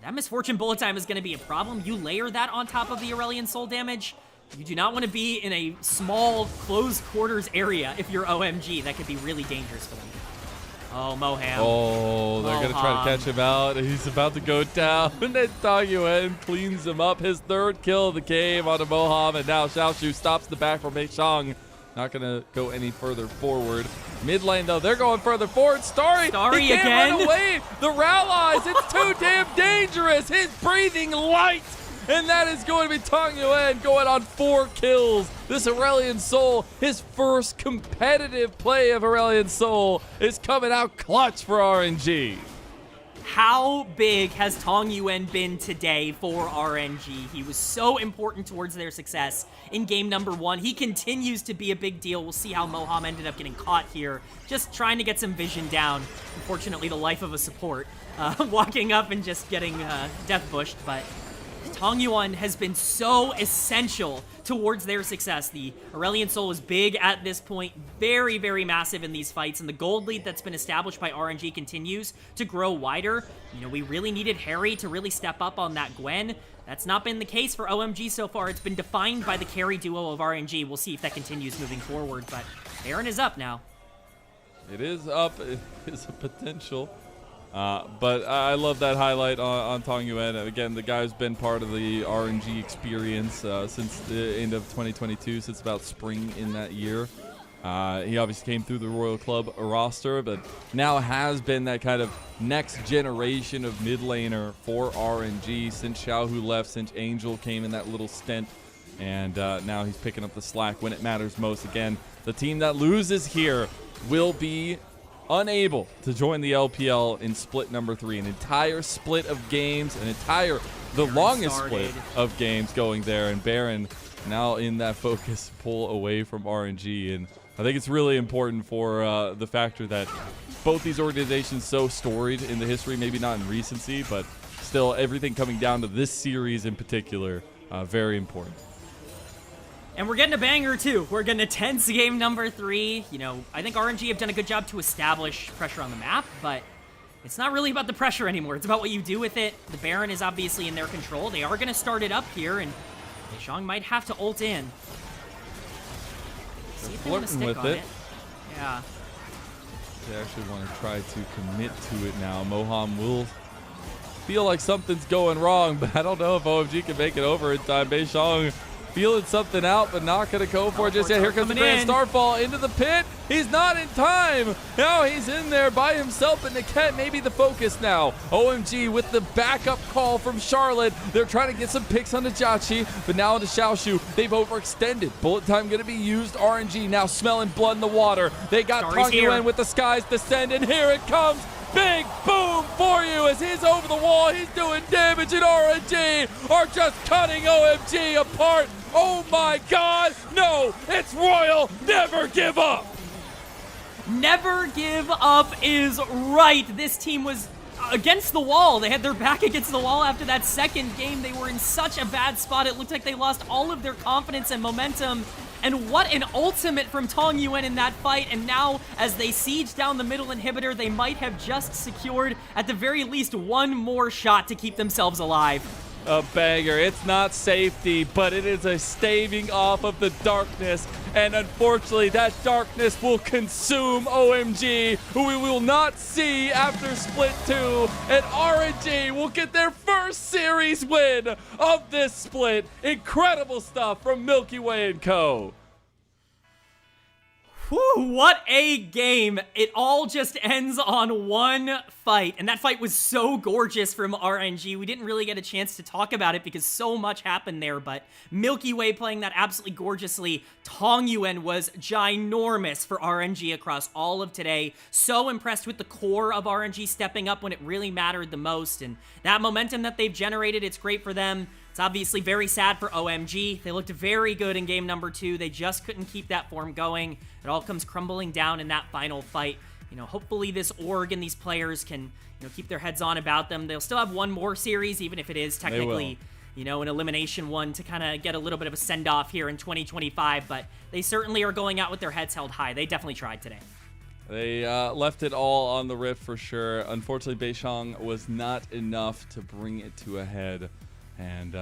That Misfortune Bullet Time is going to be a problem. You layer that on top of the Aurelion Soul damage. You do not want to be in a small, closed quarters area if you're OMG. That could be really dangerous for them. Oh, Moham. Oh, they're going to try to catch him out. He's about to go down. And then Tangyuan cleans him up. His third kill of the game onto Moham. And now Xiaoshu stops the back from Meishang. Not going to go any further forward. Mid lane, though, they're going further forward. Starry he can't again. Run away. The Rallies, it's too damn dangerous. He's breathing light. And that is going to be Tangyuan going on 4 kills. This Aurelion Soul, his first competitive play of Aurelion Soul, is coming out clutch for RNG. How big has Tangyuan been today for RNG? He was so important towards their success in game number 1. He continues to be a big deal. We'll see how Moham ended up getting caught here, just trying to get some vision down. Unfortunately, the life of a support, walking up and just getting death bushed, but Tangyuan has been so essential towards their success. The Aurelion Soul is big at this point, very, very massive in these fights, and the gold lead that's been established by RNG continues to grow wider. You know, we really needed Harry to really step up on that Gwen. That's not been the case for OMG so far. It's been defined by the carry duo of RNG. We'll see if that continues moving forward, but Baron is up now. It is up. It is a potential. But I love that highlight on Tangyuan. Again, the guy's been part of the RNG experience since the end of 2022, since about spring in that year. He obviously came through the Royal Club roster, but now has been that kind of next generation of mid laner for RNG since Xiaohu left, since Angel came in that little stint, and now he's picking up the slack when it matters most. Again, the team that loses here will be unable to join the LPL in split number 3. An entire split of games, the longest split of games going there, and Baron now in that focus pull away from RNG. And I think it's really important for the factor that both these organizations so storied in the history, maybe not in recency, but still everything coming down to this series in particular, very important. And we're getting a banger, too. We're getting a tense game number 3. You know, I think RNG have done a good job to establish pressure on the map, but it's not really about the pressure anymore. It's about what you do with it. The Baron is obviously in their control. They are going to start it up here, and Meishang might have to ult in. See if they want to stick on it. Yeah. They actually want to try to commit to it now. Moham will feel like something's going wrong, but I don't know if OMG can make it over in time. Meishang feeling something out, but not going to go for it just yet. Here comes the Grand Starfall into the pit. He's not in time. Now he's in there by himself, and Niket may be the focus now. OMG with the backup call from Charlotte. They're trying to get some picks on the Jachi, but now into Xiaoshu. They've overextended. Bullet time going to be used. RNG now smelling blood in the water. They got Tangyuan with the skies descend, and here it comes. Big boom for you as he's over the wall. He's doing damage, and RNG are just cutting OMG apart. Oh my God, no, it's Royal. Never give up. Never give up is right. This team was against the wall. They had their back against the wall after that second game. They were in such a bad spot. It looked like they lost all of their confidence and momentum. And what an ultimate from Tangyuan in that fight. And now, as they siege down the middle inhibitor, they might have just secured, at the very least, one more shot to keep themselves alive. A banger. It's not safety, but it is a staving off of the darkness. And unfortunately, that darkness will consume OMG, who we will not see after Split 2. And RNG will get their first series win of this split. Incredible stuff from Milky Way & Co. Whew, what a game. It all just ends on one fight, and that fight was so gorgeous from RNG. We didn't really get a chance to talk about it because so much happened there, but Milky Way playing that absolutely gorgeously. Tangyuan was ginormous for RNG across all of today. So impressed with the core of RNG stepping up when it really mattered the most, and that momentum that they've generated, it's great for them. It's It's obviously very sad for OMG. They looked very good in game number 2. They just couldn't keep that form going. It all comes crumbling down in that final fight. Hopefully this org and these players can, keep their heads on about them. They'll still have one more series, even if it is technically, an elimination one to kind of get a little bit of a send-off here in 2025, but they certainly are going out with their heads held high. They definitely tried today. They left it all on the Rift for sure. Unfortunately, Beishang was not enough to bring it to a head, and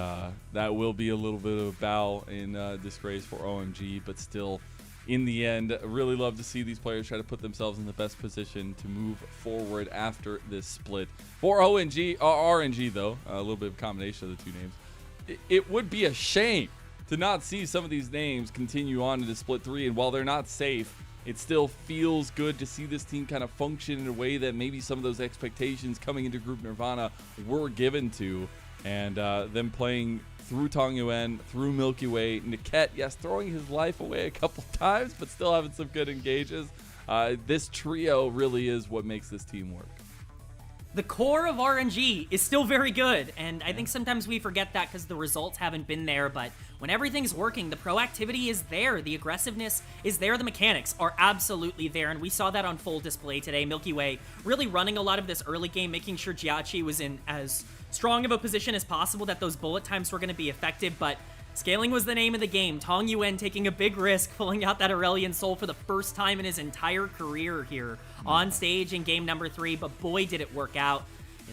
that will be a little bit of a bow in disgrace for OMG, but still, in the end, really love to see these players try to put themselves in the best position to move forward after this split. For RNG, though, a little bit of a combination of the two names, it would be a shame to not see some of these names continue on into Split 3, and while they're not safe, it still feels good to see this team kind of function in a way that maybe some of those expectations coming into Group Nirvana were given to, and them playing through Tong Yuen, through Milky Way, Niket, yes, throwing his life away a couple times, but still having some good engages. This trio really is what makes this team work. The core of RNG is still very good, and I think sometimes we forget that because the results haven't been there, but when everything's working, the proactivity is there, the aggressiveness is there, the mechanics are absolutely there, and we saw that on full display today. Milky Way really running a lot of this early game, making sure Jiachi was in as strong of a position as possible, that those bullet times were going to be effective, but scaling was the name of the game. Tong Yuen taking a big risk, pulling out that Aurelion Soul for the first time in his entire career here on stage in game number 3, but boy, did it work out.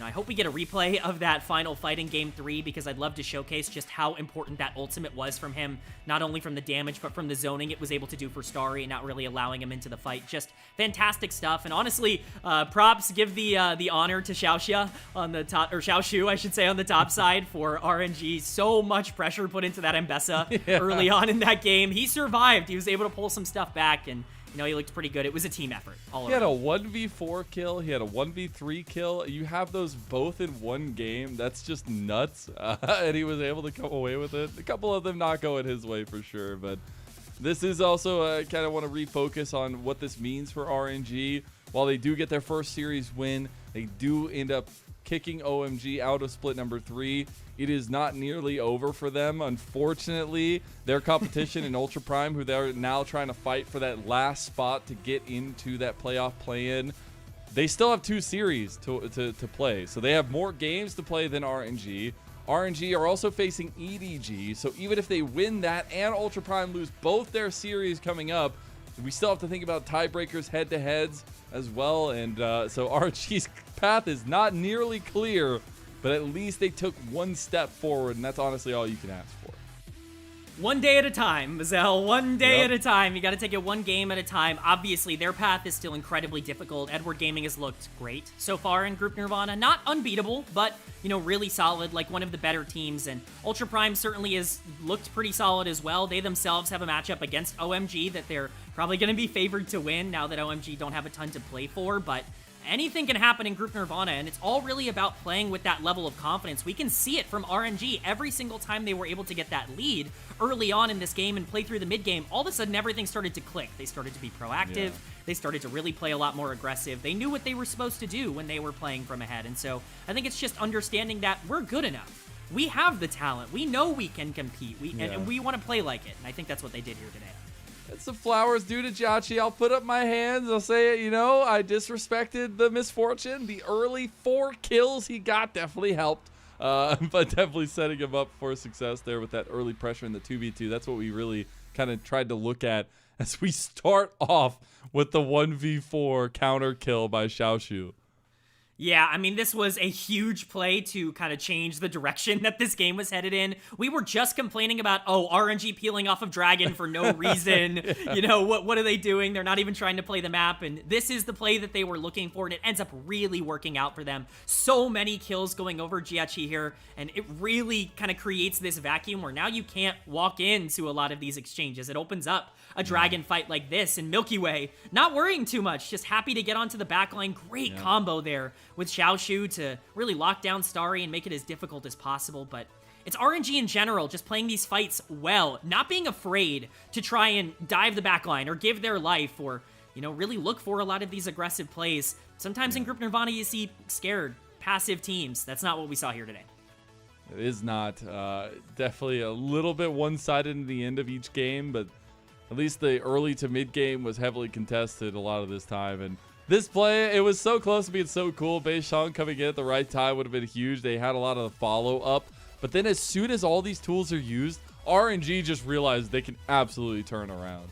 I hope we get a replay of that final fight in game 3 because I'd love to showcase just how important that ultimate was from him, not only from the damage, but from the zoning it was able to do for Starry and not really allowing him into the fight. Just fantastic stuff. And honestly, props, give the honor to Xiaoxia on the top, or Xiaoshu, I should say, on the top side for RNG. So much pressure put into that Mbessa early on in that game. He survived. He was able to pull some stuff back, and he looked pretty good. It was a team effort all around. He had a 1v4 kill. He had a 1v3 kill. You have those both in one game. That's just nuts. And he was able to come away with it. A couple of them not going his way for sure. But this is also, kind of want to refocus on what this means for RNG. While they do get their first series win, they do end up kicking OMG out of split number 3. It is not nearly over for them. Unfortunately, their competition in Ultra Prime, who they're now trying to fight for that last spot to get into that playoff play-in, they still have 2 series to play. So they have more games to play than RNG. RNG are also facing EDG. So even if they win that and Ultra Prime lose both their series coming up, we still have to think about tiebreakers, head-to-heads as well. And so RNG's path is not nearly clear, but at least they took one step forward, and that's honestly all you can ask for. One day at a time, Mazel. One day at a time. You got to take it one game at a time. Obviously, their path is still incredibly difficult. Edward Gaming has looked great so far in Group Nirvana. Not unbeatable, but, really solid, like one of the better teams. And Ultra Prime certainly has looked pretty solid as well. They themselves have a matchup against OMG that they're probably going to be favored to win now that OMG don't have a ton to play for, but anything can happen in Group Nirvana, and it's all really about playing with that level of confidence. We can see it from RNG every single time they were able to get that lead early on in this game and play through the mid-game. All of a sudden, everything started to click. They started to be proactive. Yeah. They started to really play a lot more aggressive. They knew what they were supposed to do when they were playing from ahead, and so I think it's just understanding that we're good enough. We have the talent. We know we can compete, and we want to play like it, and I think that's what they did here today. It's the flowers due to Jiachi. I'll put up my hands. I'll say, I disrespected the misfortune. The early 4 kills he got definitely helped. But definitely setting him up for success there with that early pressure in the 2v2. That's what we really kind of tried to look at as we start off with the 1v4 counter kill by Xiaoshu. Yeah, I mean, this was a huge play to kind of change the direction that this game was headed in. We were just complaining about, RNG peeling off of Dragon for no reason. Yeah. What are they doing? They're not even trying to play the map, and this is the play that they were looking for, and it ends up really working out for them. So many kills going over Jiachi here, and it really kind of creates this vacuum where now you can't walk into a lot of these exchanges. It opens up a Dragon fight like this, and Milky Way not worrying too much, just happy to get onto the backline. Great combo there with Xiaoshu to really lock down Starry and make it as difficult as possible, but it's RNG in general, just playing these fights well, not being afraid to try and dive the backline or give their life or, really look for a lot of these aggressive plays. Sometimes in Group Nirvana you see scared, passive teams. That's not what we saw here today. It is not. Definitely a little bit one-sided in the end of each game, but at least the early to mid game was heavily contested a lot of this time. And this play, it was so close to being so cool. Beishang coming in at the right time would have been huge. They had a lot of the follow-up. But then as soon as all these tools are used, RNG just realized they can absolutely turn around.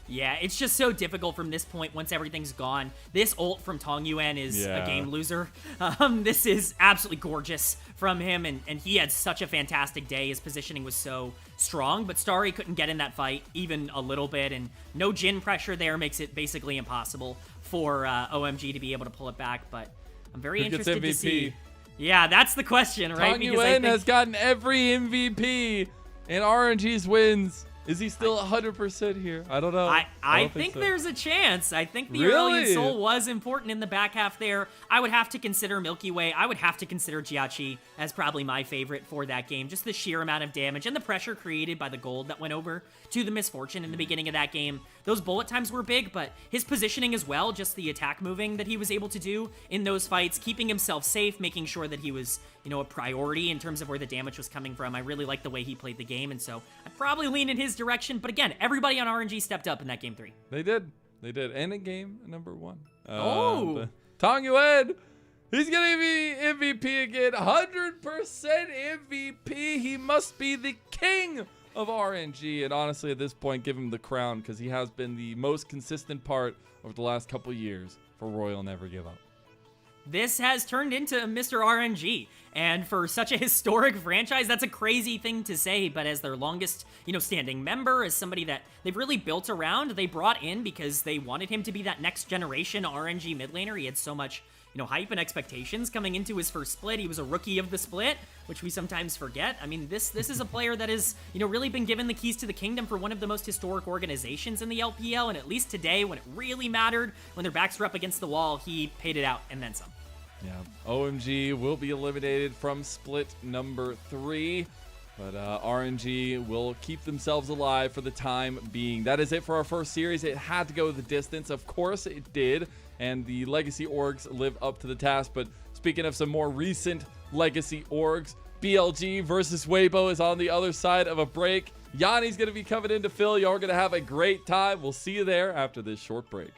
Yeah, it's just so difficult from this point once everything's gone. This ult from Tong Yuan is a game loser. This is absolutely gorgeous from him, and he had such a fantastic day. His positioning was so strong, but Starry couldn't get in that fight even a little bit, and no Jhin pressure there makes it basically impossible for OMG to be able to pull it back, but I'm very interested to see. Yeah, that's the question, right? Tong Yuan has gotten every MVP in RNG's wins. Is he still 100% here? I don't know. I think so. There's a chance. I think the Aurelion Sol was important in the back half there. I would have to consider Milky Way. I would have to consider Jiachi as probably my favorite for that game. Just the sheer amount of damage and the pressure created by the gold that went over to the Misfortune in the beginning of that game. Those bullet times were big, but his positioning as well, just the attack moving that he was able to do in those fights, keeping himself safe, making sure that he was, you know, a priority in terms of where the damage was coming from. I really like the way he played the game, and so I'd probably lean in his direction. But again, everybody on RNG stepped up in that game 3. They did. And in game number 1. Tong Yuan, he's going to be MVP again. 100% MVP. He must be the king of RNG. And honestly, at this point, give him the crown because he has been the most consistent part over the last couple years for Royal Never Give Up. This has turned into Mr. RNG, and for such a historic franchise, that's a crazy thing to say, but as their longest, you know, standing member, as somebody that they've really built around, they brought in because they wanted him to be that next generation RNG mid laner. He had so much, you know, hype and expectations coming into his first split. He was a rookie of the split, which we sometimes forget. I mean, this is a player that has, you know, really been given the keys to the kingdom for one of the most historic organizations in the LPL, and at least today, when it really mattered, when their backs were up against the wall, he paid it out and then some. Yeah, OMG will be eliminated from split number 3, but RNG will keep themselves alive for the time being. That is it for our first series. It had to go the distance. Of course it did, and the Legacy Orgs live up to the task. But speaking of some more recent Legacy Orgs, BLG versus Weibo is on the other side of a break. Yanni's going to be coming in to fill. Y'all are going to have a great time. We'll see you there after this short break.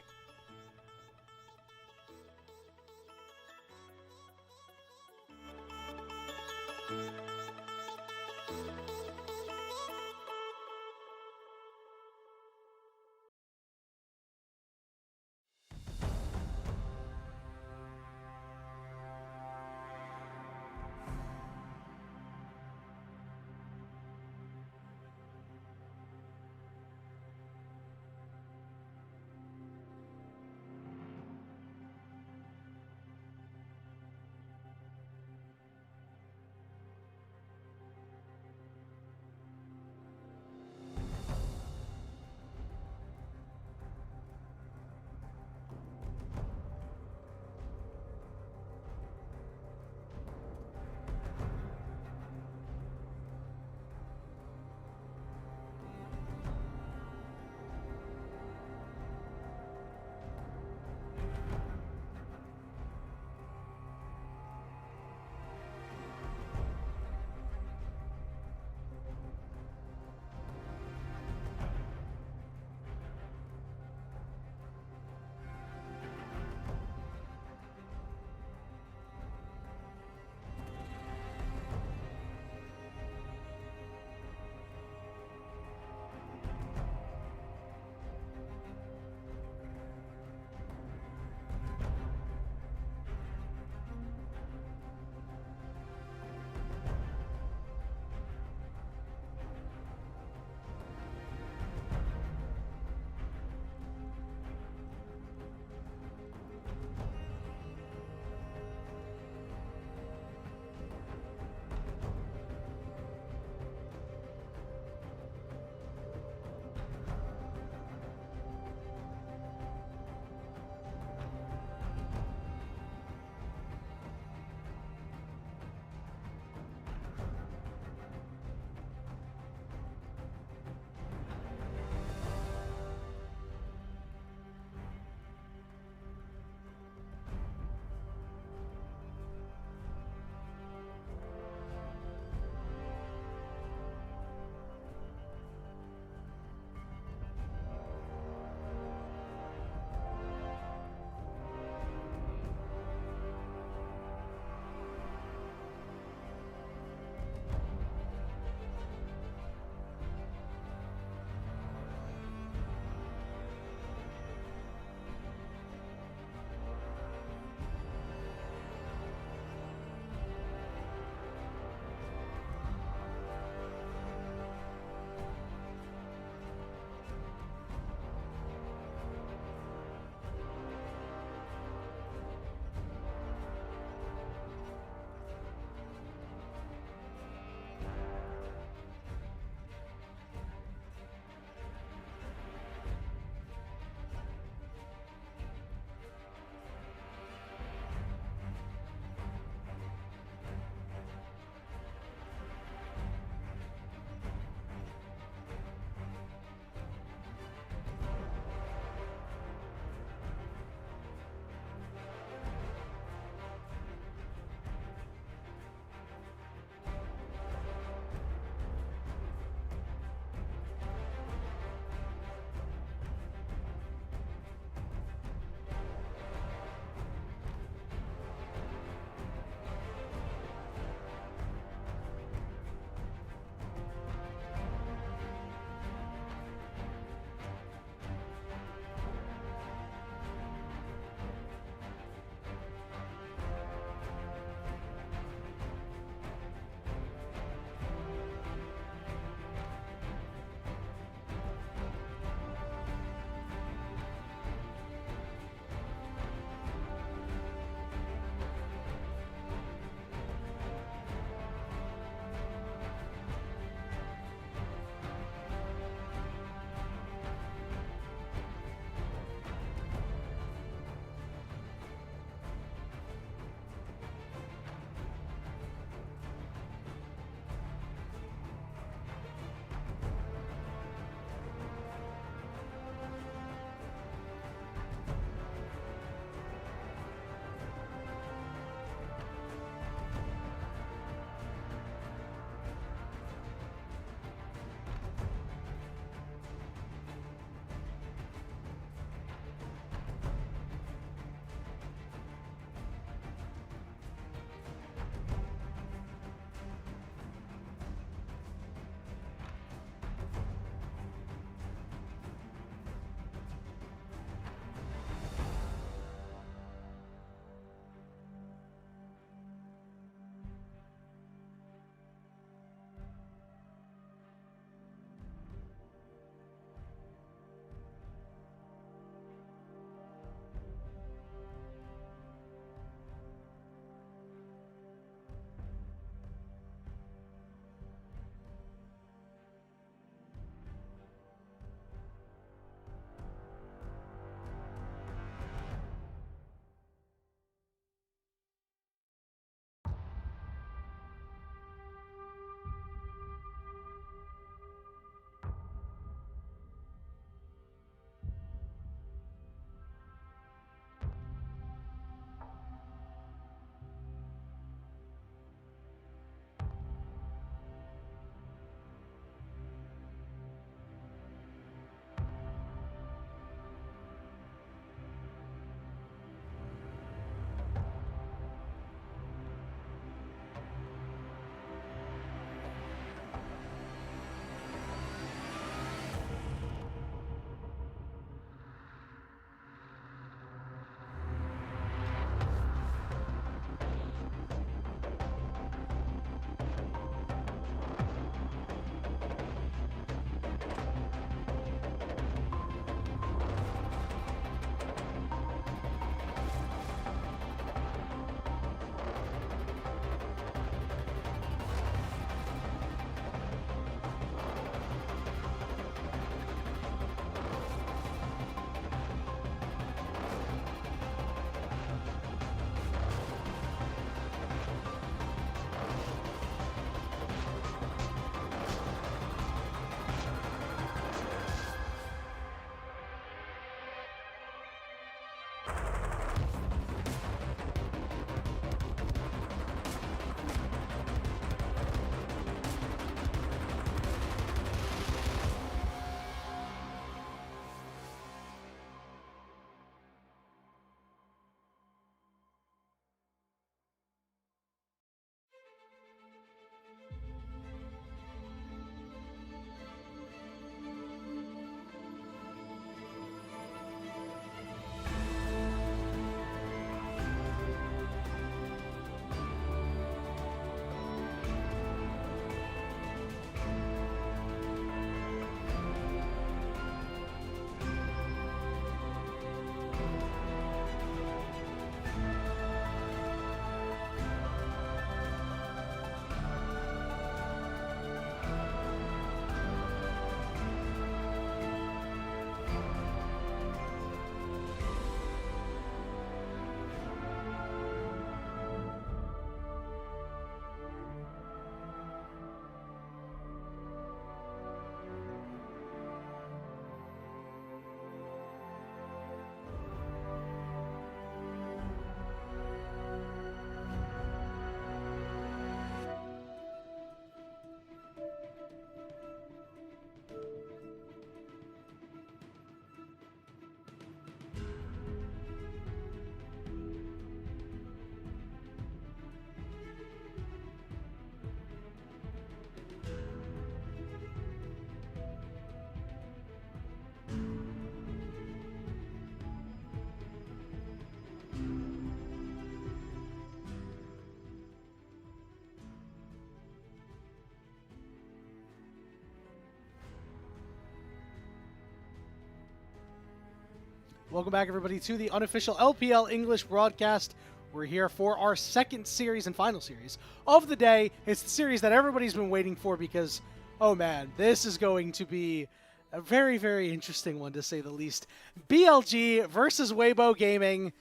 Welcome back, everybody, to the unofficial LPL English broadcast. We're here for our second series and final series of the day. It's the series that everybody's been waiting for because, oh man, this is going to be a very, very interesting one, to say the least. BLG versus Weibo Gaming.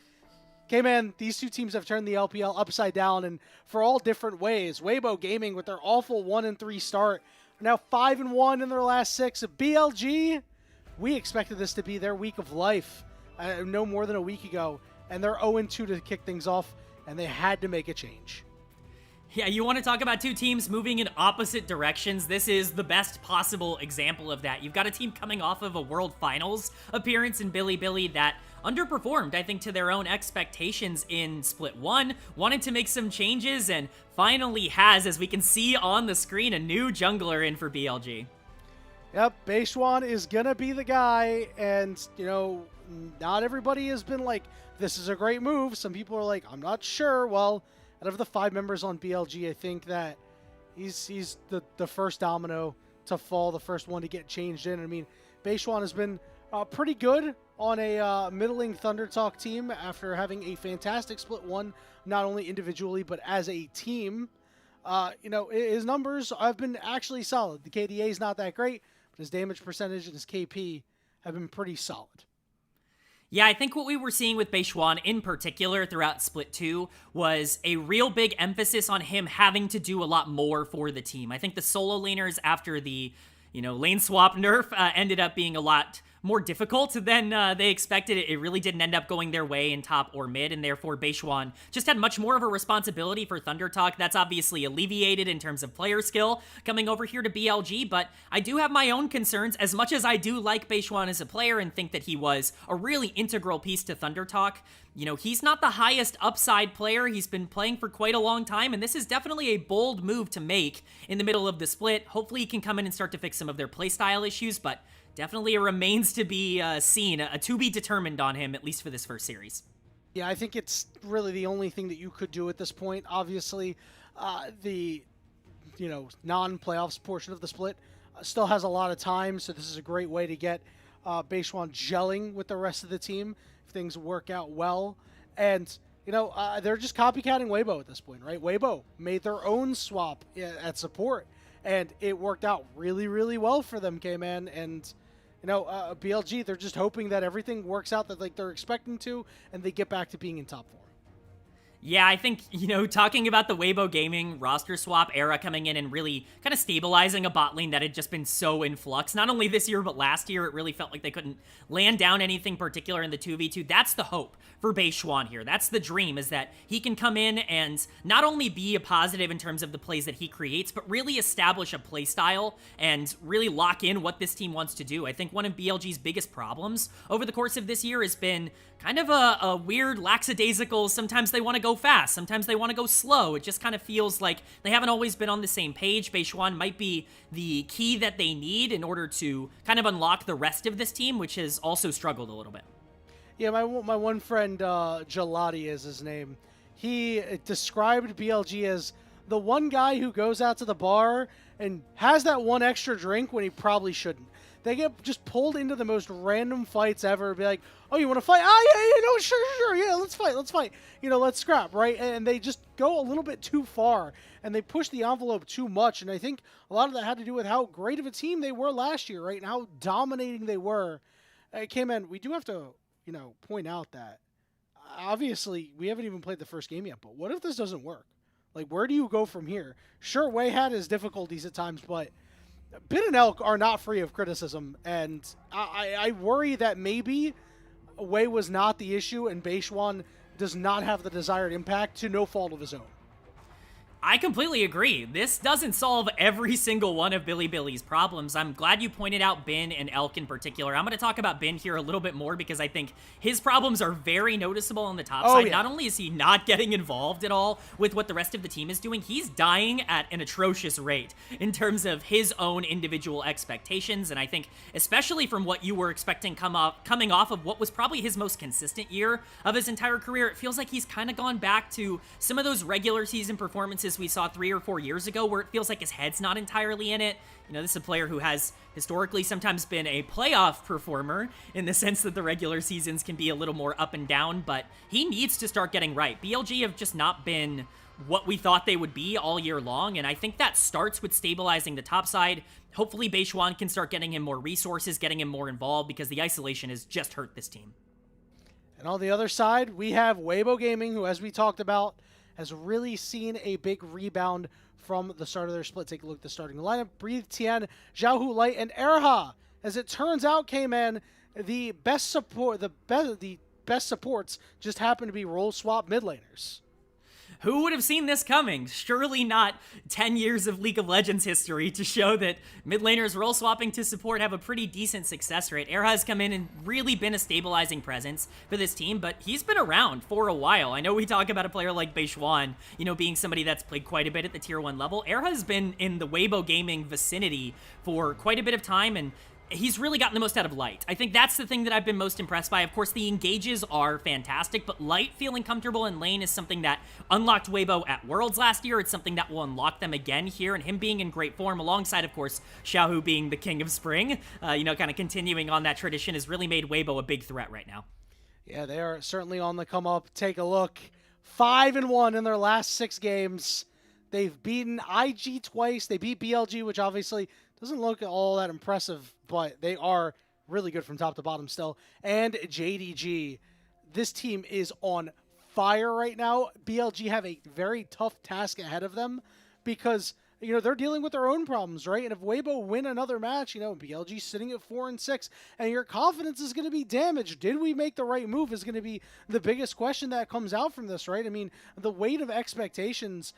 Okay, man, these two teams have turned the LPL upside down, and for all different ways. Weibo Gaming, with their awful 1-3 start, are now 5-1 in their last 6. BLG, we expected this to be their week of life no more than a week ago, and they're 0-2 to kick things off, and they had to make a change. Yeah, you want to talk about two teams moving in opposite directions? This is the best possible example of that. You've got a team coming off of a World Finals appearance in Bilibili that underperformed, I think, to their own expectations in Split 1, wanted to make some changes, and finally has, as we can see on the screen, a new jungler in for BLG. Yep, Beishuan is going to be the guy, and, you know, not everybody has been like, this is a great move. Some people are like, I'm not sure. Well, out of the 5 members on BLG, I think that he's the first domino to fall, the first one to get changed in. I mean, Beishuan has been pretty good on a middling Thunder Talk team after having a fantastic Split 1, not only individually, but as a team. You know, his numbers have been actually solid. The KDA is not that great, but his damage percentage and his KP have been pretty solid. Yeah, I think what we were seeing with Beishuan in particular throughout Split 2 was a real big emphasis on him having to do a lot more for the team. I think the solo laners after the, lane swap nerf ended up being a lot more difficult than they expected. It really didn't end up going their way in top or mid, and therefore Beishuan just had much more of a responsibility for Thunder Talk. That's obviously alleviated in terms of player skill coming over here to BLG, but I do have my own concerns. As much as I do like Beishuan as a player and think that he was a really integral piece to Thunder Talk, he's not the highest upside player. He's been playing for quite a long time, and this is definitely a bold move to make in the middle of the split. Hopefully he can come in and start to fix some of their playstyle issues, but definitely it remains to be seen, a to be determined on him, at least for this first series. Yeah, I think it's really the only thing that you could do at this point. Obviously, the non-playoffs portion of the split still has a lot of time, so this is a great way to get Beishuan gelling with the rest of the team if things work out well. And, they're just copycatting Weibo at this point, right? Weibo made their own swap at support, and it worked out really, really well for them, K-Man. And BLG, they're just hoping that everything works out that they're expecting to, and they get back to being in top 4. Yeah, I think, talking about the Weibo Gaming roster swap era coming in and really kind of stabilizing a bot lane that had just been so in flux, not only this year, but last year, it really felt like they couldn't land down anything particular in the 2v2. That's the hope for Beishuan here. That's the dream, is that he can come in and not only be a positive in terms of the plays that he creates, but really establish a play style and really lock in what this team wants to do. I think one of BLG's biggest problems over the course of this year has been kind of a weird lackadaisical, sometimes they want to go fast, sometimes they want to go slow. It just kind of feels like they haven't always been on the same page. Beishuan might be the key that they need in order to kind of unlock the rest of this team, which has also struggled a little bit. Yeah, my one friend, Gelati is his name, he described BLG as the one guy who goes out to the bar and has that one extra drink when he probably shouldn't. They get just pulled into the most random fights ever. Be like, oh, you want to fight? Yeah, sure, yeah, let's fight. Let's scrap, right? And they just go a little bit too far, and they push the envelope too much. And I think a lot of that had to do with how great of a team they were last year, right? And how dominating they were. K-Man, we do have to, point out that obviously we haven't even played the first game yet, but what if this doesn't work? Like, where do you go from here? Sure, Wei had his difficulties at times, but Bit and Elk are not free of criticism, and I worry that maybe Wei was not the issue and Beishuan does not have the desired impact to no fault of his own. I completely agree. This doesn't solve every single one of Bilibili's problems. I'm glad you pointed out Bin and Elk in particular. I'm going to talk about Bin here a little bit more because I think his problems are very noticeable on the top side. Yeah. Not only is he not getting involved at all with what the rest of the team is doing, he's dying at an atrocious rate in terms of his own individual expectations. And I think, especially from what you were expecting coming off of what was probably his most consistent year of his entire career, it feels like he's kind of gone back to some of those regular season performances as we saw 3 or 4 years ago, where it feels like his head's not entirely in it. You know, this is a player who has historically sometimes been a playoff performer in the sense that the regular seasons can be a little more up and down, but he needs to start getting right. BLG have just not been what we thought they would be all year long, and I think that starts with stabilizing the top side. Hopefully Beishuan can start getting him more resources, getting him more involved, because the isolation has just hurt this team. And on the other side, we have Weibo Gaming, who, as we talked about, has really seen a big rebound from the start of their split. Take a look at the starting lineup. Breathe Tian, Xiaohu Light, and Erha. As it turns out, K-Man, the best supports just happen to be role swap mid laners. Who would have seen this coming? Surely not 10 years of League of Legends history to show that mid laners role swapping to support have a pretty decent success rate. Erha has come in and really been a stabilizing presence for this team, but he's been around for a while. I know we talk about a player like Beishuan, you know, being somebody that's played quite a bit at the tier 1 level. Erha has been in the Weibo Gaming vicinity for quite a bit of time, and he's really gotten the most out of Light. I think that's the thing that I've been most impressed by. Of course, the engages are fantastic, but Light feeling comfortable in lane is something that unlocked Weibo at Worlds last year. It's something that will unlock them again here, and him being in great form alongside, of course, Xiaohu being the king of spring, you know, kind of continuing on that tradition has really made Weibo a big threat right now. Yeah, they are certainly on the come up. Take a look. 5-1 in their last 6 games. They've beaten IG twice. They beat BLG, which obviously doesn't look all that impressive, but they are really good from top to bottom still. And JDG. This team is on fire right now. BLG have a very tough task ahead of them because, you know, they're dealing with their own problems, right? And if Weibo win another match, you know, BLG sitting at 4-6, and your confidence is going to be damaged. Did we make the right move is going to be the biggest question that comes out from this, right? I mean, the weight of expectations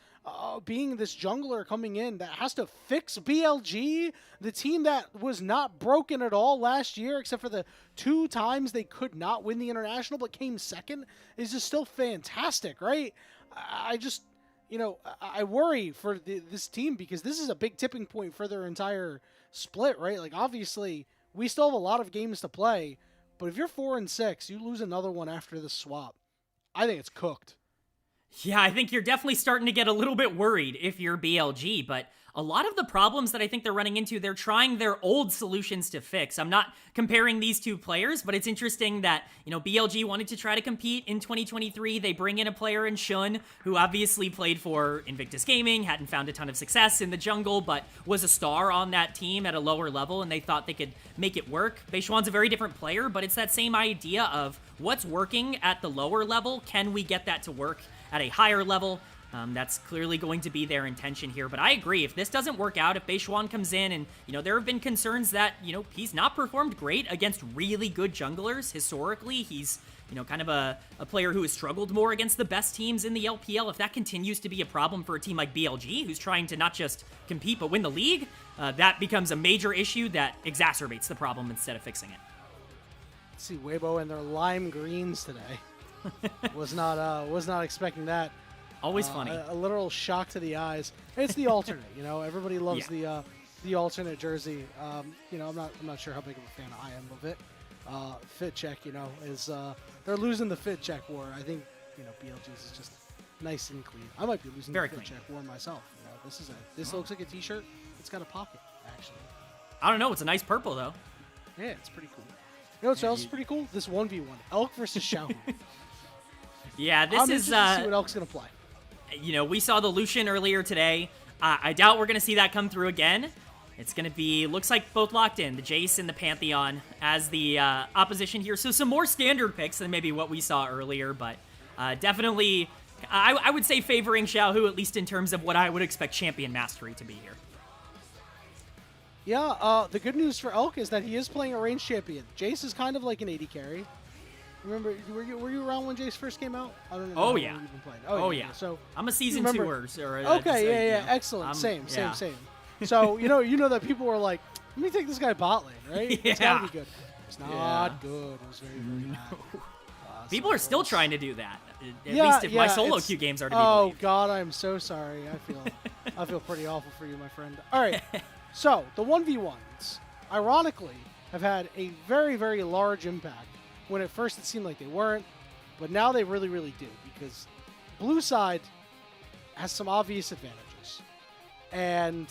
being this jungler coming in that has to fix BLG, the team that was not broken at all last year, except for the 2 times they could not win the international but came second, is just still fantastic, right? I just, you know, I worry for this team because this is a big tipping point for their entire split, right? Like, obviously, we still have a lot of games to play, but if you're 4-6, you lose another one after the swap, I think it's cooked. Yeah, I think you're definitely starting to get a little bit worried if you're BLG, but a lot of the problems that I think they're running into, they're trying their old solutions to fix. I'm not comparing these two players, but it's interesting that, you know, BLG wanted to try to compete in 2023. They bring in a player in Shun, who obviously played for Invictus Gaming, hadn't found a ton of success in the jungle, but was a star on that team at a lower level, and they thought they could make it work. Beishuan's a very different player, but it's that same idea of what's working at the lower level. Can we get that to work at a higher level? That's clearly going to be their intention here, but I agree. If this doesn't work out, if Beishuan comes in and, you know, there have been concerns that, you know, he's not performed great against really good junglers historically. He's, you know, kind of a player who has struggled more against the best teams in the LPL. If that continues to be a problem for a team like BLG, who's trying to not just compete but win the league, that becomes a major issue that exacerbates the problem instead of fixing it. Let's see Weibo and their lime greens today. was not expecting that. Always funny. A literal shock to the eyes. It's the alternate, you know. Everybody loves the alternate jersey. You know, I'm not sure how big of a fan I am of it. Fit check, you know, is they're losing the fit check war. I think, you know, BLG's is just nice and clean. I might be losing the fit check war myself. You know, this looks like a t-shirt. It's got a pocket, actually. I don't know. It's a nice purple though. Yeah, it's pretty cool. You know what's else pretty cool? This 1v1 Elk versus Xiaohu. Yeah, this I'm is interested to see what Elk's gonna play. You know, we saw the Lucian earlier today. I doubt we're going to see that come through again. It's going to be, looks like both locked in, the Jace and the Pantheon as the opposition here. So some more standard picks than maybe what we saw earlier, but definitely, I would say favoring Xiaohu, at least in terms of what I would expect champion mastery to be here. Yeah, the good news for Elk is that he is playing a ranged champion. Jace is kind of like an AD carry. Remember, were you around when Jace first came out? I don't know. Oh yeah. You've been playing. Oh yeah. So I'm a season 2er. Okay, yeah. Excellent. Same. So you know that people were like, let me take this guy bot lane, right? Yeah. It's gotta be good. It's not good. It was very, very bad. People are still trying to do that. At least if my solo queue games are to be believed. God, I'm so sorry. I feel pretty awful for you, my friend. All right. So the 1v1s, ironically, have had a very, very large impact. When at first it seemed like they weren't, but now they really, really do, because blue side has some obvious advantages. And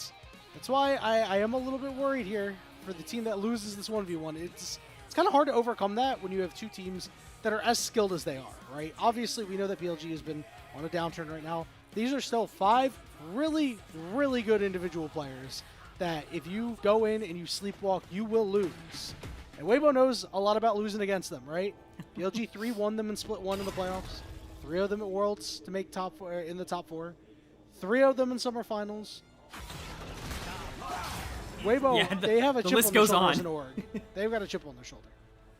that's why I am a little bit worried here for the team that loses this 1v1. It's kind of hard to overcome that when you have two teams that are as skilled as they are, right? Obviously, we know that BLG has been on a downturn right now. These are still 5 really, really good individual players that if you go in and you sleepwalk, you will lose. And Weibo knows a lot about losing against them, right? BLG 3-1 them in Split 1 in the playoffs. 3 of them at Worlds to make top 4, in the top 4. 3 of them in Summer Finals. Weibo, they have a chip on their shoulder as an org. They've got a chip on their shoulder.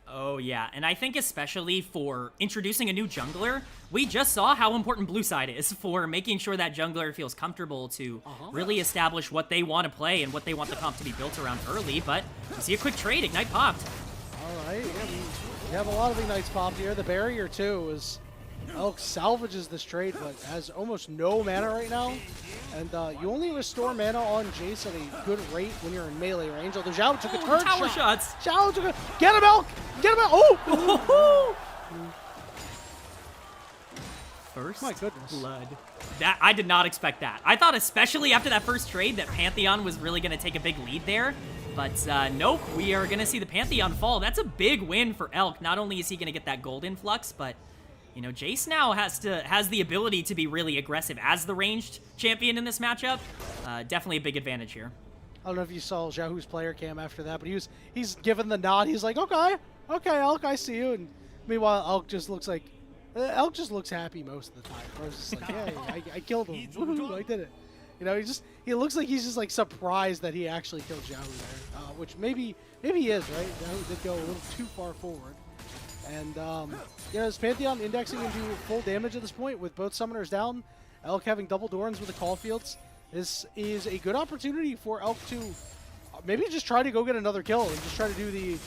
Oh, yeah. And I think especially for introducing a new jungler, we just saw how important blue side is for making sure that jungler feels comfortable to really establish what they want to play and what they want the comp to be built around early. But we see a quick trade. Ignite popped. All right. Yeah, we have a lot of Ignites popped here. The barrier, too, is Elk salvages this trade, but has almost no mana right now. And you only restore mana on Jace at a good rate when you're in melee range. Although Zhao took a turn tower shot. shots. Zhao took a... Get him, Elk! Get him, Elk! Oh! First My goodness. blood. That I did not expect that. I thought especially after that first trade that Pantheon was really going to take a big lead there. But nope, we are going to see the Pantheon fall. That's a big win for Elk. Not only is he going to get that gold influx, but you know, Jace now has the ability to be really aggressive as the ranged champion in this matchup. Definitely a big advantage here. I don't know if you saw Zhao's player cam after that, but he's given the nod. He's like, okay, Elk, I see you. And meanwhile, Elk just looks happy most of the time. I was just like, yeah, I killed him. Woohoo, I did it. You know, he looks like he's just like surprised that he actually killed Zhao there, which maybe he is, right? Zhao did go a little too far forward. And, you know, his Pantheon indexing into full damage at this point with both summoners down, Elk having double Dorans with the Caulfields. This is a good opportunity for Elk to maybe just try to go get another kill and just try to do the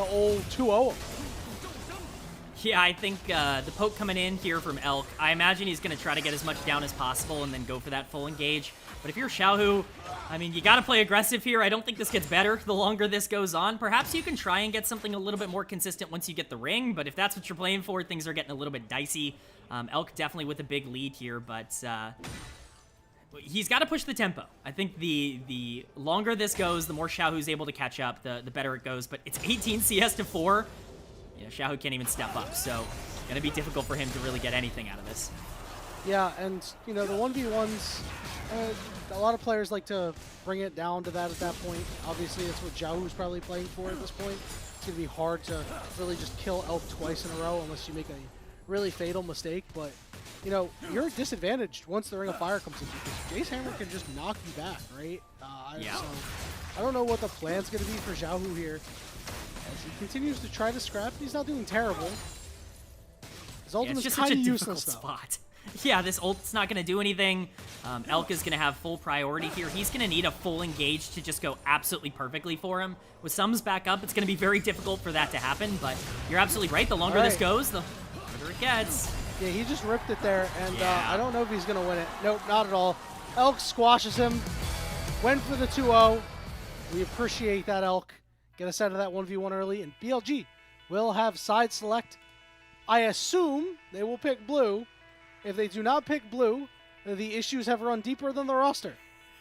old 2-0. Yeah, I think the poke coming in here from Elk, I imagine he's going to try to get as much down as possible and then go for that full engage. But if you're Xiaohu, I mean, you got to play aggressive here. I don't think this gets better the longer this goes on. Perhaps you can try and get something a little bit more consistent once you get the ring, but if that's what you're playing for, things are getting a little bit dicey. Elk definitely with a big lead here, but he's got to push the tempo. I think the longer this goes, the more Xiaohu's able to catch up, the better it goes. But it's 18 CS to 4. You know, Xiaohu can't even step up, so it's going to be difficult for him to really get anything out of this. Yeah, and, you know, the 1v1s, a lot of players like to bring it down to that at that point. Obviously, that's what Xiaohu's probably playing for at this point. It's going to be hard to really just kill Elk twice in a row unless you make a really fatal mistake. But, you know, you're disadvantaged once the Ring of Fire comes in because Jace Hammer can just knock you back, right? Yeah. So I don't know what the plan's going to be for Xiaohu here. As he continues to try to scrap, he's not doing terrible. His ultimate is kind of useless, though. Spot. Yeah, this ult's not going to do anything. Elk is going to have full priority here. He's going to need a full engage to just go absolutely perfectly for him. With Sums back up, it's going to be very difficult for that to happen, but you're absolutely right. The longer this goes, the harder it gets. Yeah, he just ripped it there, and I don't know if he's going to win it. Nope, not at all. Elk squashes him. Went for the 2-0. We appreciate that, Elk. Get us out of that 1v1 early, and BLG will have side select. I assume they will pick blue. If they do not pick blue, the issues have run deeper than the roster.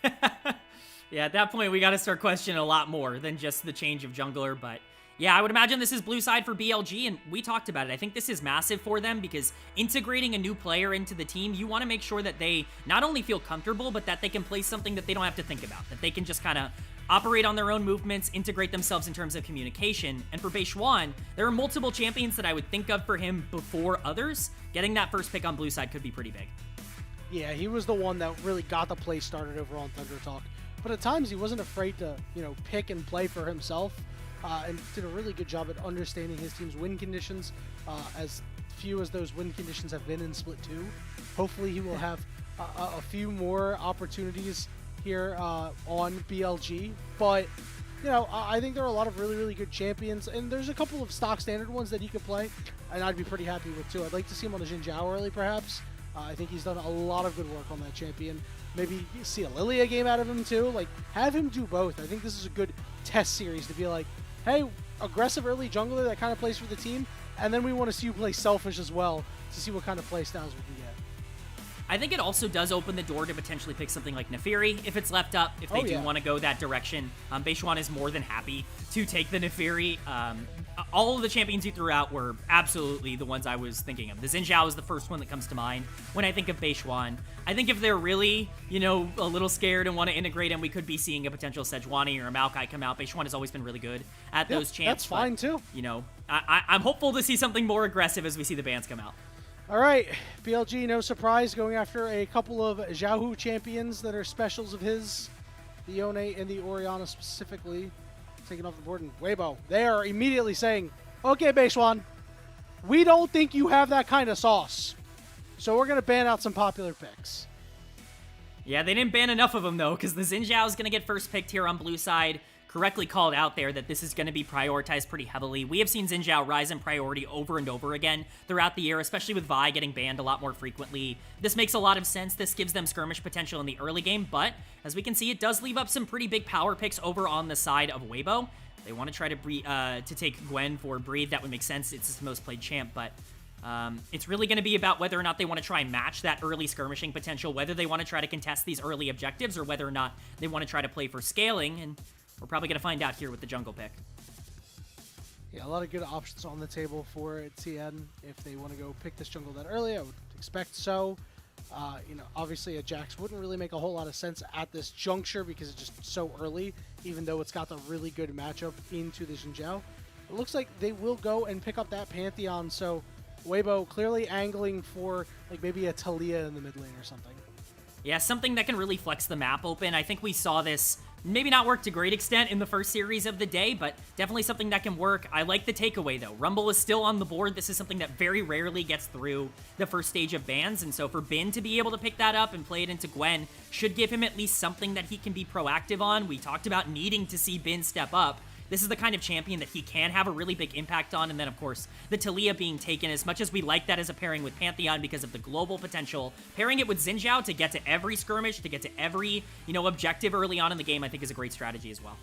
Yeah, at that point, we got to start questioning a lot more than just the change of jungler. But yeah, I would imagine this is blue side for BLG, and we talked about it. I think this is massive for them because integrating a new player into the team, you want to make sure that they not only feel comfortable, but that they can play something that they don't have to think about, that they can just kind of operate on their own movements, integrate themselves in terms of communication. And for Beishuan, there are multiple champions that I would think of for him before others. Getting that first pick on blue side could be pretty big. Yeah, he was the one that really got the play started over on Thunder Talk. But at times he wasn't afraid to, you know, pick and play for himself, and did a really good job at understanding his team's win conditions, as few as those win conditions have been in Split 2. Hopefully he will have a few more opportunities here on BLG, but you know, I think there are a lot of really, really good champions, and there's a couple of stock standard ones that he could play, and I'd be pretty happy with too. I'd like to see him on the Xin Zhao early, perhaps. I think he's done a lot of good work on that champion. Maybe see a Lilia game out of him too. Like, have him do both. I think this is a good test series to be like, hey, aggressive early jungler that kind of plays for the team, and then we want to see you play selfish as well to see what kind of play styles we can get. I think it also does open the door to potentially pick something like Nefiri if it's left up, if they do want to go that direction. Beishwan is more than happy to take the Nefiri. All of the champions you threw out were absolutely the ones I was thinking of. The Xin Zhao is the first one that comes to mind when I think of Beishwan. I think if they're really, a little scared and want to integrate him, we could be seeing a potential Sejuani or a Maokai come out. Beishwan has always been really good at those champs. That's fine, too. I'm hopeful to see something more aggressive as we see the bans come out. All right, BLG, no surprise, going after a couple of Xiaohu champions that are specials of his. The Yone and the Orianna specifically, taking off the board. And Weibo, they are immediately saying, okay, Beishwan, we don't think you have that kind of sauce. So we're going to ban out some popular picks. Yeah, they didn't ban enough of them, though, because the Xin Zhao is going to get first picked here on blue side. Correctly called out there that this is going to be prioritized pretty heavily. We have seen Xin Zhao rise in priority over and over again throughout the year, especially with Vi getting banned a lot more frequently. This makes a lot of sense. This gives them skirmish potential in the early game, but as we can see, it does leave up some pretty big power picks over on the side of Weibo. They want to try to take Gwen for Breathe. That would make sense. It's his most played champ, but it's really going to be about whether or not they want to try and match that early skirmishing potential, whether they want to try to contest these early objectives, or whether or not they want to try to play for scaling, and we're probably going to find out here with the jungle pick. Yeah, a lot of good options on the table for TN. If they want to go pick this jungle that early, I would expect so. Obviously a Jax wouldn't really make a whole lot of sense at this juncture because it's just so early, even though it's got the really good matchup into the Xin Zhao. It looks like they will go and pick up that Pantheon, so Weibo clearly angling for like maybe a Talia in the mid lane or something. Yeah, something that can really flex the map open. I think we saw this maybe not work to great extent in the first series of the day, but definitely something that can work. I like the takeaway, though. Rumble is still on the board. This is something that very rarely gets through the first stage of bans, and so for Bin to be able to pick that up and play it into Gwen should give him at least something that he can be proactive on. We talked about needing to see Bin step up. This is the kind of champion that he can have a really big impact on, and then, of course, the Talia being taken, as much as we like that as a pairing with Pantheon because of the global potential, pairing it with Xin Zhao to get to every skirmish, to get to every, objective early on in the game, I think is a great strategy as well.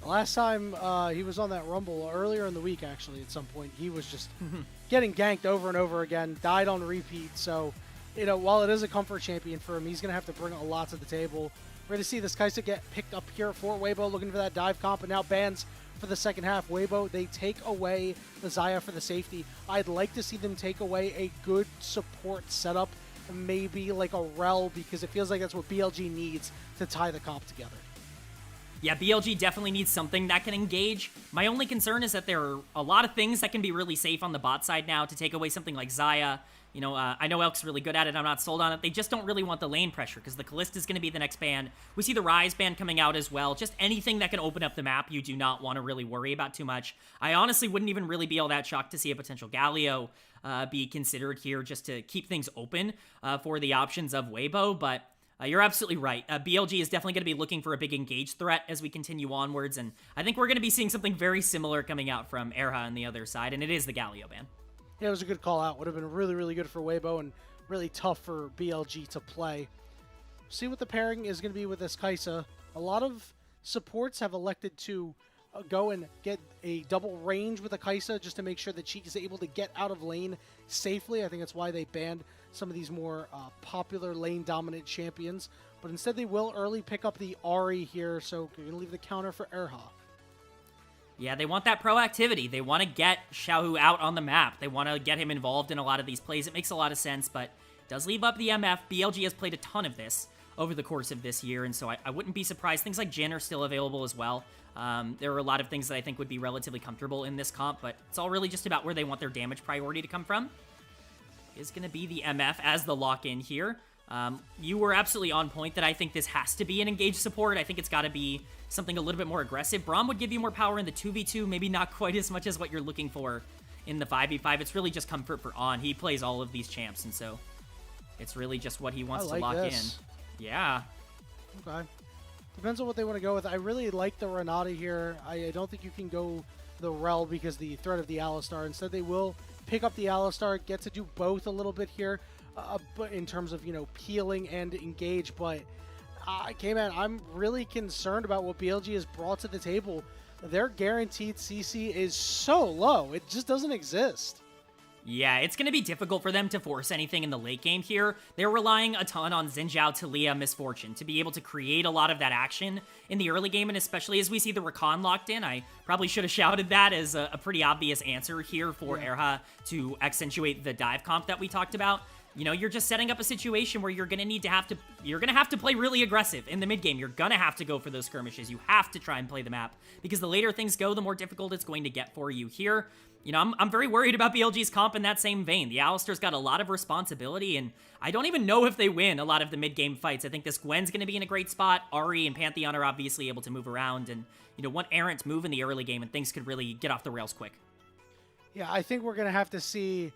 Last time he was on that Rumble, earlier in the week, actually, at some point, he was just getting ganked over and over again, died on repeat, so, while it is a comfort champion for him, he's going to have to bring a lot to the table. We're going to see this Kai'Sa get picked up here for Weibo, looking for that dive comp, and now bans for the second half. Weibo, they take away the Xayah for the safety. I'd like to see them take away a good support setup, maybe like a Rel, because it feels like that's what BLG needs to tie the comp together. Yeah, BLG definitely needs something that can engage. My only concern is that there are a lot of things that can be really safe on the bot side now to take away something like Xayah. I know Elk's really good at it. I'm not sold on it. They just don't really want the lane pressure because the Kalista is going to be the next ban. We see the Ryze ban coming out as well. Just anything that can open up the map, you do not want to really worry about too much. I honestly wouldn't even really be all that shocked to see a potential Galio be considered here just to keep things open for the options of Weibo, but you're absolutely right. BLG is definitely going to be looking for a big engage threat as we continue onwards, and I think we're going to be seeing something very similar coming out from Erha on the other side, and it is the Galio ban. Yeah, it was a good call out. Would have been really, really good for Weibo and really tough for BLG to play. See what the pairing is going to be with this Kai'Sa. A lot of supports have elected to go and get a double range with a Kai'Sa just to make sure that she is able to get out of lane safely. I think that's why they banned some of these more popular lane-dominant champions. But instead, they will early pick up the Ahri here, so you're going to leave the counter for Erha. Yeah, they want that proactivity. They want to get Xiaohu out on the map. They want to get him involved in a lot of these plays. It makes a lot of sense, but it does leave up the MF. BLG has played a ton of this over the course of this year, and so I wouldn't be surprised. Things like Jhin are still available as well. There are a lot of things that I think would be relatively comfortable in this comp, but it's all really just about where they want their damage priority to come from. Is going to be the MF as the lock-in here. You were absolutely on point that I think this has to be an engaged support. I think it's got to be something a little bit more aggressive. Braum would give you more power in the 2v2, maybe not quite as much as what you're looking for in the 5v5. It's really just comfort for On. He plays all of these champs, and so it's really just what he wants to lock in. Yeah. Okay. Depends on what they want to go with. I really like the Renata here. I don't think you can go the Rel because the threat of the Alistar. Instead, they will pick up the Alistar, get to do both a little bit here, but in terms of, peeling and engage, but K-Man, I'm really concerned about what BLG has brought to the table. Their guaranteed CC is so low. It just doesn't exist. Yeah, it's going to be difficult for them to force anything in the late game here. They're relying a ton on Xin Zhao, Talia, Misfortune to be able to create a lot of that action in the early game, and especially as we see the Rakan locked in. I probably should have shouted that as a pretty obvious answer here for Erha to accentuate the dive comp that we talked about. You know, you're just setting up a situation where you're going to have to play really aggressive in the mid game. You're going to have to go for those skirmishes. You have to try and play the map because the later things go, the more difficult it's going to get for you here. You know, I'm very worried about BLG's comp in that same vein. The Alistar's got a lot of responsibility, and I don't even know if they win a lot of the mid-game fights. I think this Gwen's going to be in a great spot. Ahri and Pantheon are obviously able to move around, and, you know, one errant move in the early game, and things could really get off the rails quick. Yeah, I think we're going to have to see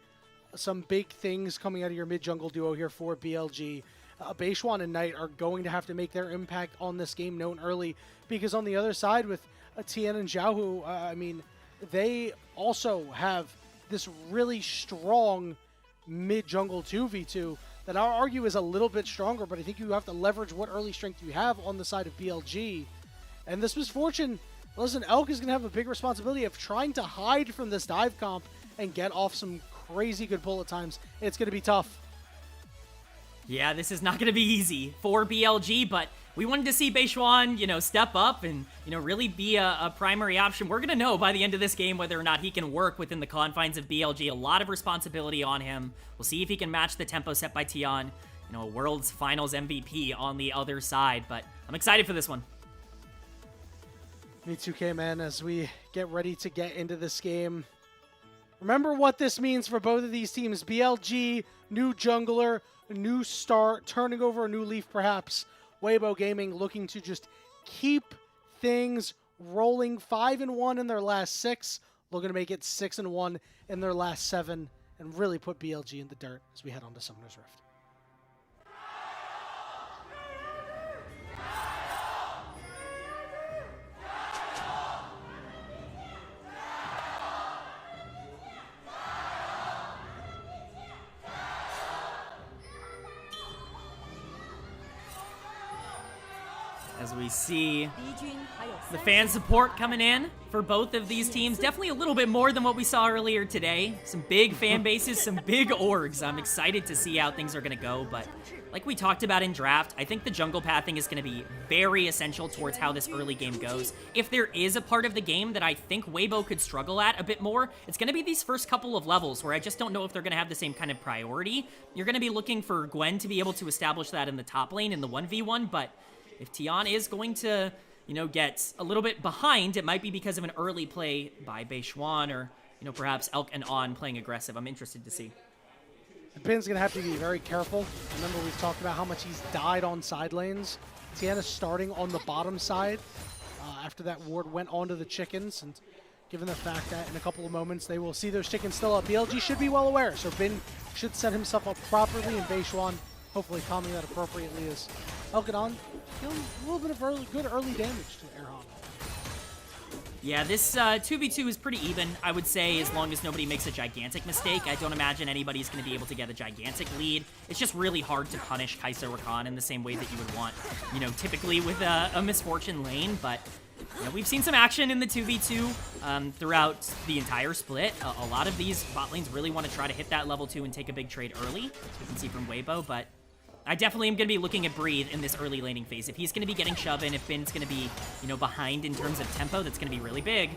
some big things coming out of your mid-jungle duo here for BLG. Beishwan and Knight are going to have to make their impact on this game known early, because on the other side with Tien and Zhao, who, I mean, they also have this really strong mid-jungle 2v2 that I'll argue is a little bit stronger, but I think you have to leverage what early strength you have on the side of BLG. And this Misfortune, listen, Elk is going to have a big responsibility of trying to hide from this dive comp and get off some crazy good bullet times. It's going to be tough. Yeah, this is not going to be easy for BLG, but we wanted to see Beishwan, you know, step up and, you know, really be a primary option. We're going to know by the end of this game whether or not he can work within the confines of BLG. A lot of responsibility on him. We'll see if he can match the tempo set by Tian. You know, a World's Finals MVP on the other side, but I'm excited for this one. Me too, K-Man, as we get ready to get into this game. Remember what this means for both of these teams. BLG, new jungler, a new start, turning over a new leaf perhaps. Weibo Gaming looking to just keep things rolling. 5-1 in their last 6. Looking to make it 6-1 in their last 7 and really put BLG in the dirt as we head on to Summoner's Rift. As we see the fan support coming in for both of these teams. Definitely a little bit more than what we saw earlier today. Some big fan bases, some big orgs. I'm excited to see how things are going to go, but like we talked about in draft, I think the jungle pathing is going to be very essential towards how this early game goes. If there is a part of the game that I think Weibo could struggle at a bit more, it's going to be these first couple of levels where I just don't know if they're going to have the same kind of priority. You're going to be looking for Gwen to be able to establish that in the top lane in the 1v1, but if Tian is going to, you know, get a little bit behind, it might be because of an early play by Beishwan or, you know, perhaps Elk and On playing aggressive. I'm interested to see. Pin's going to have to be very careful. Remember, we've talked about how much he's died on side lanes. Tian is starting on the bottom side after that ward went onto the chickens. And given the fact that in a couple of moments they will see those chickens still up, BLG should be well aware. So Bin should set himself up properly, and Beishwan hopefully calming that appropriately as Elkadon dealing a little bit of good early damage to Erhan. Yeah, this 2v2 is pretty even, I would say, as long as nobody makes a gigantic mistake. I don't imagine anybody's going to be able to get a gigantic lead. It's just really hard to punish Kai'Sa Rakan in the same way that you would want, you know, typically with a Misfortune lane, but you know, we've seen some action in the 2v2 throughout the entire split. A lot of these bot lanes really want to try to hit that level 2 and take a big trade early, as we can see from Weibo, but I definitely am going to be looking at Breathe in this early laning phase. If he's going to be getting shove in, if Bin's going to be, you know, behind in terms of tempo, that's going to be really big.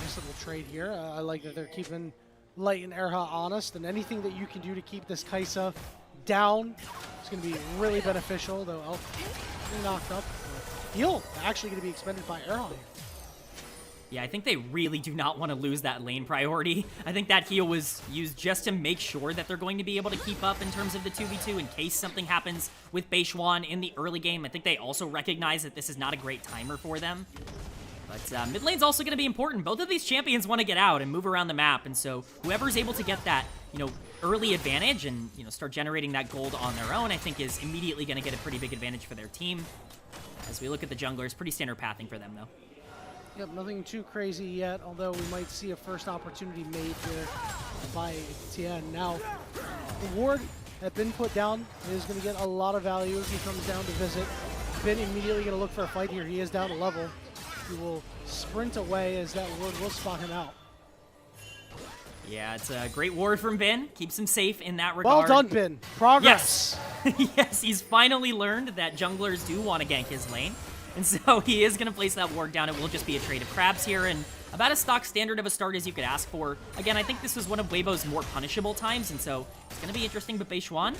Nice little trade here. I like that they're keeping Light and Erha honest, and anything that you can do to keep this Kai'Sa down is going to be really beneficial, though Elk knocked up. Heal actually going to be expended by Erha here. Yeah, I think they really do not want to lose that lane priority. I think that heal was used just to make sure that they're going to be able to keep up in terms of the 2v2 in case something happens with Beishwan in the early game. I think they also recognize that this is not a great timer for them. But mid lane's also going to be important. Both of these champions want to get out and move around the map, and so whoever's able to get that, you know, early advantage and, you know, start generating that gold on their own, I think is immediately going to get a pretty big advantage for their team. As we look at the junglers, pretty standard pathing for them, though. Yep, nothing too crazy yet, although we might see a first opportunity made here by Tien. Now, the ward had been put down is going to get a lot of value if he comes down to visit. Bin immediately going to look for a fight here. He is down a level. He will sprint away as that ward will spot him out. Yeah, it's a great ward from Bin. Keeps him safe in that regard. Well done, Bin. Progress. Yes. Yes, he's finally learned that junglers do want to gank his lane. And so he is going to place that ward down. It will just be a trade of crabs here, and about as stock standard of a start as you could ask for. Again, I think this was one of Weibo's more punishable times, and so it's going to be interesting. But Beishuan,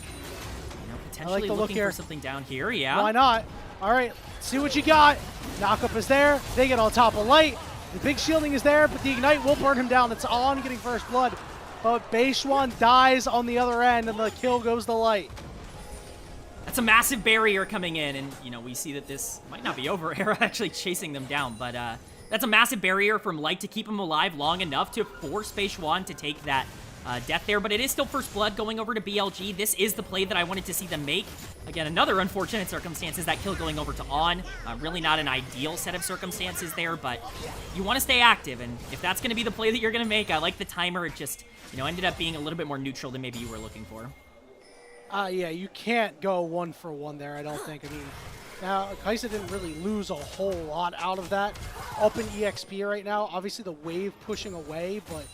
potentially looking for something down here. Yeah. Why not? All right, see what you got. Knockup is there. They get on top of Light. The big shielding is there, but the Ignite will burn him down. It's on getting first blood. But Beishuan dies on the other end, and the kill goes to Light. That's a massive barrier coming in, and, we see that this might not be over. Hera actually chasing them down, but that's a massive barrier from Light to keep him alive long enough to force Beishuan to take that death there, but it is still first blood going over to BLG. This is the play that I wanted to see them make. Again, another unfortunate circumstance is that kill going over to On. Really not an ideal set of circumstances there, but you want to stay active, and if that's going to be the play that you're going to make, I like the timer. It just, ended up being a little bit more neutral than maybe you were looking for. Yeah, you can't go 1-for-1 there, I don't think. I mean, now, Kai'Sa didn't really lose a whole lot out of that. Up in EXP right now, obviously the wave pushing away, but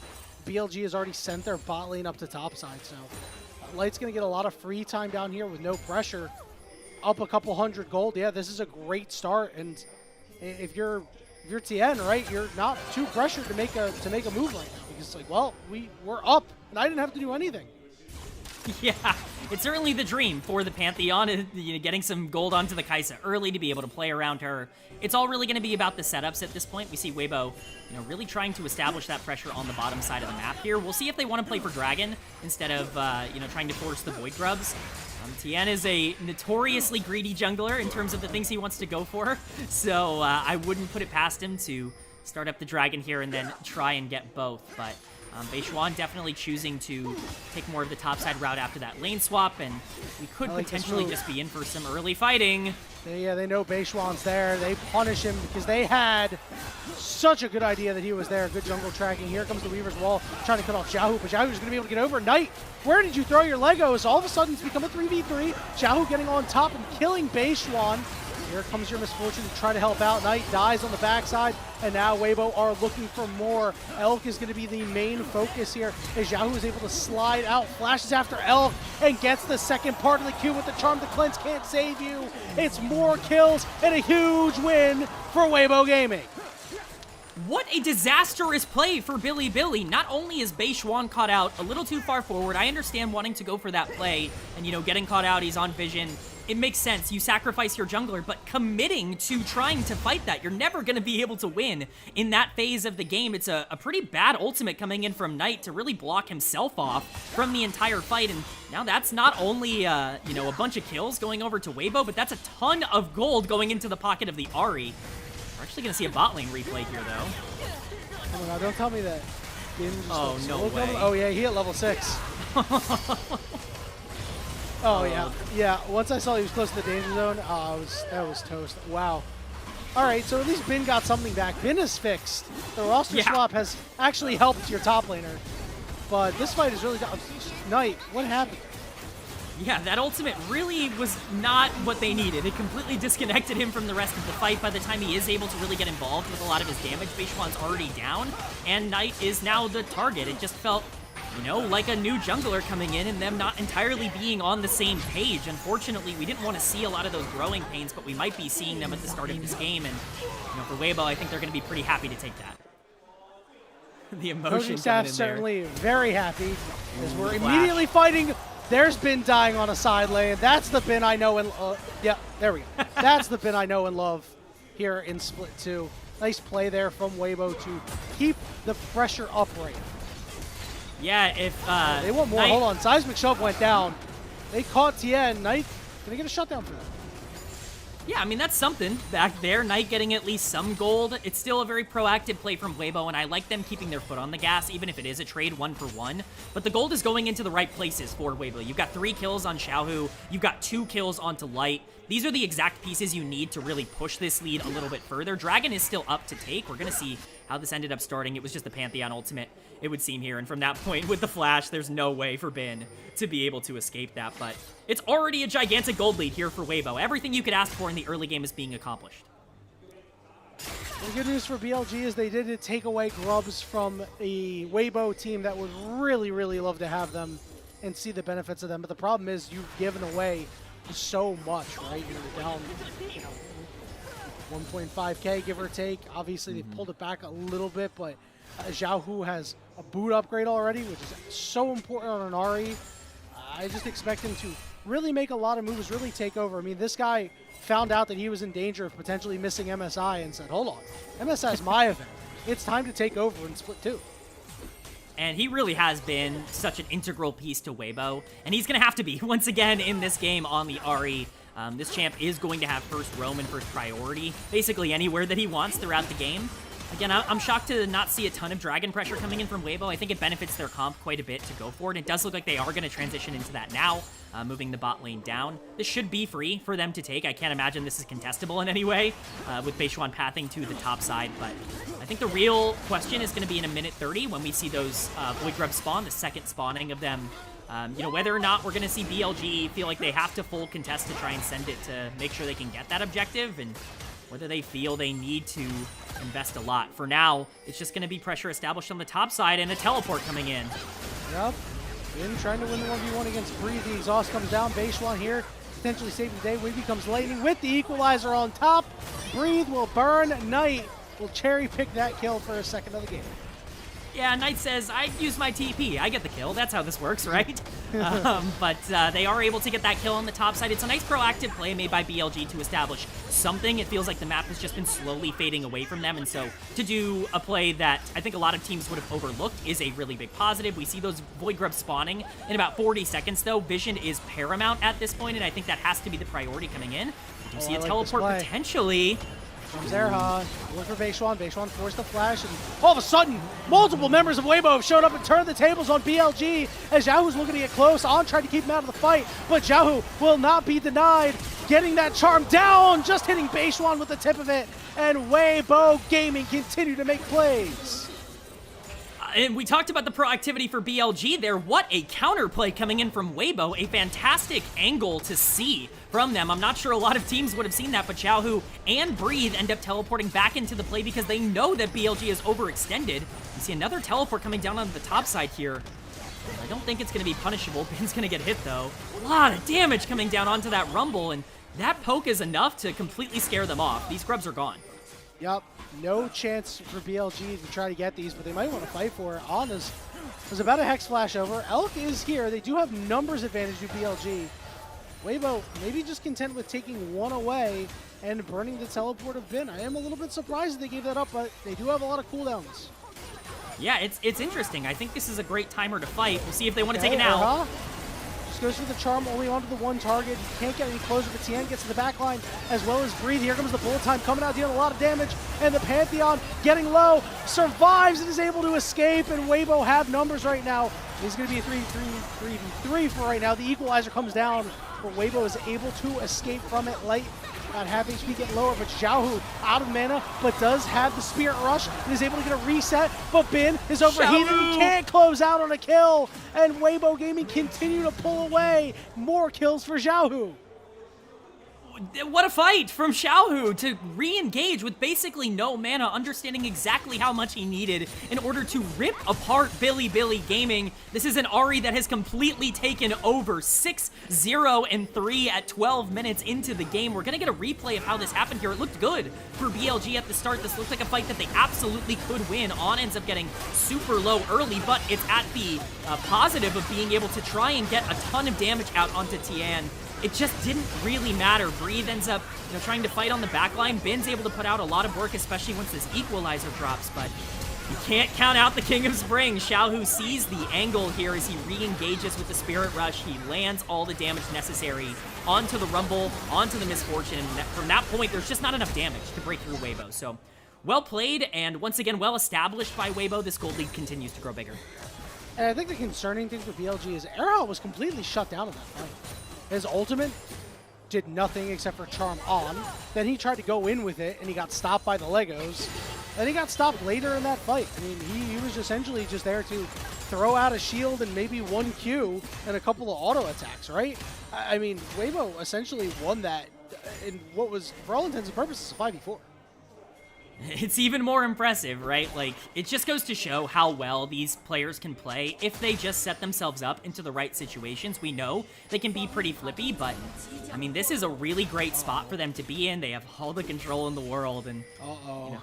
BLG has already sent their bot lane up to top-side, so Light's going to get a lot of free time down here with no pressure. Up a couple hundred gold. Yeah, this is a great start, and if you're TN, right, you're not too pressured to make a move right now, because it's like, well, we're up, and I didn't have to do anything. Yeah, it's certainly the dream for the Pantheon, getting some gold onto the Kai'Sa early to be able to play around her. It's all really going to be about the setups at this point. We see Weibo, really trying to establish that pressure on the bottom side of the map here. We'll see if they want to play for Dragon instead of, trying to force the Void Grubs. Tien is a notoriously greedy jungler in terms of the things he wants to go for, so I wouldn't put it past him to start up the Dragon here and then try and get both, but Beishuan definitely choosing to take more of the topside route after that lane swap, and we could potentially just be in for some early fighting. They know Beishuan's there. They punish him because they had such a good idea that he was there. Good jungle tracking. Here comes the Weaver's Wall trying to cut off Xiaohu, but Xiaohu's going to be able to get over. Knight, where did you throw your Legos? All of a sudden, it's become a 3v3. Xiaohu getting on top and killing Beishuan. Here comes your misfortune to try to help out. Knight dies on the backside, and now Weibo are looking for more. Elk is going to be the main focus here, as Xiaohu is able to slide out, flashes after Elk, and gets the second part of the Q with the Charm. The cleanse can't save you. It's more kills and a huge win for Weibo Gaming. What a disastrous play for Billy. Not only is Beishuan caught out a little too far forward, I understand wanting to go for that play, and getting caught out, he's on vision. It makes sense. You sacrifice your jungler, but committing to trying to fight that, you're never going to be able to win in that phase of the game. It's a pretty bad ultimate coming in from Knight to really block himself off from the entire fight, and now that's not only, a bunch of kills going over to Weibo, but that's a ton of gold going into the pocket of the Ahri. We're actually going to see a bot lane replay here, though. Oh, no, don't tell me that. Oh, no way. Oh, yeah, he hit level 6. Oh, yeah. Yeah, once I saw he was close to the danger zone, that was toast. Wow. All right, so at least Bin got something back. Bin is fixed. The roster swap has actually helped your top laner. But this fight is really... Knight, what happened? Yeah, that ultimate really was not what they needed. It completely disconnected him from the rest of the fight. By the time he is able to really get involved with a lot of his damage, Beishuan's already down, and Knight is now the target. It just felt... like a new jungler coming in and them not entirely being on the same page. Unfortunately, we didn't want to see a lot of those growing pains, but we might be seeing them at the start of this game. And, for Weibo, I think they're going to be pretty happy to take that. The emotion coaching staff certainly very happy, as we're Flash. immediately fighting. There's Bin dying on a side lane. That's the Bin I know and yeah, there we go. That's the Bin I know and love here in Split 2. Nice play there from Weibo to keep the pressure upright. Yeah, if they want more. Knight, Hold on, Seismic Shove went down. They caught Tien. Knight, can they get a shutdown for that? Yeah, I mean, that's something back there. Knight getting at least some gold. It's still a very proactive play from Weibo, and I like them keeping their foot on the gas, even if it is a trade 1-for-1. But the gold is going into the right places for Weibo. You've got 3 kills on Xiaohu. You've got 2 kills onto Light. These are the exact pieces you need to really push this lead a little bit further. Dragon is still up to take. We're going to see how this ended up starting. It was just the Pantheon ultimate, it would seem here. And from that point with the flash, there's no way for Bin to be able to escape that. But it's already a gigantic gold lead here for Weibo. Everything you could ask for in the early game is being accomplished. The good news for BLG is they did take away grubs from a Weibo team that would really, really love to have them and see the benefits of them. But the problem is you've given away so much, right? You're down, 1.5K, give or take. Obviously, they pulled it back a little bit, but Xiaohu has a boot upgrade already, which is so important on an Ari. I just expect him to really make a lot of moves, really take over. I mean, this guy found out that he was in danger of potentially missing MSI and said, hold on, MSI is my event. It's time to take over in Split 2. And he really has been such an integral piece to Weibo, and he's going to have to be once again in this game on the Ari. This champ is going to have first roam and first priority, basically anywhere that he wants throughout the game. Again, I'm shocked to not see a ton of dragon pressure coming in from Weibo. I think it benefits their comp quite a bit to go for it. It does look like they are going to transition into that now, moving the bot lane down. This should be free for them to take. I can't imagine this is contestable in any way, with Beishuan pathing to the top side. But I think the real question is going to be in a minute 30 when we see those Void Grubs spawn, the second spawning of them. Whether or not we're going to see BLG feel like they have to full contest to try and send it to make sure they can get that objective, and whether they feel they need to invest a lot. For now, it's just going to be pressure established on the top side and a teleport coming in. Yep. Bin trying to win the 1v1 against Breeze. The exhaust comes down. Beishuan here, potentially saving the day. Wiggy comes lightning with the equalizer on top. Breathe will burn. Knight will cherry pick that kill for a second of the game. Yeah, Knight says, I use my TP. I get the kill. That's how this works, right? But they are able to get that kill on the top side. It's a nice proactive play made by BLG to establish something. It feels like the map has just been slowly fading away from them, and so to do a play that I think a lot of teams would have overlooked is a really big positive. We see those Void Grubs spawning in about 40 seconds, though. Vision is paramount at this point, and I think that has to be the priority coming in. We do see a teleport potentially. Comes Erha, look for Beishuan. Beishuan forced the flash, and all of a sudden, multiple members of Weibo have showed up and turned the tables on BLG as Xiaohu's looking to get close. On trying to keep him out of the fight, but Xiaohu will not be denied. Getting that charm down, just hitting Beishuan with the tip of it, and Weibo Gaming continue to make plays. And we talked about the proactivity for BLG there. What a counterplay coming in from Weibo. A fantastic angle to see from them. I'm not sure a lot of teams would have seen that, but Xiaohu and Breathe end up teleporting back into the play because they know that BLG is overextended. You see another teleport coming down on the top side here. I don't think it's going to be punishable. Bin's going to get hit, though. A lot of damage coming down onto that Rumble, and that poke is enough to completely scare them off. These grubs are gone. Yep, no chance for BLG to try to get these, but they might want to fight for it. Anna's was about a Hex flash over. Elk is here. They do have numbers advantage to BLG. Weibo maybe just content with taking one away and burning the teleport of Bin. I am a little bit surprised that they gave that up, but they do have a lot of cooldowns. Yeah, it's interesting. I think this is a great timer to fight. We'll see if they want to take it now. Just goes for the charm, only onto the one target. He can't get any closer, but Tien gets to the back line as well as Breathe. Here comes the bullet time coming out, dealing a lot of damage, and the Pantheon getting low, survives and is able to escape, and Weibo have numbers right now. It's going to be a 3v3 for right now. The equalizer comes down, but Weibo is able to escape from it. Light about half HP get lower, but Xiaohu out of mana, but does have the Spirit Rush and is able to get a reset, but Bin is overheated and can't close out on a kill, and Weibo Gaming continue to pull away. More kills for Xiaohu. What a fight from Xiaohu to re-engage with basically no mana, understanding exactly how much he needed in order to rip apart Billy Gaming. This is an Ari that has completely taken over 6-0-3 at 12 minutes into the game. We're going to get a replay of how this happened here. It looked good for BLG at the start. This looked like a fight that they absolutely could win. On ends up getting super low early, but it's at the positive of being able to try and get a ton of damage out onto Tien. It just didn't really matter. Breathe ends up, trying to fight on the back line. Bin's able to put out a lot of work, especially once this equalizer drops, but you can't count out the King of Spring. Xiaohu sees the angle here as he re-engages with the Spirit Rush. He lands all the damage necessary onto the Rumble, onto the Misfortune, and from that point, there's just not enough damage to break through Weibo. So, well played, and once again, well established by Weibo. This gold lead continues to grow bigger. And I think the concerning thing for BLG is Erha was completely shut down in that fight. His ultimate did nothing except for charm on. Then he tried to go in with it, and he got stopped by the Legos. And he got stopped later in that fight. I mean, he was essentially just there to throw out a shield and maybe one Q and a couple of auto attacks, right? I mean, Weibo essentially won that in what was, for all intents and purposes, a 5v4. It's even more impressive, right? Like, it just goes to show how well these players can play if they just set themselves up into the right situations. We know they can be pretty flippy, but, I mean, this is a really great spot for them to be in. They have all the control in the world, and... Uh-oh. You know,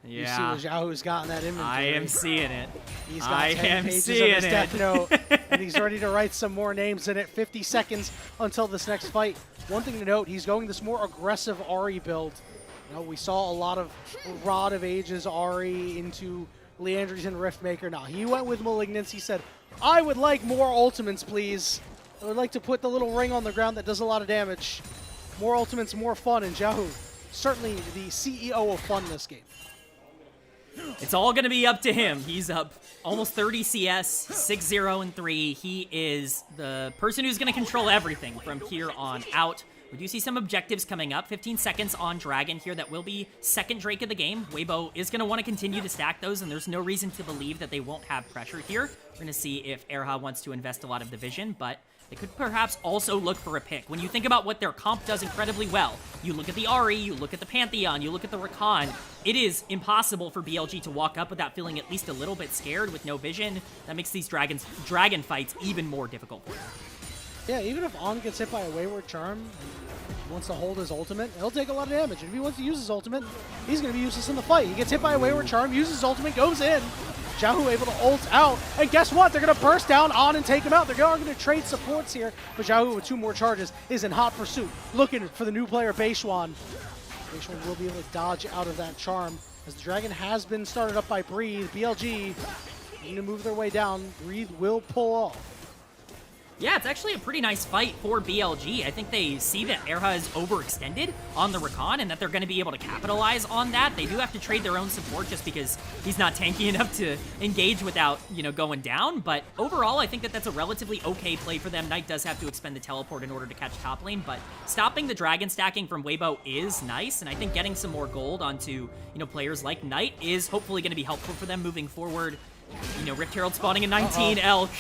yeah. You see what Xiaohu's got in that inventory. I am seeing it. He's got 10 pages of his death note, and he's ready to write some more names in it. 50 seconds until this next fight. One thing to note, he's going this more aggressive Ahri build. You know, we saw a lot of Rod of Ages Ahri into Leandry's and Riftmaker. Now, he went with Malignance. He said, I would like more ultimates, please. I would like to put the little ring on the ground that does a lot of damage. More ultimates, more fun, and Xiaohu, certainly the CEO of fun in this game. It's all going to be up to him. He's up almost 30 CS, 6-0 and 3. He is the person who's going to control everything from here on out. We do see some objectives coming up. 15 seconds on Dragon here. That will be second Drake of the game. Weibo is going to want to continue to stack those, and there's no reason to believe that they won't have pressure here. We're going to see if Erha wants to invest a lot of the vision, but they could perhaps also look for a pick. When you think about what their comp does incredibly well, you look at the Ahri, you look at the Pantheon, you look at the Rakan, it is impossible for BLG to walk up without feeling at least a little bit scared with no vision. That makes these dragon fights even more difficult for them. Yeah, even if On gets hit by a Wayward Charm and wants to hold his ultimate, he'll take a lot of damage. And if he wants to use his ultimate, he's going to be useless in the fight. He gets hit by a Wayward Charm, uses his ultimate, goes in. Xiaohu able to ult out, and guess what? They're going to burst down On and take him out. They're going to trade supports here, but Xiaohu with 2 more charges is in hot pursuit, looking for the new player, Beishuan. Beishuan will be able to dodge out of that charm, as the Dragon has been started up by Breathe. BLG need to move their way down. Breathe will pull off. Yeah, it's actually a pretty nice fight for BLG. I think they see that Erha is overextended on the Rakan and that they're going to be able to capitalize on that. They do have to trade their own support just because he's not tanky enough to engage without, you know, going down. But overall, I think that that's a relatively okay play for them. Knight does have to expend the teleport in order to catch top lane, but stopping the dragon stacking from Weibo is nice, and I think getting some more gold onto, you know, players like Knight is hopefully going to be helpful for them moving forward. You know, Rift Herald spawning in 19, Elk.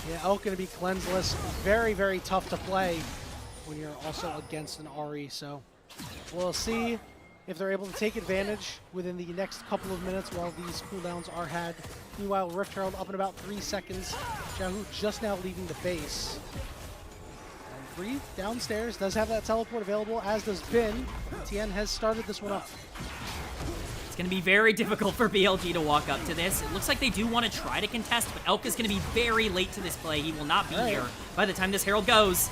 Yeah, Elk going to be cleanseless. Very, very tough to play when you're also against an Ahri. So we'll see if they're able to take advantage within the next couple of minutes while these cooldowns are had. Meanwhile, Rift Herald up in about 3 seconds. Xiaohu just now leaving the base. And Breathe downstairs does have that teleport available, as does Bin. Tien has started this one up. It's going to be very difficult for BLG to walk up to this. It looks like they do want to try to contest, but Elk is going to be very late to this play. He will not be here by the time this Herald goes.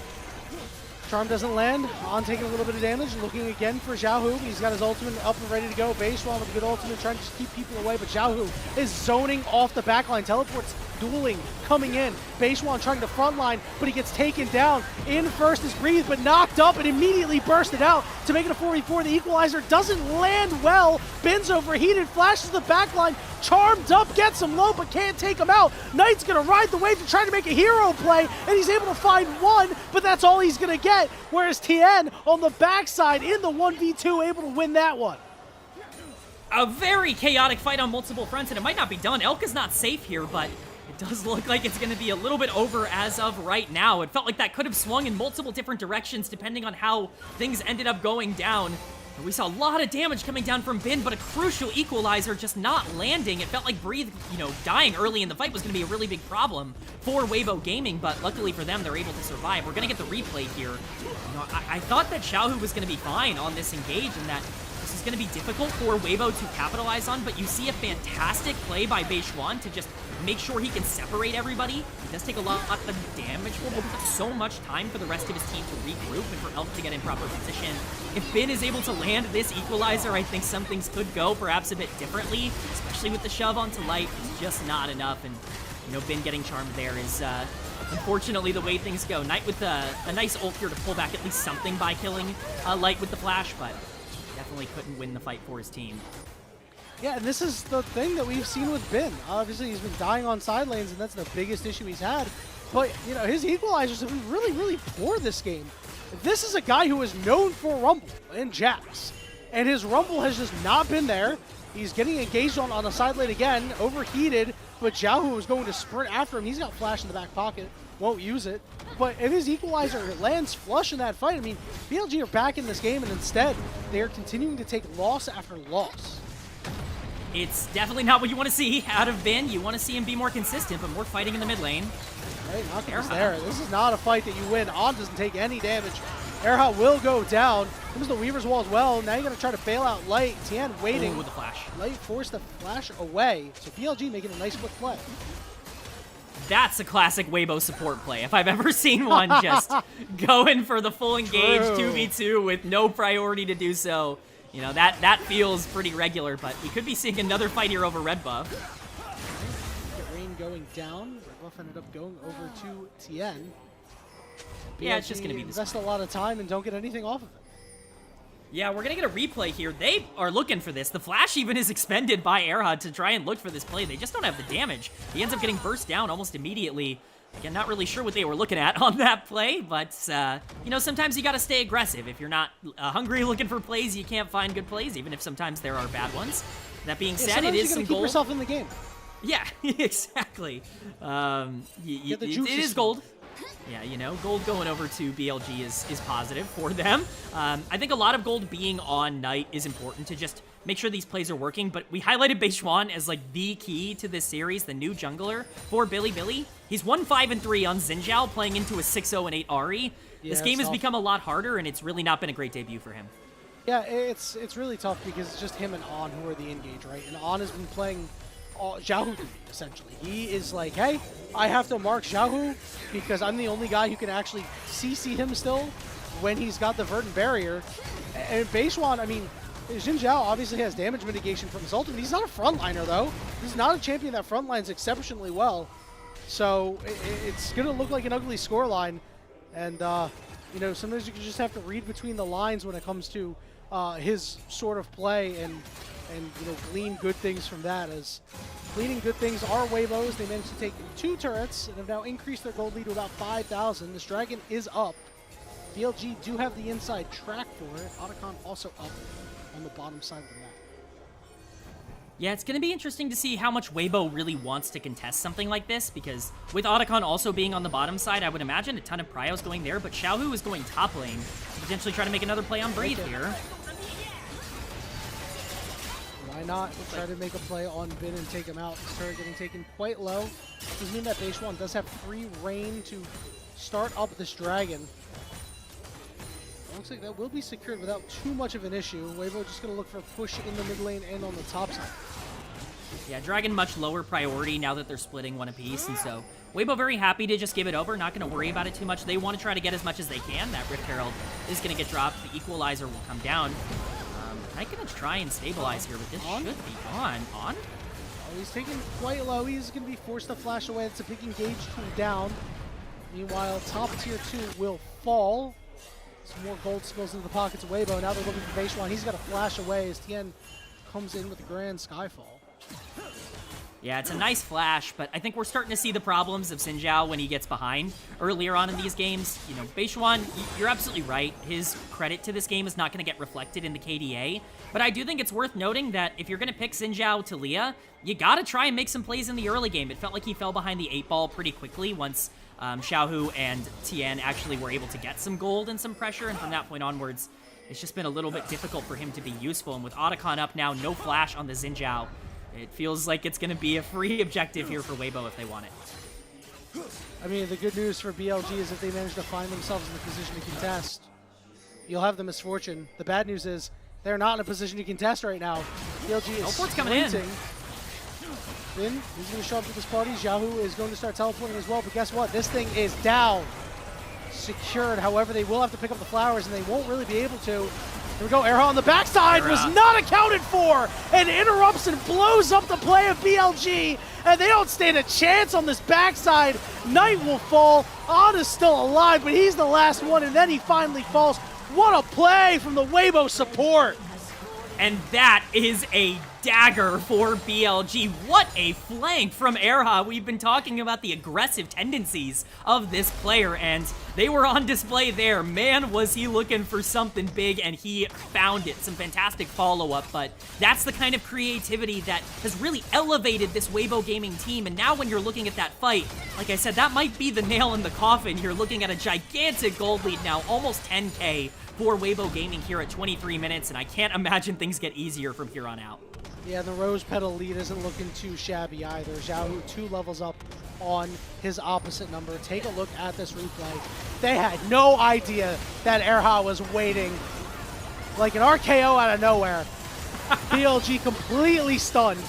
Charm doesn't land. On taking a little bit of damage. Looking again for Xiaohu. He's got his ultimate up and ready to go. Beishuan with a good ultimate, trying to just keep people away, but Xiaohu is zoning off the backline. Teleports dueling, coming in. Beishuan trying to frontline, but he gets taken down. In first is Breathe, but knocked up and immediately bursted out to make it a 4v4. The equalizer doesn't land well. Bin's overheated, flashes the backline. Charmed up, gets him low, but can't take him out. Knight's gonna ride the wave to try to make a hero play, and he's able to find one, but that's all he's gonna get. Whereas Tien on the backside in the 1v2, able to win that one. A very chaotic fight on multiple fronts, and it might not be done. Elk is not safe here, but it does look like it's going to be a little bit over as of right now. It felt like that could have swung in multiple different directions depending on how things ended up going down. And we saw a lot of damage coming down from Bin, but a crucial equalizer just not landing. It felt like Breathe, you know, dying early in the fight was going to be a really big problem for Weibo Gaming, but luckily for them, they're able to survive. We're going to get the replay here. You know, I thought that Xiaohu was going to be fine on this engage and that this is going to be difficult for Weibo to capitalize on, but you see a fantastic play by Beishuan to just make sure he can separate everybody. He does take a lot of damage, but will put so much time for the rest of his team to regroup and for Elk to get in proper position. If Bin is able to land this equalizer, I think some things could go perhaps a bit differently, especially with the shove onto Light. It's just not enough, and you know, Bin getting charmed there is unfortunately the way things go. Knight with a nice ult here to pull back at least something by killing Light with the flash, but definitely couldn't win the fight for his team. Yeah, and this is the thing that we've seen with Bin. Obviously, he's been dying on side lanes, and that's the biggest issue he's had. But, you know, his equalizers have been really, really poor this game. This is a guy who is known for Rumble and Jax, and his Rumble has just not been there. He's getting engaged on the side lane again, overheated, but Xiaohu is going to sprint after him. He's got flash in the back pocket, won't use it. But if his equalizer lands flush in that fight, I mean, BLG are back in this game, and instead, they are continuing to take loss after loss. It's definitely not what you want to see out of Bin. You want to see him be more consistent, but more fighting in the mid lane. Right, Knockback's there. This is not a fight that you win. On doesn't take any damage. Erha will go down. Comes the Weaver's Wall as well. Now you're going to try to bail out Light. Tien waiting. With the flash. Light forced the flash away. So BLG making a nice quick play. That's a classic Weibo support play. If I've ever seen one, just going for the full engage 2v2 with no priority to do so. You know, that feels pretty regular, but we could be seeing another fight here over Red Buff. Rain going down. Red Buff ended up going over to Tien. Yeah, it's just going to be this. Invest a lot of time and don't get anything off of it. Yeah, we're going to get a replay here. They are looking for this. The flash even is expended by Erha to try and look for this play. They just don't have the damage. He ends up getting burst down almost immediately. Again, not really sure what they were looking at on that play, but, you know, sometimes you got to stay aggressive. If you're not hungry looking for plays, you can't find good plays, even if sometimes there are bad ones. That being said, it is some gold. Keep yourself in the game. Yeah, exactly. It is gold. Yeah, you know, gold going over to BLG is positive for them. I think a lot of gold being on Knight is important to just make sure these plays are working, but we highlighted Beishwan as like the key to this series, the new jungler for Billy. He's 1-5-3 on Xin Zhao, playing into a 6-0-8 Ahri. Yeah, this game has become a lot harder, and it's really not been a great debut for him. Yeah, it's really tough because it's just him and On who are the engage, right? And On has been playing Xiaohu, essentially. He is like, hey, I have to mark Xiaohu because I'm the only guy who can actually CC him still when he's got the Verdant Barrier. And Beishwan, I mean, Xin Zhao obviously has damage mitigation from his ultimate. He's not a frontliner, though. He's not a champion that frontlines exceptionally well. So it's going to look like an ugly scoreline. And, you know, sometimes you can just have to read between the lines when it comes to his sort of play and you know, glean good things from that. As gleaning good things are Weibos. They managed to take 2 turrets and have now increased their gold lead to about 5,000. This dragon is up. BLG do have the inside track for it. Otacon also up on the bottom side of the map. Yeah, it's going to be interesting to see how much Weibo really wants to contest something like this, because with Otacon also being on the bottom side, I would imagine a ton of pryos going there, but Xiaohu is going top lane to potentially try to make another play on Breathe here. Why not try to make a play on Bin and take him out? This turret getting taken quite low. Does mean that Beishwan does have free reign to start up this dragon. Looks like that will be secured without too much of an issue. Weibo just going to look for a push in the mid lane and on the top side. Yeah, dragon much lower priority now that they're splitting one apiece, and so Weibo very happy to just give it over, not going to worry about it too much. They want to try to get as much as they can. That Rift Herald is going to get dropped. The Equalizer will come down. I'm going to try and stabilize here, but this should be on. On? Oh, he's taken quite low. He's going to be forced to flash away. It's a big engage tool down. Meanwhile, top tier 2 will fall. Some more gold spills into the pockets of Weibo. Now they're looking for Beishwan. He's got to flash away as Tien comes in with a grand Skyfall. Yeah, it's a nice flash, but I think we're starting to see the problems of Xin Zhao when he gets behind earlier on in these games. You know, Beishwan, you're absolutely right. His credit to this game is not going to get reflected in the KDA, but I do think it's worth noting that if you're going to pick Xin Zhao to Leah, you got to try and make some plays in the early game. It felt like he fell behind the 8-ball pretty quickly once Xiaohu and Tien actually were able to get some gold and some pressure, and from that point onwards, it's just been a little bit difficult for him to be useful. And with Otacon up now, no flash on the Xin Zhao, it feels like it's going to be a free objective here for Weibo if they want it. I mean, the good news for BLG is if they manage to find themselves in a position to contest, you'll have the misfortune. The bad news is they're not in a position to contest right now. BLG is Teleport's coming in. Bin, he's going to show up to this party. Xiaohu is going to start teleporting as well, but guess what? This thing is down. Secured. However, they will have to pick up the flowers, and they won't really be able to. Here we go. Erha on the backside was not accounted for and interrupts and blows up the play of BLG, and they don't stand a chance on this backside. Knight will fall. On is still alive, but he's the last one, and then he finally falls. What a play from the Weibo support. And that is a dagger for BLG. What a flank from Erha. We've been talking about the aggressive tendencies of this player, and they were on display there. Man, was he looking for something big, and he found it. Some fantastic follow-up, but that's the kind of creativity that has really elevated this Weibo gaming team, and now when you're looking at that fight, like I said, that might be the nail in the coffin. You're looking at a gigantic gold lead now, almost 10K for Weibo Gaming here at 23 minutes, and I can't imagine things get easier from here on out. Yeah, the Rose Petal lead isn't looking too shabby either. Xiaohu 2 levels up on his opposite number. Take a look at this replay. They had no idea that Erha was waiting like an RKO out of nowhere. BLG completely stunned.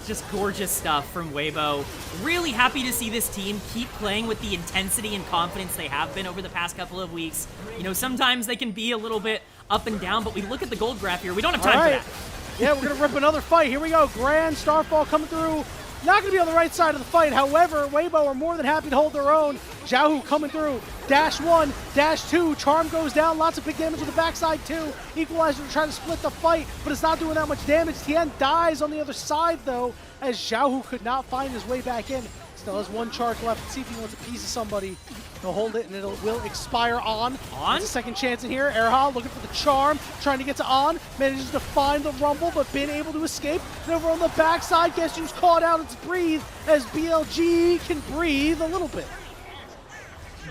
Just gorgeous stuff from Weibo. Really happy to see this team keep playing with the intensity and confidence they have been over the past couple of weeks. You know, sometimes they can be a little bit up and down, but we look at the gold graph here. We don't have time for that. Yeah, we're going to rip another fight. Here we go. Grand Starfall coming through. Not going to be on the right side of the fight. However, Weibo are more than happy to hold their own. Xiaohu coming through. Dash 1, dash 2. Charm goes down. Lots of big damage on the backside too. Equalizer to try to split the fight, but it's not doing that much damage. Tien dies on the other side though, as Xiaohu could not find his way back in. Still has one charge left. Let's see if he wants a piece of somebody. He'll hold it and it will expire on. There's a second chance in here. Erha looking for the charm, trying to get to On. Manages to find the rumble, but been able to escape. And over on the backside, guess who's caught out? It's Breathe, as BLG can breathe a little bit.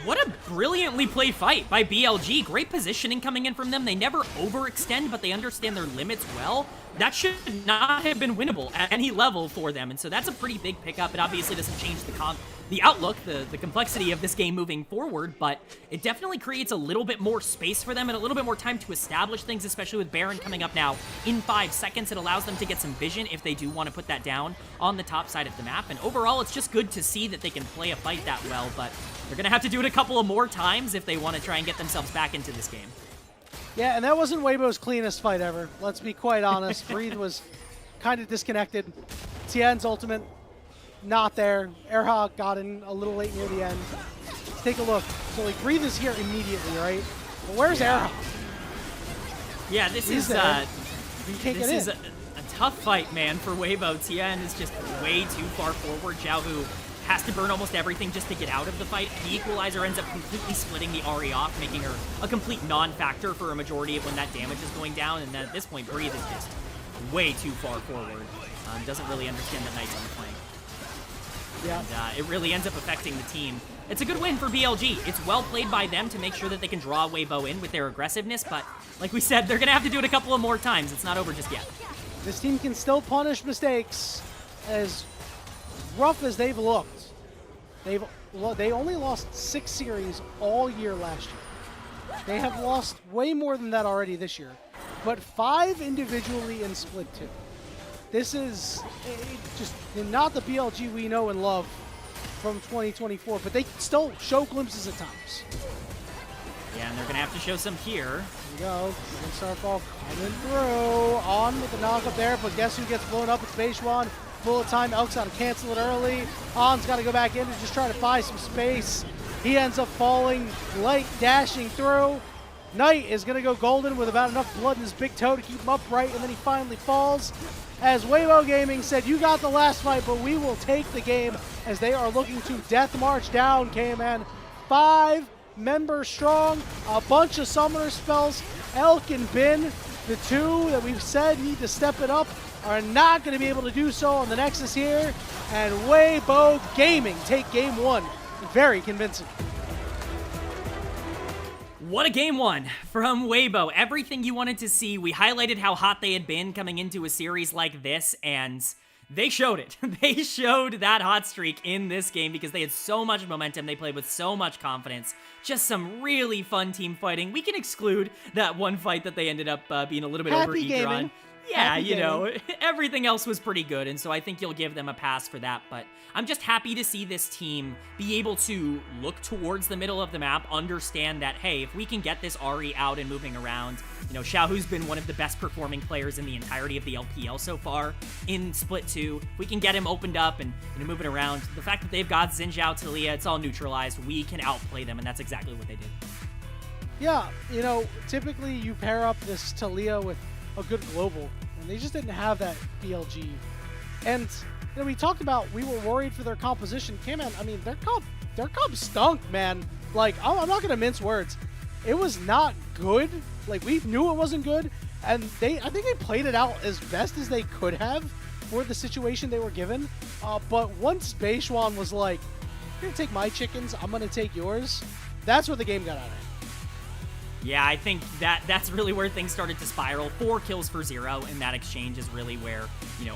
What a brilliantly played fight by BLG. Great positioning coming in from them. They never overextend, but they understand their limits well. That should not have been winnable at any level for them, and so that's a pretty big pickup. It obviously doesn't change the outlook, the complexity of this game moving forward, but it definitely creates a little bit more space for them and a little bit more time to establish things, especially with Baron coming up now in 5 seconds. It allows them to get some vision if they do want to put that down on the top side of the map, and overall, it's just good to see that they can play a fight that well, but they're going to have to do it a couple of more times if they want to try and get themselves back into this game. Yeah, and that wasn't Weibo's cleanest fight ever. Let's be quite honest. Breathe was kind of disconnected. Tien's ultimate, not there. Erha got in a little late near the end. Let's take a look. So, like, Breathe is here immediately, right? But where's Erha? Yeah, this is a tough fight, man, for Weibo. Tien is just way too far forward. Xiaohu has to burn almost everything just to get out of the fight. The equalizer ends up completely splitting the Ahri off, making her a complete non-factor for a majority of when that damage is going down, and then at this point, Breathe is just way too far forward. Doesn't really understand that Knight's on the flank. Yeah. And it really ends up affecting the team. It's a good win for BLG. It's well played by them to make sure that they can draw Weibo in with their aggressiveness, but like we said, they're going to have to do it a couple of more times. It's not over just yet. This team can still punish mistakes. As rough as they've looked, they only lost 6 series all year last year. They have lost way more than that already this year, but 5 individually in Split 2. This is just not the BLG we know and love from 2024, but they still show glimpses at times. Yeah, and they're going to have to show some here. Here we go. Starfall coming through. On with the knock up there, but guess who gets blown up? It's Beishuan. Bullet time. Elk's got to cancel it early. On's got to go back in and just try to buy some space. He ends up falling late, dashing through. Knight is going to go golden with about enough blood in his big toe to keep him upright, and then he finally falls. As Weibo Gaming said, you got the last fight, but we will take the game, as they are looking to death march down, KMN. 5 members strong, a bunch of summoner spells. Elk and Bin, the 2 that we've said need to step it up, are not going to be able to do so on the Nexus here. And Weibo Gaming take game 1. Very convincing. What a game 1 from Weibo. Everything you wanted to see. We highlighted how hot they had been coming into a series like this, and they showed it. They showed that hot streak in this game because they had so much momentum. They played with so much confidence. Just some really fun team fighting. We can exclude that one fight that they ended up being a little bit overeager on. Yeah, you know, everything else was pretty good, and so I think you'll give them a pass for that, but I'm just happy to see this team be able to look towards the middle of the map, understand that, hey, if we can get this Ahri out and moving around, you know, Xiaohu's been one of the best performing players in the entirety of the LPL so far in Split 2. If we can get him opened up and, you know, moving around, the fact that they've got Xin Zhao, Talia, it's all neutralized. We can outplay them, and that's exactly what they did. Yeah, you know, typically you pair up this Talia with a good global, and they just didn't have that BLG. And you know, we talked about we were worried for their composition. Man, I mean, their comp stunk, man. Like, I'm not gonna mince words. It was not good. Like, we knew it wasn't good, and I think they played it out as best as they could have for the situation they were given. But once Beishuan was like, "You're gonna take my chickens, I'm gonna take yours," that's where the game got out of it. Yeah, I think that's really where things started to spiral. 4 kills for 0 in that exchange is really where,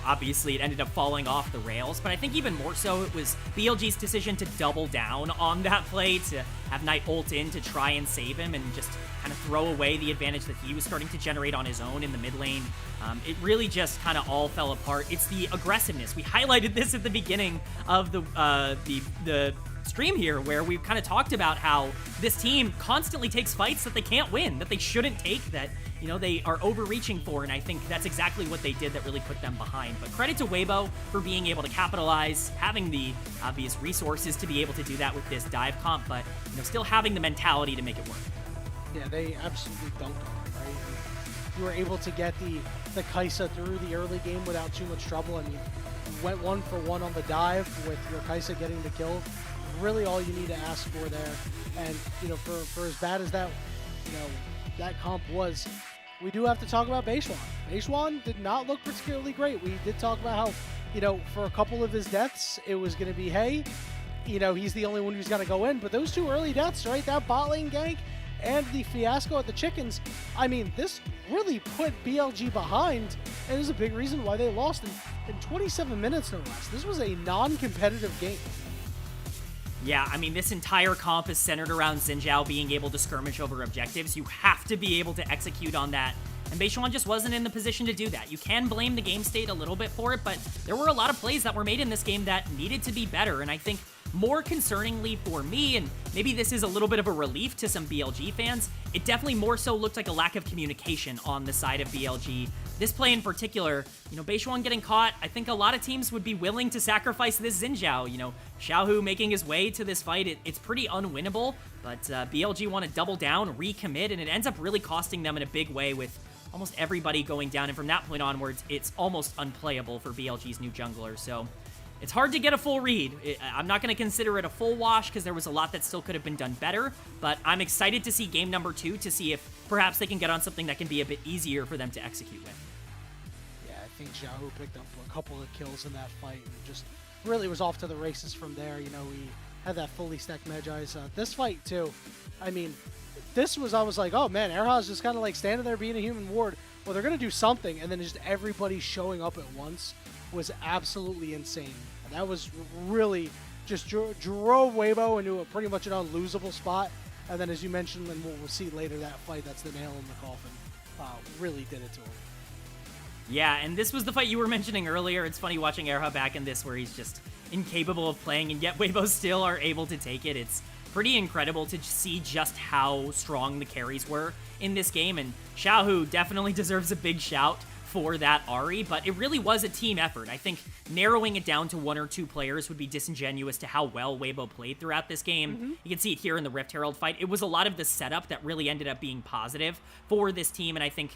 obviously it ended up falling off the rails. But I think even more so, it was BLG's decision to double down on that play, to have Knight ult in to try and save him and just kind of throw away the advantage that he was starting to generate on his own in the mid lane. It really just kind of all fell apart. It's the aggressiveness. We highlighted this at the beginning of the stream here, where we've kind of talked about how this team constantly takes fights that they can't win, that they shouldn't take, that they are overreaching for, and I think that's exactly what they did that really put them behind. But credit to Weibo for being able to capitalize, having the obvious resources to be able to do that with this dive comp, but still having the mentality to make it work. Yeah, they absolutely dunked on it, right? And you were able to get the Kai'Sa through the early game without too much trouble. I mean, you went 1 for 1 on the dive with your Kai'Sa getting the kill. Really all you need to ask for there. And for as bad as that that comp was, we do have to talk about Baishuan. Baishuan did not look particularly great. We did talk about how for a couple of his deaths it was going to be, hey, he's the only one who's going to go in, but those 2 early deaths, right, that bot lane gank and the fiasco at the chickens, I mean, this really put BLG behind, and is a big reason why they lost in 27 minutes no less. This was a non-competitive game. Yeah, I mean, this entire comp is centered around Xin Zhao being able to skirmish over objectives. You have to be able to execute on that, and Baishuan just wasn't in the position to do that. You can blame the game state a little bit for it, but there were a lot of plays that were made in this game that needed to be better, and I think more concerningly for me, and maybe this is a little bit of a relief to some BLG fans, it definitely more so looked like a lack of communication on the side of BLG. This play in particular, Baishuan getting caught, I think a lot of teams would be willing to sacrifice this Xin Zhao. Xiaohu making his way to this fight, it's pretty unwinnable, but BLG want to double down, recommit, and it ends up really costing them in a big way with almost everybody going down, and from that point onwards, it's almost unplayable for BLG's new jungler, so it's hard to get a full read. I'm not going to consider it a full wash because there was a lot that still could have been done better, but I'm excited to see game number 2 to see if perhaps they can get on something that can be a bit easier for them to execute with. Yeah, I think Xiaohu picked up a couple of kills in that fight and just really was off to the races from there. We had that fully stacked Magi's. This fight too, I mean, I was like, oh man, Erha's just kind of like standing there being a human ward. Well, they're going to do something, and then just everybody showing up at once was absolutely insane. And that was really just drove Weibo into a pretty much an unlosable spot. And then, as you mentioned, and we'll see later, that fight, that's the nail in the coffin, really did it to him. Yeah, and this was the fight you were mentioning earlier. It's funny watching Erha back in this where he's just incapable of playing, and yet Weibo still are able to take it. It's pretty incredible to see just how strong the carries were in this game, and Xiaohu definitely deserves a big shout for that Ahri, but it really was a team effort. I think narrowing it down to 1 or 2 players would be disingenuous to how well Weibo played throughout this game. You can see it here in the Rift Herald fight. It was a lot of the setup that really ended up being positive for this team, and I think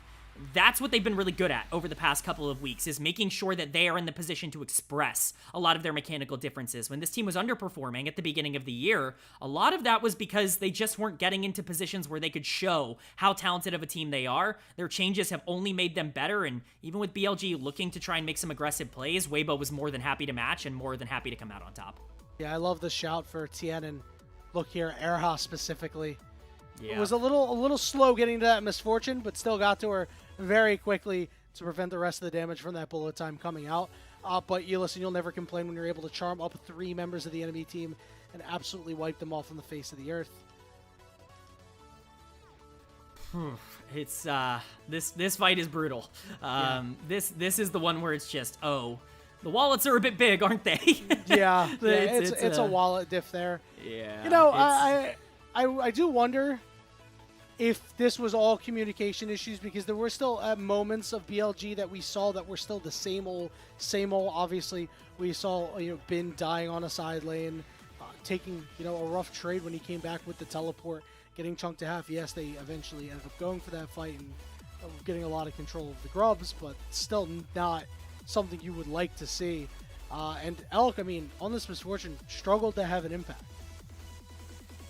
that's what they've been really good at over the past couple of weeks, is making sure that they are in the position to express a lot of their mechanical differences. When this team was underperforming at the beginning of the year, a lot of that was because they just weren't getting into positions where they could show how talented of a team they are. Their changes have only made them better, and even with BLG looking to try and make some aggressive plays, Weibo was more than happy to match and more than happy to come out on top. Yeah, I love the shout for Tien, and look here, Erha specifically. Yeah. It was a little slow getting to that misfortune, but still got to her very quickly to prevent the rest of the damage from that bullet time coming out. But you'll never complain when you're able to charm up 3 members of the enemy team and absolutely wipe them off on the face of the earth. It's this fight is brutal. This is the one where it's just, oh, the wallets are a bit big, aren't they? Yeah, it's a wallet diff there. Yeah. I do wonder if this was all communication issues, because there were still moments of BLG that we saw that were still the same old. Obviously, we saw Bin dying on a side lane, taking a rough trade when he came back with the teleport, getting chunked to half. Yes, they eventually ended up going for that fight and getting a lot of control of the grubs, but still not something you would like to see. And Elk, I mean, on this misfortune, struggled to have an impact.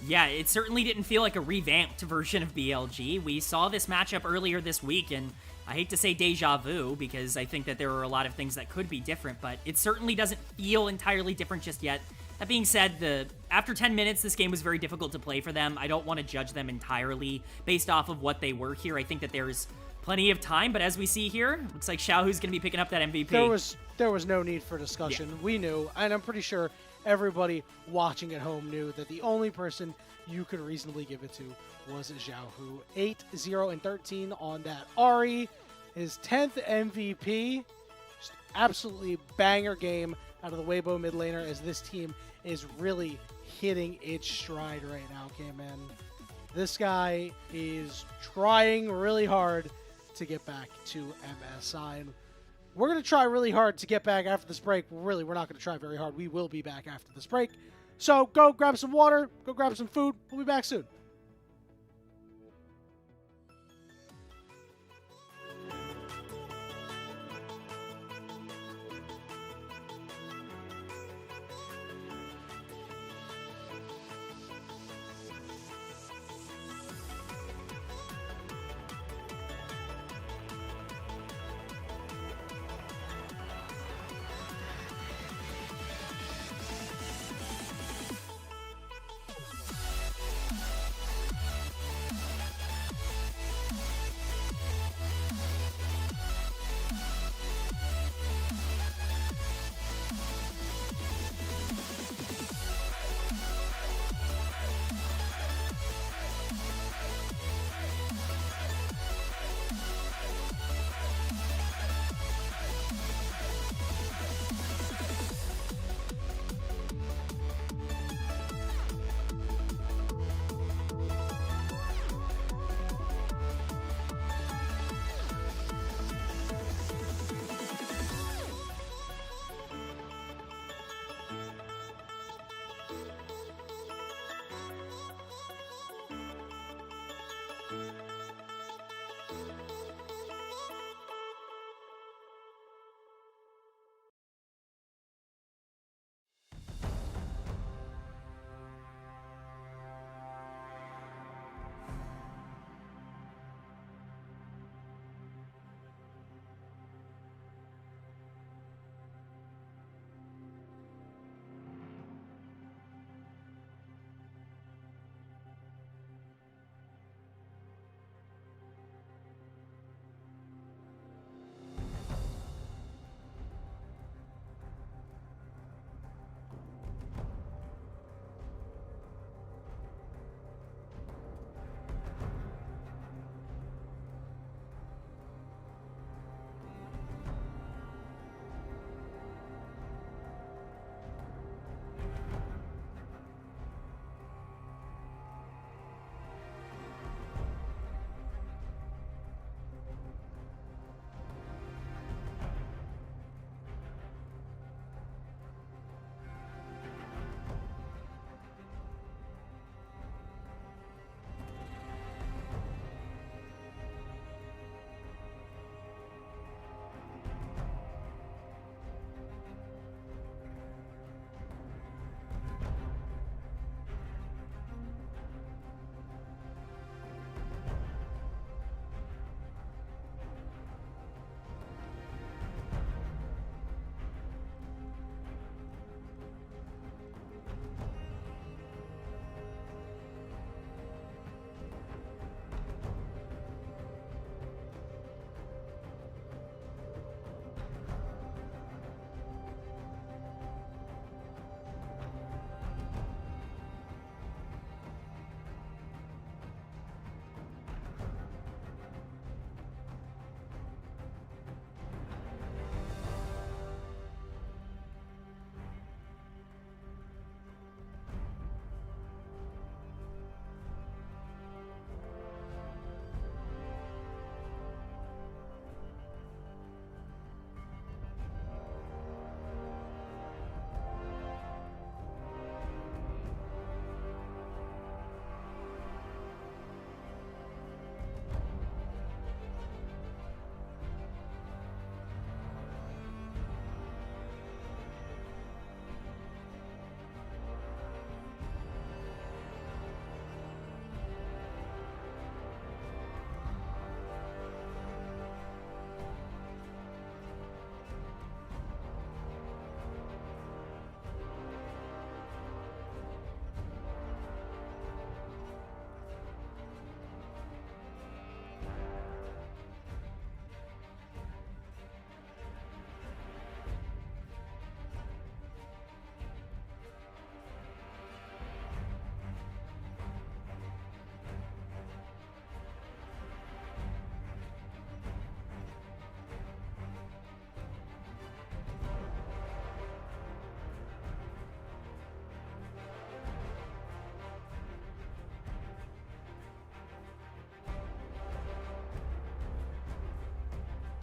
Yeah, it certainly didn't feel like a revamped version of BLG. We saw this matchup earlier this week, and I hate to say deja vu, because I think that there are a lot of things that could be different, but it certainly doesn't feel entirely different just yet. That being said, the after 10 minutes, this game was very difficult to play for them. I don't want to judge them entirely based off of what they were here. I think that there's plenty of time, but as we see here, looks like Xiaohu's going to be picking up that MVP. There was no need for discussion. Yeah. We knew, and I'm pretty sure everybody watching at home knew that the only person you could reasonably give it to was Xiaohu. 8-0-13 on that Ari. His 10th MVP. Just absolutely banger game out of the Weibo mid laner as this team is really hitting its stride right now, K-Man. This guy is trying really hard to get back to MSI. And we're going to try really hard to get back after this break. Really, we're not going to try very hard. We will be back after this break. So go grab some water, go grab some food. We'll be back soon.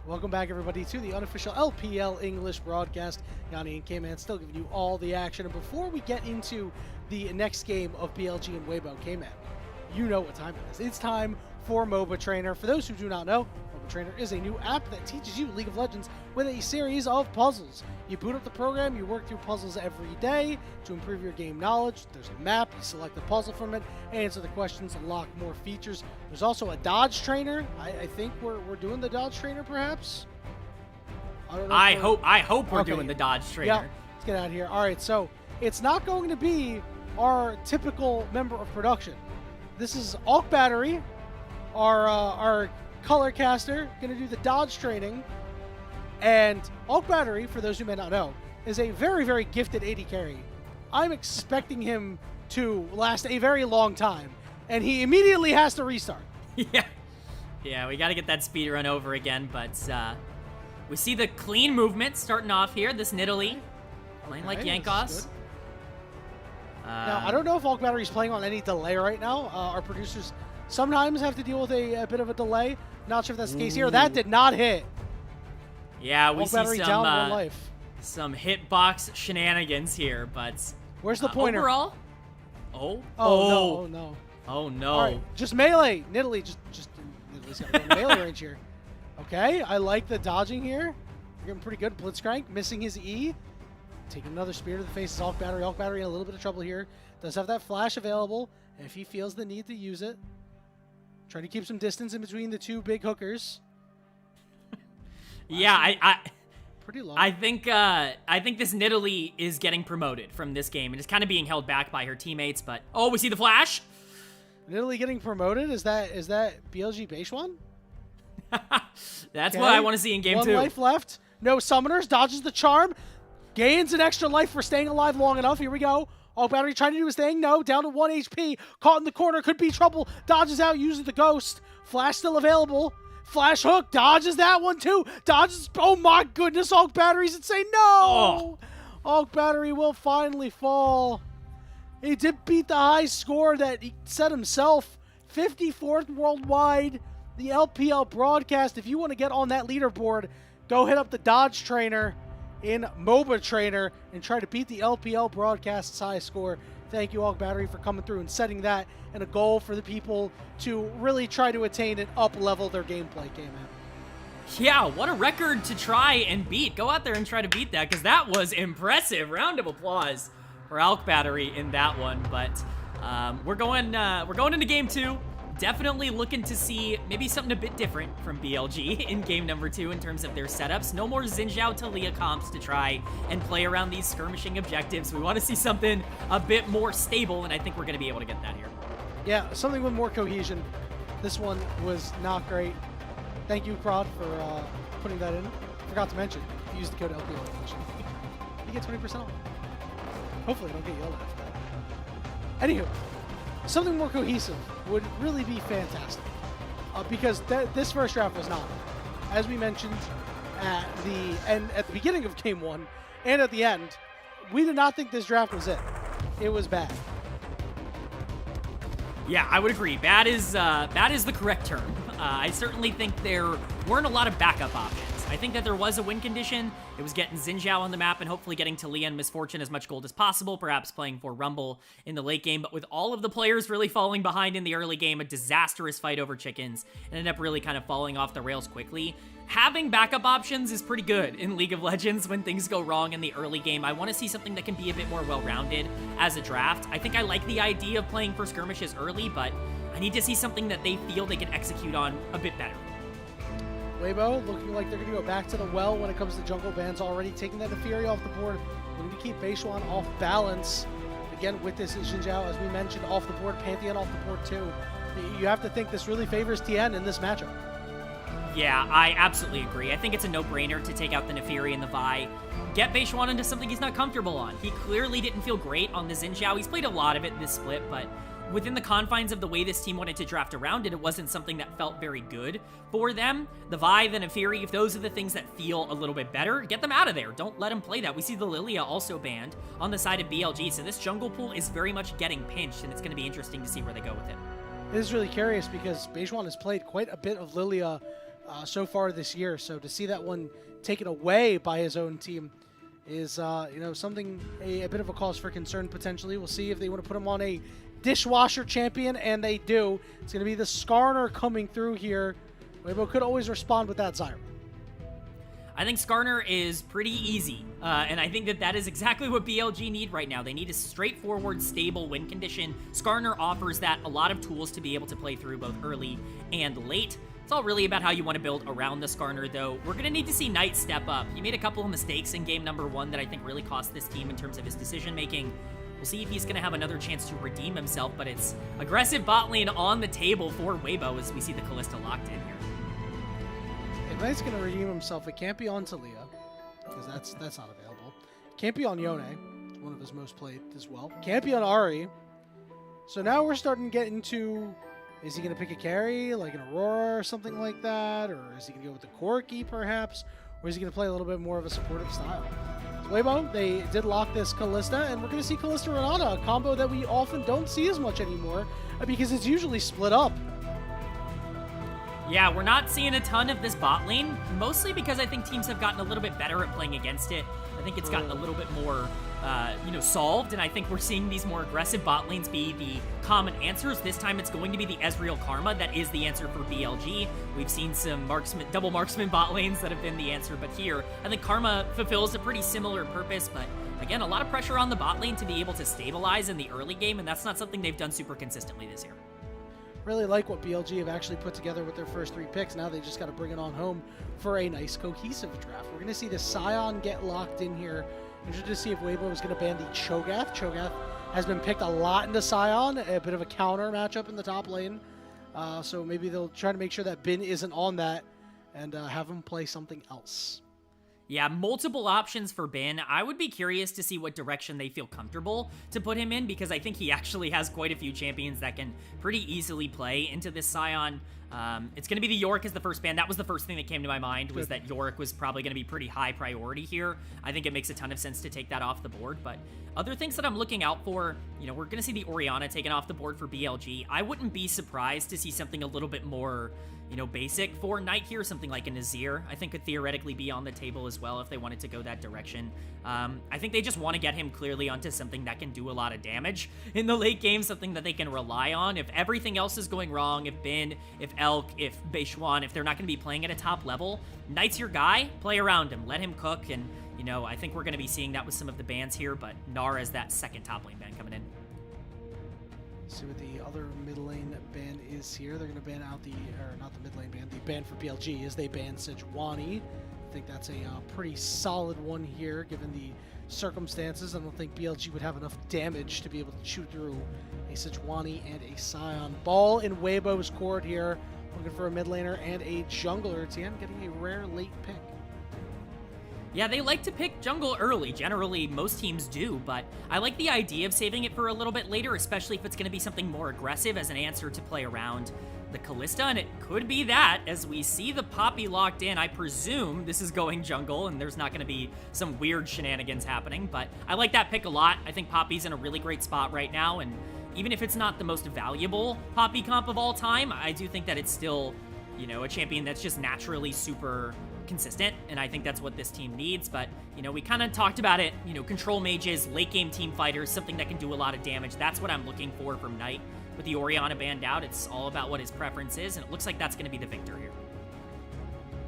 Welcome back, everybody, to the unofficial LPL English broadcast. Yanni and K-Man still giving you all the action. And before we get into the next game of BLG and Weibo, K-Man, you know what time it is. It's time for MOBA Trainer. For those who do not know, MOBA Trainer is a new app that teaches you League of Legends with a series of puzzles. You boot up the program, you work through puzzles every day to improve your game knowledge. There's a map, you select a puzzle from it, answer the questions, unlock more features. There's also a dodge trainer. I think we're doing the dodge trainer, perhaps? I hope we're doing the dodge trainer. Yeah, let's get out of here. All right, so it's not going to be our typical member of production. This is Alk Battery, our color caster, going to do the dodge training. And Alk Battery, for those who may not know, is a very, very gifted AD carry. I'm expecting him to last a very long time, and he immediately has to restart. Yeah, we got to get that speed run over again, but we see the clean movement starting off here. This Nidalee playing like Yankos. Now, I don't know if Alk Battery is playing on any delay right now. Our producers sometimes have to deal with a bit of a delay. Not sure if that's the case here. That did not hit. Yeah, we Alk see Battery down one life. Some hitbox shenanigans here, but where's the pointer? Overall? No. Oh no. All right, just melee. Nidalee, just Nidalee's got melee range here. Okay, I like the dodging here. You're getting pretty good. Blitzcrank missing his E. Taking another spear to the face is Alk Battery. Alk Battery in a little bit of trouble here. Does have that flash available if he feels the need to use it. Trying to keep some distance in between the two big hookers. Yeah, I pretty low. I think this Nidalee is getting promoted from this game and is kind of being held back by her teammates. But oh, we see the flash. Nidalee getting promoted? Is that BLG Beishwan? That's what I want to see in game 2. One life left. No summoners. Dodges the charm. Gains an extra life for staying alive long enough. Here we go. Alk Battery trying to do his thing. No, down to 1 HP. Caught in the corner. Could be trouble. Dodges out. Uses the ghost. Flash still available. Flash hook. Dodges that one too. Dodges. Oh my goodness. Alk Battery's insane. No. Alk Battery will finally fall. He did beat the high score that he set himself. 54th worldwide. The LPL broadcast. If you want to get on that leaderboard, go hit up the dodge trainer in MOBA Trainer and try to beat the LPL broadcast's high score. Thank you, Alk Battery, for coming through and setting that and a goal for the people to really try to attain and up-level their gameplay, K-Man. Yeah, what a record to try and beat. Go out there and try to beat that, because that was impressive. Round of applause for Alk Battery in that one. But we're going into game 2. Definitely looking to see maybe something a bit different from BLG in game number 2 in terms of their setups. No more Xin Zhao to Leah comps to try and play around these skirmishing objectives. We want to see something a bit more stable, and I think we're going to be able to get that here. Yeah, something with more cohesion. This one was not great. Thank you, Prod, for putting that in. Forgot to mention, if you use the code LPL English, you get 20% off. Hopefully I don't get yelled at for that. Anywho, something more cohesive would really be fantastic, because this first draft was not. As we mentioned at the beginning of game 1 and at the end, we did not think this draft was it. It was bad. Yeah, I would agree. Bad is the correct term. I certainly think there weren't a lot of backup options. I think that there was a win condition. It was getting Xin Zhao on the map and hopefully getting Talia and Misfortune as much gold as possible, perhaps playing for Rumble in the late game. But with all of the players really falling behind in the early game, a disastrous fight over chickens, and ended up really kind of falling off the rails quickly. Having backup options is pretty good in League of Legends when things go wrong in the early game. I want to see something that can be a bit more well-rounded as a draft. I think I like the idea of playing for skirmishes early, but I need to see something that they feel they can execute on a bit better. Weibo looking like they're going to go back to the well when it comes to jungle bans already. Taking that Neferi off the board. We need to keep Beishwan off balance. Again, with this Xin Zhao, as we mentioned, off the board. Pantheon off the board too. You have to think this really favors Tien in this matchup. Yeah, I absolutely agree. I think it's a no-brainer to take out the Neferi and the Vi. Get Beishwan into something he's not comfortable on. He clearly didn't feel great on the Xin Zhao. He's played a lot of it this split, but within the confines of the way this team wanted to draft around it, it wasn't something that felt very good for them. The Vi, the Neferi, if those are the things that feel a little bit better, get them out of there. Don't let them play that. We see the Lilia also banned on the side of BLG, so this jungle pool is very much getting pinched, and it's going to be interesting to see where they go with it. It is really curious because Beishwan has played quite a bit of Lilia so far this year. So to see that one taken away by his own team is, something, a bit of a cause for concern potentially. We'll see if they want to put him on a dishwasher champion, and they do. It's going to be the Skarner coming through here. Weibo could always respond with that Zyra. I think Skarner is pretty easy, and I think that is exactly what BLG need right now. They need a straightforward, stable win condition. Skarner offers that, a lot of tools to be able to play through both early and late. It's all really about how you want to build around the Skarner, though. We're going to need to see Knight step up. He made a couple of mistakes in game number 1 that I think really cost this team in terms of his decision-making. We'll see if he's going to have another chance to redeem himself, but it's aggressive bot lane on the table for Weibo as we see the Kalista locked in here. If Knight's going to redeem himself, it can't be on Talia, because that's not available. Can't be on Yone, one of his most played as well. Can't be on Ahri. So now we're starting to get into, is he going to pick a carry, like an Aurora or something like that? Or is he going to go with the Corki, perhaps? Or is he going to play a little bit more of a supportive style? So Weibo, they did lock this Kalista, and we're going to see Kalista Renata, a combo that we often don't see as much anymore, because it's usually split up. Yeah, we're not seeing a ton of this bot lane, mostly because I think teams have gotten a little bit better at playing against it. I think it's gotten a little bit more, solved, and I think we're seeing these more aggressive bot lanes be the common answers. This time it's going to be the Ezreal Karma that is the answer for BLG. We've seen some double marksman bot lanes that have been the answer, but here, I think Karma fulfills a pretty similar purpose, but again, a lot of pressure on the bot lane to be able to stabilize in the early game, and that's not something they've done super consistently this year. Really like what BLG have actually put together with their first 3 picks. Now they just got to bring it on home for a nice cohesive draft. We're going to see the Scion get locked in here. Interested to see if Weibo is going to ban the Cho'Gath. Cho'Gath has been picked a lot into Scion, a bit of a counter matchup in the top lane. So maybe they'll try to make sure that Bin isn't on that and have him play something else. Yeah, multiple options for Bin. I would be curious to see what direction they feel comfortable to put him in, because I think he actually has quite a few champions that can pretty easily play into this Scion. It's going to be the Yorick as the first ban. That was the first thing that came to my mind, was that Yorick was probably going to be pretty high priority here. I think it makes a ton of sense to take that off the board, but other things that I'm looking out for, we're going to see the Orianna taken off the board for BLG. I wouldn't be surprised to see something a little bit more basic for Knight here. Something like a Nazir, I think, could theoretically be on the table as well if they wanted to go that direction. I think they just want to get him clearly onto something that can do a lot of damage in the late game, something that they can rely on. If everything else is going wrong, if Bin, if Elk, if Beishwan, if they're not going to be playing at a top level, Knight's your guy. Play around him, let him cook, and I think we're going to be seeing that with some of the bans here, but Gnar is that second top lane ban coming in. See what the other mid lane ban is here. They're going to ban out not the mid lane ban, the ban for BLG is they ban Sejuani. I think that's a pretty solid one here, given the circumstances. I don't think BLG would have enough damage to be able to shoot through a Sejuani and a Scion. Ball in Weibo's court here, looking for a mid laner and a jungler. Tien getting a rare late pick. Yeah, they like to pick jungle early. Generally, most teams do, but I like the idea of saving it for a little bit later, especially if it's going to be something more aggressive as an answer to play around the Kalista, and it could be that as we see the Poppy locked in. I presume this is going jungle, and there's not going to be some weird shenanigans happening, but I like that pick a lot. I think Poppy's in a really great spot right now, and even if it's not the most valuable Poppy comp of all time, I do think that it's still, a champion that's just naturally super consistent, and I think that's what this team needs. But we kind of talked about it, control mages, late game team fighters, something that can do a lot of damage. That's what I'm looking for from Knight. With the Orianna banned out, it's all about what his preference is, and it looks like that's going to be the victor here.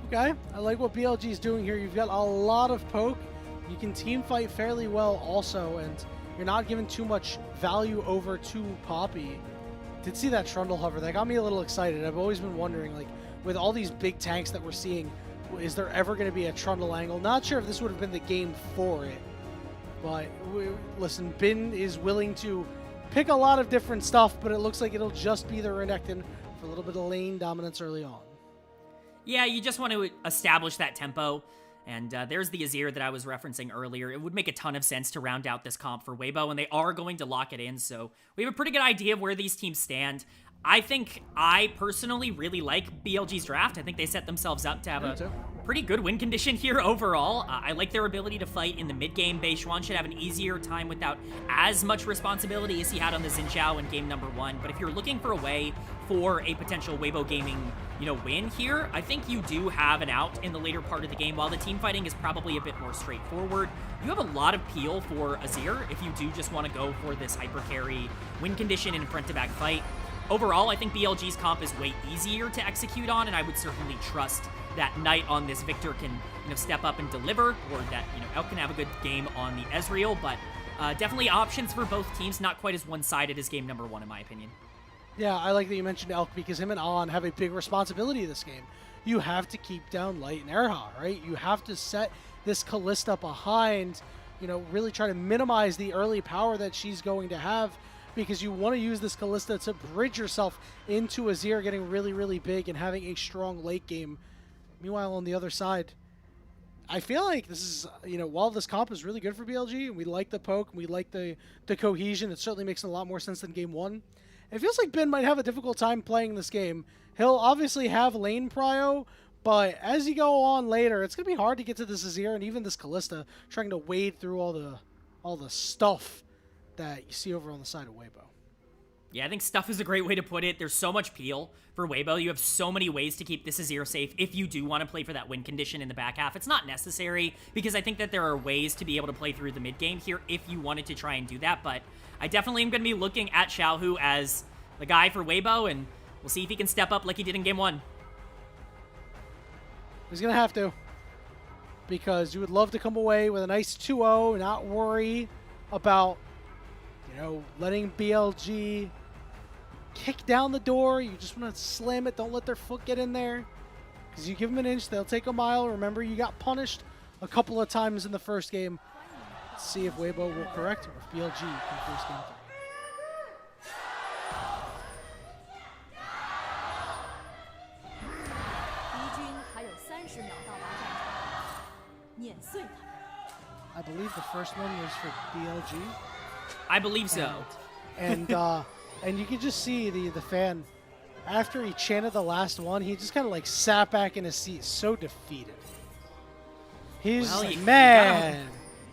Okay, I like what BLG is doing here. You've got a lot of poke. You can team fight fairly well also, and you're not giving too much value over to Poppy. Did see that Trundle hover. That got me a little excited. I've always been wondering, like, with all these big tanks that we're seeing, is there ever going to be a Trundle angle? Not sure if this would have been the game for it. But, listen, Bin is willing to pick a lot of different stuff, but it looks like it'll just be the Renekton for a little bit of lane dominance early on. Yeah, you just want to establish that tempo. And there's the Azir that I was referencing earlier. It would make a ton of sense to round out this comp for Weibo, and they are going to lock it in. So we have a pretty good idea of where these teams stand. I think I personally really like BLG's draft. I think they set themselves up to have a pretty good win condition here overall. I like their ability to fight in the mid game. Beixuan should have an easier time without as much responsibility as he had on the Xin Zhao in game number 1. But if you're looking for a way for a potential Weibo Gaming, win here, I think you do have an out in the later part of the game. While the team fighting is probably a bit more straightforward, you have a lot of peel for Azir if you do just want to go for this hyper carry win condition in a front-to-back fight. Overall, I think BLG's comp is way easier to execute on, and I would certainly trust that Knight on this Victor can, step up and deliver, or that, Elk can have a good game on the Ezreal, but definitely options for both teams, not quite as one-sided as game number 1, in my opinion. Yeah, I like that you mentioned Elk because him and Alon have a big responsibility this game. You have to keep down Light and Erha, right? You have to set this Kalista behind, really try to minimize the early power that she's going to have, because you want to use this Kalista to bridge yourself into Azir getting really, really big and having a strong late game. Meanwhile, on the other side, I feel like this is, while this comp is really good for BLG, and we like the poke, and we like the cohesion, it certainly makes a lot more sense than game 1. It feels like Ben might have a difficult time playing this game. He'll obviously have lane prio, but as you go on later, it's going to be hard to get to this Azir and even this Kalista, trying to wade through all the stuff that you see over on the side of Weibo. Yeah, I think stuff is a great way to put it. There's so much peel for Weibo. You have so many ways to keep this Azir safe if you do want to play for that win condition in the back half. It's not necessary, because I think that there are ways to be able to play through the mid game here if you wanted to try and do that, but I definitely am going to be looking at Xiaohu as the guy for Weibo, and we'll see if he can step up like he did in game 1. He's going to have to, because you would love to come away with a nice 2-0 and not worry about, letting BLG kick down the door. You just want to slam it. Don't let their foot get in there, because you give them an inch, they'll take a mile. Remember, you got punished a couple of times in the first game. Let's see if Weibo will correct or if BLG can force game 3. I believe the first one was for BLG. I believe so. And you can just see the fan, after he chanted the last one, he just kind of sat back in his seat, so defeated. He's like, man,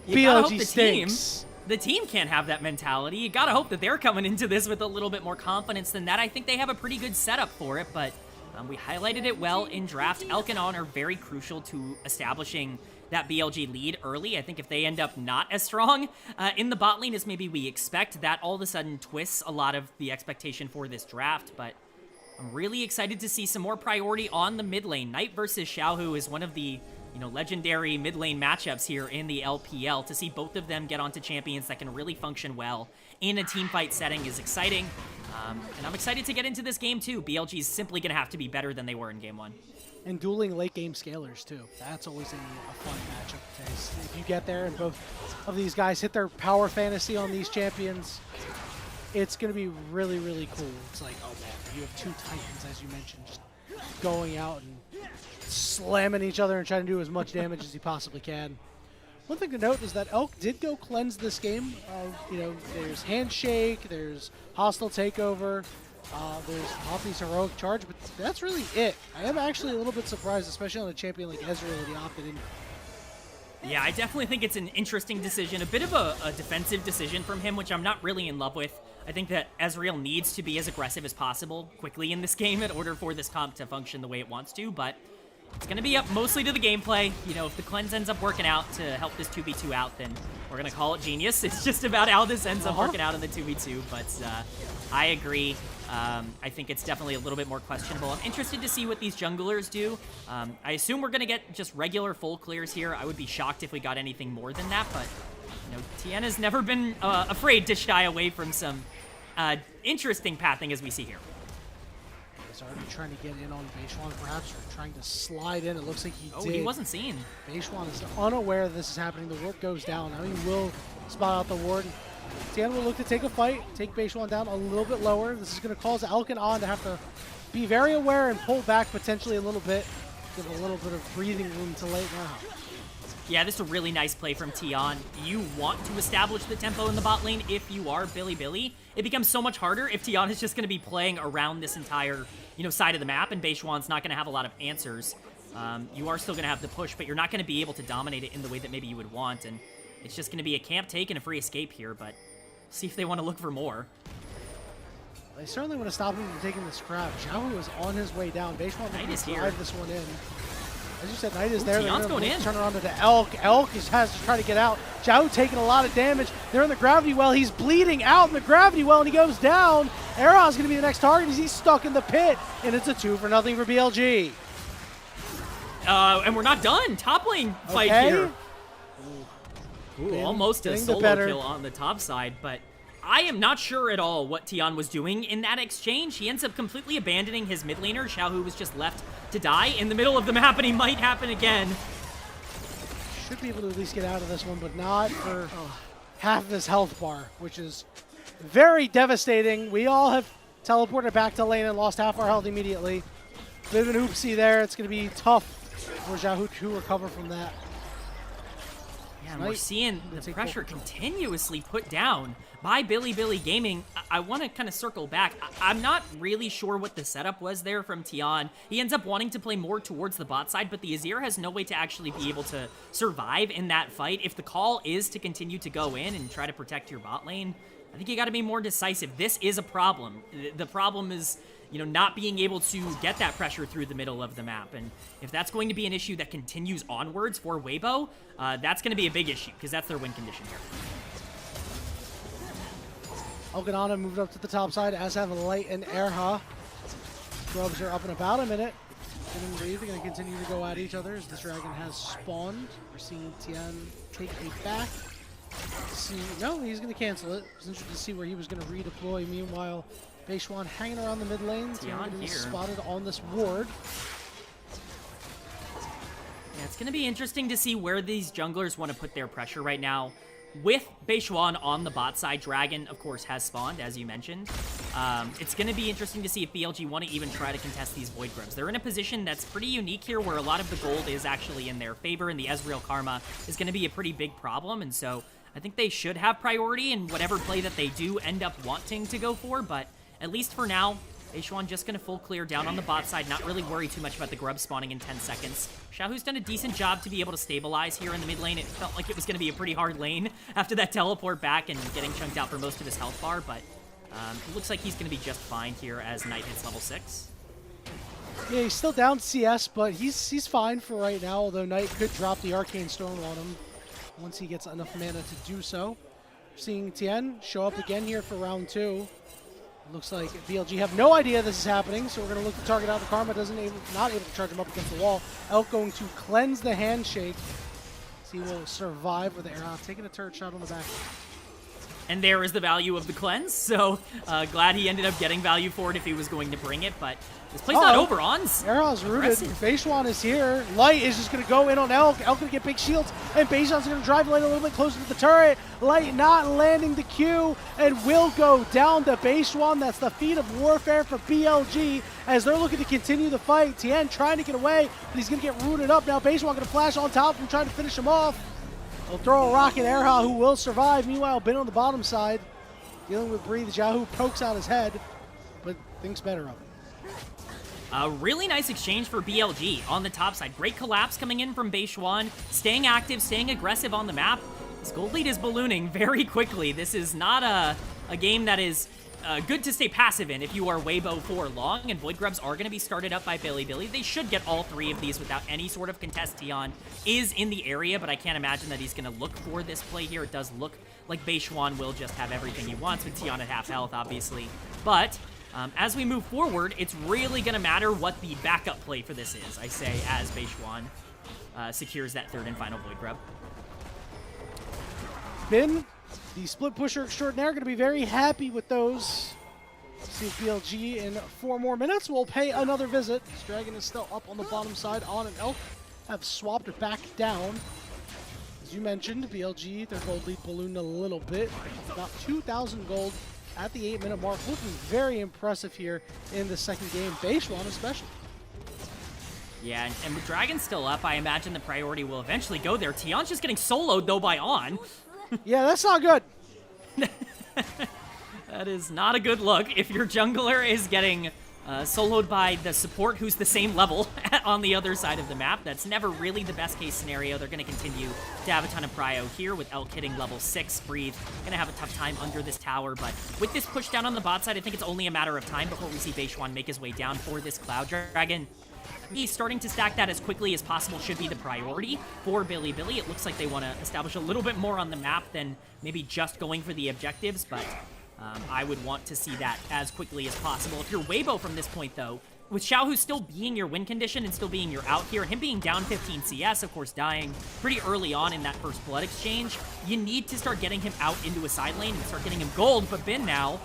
BLG stinks. The team can't have that mentality. You gotta hope that they're coming into this with a little bit more confidence than that. I think they have a pretty good setup for it, but we highlighted it well in draft. Elk and On are very crucial to establishing that BLG lead early. I think if they end up not as strong in the bot lane as maybe we expect, that all of a sudden twists a lot of the expectation for this draft. But I'm really excited to see some more priority on the mid lane. Knight versus Xiaohu is one of the legendary mid lane matchups here in the LPL. To see both of them get onto champions that can really function well in a team fight setting is exciting. And I'm excited to get into this game too. BLG is simply going to have to be better than they were in game 1. And dueling late game scalers too. That's always a fun matchup to face. If you get there and both of these guys hit their power fantasy on these champions, it's going to be really, really cool. It's like, oh man, you have two Titans, as you mentioned, just going out and slamming each other and trying to do as much damage as you possibly can. One thing to note is that Elk did go cleanse this game. There's Handshake, there's Hostile Takeover, there's Hoppy's Heroic Charge, but that's really it. I am actually a little bit surprised, especially on a champion like Ezreal, that he opted in. Yeah, I definitely think it's an interesting decision, a bit of a defensive decision from him, which I'm not really in love with. I think that Ezreal needs to be as aggressive as possible quickly in this game in order for this comp to function the way it wants to, but it's going to be up mostly to the gameplay. If the cleanse ends up working out to help this 2v2 out, then we're going to call it genius. It's just about how this ends up working out in the 2v2, but I agree. I think it's definitely a little bit more questionable. I'm interested to see what these junglers do. I assume we're going to get just regular full clears here. I would be shocked if we got anything more than that, but Tien has never been afraid to shy away from some interesting pathing as we see here. He's already trying to get in on Beixuan, perhaps, or trying to slide in. It looks like he did. Oh, he wasn't seen. Beixuan is unaware this is happening. The ward goes down. Now he will spot out the ward. Tien will look to take a fight, take Beixuan down a little bit lower. This is going to cause Elk and On to have to be very aware and pull back potentially a little bit. Give a little bit of breathing room to late now. Yeah, this is a really nice play from Tion. You want to establish the tempo in the bot lane if you are Billy. It becomes so much harder if Tion is just going to be playing around this entire, side of the map, and Beixuan's not going to have a lot of answers. you are still going to have to push, but you're not going to be able to dominate it in the way that maybe you would want, and it's just going to be a camp take and a free escape here, but see if they want to look for more. They certainly want to stop him from taking this grab. Xiaohu is on his way down. Beishwan Knight is to here. drive this one in. As you said, Knight is there. Tion's going in. Turn around to the Elk. Elk has to try to get out. Xiaohu taking a lot of damage. They're in the gravity well. He's bleeding out in the gravity well, and he goes down. Era's going to be the next target as he's stuck in the pit, and it's a 2-0 for BLG. And we're not done. Top lane fight here. Ooh, almost a solo kill on the top side, but I am not sure at all what Tian was doing in that exchange. He ends up completely abandoning his mid laner. Xiaohu was just left to die in the middle of the map, and he might happen again. Should be able to at least get out of this one, but not for half of his health bar, which is very devastating. We all have teleported back to lane and lost half our health immediately. Bit of an oopsie there. It's going to be tough for Xiaohu to recover from that. Yeah, and we're seeing the pressure continuously put down by Billy Gaming. I want to kind of circle back. I'm not really sure what the setup was there from Tian. He ends up wanting to play more towards the bot side, but the Azir has no way to actually be able to survive in that fight. If the call is to continue to go in and try to protect your bot lane, I think you got to be more decisive. This is a problem. The problem is, you know, not being able to get that pressure through the middle of the map. And if that's going to be an issue that continues onwards for Weibo, that's going to be a big issue because that's their win condition here. Elganana moved up to the top side, as have Light and Erha. Grubs are up in about a minute. They're going to continue to go at each other as this dragon has spawned. We're seeing Tian take a back. No, he's going to cancel it. It's interesting to see where he was going to redeploy. Meanwhile, Beishwan hanging around the mid lane. Tian here. Spotted on this ward. Yeah, it's going to be interesting to see where these junglers want to put their pressure right now. With Beishwan on the bot side, Dragon, of course, has spawned, as you mentioned. It's going to be interesting to see if BLG want to even try to contest these Void Grubs. They're in a position that's pretty unique here, where a lot of the gold is actually in their favor, and the Ezreal Karma is going to be a pretty big problem, and so I think they should have priority in whatever play that they do end up wanting to go for, but at least for now, Beishwan just going to full clear down on the bot side, not really worry too much about the grub spawning in 10 seconds. Xiaohu's done a decent job to be able to stabilize here in the mid lane. It felt like it was going to be a pretty hard lane after that teleport back and getting chunked out for most of his health bar, but it looks like he's going to be just fine here as Knight hits level 6. Yeah, he's still down CS, but he's fine for right now, although Knight could drop the Arcane Storm on him once he gets enough mana to do so. Seeing Tian show up again here for round 2. Looks like BLG have no idea this is happening, so we're going to look to target out the Karma. Not able to charge him up against the wall. Elk going to cleanse the handshake. See, will survive with the arrow. Taking a turret shot on the back. And there is the value of the cleanse, so glad he ended up getting value for it if he was going to bring it, but this play's not over. Erha's rooted. Beishwan is here. Light is just going to go in on Elk. Elk going to get big shields, and Beishwan's going to drive Light a little bit closer to the turret. Light not landing the Q, and will go down to Beishwan. That's the feat of warfare for BLG as they're looking to continue the fight. Tian trying to get away, but he's going to get rooted up. Now Beishwan going to flash on top and trying to finish him off. He'll throw a rock at Erha, who will survive. Meanwhile, Ben on the bottom side, dealing with Breathe. Xiaohu pokes out his head, but thinks better of it. A really nice exchange for BLG on the top side. Great collapse coming in from Beishwan, staying active, staying aggressive on the map. This gold lead is ballooning very quickly. This is not a game that is good to stay passive in if you are Weibo for long, and Void Grubs are going to be started up by Billy. They should get all 3 of these without any sort of contest. Tian is in the area, but I can't imagine that he's going to look for this play here. It does look like Beishwan will just have everything he wants with Tian at half health, obviously. But as we move forward, it's really going to matter what the backup play for this is, I say, as Beishwan secures that 3rd and final Void Grub. Ben, the split pusher extraordinaire, going to be very happy with those. See if BLG in 4 more minutes will pay another visit. This dragon is still up on the bottom side on an Elk. Have swapped it back down. As you mentioned, BLG, their gold lead ballooned a little bit. About 2,000 gold at the 8-minute mark. Looking very impressive here in the second game. Beishwan especially. Yeah, and with Dragon still up, I imagine the priority will eventually go there. Tian's just getting soloed, though, by On. Yeah, that's not good. That is not a good look if your jungler is getting soloed by the support who's the same level on the other side of the map. That's never really the best case scenario. They're going to continue to have a ton of prio here with Elk hitting level 6. Breathe going to have a tough time under this tower, but with this push down on the bot side, I think it's only a matter of time before we see Beishwan make his way down for this Cloud Dragon. He's starting to stack that as quickly as possible should be the priority for Bilibili. It looks like they want to establish a little bit more on the map than maybe just going for the objectives, but I would want to see that as quickly as possible. If you're Weibo from this point, though, with Xiaohu still being your win condition and still being your out here, and him being down 15 CS, of course, dying pretty early on in that first blood exchange, you need to start getting him out into a side lane and start getting him gold. But Bin now...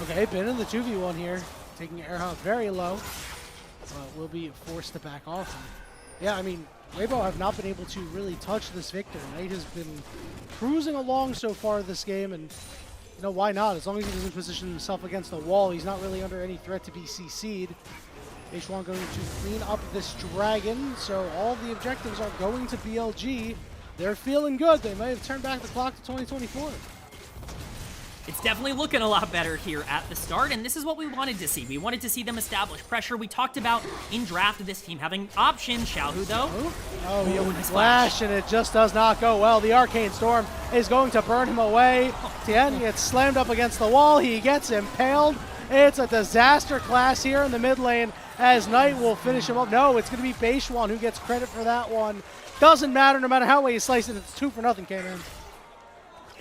Okay, Bin in the 2v1 here, taking Erha very low. Will be forced to back off. And yeah, I mean, Weibo have not been able to really touch this Victor. Knight has been cruising along so far this game, and you know, why not? As long as he doesn't position himself against the wall, he's not really under any threat to be CC'd. Beishwan going to clean up this dragon, so all the objectives are going to BLG. They're feeling good. They might have turned back the clock to 2024. It's definitely looking a lot better here at the start, and this is what we wanted to see. We wanted to see them establish pressure. We talked about in draft this team having options. Xiaohu, though. Oh, he opened Flash, and it just does not go well. The Arcane Storm is going to burn him away. Tien gets slammed up against the wall. He gets impaled. It's a disaster class here in the mid lane as Knight will finish him up. No, it's going to be Beishwan who gets credit for that one. Doesn't matter, no matter how way you slice it, it's 2-0, K-Man.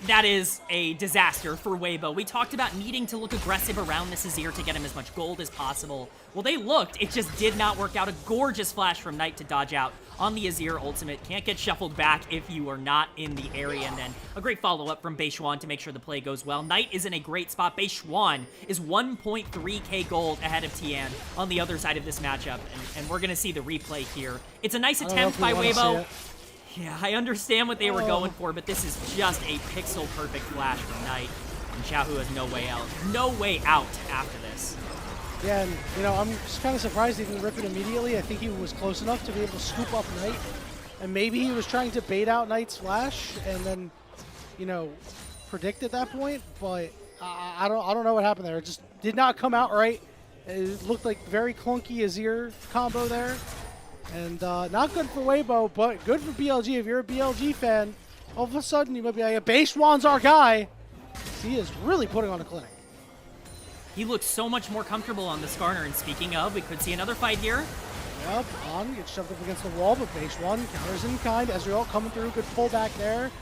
That is a disaster for Weibo. We talked about needing to look aggressive around this Azir to get him as much gold as possible. Well, they looked. It just did not work out. A gorgeous flash from Knight to dodge out on the Azir ultimate. Can't get shuffled back if you are not in the area. And then a great follow-up from Beishwan to make sure the play goes well. Knight is in a great spot. Beishwan is 1.3k gold ahead of Tian on the other side of this matchup. And we're going to see the replay here. It's a nice attempt by Weibo. Yeah, I understand what they were going for, but this is just a pixel-perfect flash from Knight. And Xiaohu has no way out. No way out after this. Yeah, and, you know, I'm just kind of surprised he didn't rip it immediately. I think he was close enough to be able to scoop up Knight. And maybe he was trying to bait out Knight's flash and then, you know, predict at that point. But I don't know what happened there. It just did not come out right. It looked like very clunky Azir combo there. And not good for Weibo, but good for BLG. If you're a BLG fan, all of a sudden you might be like, Beishwan's our guy. He is really putting on a clinic. He looks so much more comfortable on the Skarner. And speaking of, we could see another fight here. Yep, On gets shoved up against the wall, but Beishwan counters in kind. Ezreal coming through, good pullback there.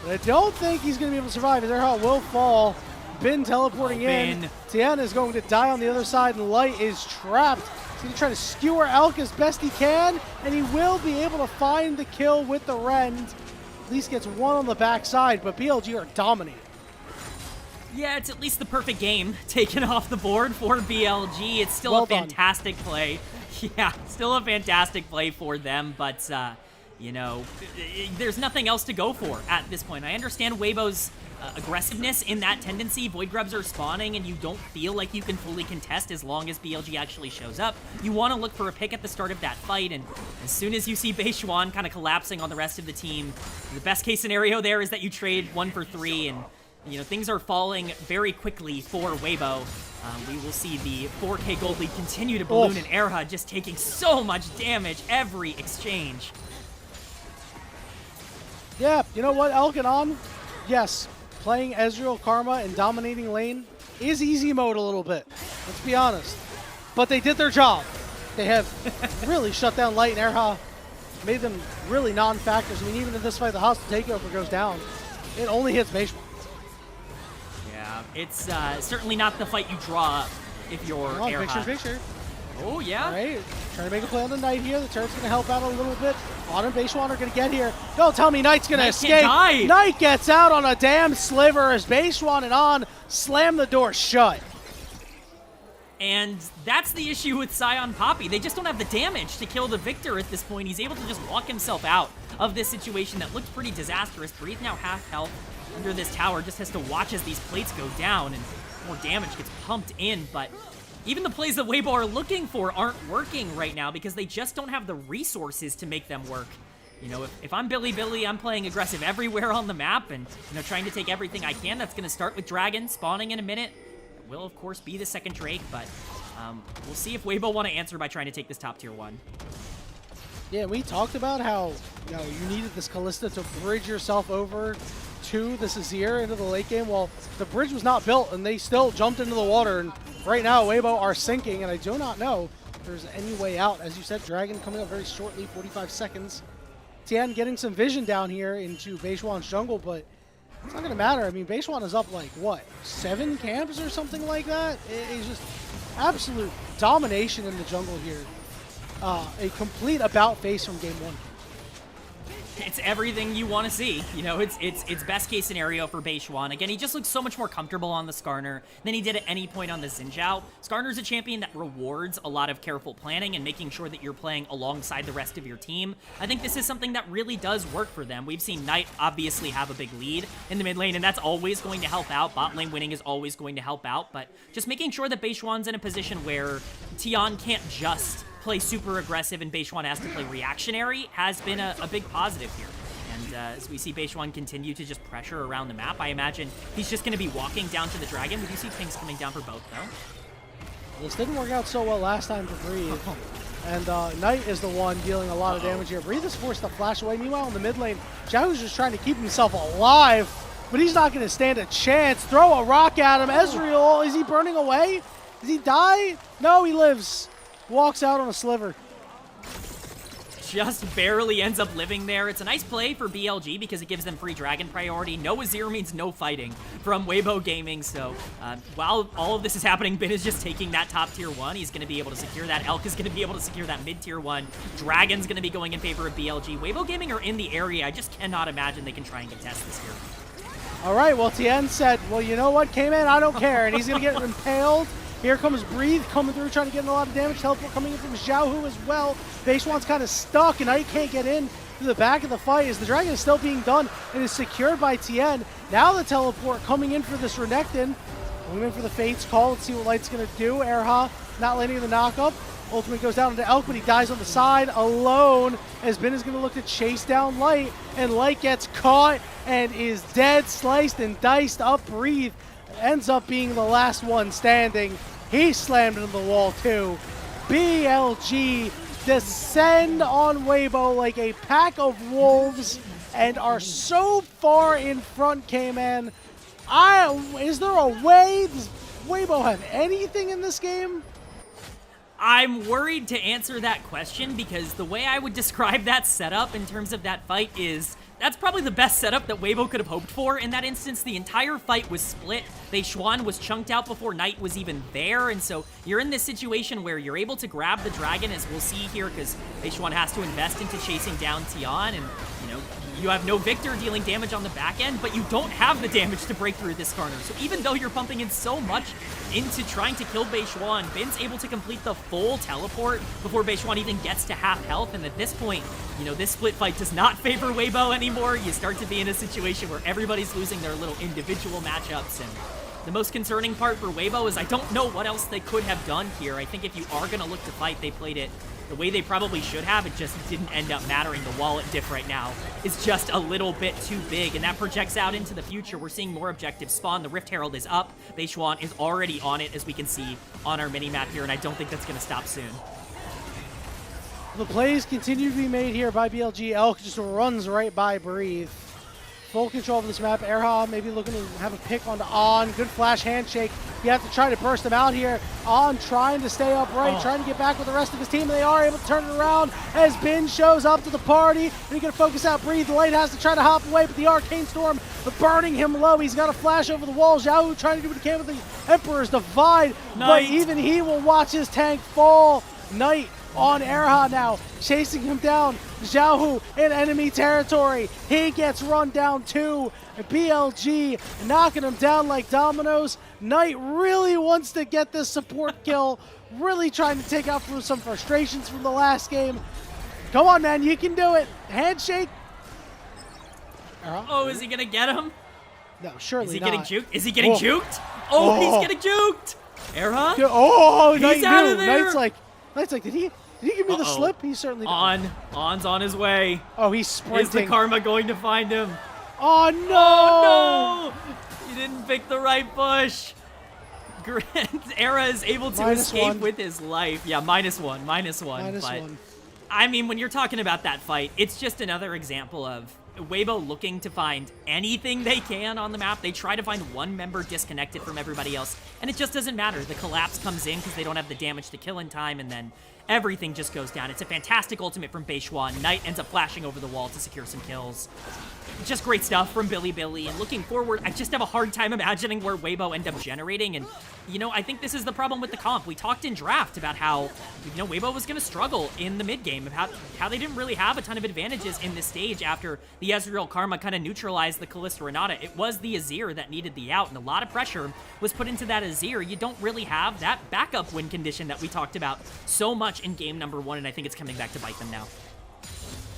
But I don't think he's going to be able to survive. Ezreal will fall. Bin teleporting in. Tien is going to die on the other side, and Light is trapped. He's going to try to skewer Elk as best he can, and he will be able to find the kill with the Rend. At least gets one on the backside, but BLG are dominating. Yeah, it's at least the perfect game taken off the board for BLG. It's still a fantastic play. Yeah, still a fantastic play for them, but, you know, there's nothing else to go for at this point. I understand Weibo's aggressiveness in that tendency. Void Grubs are spawning and you don't feel like you can fully contest as long as BLG actually shows up. You want to look for a pick at the start of that fight, and as soon as you see Beishwan kind of collapsing on the rest of the team, the best case scenario there is that you trade 1 for 3, and you know, things are falling very quickly for Weibo. We will see the 4k gold lead continue to balloon, and Erha just taking so much damage every exchange. Yeah, you know what, Elk and On? Yes, playing Ezreal Karma and dominating lane is easy mode a little bit. Let's be honest. But they did their job. They have really shut down Light and Erha, made them really non-factors. I mean, even in this fight, the hostile takeover goes down. It only hits Beishwan. Yeah, it's certainly not the fight you draw up if you're Erha. Picture. Oh, yeah. All right, trying to make a play on the Knight here. The turret's going to help out a little bit. On and Beishwan are going to get here. Don't tell me Knight's going to escape. Knight gets out on a damn sliver as Beishwan and On slam the door shut. And that's the issue with Sion Poppy. They just don't have the damage to kill the Victor at this point. He's able to just walk himself out of this situation that looked pretty disastrous. Breathe now half health under this tower. Just has to watch as these plates go down and more damage gets pumped in. But even the plays that Weibo are looking for aren't working right now because they just don't have the resources to make them work. You know, if I'm Bilibili, I'm playing aggressive everywhere on the map and, you know, trying to take everything I can. That's going to start with Dragon spawning in a minute. will, of course, be the second Drake, but we'll see if Weibo want to answer by trying to take this top tier 1. Yeah, we talked about how you needed this Kalista to bridge yourself over to the Azir into the late game. Well, the bridge was not built, and they still jumped into the water. And right now, Weibo are sinking, and I do not know if there's any way out. As you said, Dragon coming up very shortly, 45 seconds. Tian getting some vision down here into Beishwan's jungle, but it's not going to matter. I mean, Beishwan is up like, what, 7 camps or something like that? It's just absolute domination in the jungle here. A complete about face from game 1. It's everything you want to see. You know, it's best case scenario for Beishwan. Again, he just looks so much more comfortable on the Skarner than he did at any point on the Xin Zhao. Skarner's a champion that rewards a lot of careful planning and making sure that you're playing alongside the rest of your team. I think this is something that really does work for them. We've seen Knight obviously have a big lead in the mid lane, and that's always going to help out. Bot lane winning is always going to help out, but just making sure that Beishwan's in a position where Tian can't just play super aggressive and Beishwan has to play reactionary has been a big positive here. And as we see Beishwan continue to just pressure around the map, I imagine he's just going to be walking down to the Dragon. We do see things coming down for both, though. This didn't work out so well last time for Breathe. And Knight is the one dealing a lot of damage here. Breathe is forced to flash away. Meanwhile, in the mid lane, Zhao's just trying to keep himself alive, but he's not going to stand a chance. Throw a rock at him. Ezreal, is he burning away? Does he die? No, he lives. Walks out on a sliver. Just barely ends up living there. It's a nice play for BLG because it gives them free Dragon priority. No Azir means no fighting from Weibo Gaming. So while all of this is happening, Bin is just taking that top tier 1. He's going to be able to secure that. Elk is going to be able to secure that mid tier 1. Dragon's going to be going in favor of BLG. Weibo Gaming are in the area. I just cannot imagine they can try and contest this here. All right, well, Tien said, well, you know what, K-Man, I don't care. And he's going to get impaled. Here comes Breathe coming through, trying to get in a lot of damage. Teleport coming in from Xiaohu as well. Beishwan's kind of stuck, and now he can't get in to the back of the fight as the Dragon is still being done and is secured by Tien. Now the teleport coming in for this Renekton. Going in for the Fate's call. Let's see what Light's going to do. Erha not landing the knock-up. Ultimate goes down into Elk, but he dies on the side alone as Ben is going to look to chase down Light, and Light gets caught and is dead, sliced and diced up. Breathe ends up being the last one standing. He slammed into the wall too. BLG descend on Weibo like a pack of wolves and are so far in front, K-Man. Is there a way? Does Weibo have anything in this game? I'm worried to answer that question because the way I would describe that setup in terms of that fight is that's probably the best setup that Weibo could have hoped for. In that instance, the entire fight was split. Beishwan was chunked out before Knight was even there, and so you're in this situation where you're able to grab the Dragon, as we'll see here, because Beishwan has to invest into chasing down Tian, and, you know, you have no Victor dealing damage on the back end, but you don't have the damage to break through this Skarner. So even though you're pumping in so much into trying to kill Beishwan, Bin's able to complete the full teleport before Beishwan even gets to half health, and at this point, you know, this split fight does not favor Weibo anymore. You start to be in a situation where everybody's losing their little individual matchups, and the most concerning part for Weibo is I don't know what else they could have done here. I think if you are going to look to fight, they played it the way they probably should have. It just didn't end up mattering. The wallet diff right now is just a little bit too big, and that projects out into the future. We're seeing more objectives spawn. The Rift Herald is up. Beishwan is already on it, as we can see on our mini-map here, and I don't think that's going to stop soon. The plays continue to be made here by BLG. Elk just runs right by Breathe. Full control of this map. Erha maybe looking to have a pick onto On. Good flash handshake. You have to try to burst him out here. On trying to stay upright, trying to get back with the rest of his team, and they are able to turn it around as Bin shows up to the party. And he's going to focus out Breathe. Light has to try to hop away, but the Arcane Storm burning him low. He's got a flash over the wall. Xiaohu trying to do what he can with the Emperor's Divide, but even he will watch his tank fall. Knight on Erha now, chasing him down. Xiaohu in enemy territory. He gets run down too. BLG knocking him down like dominoes. Knight really wants to get this support kill, really trying to take out some frustrations from the last game. Come on, man, you can do it. Handshake. Erha? Oh, is he going to get him? No, surely Is he not. getting juked? Is he getting juked? Oh, he's getting juked. Erha? Oh, he's Knight out knew. of there. Knight's like, did he give me the slip? He certainly did. On's on his way. Oh, he's sprinting. Is the karma going to find him? Oh, no! Oh, no! He didn't pick the right bush. Era is able to Minus escape one. with his life. Yeah, -1, -1. Minus But one. I mean, when you're talking about that fight, it's just another example of Weibo looking to find anything they can on the map. They try to find one member disconnected from everybody else, and it just doesn't matter. The collapse comes in because they don't have the damage to kill in time, and then everything just goes down. It's a fantastic ultimate from Beishwan. Knight ends up flashing over the wall to secure some kills. Just great stuff from Billy, and looking forward, I just have a hard time imagining where Weibo end up generating, and, you know, I think this is the problem with the comp. We talked in draft about how, you know, Weibo was going to struggle in the mid game, about how they didn't really have a ton of advantages in this stage after the Ezreal Karma kind of neutralized the Kalista Renata. It was the Azir that needed the out, and a lot of pressure was put into that Azir. You don't really have that backup win condition that we talked about so much in game number 1, and I think it's coming back to bite them now.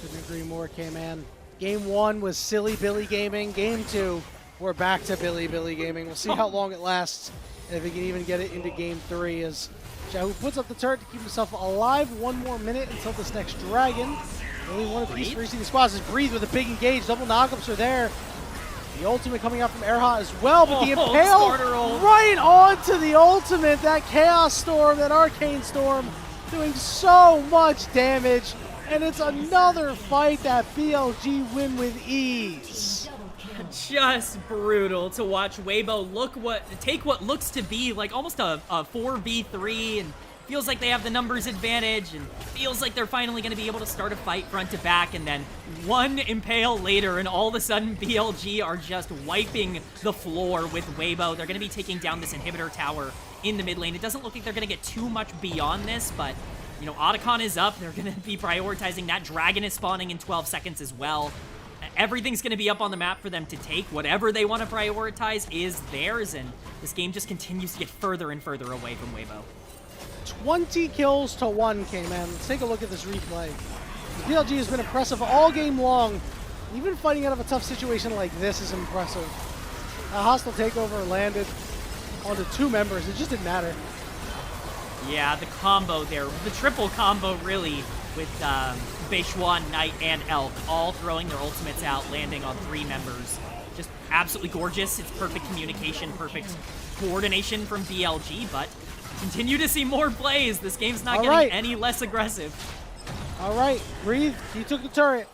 Couldn't agree more, K-Man. Game 1 was silly Billy Gaming. Game 2, we're back to Billy Gaming. We'll see how long it lasts, and if he can even get it into Game 3 as Jahu puts up the turret to keep himself alive. 1 more minute until this next dragon. Only one apiece for each of these squads. Is Breathe with a big engage. Double knockups are there. The ultimate coming out from Erha as well, but the Impale right onto the ultimate. That Chaos Storm, that Arcane Storm, doing so much damage. And it's another fight that BLG win with ease. Just brutal to watch Weibo take what looks to be like almost a 4v3, and feels like they have the numbers advantage, and feels like they're finally going to be able to start a fight front to back, and then one Impale later, and all of a sudden BLG are just wiping the floor with Weibo. They're going to be taking down this inhibitor tower in the mid lane. It doesn't look like they're going to get too much beyond this, but you know, Otacon is up. They're going to be prioritizing that. Dragon is spawning in 12 seconds as well. Everything's going to be up on the map for them to take. Whatever they want to prioritize is theirs, and this game just continues to get further and further away from Weibo. 20 kills to 1, K-Man. Let's take a look at this replay. BLG has been impressive all game long. Even fighting out of a tough situation like this is impressive. A hostile takeover landed onto 2 members. It just didn't matter. Yeah, the combo there, the triple combo really, with Beishwan, Knight, and Elk all throwing their ultimates out, landing on 3 members. Just absolutely gorgeous. It's perfect communication, perfect coordination from BLG, but continue to see more plays. This game's not getting any less aggressive. All right, Breathe, he took the turret.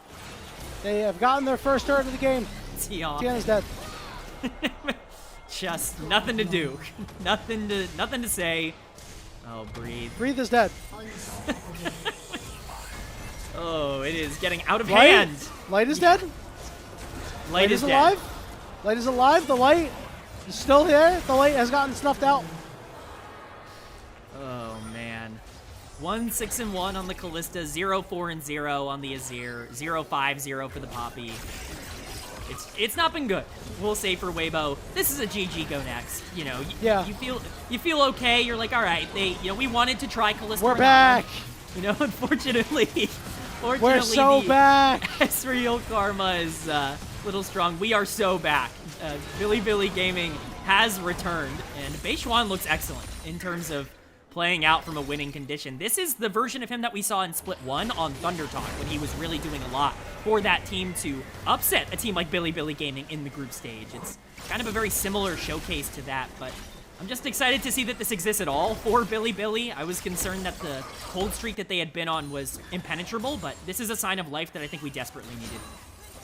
They have gotten their first turret of the game. Tiana's dead. Just nothing to do. nothing to say. Oh, Breathe. Breathe is dead. Oh, it is getting out of hand. Light is dead. Light is alive. dead. Light is alive. The light is still there. The light has gotten snuffed out. Oh, man. 1-6-1 on the Kalista, 0-4-0 on the Azir, 0-5-0 for the Poppy. It's not been good, we'll say, for Weibo. This is a GG go next. You know, you feel okay. You're like, all right, we wanted to try Kalista. We're back. You know, unfortunately, we're so back. Ezreal Karma is a little strong. We are so back. Billy Gaming has returned, and Beishwan looks excellent in terms of playing out from a winning condition. This is the version of him that we saw in Split 1 on Thunder Talk, when he was really doing a lot for that team to upset a team like Billy Gaming in the group stage. It's kind of a very similar showcase to that, but I'm just excited to see that this exists at all for Billy. I was concerned that the cold streak that they had been on was impenetrable, but this is a sign of life that I think we desperately needed.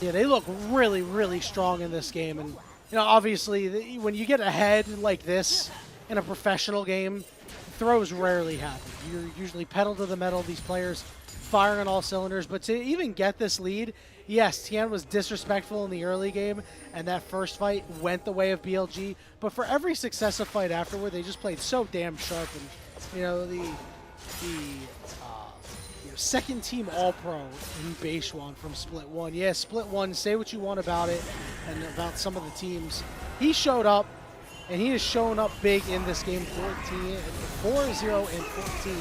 Yeah, they look really, really strong in this game, and you know, obviously, when you get ahead like this in a professional game, throws rarely happen. You're usually pedal to the metal, these players firing on all cylinders, but to even get this lead, yes, Tian was disrespectful in the early game, and that first fight went the way of BLG, but for every successive fight afterward, they just played so damn sharp, and you know, the second team All-Pro in Beishwan from Split 1. Yeah, Split 1, say what you want about it and about some of the teams. He showed up, and he has shown up big in this game, 4-0 and 14.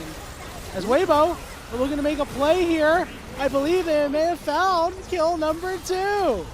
As Weibo are looking to make a play here, I believe they may have found kill number 2.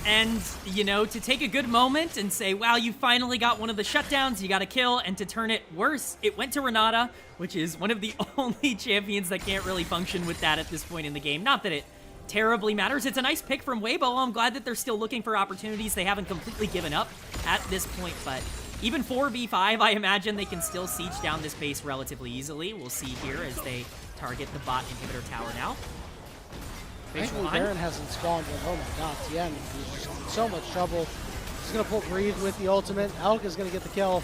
And, you know, to take a good moment and say, wow, you finally got one of the shutdowns, you got a kill, and to turn it worse, it went to Renata, which is one of the only champions that can't really function with that at this point in the game. Not that it terribly matters. It's a nice pick from Weibo. I'm glad that they're still looking for opportunities. They haven't completely given up at this point, but even 4v5, I imagine they can still siege down this base relatively easily. We'll see here as they target the bot inhibitor tower now. Thankfully, Baron hasn't spawned, but oh my god, Tien is in so much trouble. He's going to pull Breathe with the ultimate. Elk is going to get the kill.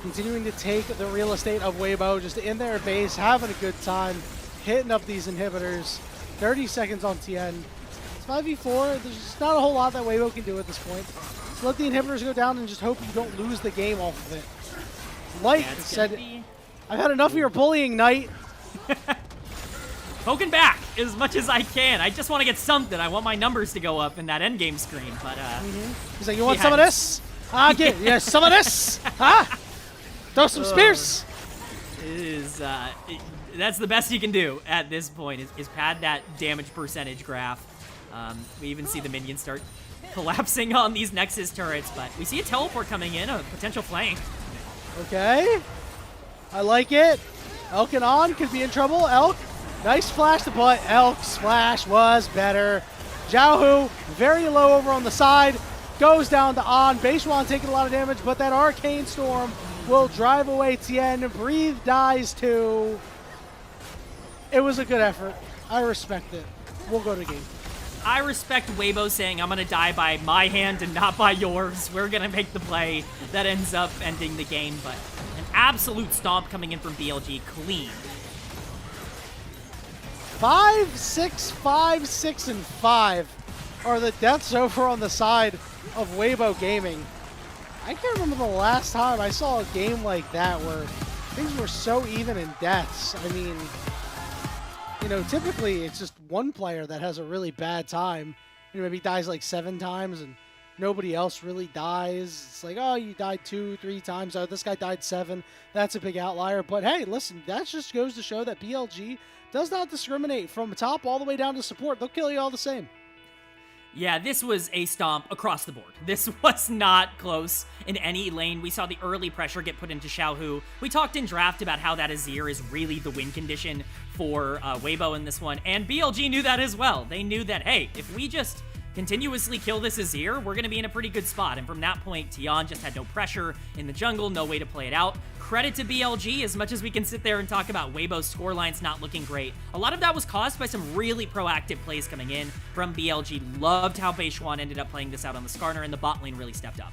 Continuing to take the real estate of Weibo, just in their base, having a good time, hitting up these inhibitors. 30 seconds on Tien. It's 5v4. There's just not a whole lot that Weibo can do at this point. So let the inhibitors go down and just hope you don't lose the game off of it. Light said, I've had enough of your bullying, Knight. Poking back as much as I can. I just want to get something. I want my numbers to go up in that endgame screen, but He's like, you want some of this? Get yeah, some of this? Huh? Throw some spears. That's the best you can do at this point is pad that damage percentage graph. We even see the minions start collapsing on these Nexus turrets, but we see a teleport coming in, a potential flank. Okay. I like it. Elk and On could be in trouble. Elk, nice flash to butt. Elk's splash was better. Xiaohu, very low over on the side, goes down to On. Beishuan taking a lot of damage, but that Arcane Storm will drive away Tien. Breathe dies too. It was a good effort. I respect it. We'll go to game. I respect Weibo saying, I'm going to die by my hand and not by yours. We're going to make the play that ends up ending the game, but an absolute stomp coming in from BLG clean. 5, 6, 5, 6, and 5 are the deaths over on the side of Weibo Gaming. I can't remember the last time I saw a game like that where things were so even in deaths. I mean, you know, typically it's just one player that has a really bad time. You know, maybe dies like 7 times and nobody else really dies. It's like, oh, you died 2, 3 times. Oh, this guy died 7. That's a big outlier. But hey, listen, that just goes to show that BLG does not discriminate from top all the way down to support. They'll kill you all the same. Yeah, this was a stomp across the board. This was not close in any lane. We saw the early pressure get put into Xiaohu. We talked in draft about how that Azir is really the win condition for Weibo in this one, and BLG knew that as well. They knew that, hey, if we just continuously kill this Azir, we're going to be in a pretty good spot. And from that point, Tian just had no pressure in the jungle, no way to play it out. Credit to BLG, as much as we can sit there and talk about Weibo's scorelines not looking great. A lot of that was caused by some really proactive plays coming in from BLG. Loved how Beishuan ended up playing this out on the Skarner, and the bot lane really stepped up.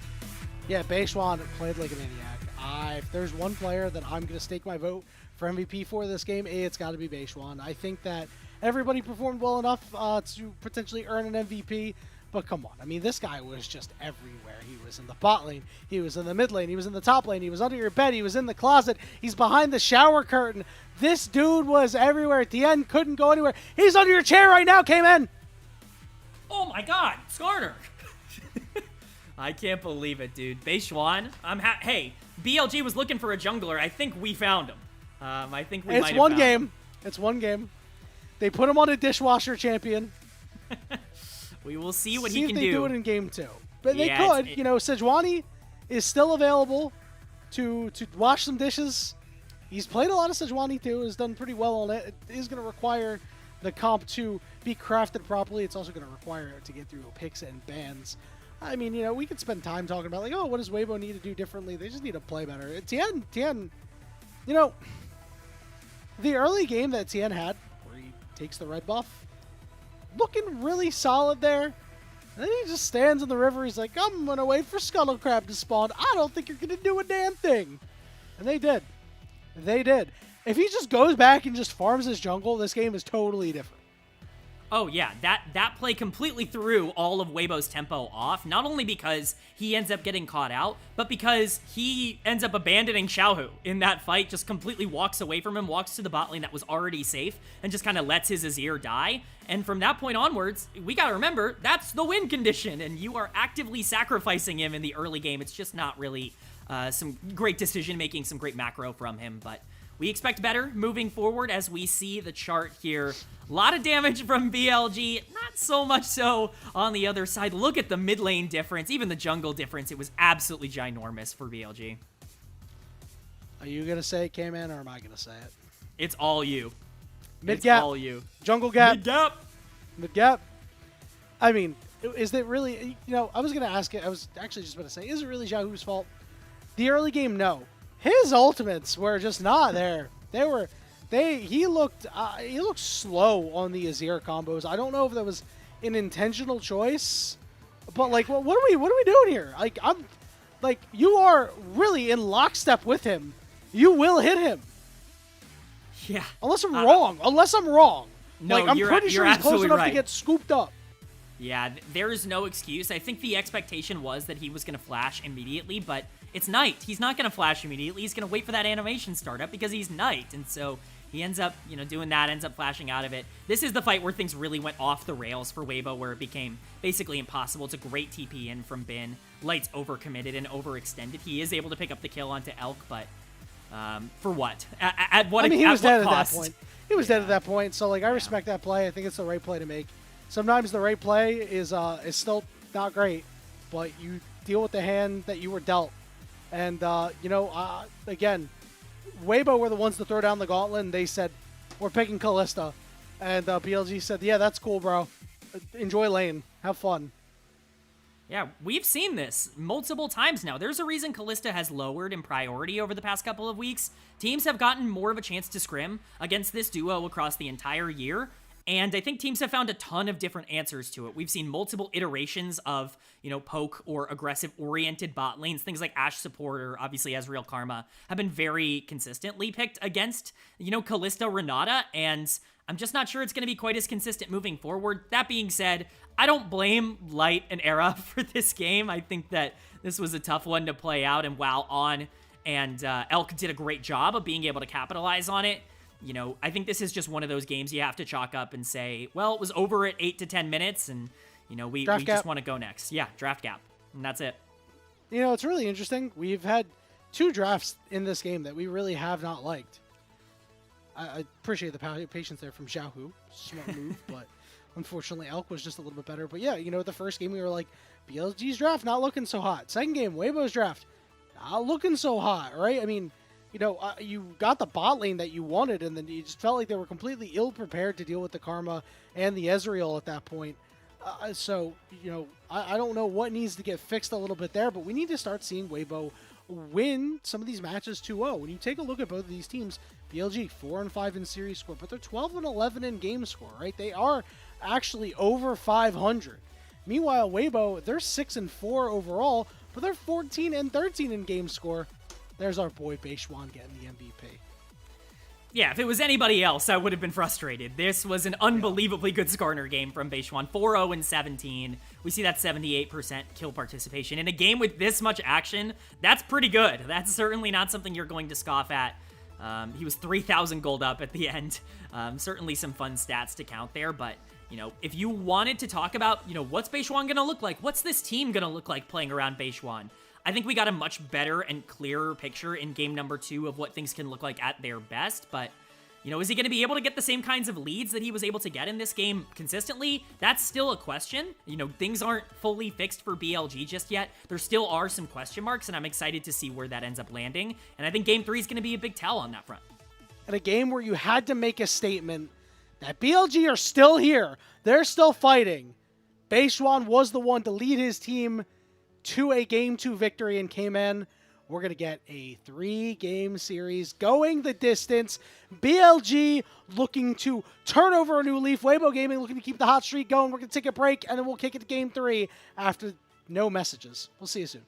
Yeah, Beishuan played like a maniac. If there's one player that I'm going to stake my vote for MVP for this game, it's got to be Beishuan. I think that everybody performed well enough to potentially earn an MVP. But come on, I mean, this guy was just everywhere. He was in the bot lane, he was in the mid lane, he was in the top lane, he was under your bed, he was in the closet, he's behind the shower curtain. This dude was everywhere. At the end, couldn't go anywhere. He's under your chair right now, K-Man. Oh my god, Skarner. I can't believe it, dude. Beishuan, hey, BLG was looking for a jungler. I think we found him. I think we might have found him. It's one game. It's one game. They put him on a dishwasher champion. We will see what he can do. See if they do it in game 2. But they could. You know, Sejuani is still available to wash some dishes. He's played a lot of Sejuani too. Has done pretty well on it. It is going to require the comp to be crafted properly. It's also going to require it to get through picks and bans. I mean, you know, we could spend time talking about like, oh, what does Weibo need to do differently? They just need to play better. Tien, you know, the early game that Tien had, where he takes the red buff, looking really solid there. And then he just stands in the river. He's like, I'm going to wait for Scuttle Crab to spawn. I don't think you're going to do a damn thing. And they did. They did. If he just goes back and just farms his jungle, this game is totally different. Oh yeah, that play completely threw all of Weibo's tempo off, not only because he ends up getting caught out, but because he ends up abandoning Xiaohu in that fight, just completely walks away from him, walks to the bot lane that was already safe, and just kind of lets his Azir die. And from that point onwards, we gotta remember, that's the win condition, and you are actively sacrificing him in the early game. It's just not really some great decision-making, some great macro from him, but we expect better moving forward as we see the chart here. A lot of damage from BLG, not so much so on the other side. Look at the mid lane difference, even the jungle difference. It was absolutely ginormous for BLG. Are you going to say it, K-Man, or am I going to say it? It's all you. Mid gap. It's all you. Jungle gap. Mid gap. Mid gap. I mean, is it really, I was going to ask it. I was actually just about to say, is it really Xiaohu's fault? The early game, no. His ultimates were just not there. He looked slow on the Azir combos. I don't know if that was an intentional choice, but like, what are we doing here? Like, you are really in lockstep with him. You will hit him. Yeah. Unless I'm wrong. No, like, I'm pretty sure he's close enough to get scooped up. Yeah, there is no excuse. I think the expectation was that he was going to flash immediately, but it's Knight. He's not going to flash immediately. He's going to wait for that animation startup because he's Knight. And so he ends up, doing that, ends up flashing out of it. This is the fight where things really went off the rails for Weibo, where it became basically impossible. It's a great TP in from Bin. Light's overcommitted and overextended. He is able to pick up the kill onto Elk, but for what? At what? He was dead cost? At that point. He was dead at that point. So like, I respect that play. I think it's the right play to make. Sometimes the right play is still not great, but you deal with the hand that you were dealt. And again, Weibo were the ones to throw down the gauntlet, and they said, "We're picking Kalista," and BLG said, "Yeah, that's cool, bro. Enjoy lane, have fun." Yeah, we've seen this multiple times now. There's a reason Kalista has lowered in priority over the past couple of weeks. Teams have gotten more of a chance to scrim against this duo across the entire year, and I think teams have found a ton of different answers to it. We've seen multiple iterations of, poke or aggressive-oriented bot lanes. Things like Ashe support or obviously Ezreal Karma have been very consistently picked against, Kalista Renata, and I'm just not sure it's going to be quite as consistent moving forward. That being said, I don't blame Light and Era for this game. I think that this was a tough one to play out, and while On and Elk did a great job of being able to capitalize on it, I think this is just one of those games you have to chalk up and say, well, it was over at 8 to 10 minutes, and, we just want to go next. Yeah, draft gap, and that's it. It's really interesting. We've had 2 drafts in this game that we really have not liked. I appreciate the patience there from Xiaohu. Smart move, but unfortunately Elk was just a little bit better. But yeah, the first game we were like, BLG's draft not looking so hot. Second game, Weibo's draft not looking so hot, right? I mean, you got the bot lane that you wanted, and then you just felt like they were completely ill-prepared to deal with the Karma and the Ezreal at that point. So, I don't know what needs to get fixed a little bit there, but we need to start seeing Weibo win some of these matches 2-0. When you take a look at both of these teams, BLG 4-5 in series score, but they're 12-11 in game score, right? They are actually over 500. Meanwhile, Weibo, they're 6-4 overall, but they're 14-13 in game score. There's our boy Beishuan getting the MVP. Yeah, if it was anybody else, I would have been frustrated. This was an unbelievably good Skarner game from Beishuan. 4-0-17. We see that 78% kill participation. In a game with this much action, that's pretty good. That's certainly not something you're going to scoff at. He was 3,000 gold up at the end. Certainly some fun stats to count there, but if you wanted to talk about, what's Beishuan going to look like? What's this team going to look like playing around Beishuan? I think we got a much better and clearer picture in game number 2 of what things can look like at their best, but, is he going to be able to get the same kinds of leads that he was able to get in this game consistently? That's still a question. Things aren't fully fixed for BLG just yet. There still are some question marks, and I'm excited to see where that ends up landing, and I think game 3 is going to be a big tell on that front. In a game where you had to make a statement that BLG are still here, they're still fighting, Beishuan was the one to lead his team to a Game 2 victory in Cayman. We're going to get a 3-game series going the distance. BLG looking to turn over a new leaf. Weibo Gaming looking to keep the hot streak going. We're going to take a break, and then we'll kick it to Game 3 after no messages. We'll see you soon.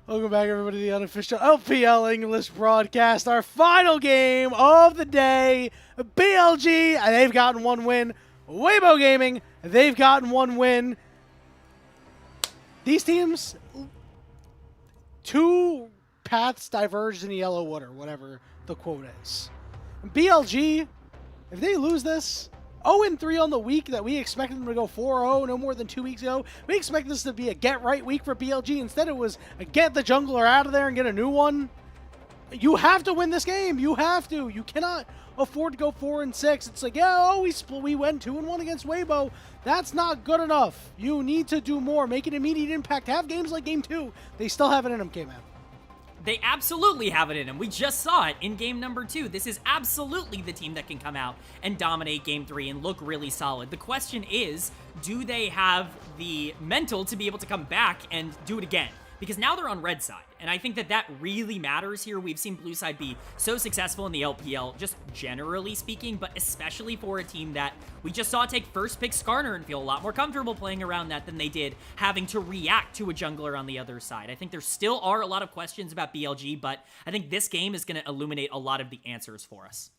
Welcome back, everybody, to the unofficial LPL English broadcast. Our final game of the day. BLG, they've gotten one win. Weibo Gaming, they've gotten one win. These teams, two paths diverged in the yellow water, whatever the quote is. BLG, if they lose this, 0-3 on the week that we expected them to go 4-0 no more than 2 weeks ago. We expect this to be a get-right week for BLG. Instead, it was a get the jungler out of there and get a new one. You have to win this game. You have to. You cannot afford to go 4-6. It's like, yeah, we went 2-1 against Weibo. That's not good enough. You need to do more. Make an immediate impact. Have games like Game 2. They still have it in them, K-Man. They absolutely have it in them. We just saw it in game number 2. This is absolutely the team that can come out and dominate game 3 and look really solid. The question is, do they have the mental to be able to come back and do it again? Because now they're on red side, and I think that that really matters here. We've seen blue side be so successful in the LPL, just generally speaking, but especially for a team that we just saw take first pick Skarner and feel a lot more comfortable playing around that than they did having to react to a jungler on the other side. I think there still are a lot of questions about BLG, but I think this game is going to illuminate a lot of the answers for us.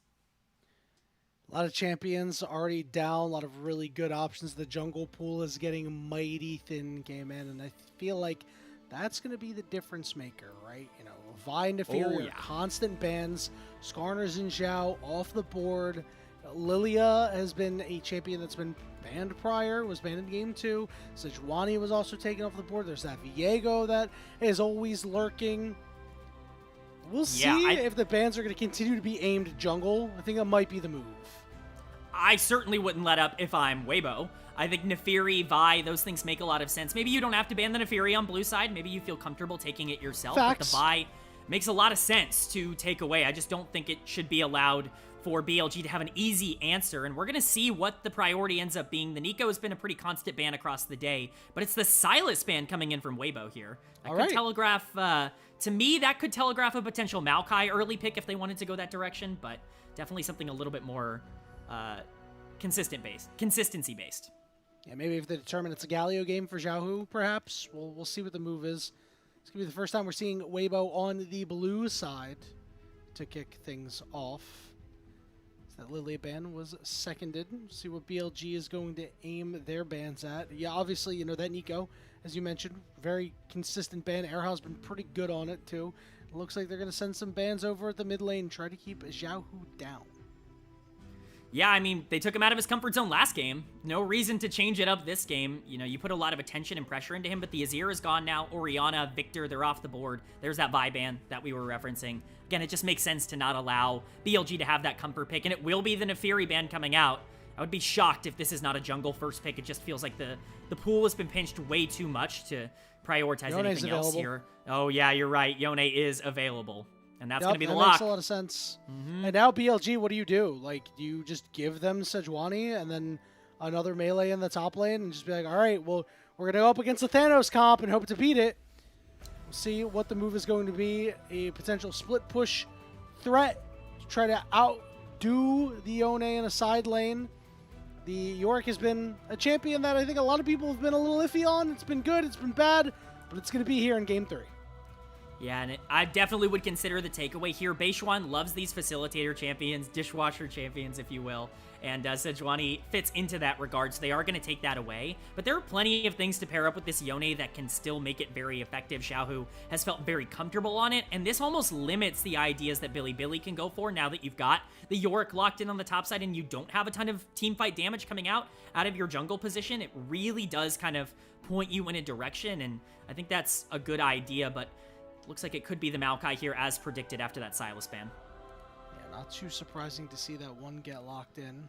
A lot of champions already down, a lot of really good options. The jungle pool is getting mighty thin, K-Man, and I feel like that's going to be the difference maker, right? You know, Vi and Neferi are constant bans. Skarner's and Zhao off the board. Lilia has been a champion that's been banned prior, was banned in game 2. Sejuani was also taken off the board. There's that Viego that is always lurking. We'll see if the bans are going to continue to be aimed at jungle. I think that might be the move. I certainly wouldn't let up if I'm Weibo. I think Neferi, Vi, those things make a lot of sense. Maybe you don't have to ban the Neferi on blue side. Maybe you feel comfortable taking it yourself. Facts. But the Vi makes a lot of sense to take away. I just don't think it should be allowed for BLG to have an easy answer. And we're going to see what the priority ends up being. The Nico has been a pretty constant ban across the day. But it's the Sylas ban coming in from Weibo here. That could telegraph, to me, that could telegraph a potential Maokai early pick if they wanted to go that direction. But definitely something a little bit more consistency-based. Yeah, maybe if they determine it's a Galio game for Xiaohu, perhaps. We'll see what the move is. It's going to be the first time we're seeing Weibo on the blue side to kick things off. So that Lilia ban was seconded. See what BLG is going to aim their bans at. Yeah, obviously, you know, that Nico, as you mentioned, very consistent ban. Airhouse been pretty good on it, too. It looks like they're going to send some bans over at the mid lane, try to keep Xiaohu down. Yeah, I mean, they took him out of his comfort zone last game. No reason to change it up this game. You know, you put a lot of attention and pressure into him, but the Azir is gone now. Orianna, Victor, they're off the board. There's that Vi ban that we were referencing. Again, it just makes sense to not allow BLG to have that comfort pick, and it will be the Neferi ban coming out. I would be shocked if this is not a jungle first pick. It just feels like the pool has been pinched way too much to prioritize anything else here. Oh, yeah, you're right. Yone is available. And that's going to be the lock. That makes a lot of sense. And now BLG, what do? Like, do you just give them Sejuani and then another melee in the top lane and just be like, all right, well, we're going to go up against the Thanos comp and hope to beat it. We'll see what the move is going to be. A potential split push threat to try to outdo the Yone in a side lane. The Yorick has been a champion that I think a lot of people have been a little iffy on. It's been good, it's been bad, but it's going to be here in Game 3. Yeah, and I definitely would consider the takeaway here. Beishuan loves these facilitator champions, dishwasher champions, if you will, and Sejuani fits into that regard, so they are going to take that away. But there are plenty of things to pair up with this Yone that can still make it very effective. Xiaohu has felt very comfortable on it, and this almost limits the ideas that Billy can go for now that you've got the Yorick locked in on the top side and you don't have a ton of team fight damage coming out of your jungle position. It really does kind of point you in a direction, and I think that's a good idea, but looks like it could be the Maokai here as predicted after that Sylas ban. Yeah, not too surprising to see that one get locked in.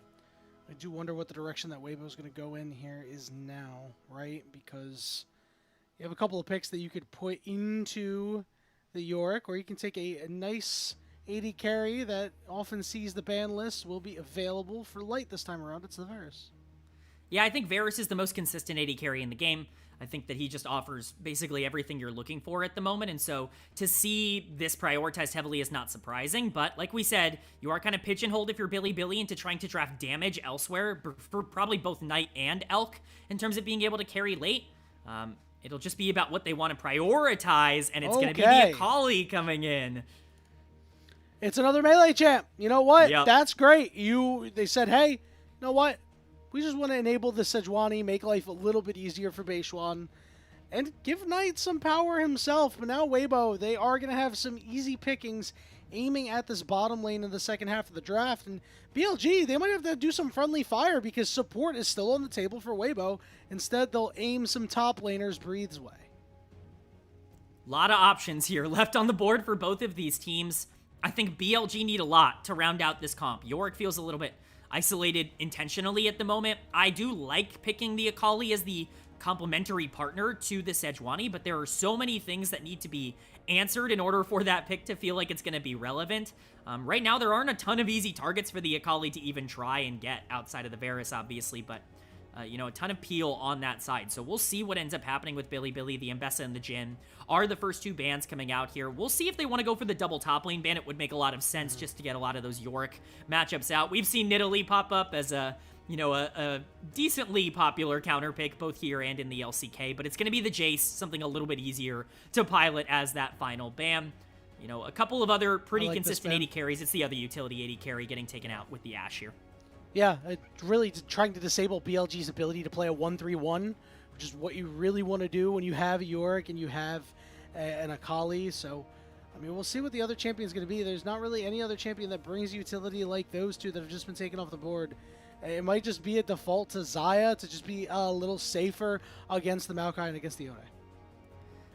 I do wonder what the direction that Weibo is going to go in here is now, right? Because you have a couple of picks that you could put into the Yorick, or you can take a nice AD carry that often sees the ban list will be available for light this time around. It's the Varus. Yeah, I think Varus is the most consistent AD carry in the game. I think that he just offers basically everything you're looking for at the moment, and so to see this prioritized heavily is not surprising, but like we said, you are kind of pigeonholed if you're Billy into trying to draft damage elsewhere for probably both Knight and Elk in terms of being able to carry late. It'll just be about what they want to prioritize, and it's going to be the Okay. Akali coming in. It's another melee champ. You know what? Yep. That's great. They said, hey, you know what? We just want to enable the Sejuani, make life a little bit easier for Beishuan, and give Knight some power himself. But now Weibo, they are going to have some easy pickings aiming at this bottom lane in the second half of the draft. And BLG, they might have to do some friendly fire because support is still on the table for Weibo. Instead, they'll aim some top laners Breathes way. A lot of options here left on the board for both of these teams. I think BLG need a lot to round out this comp. Yorick feels a little bit isolated intentionally at the moment. I do like picking the Akali as the complementary partner to the Sejuani, but there are so many things that need to be answered in order for that pick to feel like it's going to be relevant. Right now, there aren't a ton of easy targets for the Akali to even try and get outside of the Varus, obviously, but a ton of peel on that side. So we'll see what ends up happening with Bilibili. The Mbessa and the Jhin are the first two bans coming out here. We'll see if they want to go for the double top lane ban. It would make a lot of sense just to get a lot of those Yorick matchups out. We've seen Nidalee pop up as a decently popular counter pick both here and in the LCK, but it's going to be the Jace, something a little bit easier to pilot as that final ban. A couple of other pretty consistent AD carries. It's the other utility AD carry getting taken out with the Ashe here. Yeah, really trying to disable BLG's ability to play a 1-3-1, which is what you really want to do when you have Yorick and you have an Akali. So, I mean, we'll see what the other champion is going to be. There's not really any other champion that brings utility like those two that have just been taken off the board. It might just be a default to Xayah to just be a little safer against the Maokai and against the Yone.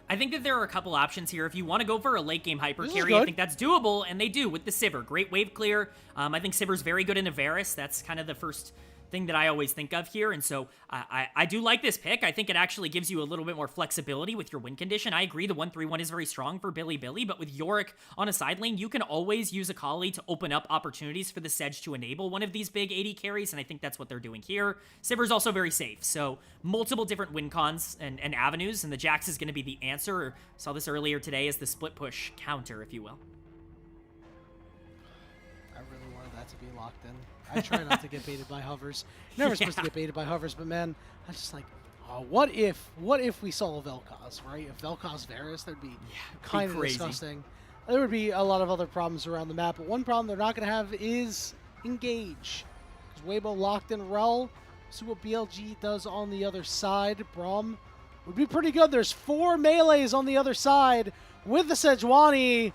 I think that there are a couple options here. If you want to go for a late game hyper carry, I think that's doable, and they do with the Sivir. Great wave clear. I think Sivir's very good in a Varus. That's kind of the first thing that I always think of here, and so I do like this pick. I think it actually gives you a little bit more flexibility with your win condition. I agree the 1-3-1 is very strong for Bilibili, but with Yorick on a side lane, you can always use Akali to open up opportunities for the Sedge to enable one of these big AD carries, and I think that's what they're doing here. Sivir's also very safe, so multiple different win cons and avenues, and the Jax is going to be the answer. Saw this earlier today as the split push counter, if you will. I really wanted that to be locked in. I try not to get baited by hovers. Never supposed to get baited by hovers, but man, I just like, oh, what if we saw a Vel'Koz, right? If Vel'Koz Varus, that'd be kind of disgusting. There would be a lot of other problems around the map, but one problem they're not going to have is engage. Because Weibo locked in Rel. See what BLG does on the other side. Braum would be pretty good. There's 4 melees on the other side with the Sejuani.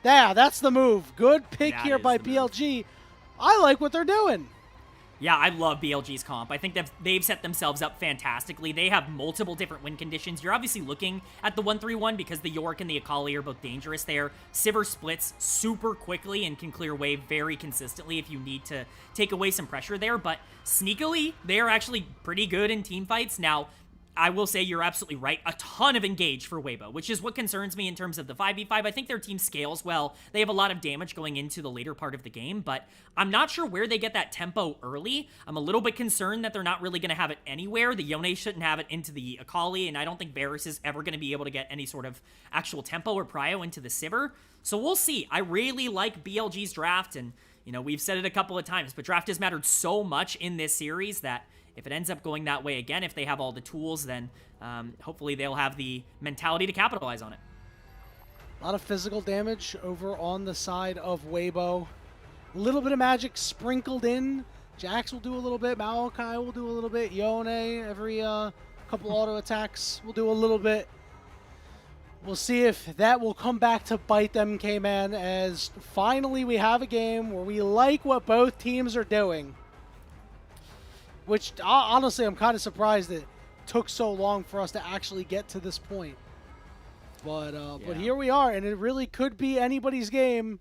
Yeah, that's the move. Good pick here by BLG. I like what they're doing. Yeah, I love BLG's comp. I think that they've set themselves up fantastically. They have multiple different win conditions. You're obviously looking at the 1-3-1 because the Yorick and the Akali are both dangerous there. Sivir splits super quickly and can clear wave very consistently if you need to take away some pressure there. But sneakily, they are actually pretty good in team fights. Now, I will say you're absolutely right. A ton of engage for Weibo, which is what concerns me in terms of the 5v5. I think their team scales well. They have a lot of damage going into the later part of the game, but I'm not sure where they get that tempo early. I'm a little bit concerned that they're not really going to have it anywhere. The Yone shouldn't have it into the Akali, and I don't think Varus is ever going to be able to get any sort of actual tempo or prio into the Sivir. So we'll see. I really like BLG's draft, and we've said it a couple of times, but draft has mattered so much in this series that if it ends up going that way again, if they have all the tools, then hopefully they'll have the mentality to capitalize on it. A lot of physical damage over on the side of Weibo. A little bit of magic sprinkled in. Jax will do a little bit. Maokai will do a little bit. Yone, every couple auto attacks will do a little bit. We'll see if that will come back to bite them, K-Man, as finally we have a game where we like what both teams are doing. Which, honestly, I'm kind of surprised it took so long for us to actually get to this point. But here we are, and it really could be anybody's game.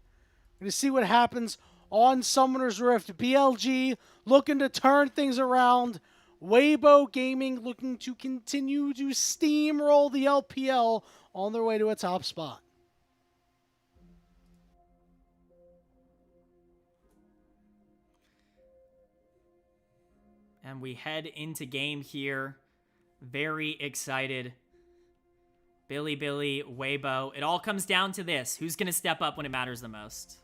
We're going to see what happens on Summoner's Rift. BLG looking to turn things around. Weibo Gaming looking to continue to steamroll the LPL on their way to a top spot. And we head into game here. Very excited. Bilibili, Weibo. It all comes down to this. Who's going to step up when it matters the most?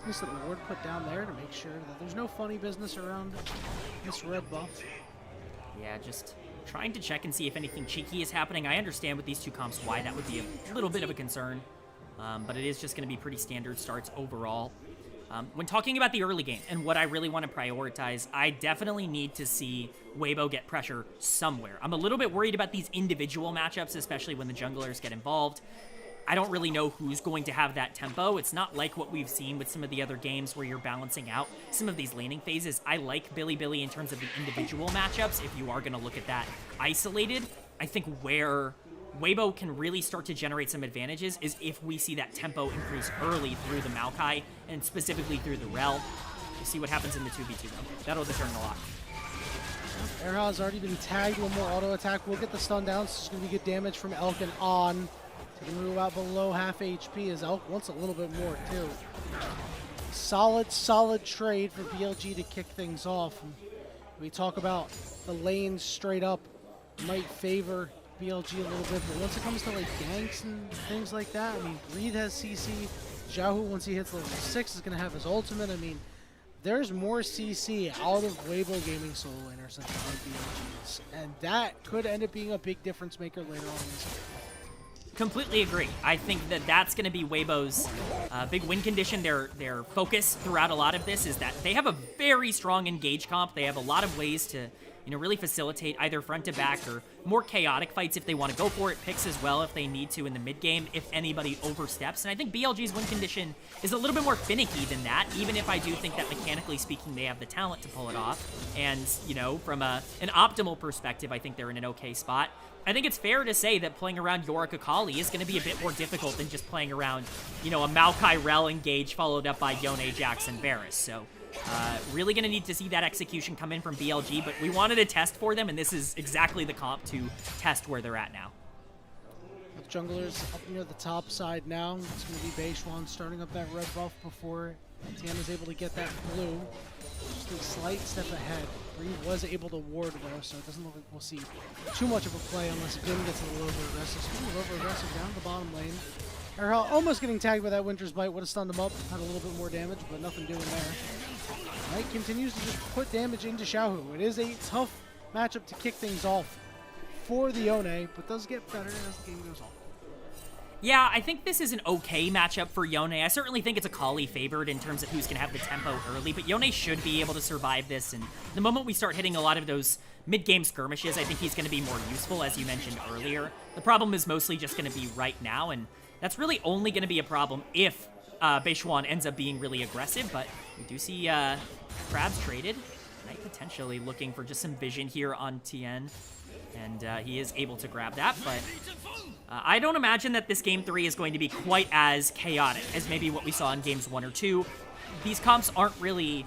Nice little ward put down there to make sure that there's no funny business around this red buff. Yeah, just trying to check and see if anything cheeky is happening. I understand with these two comps why that would be a little bit of a concern, but it is just going to be pretty standard starts overall. When talking about the early game and what I really want to prioritize, I definitely need to see Weibo get pressure somewhere. I'm a little bit worried about these individual matchups, especially when the junglers get involved. I don't really know who's going to have that tempo. It's not like what we've seen with some of the other games where you're balancing out some of these laning phases. I like Billy in terms of the individual matchups. If you are going to look at that isolated, I think where Weibo can really start to generate some advantages is if we see that tempo increase early through the Maokai and specifically through the Rel. We'll see what happens in the 2v2 though. That'll determine a lot. Erha has already been tagged. One more auto attack. We'll get the stun down. So it's going to be good damage from Elk and On. Taking move out below half HP as Elk wants a little bit more too. Solid trade for BLG to kick things off. And we talk about the lanes straight up might favor BLG a little bit, but once it comes to like ganks and things like that, I mean, Reed has CC. Xiaohu, once he hits level 6, is going to have his ultimate. I mean, there's more CC out of Weibo Gaming solo laners than BLG's, and that could end up being a big difference maker later on in this game. Completely agree. I think that that's going to be Weibo's big win condition. Their focus throughout a lot of this is that they have a very strong engage comp. They have a lot of ways to, really facilitate either front to back or more chaotic fights if they want to go for it. Picks as well if they need to in the mid game if anybody oversteps. And I think BLG's win condition is a little bit more finicky than that, even if I do think that mechanically speaking they have the talent to pull it off. And, from an optimal perspective, I think they're in an okay spot. I think it's fair to say that playing around Yorick Akali is going to be a bit more difficult than just playing around, a Maokai Rel engage followed up by Yone, Jackson, Varus. So really going to need to see that execution come in from BLG, but we wanted a test for them, and this is exactly the comp to test where they're at now. With junglers up near the top side now, it's going to be Beishwan starting up that red buff before Tiana's able to get that blue. Just a slight step ahead. Reed was able to ward though, so it doesn't look like we'll see too much of a play unless Vim gets a little over-aggressive. Speaking of over-aggressive, down the bottom lane. Erhal almost getting tagged by that Winter's Bite, would have stunned him up, had a little bit more damage, but nothing doing there. Knight continues to just put damage into Xiaohu. It is a tough matchup to kick things off for the Yone, but does get better as the game goes on. Yeah, I think this is an okay matchup for Yone. I certainly think it's Akali favored in terms of who's going to have the tempo early, but Yone should be able to survive this, and the moment we start hitting a lot of those mid-game skirmishes, I think he's going to be more useful, as you mentioned earlier. The problem is mostly just going to be right now, and that's really only going to be a problem if Beishwan ends up being really aggressive, but we do see Crabs traded. Knight potentially looking for just some vision here on Tien, and he is able to grab that, but I don't imagine that this Game 3 is going to be quite as chaotic as maybe what we saw in Games 1 or 2. These comps aren't really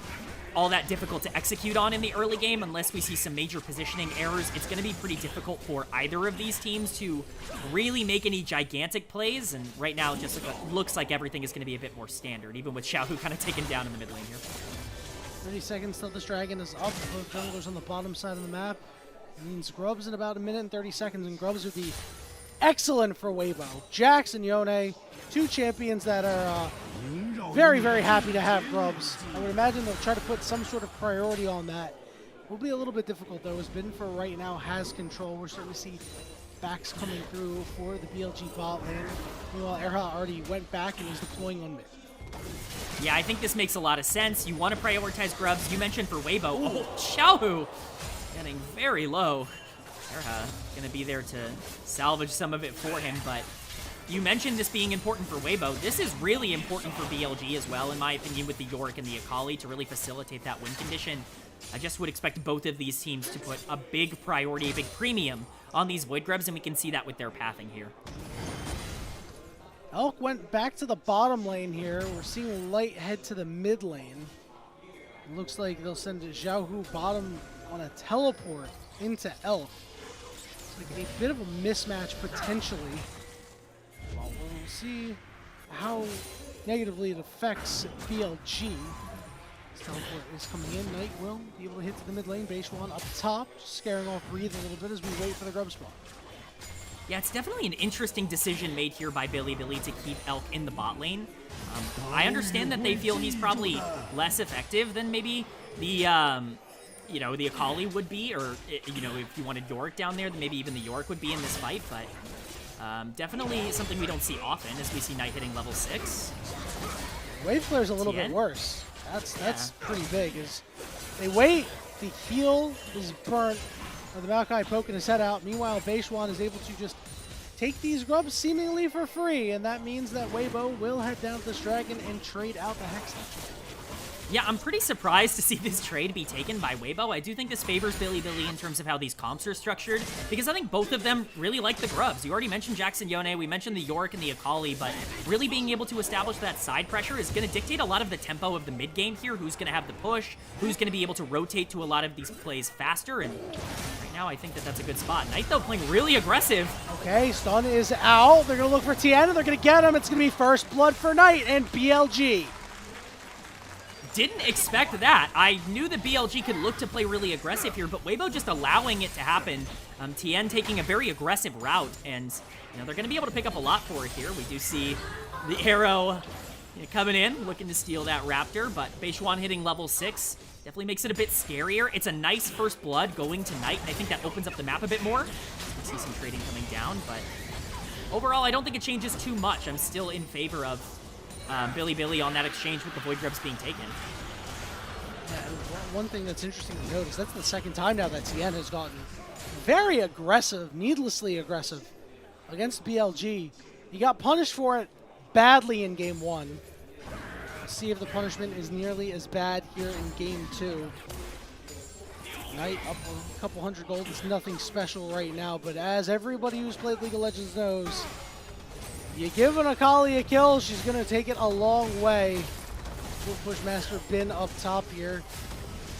all that difficult to execute on in the early game unless we see some major positioning errors. It's going to be pretty difficult for either of these teams to really make any gigantic plays, and right now it just looks like everything is going to be a bit more standard, even with Xiaohu kind of taken down in the mid lane here. 30 seconds till this dragon is up. Both junglers on the bottom side of the map. It means Grubs in about a minute and 30 seconds, and Grubs would be excellent for Weibo. Jax and Yone, two champions that are very, very happy to have Grubs. I would imagine they'll try to put some sort of priority on that. Will be a little bit difficult though, as Bin for right now has control. We're starting to see backs coming through for the BLG bot lane. Meanwhile, Erha already went back and is deploying on mid. Yeah, I think this makes a lot of sense. You want to prioritize Grubs. You mentioned for Weibo. Oh, Xiaohu getting very low. Erha going to be there to salvage some of it for him, but you mentioned this being important for Weibo. This is really important for BLG as well, in my opinion, with the Yorick and the Akali to really facilitate that win condition. I just would expect both of these teams to put a big priority, a big premium on these Void Grubs, and we can see that with their pathing here. Elk went back to the bottom lane here. We're seeing Light head to the mid lane. It looks like they'll send Xiaohu bottom on a teleport into Elk. It's like a bit of a mismatch potentially. Well, we'll see how negatively it affects BLG. This teleport is coming in. Knight will be able to hit to the mid lane. Beishwan up top, just scaring off Breathe a little bit as we wait for the grub spot. Yeah, it's definitely an interesting decision made here by Billy to keep Elk in the bot lane. I understand that they feel he's probably less effective than maybe the, you know, the Akali would be, or, you know, if you wanted Yorick down there, then maybe even the Yorick would be in this fight, but definitely something we don't see often as we see Knight hitting level 6. Wave Flare's a little bit worse. That's pretty big. Is they wait, the heal is burnt, the Maokai poking his head out. Meanwhile, Beishuan is able to just take these grubs seemingly for free, and that means that Weibo will head down to this dragon and trade out the Hex Statue. Yeah, I'm pretty surprised to see this trade be taken by Weibo. I do think this favors Billy in terms of how these comps are structured, because I think both of them really like the grubs. You already mentioned Jackson Yone, we mentioned the Yorick and the Akali, but really being able to establish that side pressure is going to dictate a lot of the tempo of the mid game here, who's going to have the push, who's going to be able to rotate to a lot of these plays faster, and right now I think that that's a good spot. Knight, though, playing really aggressive. Okay, stun is out. They're going to look for Tien, and they're going to get him. It's going to be first blood for Knight and BLG. Didn't expect that. I knew that BLG could look to play really aggressive here, but Weibo just allowing it to happen. Tien taking a very aggressive route, and you know they're going to be able to pick up a lot for it here. We do see the arrow coming in, looking to steal that Raptor, but Beishuan hitting level 6 definitely makes it a bit scarier. It's a nice first blood going to Knight, and I think that opens up the map a bit more. We see some trading coming down, but overall, I don't think it changes too much. I'm still in favor of Billy on that exchange with the Void Grubs being taken. Yeah, one thing that's interesting to notice, that's the second time now that Tien has gotten very aggressive, needlessly aggressive against BLG. He got punished for it badly in game 1. Let's see if the punishment is nearly as bad here in game 2. Knight up a couple hundred gold. It's nothing special right now, but as everybody who's played League of Legends knows, you give an Akali a kill, she's going to take it a long way. Full push master Bin up top here,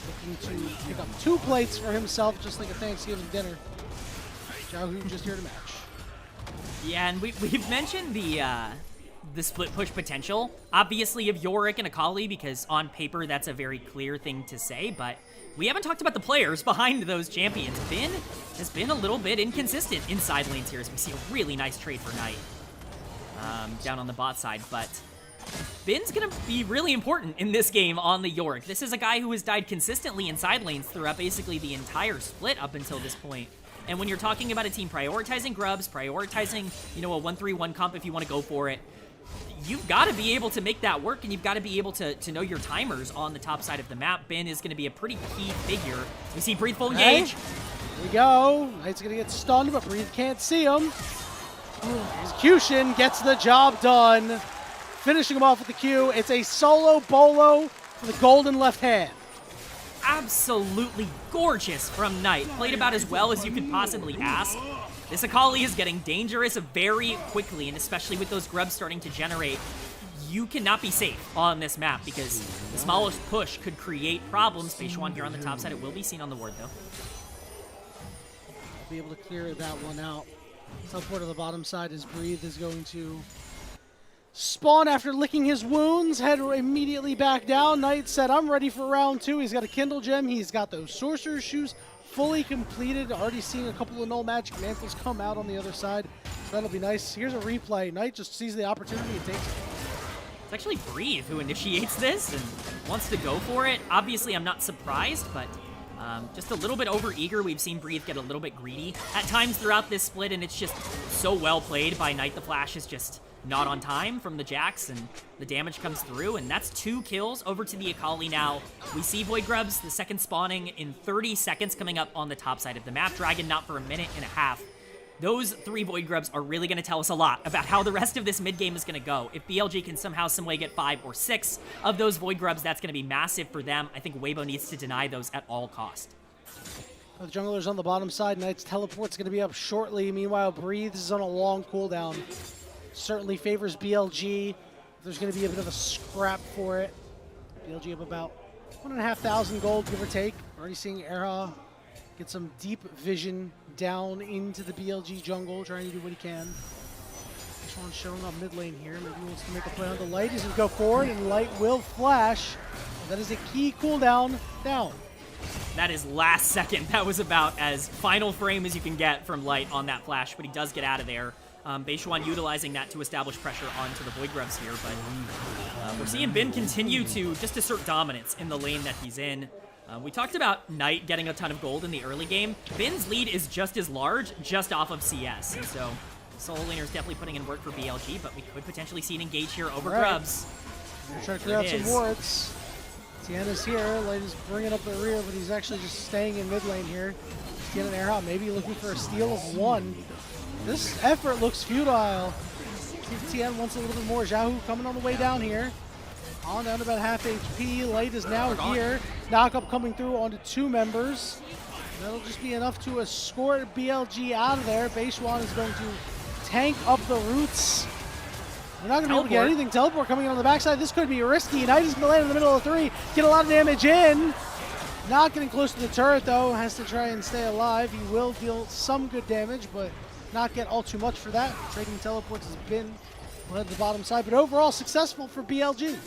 looking to pick up 2 plates for himself, just like a Thanksgiving dinner. Xiaohu just here to match. Yeah, and we've mentioned the split push potential, obviously, of Yorick and Akali, because on paper that's a very clear thing to say, but we haven't talked about the players behind those champions. Bin has been a little bit inconsistent inside lanes here, as we see a really nice trade for Knight down on the bot side, but Bin's gonna be really important in this game on the Yorick. This is a guy who has died consistently in side lanes throughout basically the entire split up until this point. And when you're talking about a team prioritizing grubs, prioritizing, you know, a 1-3-1 comp if you want to go for it, you've got to be able to make that work, and you've got to be able to know your timers on the top side of the map. Bin is going to be a pretty key figure. We see Breathe full engage. Here we go. Knight's going to get stunned, but Breathe can't see him. Execution gets the job done. Finishing him off with the Q. It's a solo bolo for the golden left hand. Absolutely gorgeous from Knight. Played about as well as you could possibly ask. This Akali is getting dangerous very quickly, and especially with those grubs starting to generate, you cannot be safe on this map because the smallest push could create problems. Beishuan here on the top side. It will be seen on the ward, though. I'll be able to clear that one out. Teleport to the bottom side as Breathe is going to spawn after licking his wounds, head immediately back down. Knight said, I'm ready for round 2. He's got a Kindle Gem. He's got those Sorcerer's Shoes fully completed. Already seeing a couple of Null Magic Mantles come out on the other side. So that'll be nice. Here's a replay. Knight just sees the opportunity and takes it. It's actually Breathe who initiates this and wants to go for it. Obviously, I'm not surprised, but just a little bit over-eager. We've seen Breathe get a little bit greedy at times throughout this split, and it's just so well played by Knight. The flash is just not on time from the Jax, and the damage comes through, and that's 2 kills over to the Akali now. We see Void Grubs, the second spawning in 30 seconds coming up on the top side of the map. Dragon not for a minute and a half. Those 3 Void Grubs are really going to tell us a lot about how the rest of this mid-game is going to go. If BLG can somehow, some way get 5 or 6 of those Void Grubs, that's going to be massive for them. I think Weibo needs to deny those at all cost. The jungler's on the bottom side. Knight's teleport's going to be up shortly. Meanwhile, Breathe is on a long cooldown. Certainly favors BLG. There's going to be a bit of a scrap for it. BLG up about 1,500 gold, give or take. Already seeing Erha get some deep vision down into the BLG jungle, trying to do what he can. This one's showing up mid lane here. Maybe he wants to make a play on the Light. He's going to go forward, and Light will flash. That is a key cooldown down. That is last second. That was about as final frame as you can get from Light on that flash, but he does get out of there. Beishuan utilizing that to establish pressure onto the Void Grubs here, but we're seeing Bin continue to just assert dominance in the lane that he's in. We talked about Knight getting a ton of gold in the early game. Bin's lead is just as large, just off of CS, and so Solo Laner's definitely putting in work for BLG, but we could potentially see an engage here over Grubs. They're trying to clear out some wards. Tien is here. Light is bringing up the rear, but he's actually just staying in mid lane here. Tien and air out, maybe looking for a steal of one. This effort looks futile. Tien wants a little bit more. Xiaohu coming on the way down here. On down to about half HP. Light is now here. Knockup coming through onto 2 members. That'll just be enough to escort BLG out of there. Beishuan is going to tank up the roots. We're not going to be able to get anything. Teleport coming in on the backside. This could be risky. Knight is going to land in the middle of 3. Get a lot of damage in. Not getting close to the turret, though. Has to try and stay alive. He will deal some good damage, but not get all too much for that. Trading teleports has been led to the bottom side, but overall successful for BLG.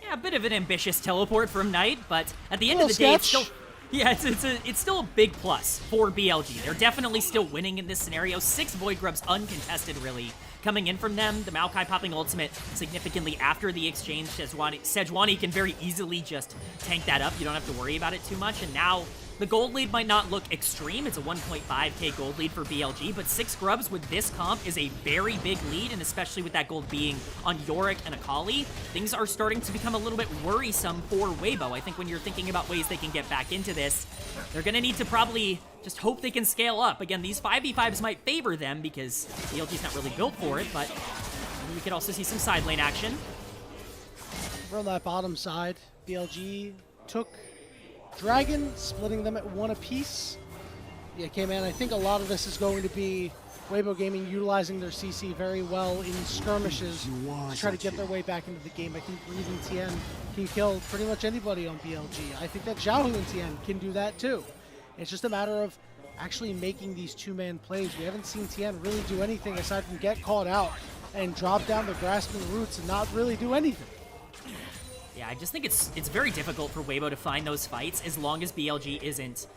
Yeah, a bit of an ambitious teleport from Knight, but at the end of the day, it's still... Yeah, it's still a big plus for BLG. They're definitely still winning in this scenario. 6 Void Grubs uncontested, really, coming in from them. The Maokai popping ultimate significantly after the exchange. Sejuani can very easily just tank that up. You don't have to worry about it too much. And now the gold lead might not look extreme. It's a 1.5k gold lead for BLG, but 6 Grubs with this comp is a very big lead, and especially with that gold being on Yorick and Akali, things are starting to become a little bit worrisome for Weibo. I think when you're thinking about ways they can get back into this, they're going to need to probably just hope they can scale up. Again, these 5v5s might favor them because BLG's not really built for it, but we could also see some side lane action. From that bottom side, BLG took Dragon, splitting them at 1 apiece. Yeah, K-Man, I think a lot of this is going to be Weibo Gaming utilizing their CC very well in skirmishes to try to get their way back into the game. I think Breeze and Tien can kill pretty much anybody on BLG. I think that Xiaohu and Tien can do that too. It's just a matter of actually making these 2-man plays. We haven't seen Tien really do anything aside from get caught out and drop down the grasping roots and not really do anything. Yeah, I just think it's very difficult for Weibo to find those fights as long as BLG isn't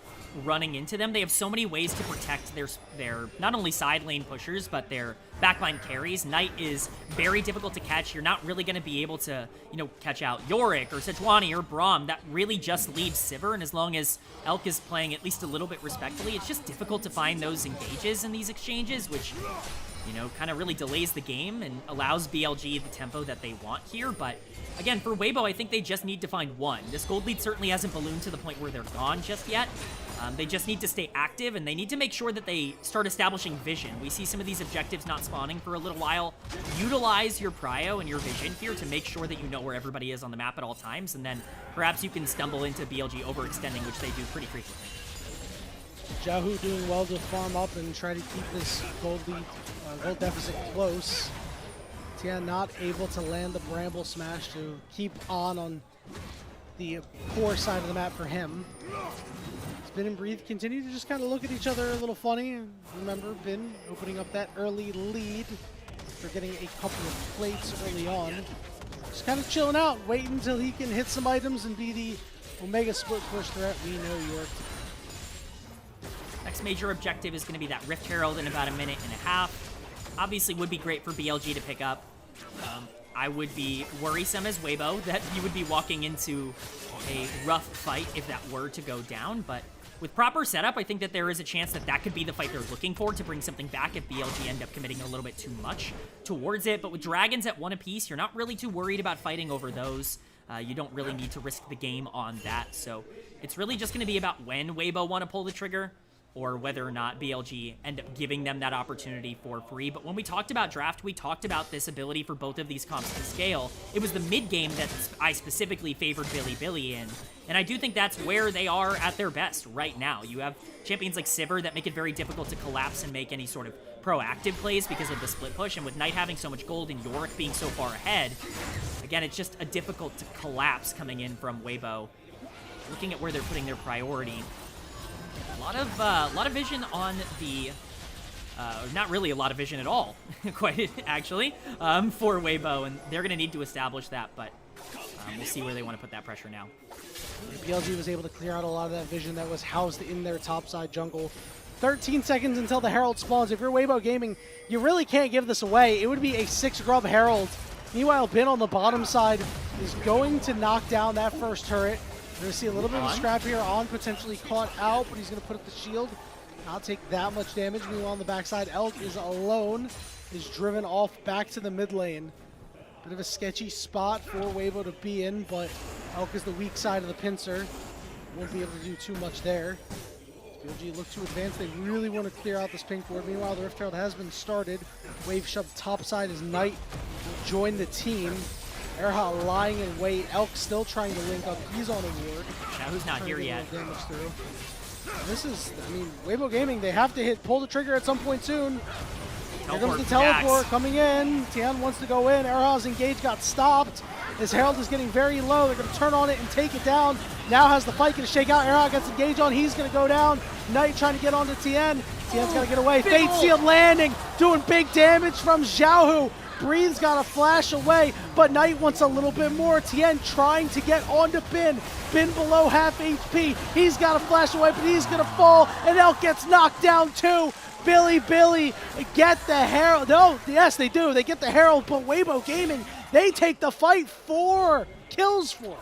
running into them. They have so many ways to protect their not only side lane pushers, but their backline carries. Knight is very difficult to catch. You're not really going to be able to, catch out Yorick or Sejuani or Braum. That really just leaves Sivir, and as long as Elk is playing at least a little bit respectfully, it's just difficult to find those engages in these exchanges, which, kind of really delays the game and allows BLG the tempo that they want here. But again, for Weibo, I think they just need to find one. This gold lead certainly hasn't ballooned to the point where they're gone just yet. They just need to stay active, and they need to make sure that they start establishing vision. We see some of these objectives not spawning for a little while. Utilize your prio and your vision here to make sure that you know where everybody is on the map at all times, and then perhaps you can stumble into BLG overextending, which they do pretty frequently. Xiaohu doing well to farm up and try to keep this gold deficit close. Tien not able to land the Bramble Smash to keep on the core side of the map for him. Bin and Breathe continue to just kind of look at each other a little funny. And remember, Bin opening up that early lead for getting a couple of plates early on. Just kind of chilling out, waiting until he can hit some items and be the Omega Split push threat we know York. Next major objective is going to be that Rift Herald in about 1.5 minutes. Obviously would be great for BLG to pick up. I would be worrisome as Weibo that you would be walking into a rough fight if that were to go down, but with proper setup, I think that there is a chance that that could be the fight they're looking for to bring something back if BLG end up committing a little bit too much towards it. But with Dragons at 1 apiece, you're not really too worried about fighting over those. You don't really need to risk the game on that, so it's really just going to be about when Weibo want to pull the trigger, or whether or not BLG end up giving them that opportunity for free. But when we talked about draft, we talked about this ability for both of these comps to scale. It was the mid game that I specifically favored Billy in, and I do think that's where they are at their best right now. You have champions like Sivir that make it very difficult to collapse and make any sort of proactive plays because of the split push, and with Knight having so much gold and Yorick being so far ahead, again, it's just a difficult to collapse coming in from Weibo. Looking at where they're putting their priority, a lot of vision on the, not really a lot of vision at all, quite actually, for Weibo, and they're going to need to establish that, but we'll see where they want to put that pressure now. BLG was able to clear out a lot of that vision that was housed in their topside jungle. 13 seconds until the Herald spawns. If you're Weibo Gaming, you really can't give this away. It would be a 6-grub Herald. Meanwhile, Bin on the bottom side is going to knock down that first turret. We're going to see a little bit of a scrap here. On potentially caught out, but he's going to put up the shield. Not take that much damage. Meanwhile, on the backside, Elk is alone. Is driven off back to the mid lane. Bit of a sketchy spot for Weibo to be in, but Elk is the weak side of the pincer. Won't be able to do too much there. BLG look to advance. They really want to clear out this pink board. Meanwhile, the Rift Herald has been started. Wave shoved topside as Knight will join the team. Erha lying in wait. Elk still trying to link up. He's on a ward. Who's not here yet. Damage through. This is, I mean, Weibo Gaming, they have to pull the trigger at some point soon. Here comes the teleport coming in. Tian wants to go in. Erha's engage got stopped. His Herald is getting very low. They're going to turn on it and take it down. Now has the fight going to shake out. Erha gets engaged on. He's going to go down. Knight trying to get onto Tian. Tian's got to get away. Fate Sealed landing. Doing big damage from Xiaohu. Breathes got a flash away, but Knight wants a little bit more. Tien trying to get onto Bin. Bin below half HP. He's got a flash away, but he's going to fall, and Elk gets knocked down too. Billy get the Herald. No, yes, they do. They get the Herald, but Weibo Gaming, they take the fight 4 kills for.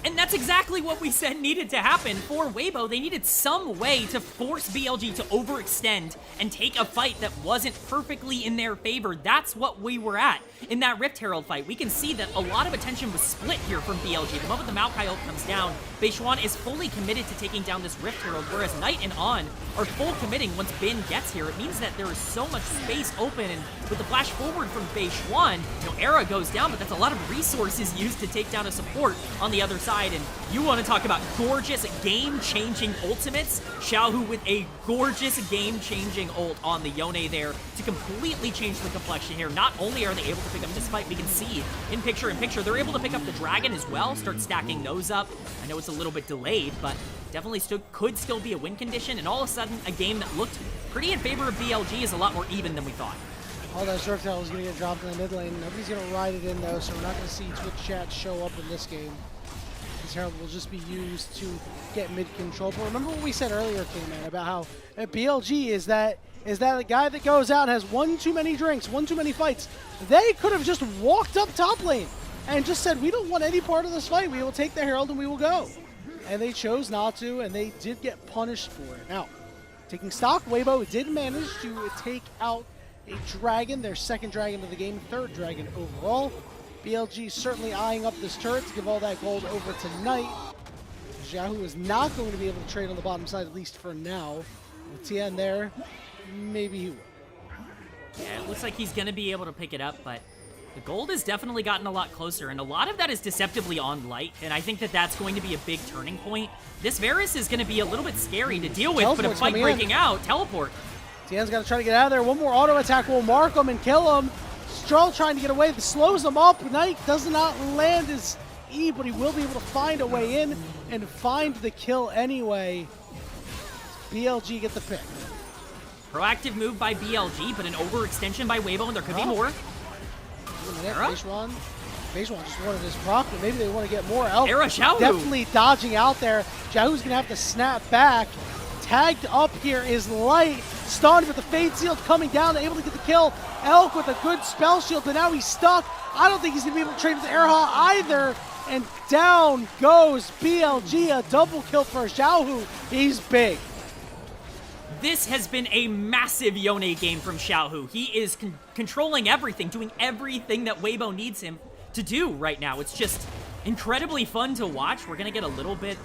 And that's exactly what we said needed to happen for Weibo. They needed some way to force BLG to overextend and take a fight that wasn't perfectly in their favor. That's what we were at in that Rift Herald fight. We can see that a lot of attention was split here from BLG. The moment the Maokai ult comes down, Beishuan is fully committed to taking down this Rift Herald, whereas Knight and On are full committing once Bin gets here. It means that there is so much space open, and with the flash forward from Beishuan, Era goes down, but that's a lot of resources used to take down a support on the other side. And you want to talk about gorgeous game-changing ultimates? Xiaohu with a gorgeous game-changing ult on the Yone there to completely change the complexion here. Not only are they able to pick up this fight, we can see in picture, they're able to pick up the dragon as well, start stacking those up. I know it's a little bit delayed, but definitely could still be a win condition, and all of a sudden, a game that looked pretty in favor of BLG is a lot more even than we thought. All that Rift Herald is going to get dropped in the mid lane. Nobody's going to ride it in, though, so we're not going to see Twitch chat show up in this game. This Herald will just be used to get mid control. But remember what we said earlier, Kingman, about how BLG is that a guy that goes out and has one too many drinks, one too many fights. They could have just walked up top lane and just said, we don't want any part of this fight. We will take the Herald and we will go. And they chose not to, and they did get punished for it. Now, taking stock, Weibo did manage to take out a dragon, their second dragon of the game, third dragon overall. BLG certainly eyeing up this turret to give all that gold over to Knight. Xiaohu is not going to be able to trade on the bottom side, at least for now. With Tian there, maybe he will. Yeah, it looks like he's going to be able to pick it up, but the gold has definitely gotten a lot closer, and a lot of that is deceptively on Light, and I think that that's going to be a big turning point. This Varus is going to be a little bit scary to deal with, but a fight breaking out. Teleport. Tian's got to try to get out of there. One more auto attack will mark him and kill him. Stroll trying to get away. This slows him up. Knight does not land his E, but he will be able to find a way in and find the kill anyway. BLG get the pick. Proactive move by BLG, but an overextension by Weibo, and there could be more. Beishuan just wanted his proc, but maybe they want to get more. Elk Xiaohu definitely dodging out there. Xiaohu's going to have to snap back. Tagged up here is Light. Stunned with the Fade Sealed coming down, able to get the kill. Elk with a good spell shield, but now he's stuck. I don't think he's going to be able to trade with Erha either. And down goes BLG, a double kill for Xiaohu. He's big. This has been a massive Yone game from Xiaohu. He is controlling everything, doing everything that Weibo needs him to do right now. It's just incredibly fun to watch. We're going to get a little bit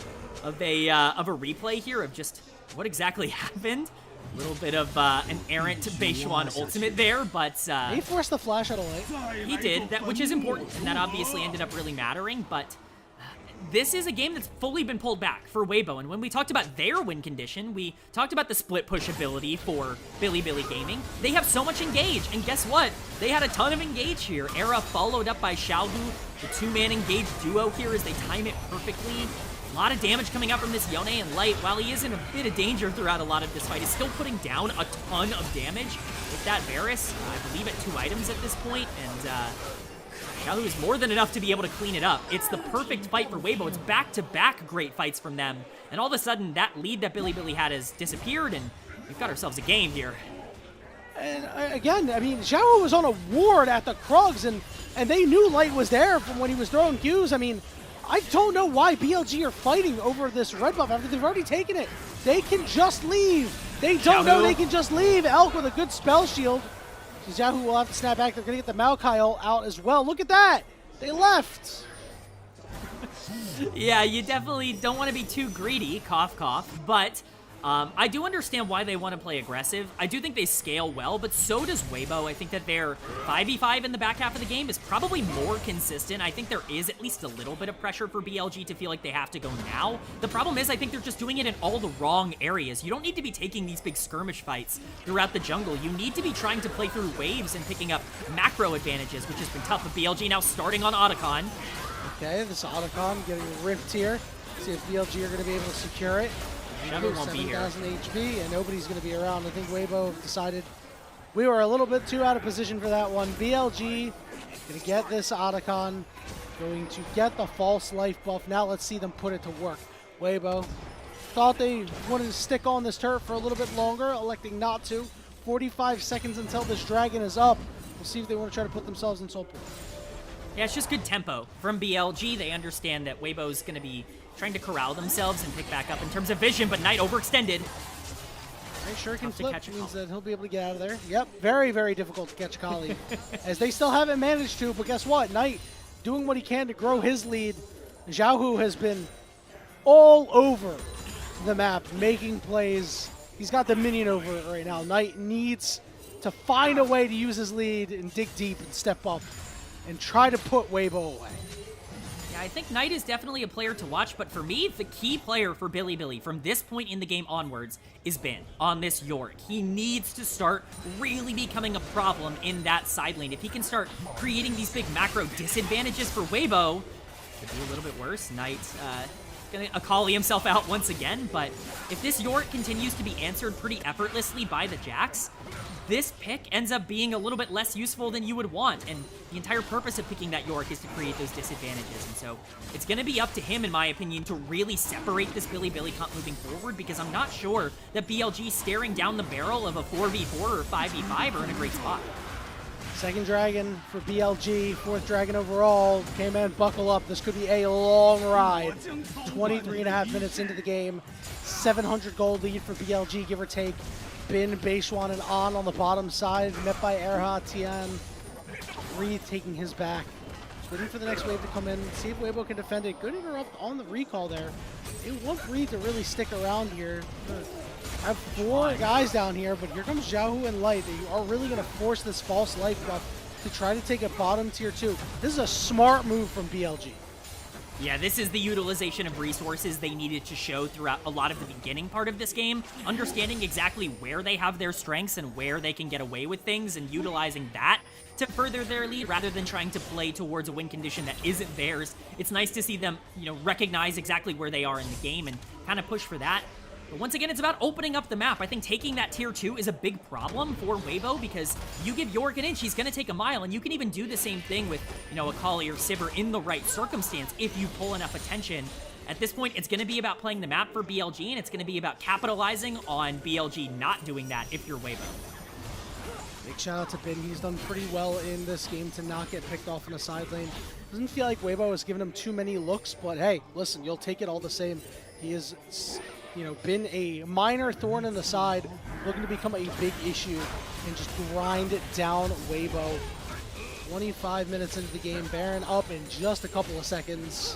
of a replay here of just what exactly happened. A little bit of an errant Beishuan ultimate there, but he forced the flash out of Light. He did, which is important, and that obviously ended up really mattering, but this is a game that's fully been pulled back for Weibo, and when we talked about their win condition, we talked about the split push ability for Billy Gaming. They have so much engage, and guess what? They had a ton of engage here. Era followed up by Xiaohu, the two-man engage duo here as they time it perfectly. A lot of damage coming out from this Yone, and Light, while he is in a bit of danger throughout a lot of this fight, is still putting down a ton of damage with that Varus. I believe at 2 items at this point, and Xiaohu is more than enough to be able to clean it up. It's the perfect fight for Weibo. It's back-to-back great fights from them. And all of a sudden, that lead that Bilibili had has disappeared, and we've got ourselves a game here. And again, I mean, Xiaohu was on a ward at the Krugs, and they knew Light was there from when he was throwing Qs. I mean, I don't know why BLG are fighting over this red buff after they've already taken it. They can just leave. They don't know they can just leave. Elk with a good spell shield. Xiaohu will have to snap back. They're going to get the Maokai ult out as well. Look at that. They left. Yeah, you definitely don't want to be too greedy, cough, cough, but I do understand why they want to play aggressive. I do think they scale well, but so does Weibo. I think that their 5v5 in the back half of the game is probably more consistent. I think there is at least a little bit of pressure for BLG to feel like they have to go now. The problem is I think they're just doing it in all the wrong areas. You don't need to be taking these big skirmish fights throughout the jungle. You need to be trying to play through waves and picking up macro advantages, which has been tough. But BLG now starting on Otacon. Okay, this Otacon getting ripped here. See if BLG are going to be able to secure it. Xiaohu won't be here. 7,000 HP, and nobody's going to be around. I think Weibo decided we were a little bit too out of position for that one. BLG going to get this Otacon, going to get the false life buff. Now let's see them put it to work. Weibo thought they wanted to stick on this turret for a little bit longer, electing not to. 45 seconds until this dragon is up. We'll see if they want to try to put themselves in soul pool. Yeah, it's just good tempo from BLG. They understand that Weibo's going to be trying to corral themselves and pick back up in terms of vision, but Knight overextended. Very sure can flip, means that he'll be able to get out of there. Yep, very, very difficult to catch Kali, as they still haven't managed to, but guess what? Knight doing what he can to grow his lead. Xiaohu has been all over the map, making plays. He's got the minion over it right now. Knight needs to find a way to use his lead and dig deep and step up and try to put Weibo away. Yeah, I think Knight is definitely a player to watch, but for me, the key player for Bilibili from this point in the game onwards is Ben on this Yorick. He needs to start really becoming a problem in that side lane. If he can start creating these big macro disadvantages for Weibo, it could be a little bit worse. Knight gonna Akali himself out once again, but if this Yorick continues to be answered pretty effortlessly by the Jax, this pick ends up being a little bit less useful than you would want, and the entire purpose of picking that Yorick is to create those disadvantages, and so it's going to be up to him, in my opinion, to really separate this Bilibili comp moving forward, because I'm not sure that BLG staring down the barrel of a 4v4 or 5v5 are in a great spot. Second dragon for BLG, fourth dragon overall. K-Man, buckle up. This could be a long ride. 23.5 minutes into the game. 700 gold lead for BLG, give or take. Bin, Beishuan, and on the bottom side, met by Erha, Tian. Reed taking his back. Just waiting for the next wave to come in. See if Weibo can defend it. Good interrupt on the recall there. They want Reed to really stick around here. I have 4 guys down here, but here comes Xiaohu and Light. They are really going to force this false life buff to try to take a bottom tier 2. This is a smart move from BLG. Yeah, this is the utilization of resources they needed to show throughout a lot of the beginning part of this game, understanding exactly where they have their strengths and where they can get away with things and utilizing that to further their lead rather than trying to play towards a win condition that isn't theirs. It's nice to see them, recognize exactly where they are in the game and kind of push for that. But once again, it's about opening up the map. I think taking that tier 2 is a big problem for Weibo because you give Yorick an inch, he's going to take a mile, and you can even do the same thing with, Akali or Sivir in the right circumstance if you pull enough attention. At this point, it's going to be about playing the map for BLG, and it's going to be about capitalizing on BLG not doing that if you're Weibo. Big shout out to Bin. He's done pretty well in this game to not get picked off in a side lane. Doesn't feel like Weibo has given him too many looks, but hey, listen, you'll take it all the same. He is, been a minor thorn in the side, looking to become a big issue and just grind it down Weibo. 25 minutes into the game, Baron up in just a couple of seconds.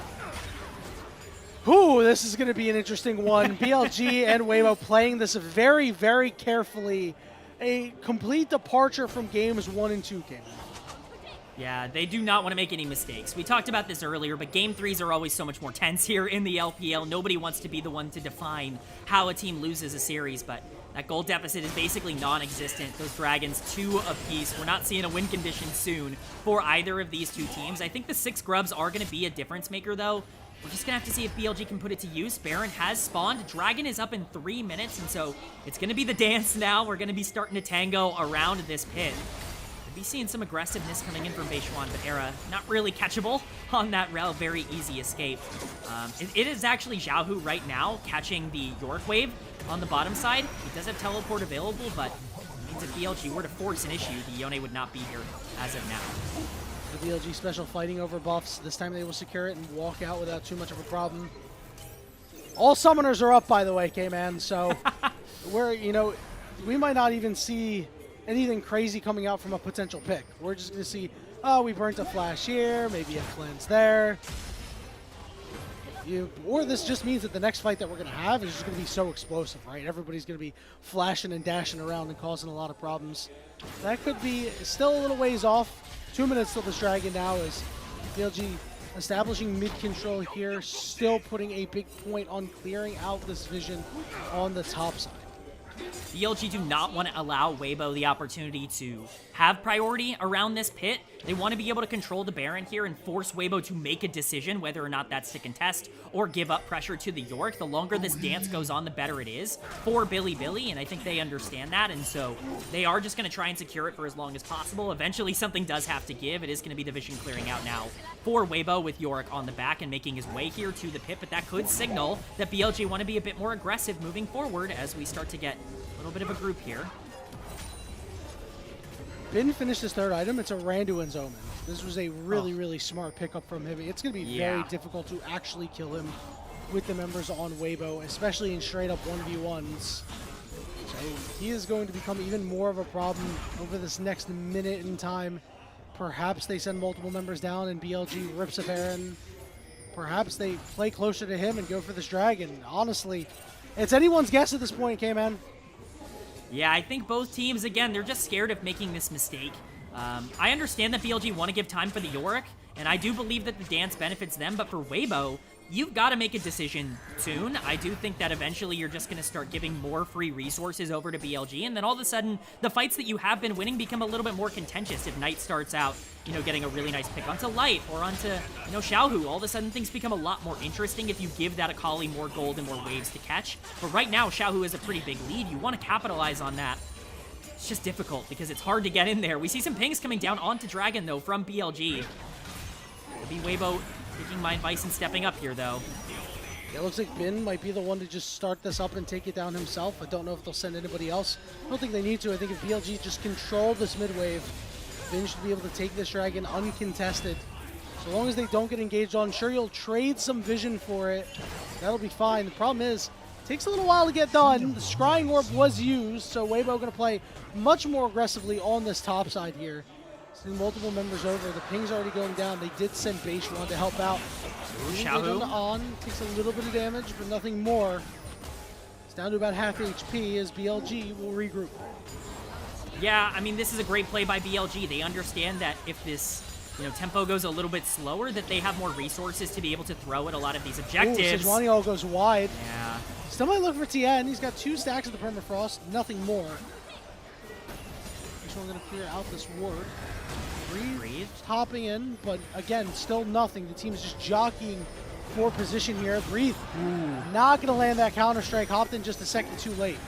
Ooh, this is going to be an interesting one. BLG and Weibo playing this very, very carefully. A complete departure from games 1 and 2 came. Yeah, they do not want to make any mistakes. We talked about this earlier, but game 3s are always so much more tense here in the LPL. Nobody wants to be the one to define how a team loses a series, but that goal deficit is basically non-existent. Those Dragons 2 apiece. We're not seeing a win condition soon for either of these 2 teams. I think the 6 grubs are going to be a difference maker, though. We're just going to have to see if BLG can put it to use. Baron has spawned. Dragon is up in 3 minutes, and so it's going to be the dance now. We're going to be starting to tango around this pit. be seeing some aggressiveness coming in from Beishuan, but Era not really catchable on that very easy escape. It is actually Xiaohu right now catching the York wave on the bottom side. He does have teleport available, but it means if BLG were to force an issue, the Yone would not be here as of now. The BLG special fighting over buffs. This time they will secure it and walk out without too much of a problem. All summoners are up, by the way, K-Man, so we might not even see anything crazy coming out from a potential pick. We're just going to see, oh, we burnt a flash here, maybe a cleanse there. Or this just means that the next fight that we're going to have is just going to be so explosive, right? Everybody's going to be flashing and dashing around and causing a lot of problems. That could be still a little ways off. 2 minutes till this Dragon now is BLG establishing mid-control here, still putting a big point on clearing out this vision on the top side. BLG do not want to allow Weibo the opportunity to have priority around this pit. They want to be able to control the Baron here and force Weibo to make a decision, whether or not that's to contest or give up pressure to the York. The longer this dance goes on, the better it is for Billy, and I think they understand that, and so they are just going to try and secure it for as long as possible. Eventually, something does have to give. It is going to be the vision clearing out now for Weibo with York on the back and making his way here to the pit, but that could signal that BLG want to be a bit more aggressive moving forward as we start to get a little bit of a group here. Bin finished his third item. It's a Randuin's Omen. This was a really smart pickup from him. It's going to be very difficult to actually kill him with the members on Weibo, especially in straight up 1v1s. So he is going to become even more of a problem over this next minute in time. Perhaps they send multiple members down and BLG rips a Baron. Perhaps they play closer to him and go for this Dragon. Honestly, it's anyone's guess at this point, K-Man. Yeah, I think both teams, again, they're just scared of making this mistake. I understand that BLG want to give time for the Yorick, and I do believe that the dance benefits them, but for Weibo, you've got to make a decision soon. I do think that eventually you're just going to start giving more free resources over to BLG, and then all of a sudden, the fights that you have been winning become a little bit more contentious if Knight starts out, getting a really nice pick onto Light or onto, Xiaohu. All of a sudden, things become a lot more interesting if you give that Akali more gold and more waves to catch. But right now, Xiaohu has a pretty big lead. You want to capitalize on that. It's just difficult because it's hard to get in there. We see some pings coming down onto Dragon, though, from BLG. It'll be Weibo taking my advice and stepping up here, though. Yeah, it looks like Bin might be the one to just start this up and take it down himself. I don't know if they'll send anybody else. I don't think they need to. I think if BLG just control this mid wave, Bin should be able to take this Dragon uncontested. So long as they don't get engaged on, sure, you'll trade some vision for it. That'll be fine. The problem is, it takes a little while to get done. The Scrying Orb was used, so Weibo going to play much more aggressively on this top side here. Sending multiple members over. The ping's already going down. They did send Beishuan to help out. Xiaohu on, takes a little bit of damage, but nothing more. It's down to about half HP as BLG will regroup. Yeah, I mean, this is a great play by BLG. They understand that if this, tempo goes a little bit slower, that they have more resources to be able to throw at a lot of these objectives. Sejuani all goes wide. Yeah. Still might look for TN. He's got 2 stacks of the Permafrost, nothing more. Just going to clear out this ward. Breathe. Hopping in, but again, still nothing. The team's just jockeying for position here. Breathe. Not going to land that counter-strike. Hopped in just a second too late.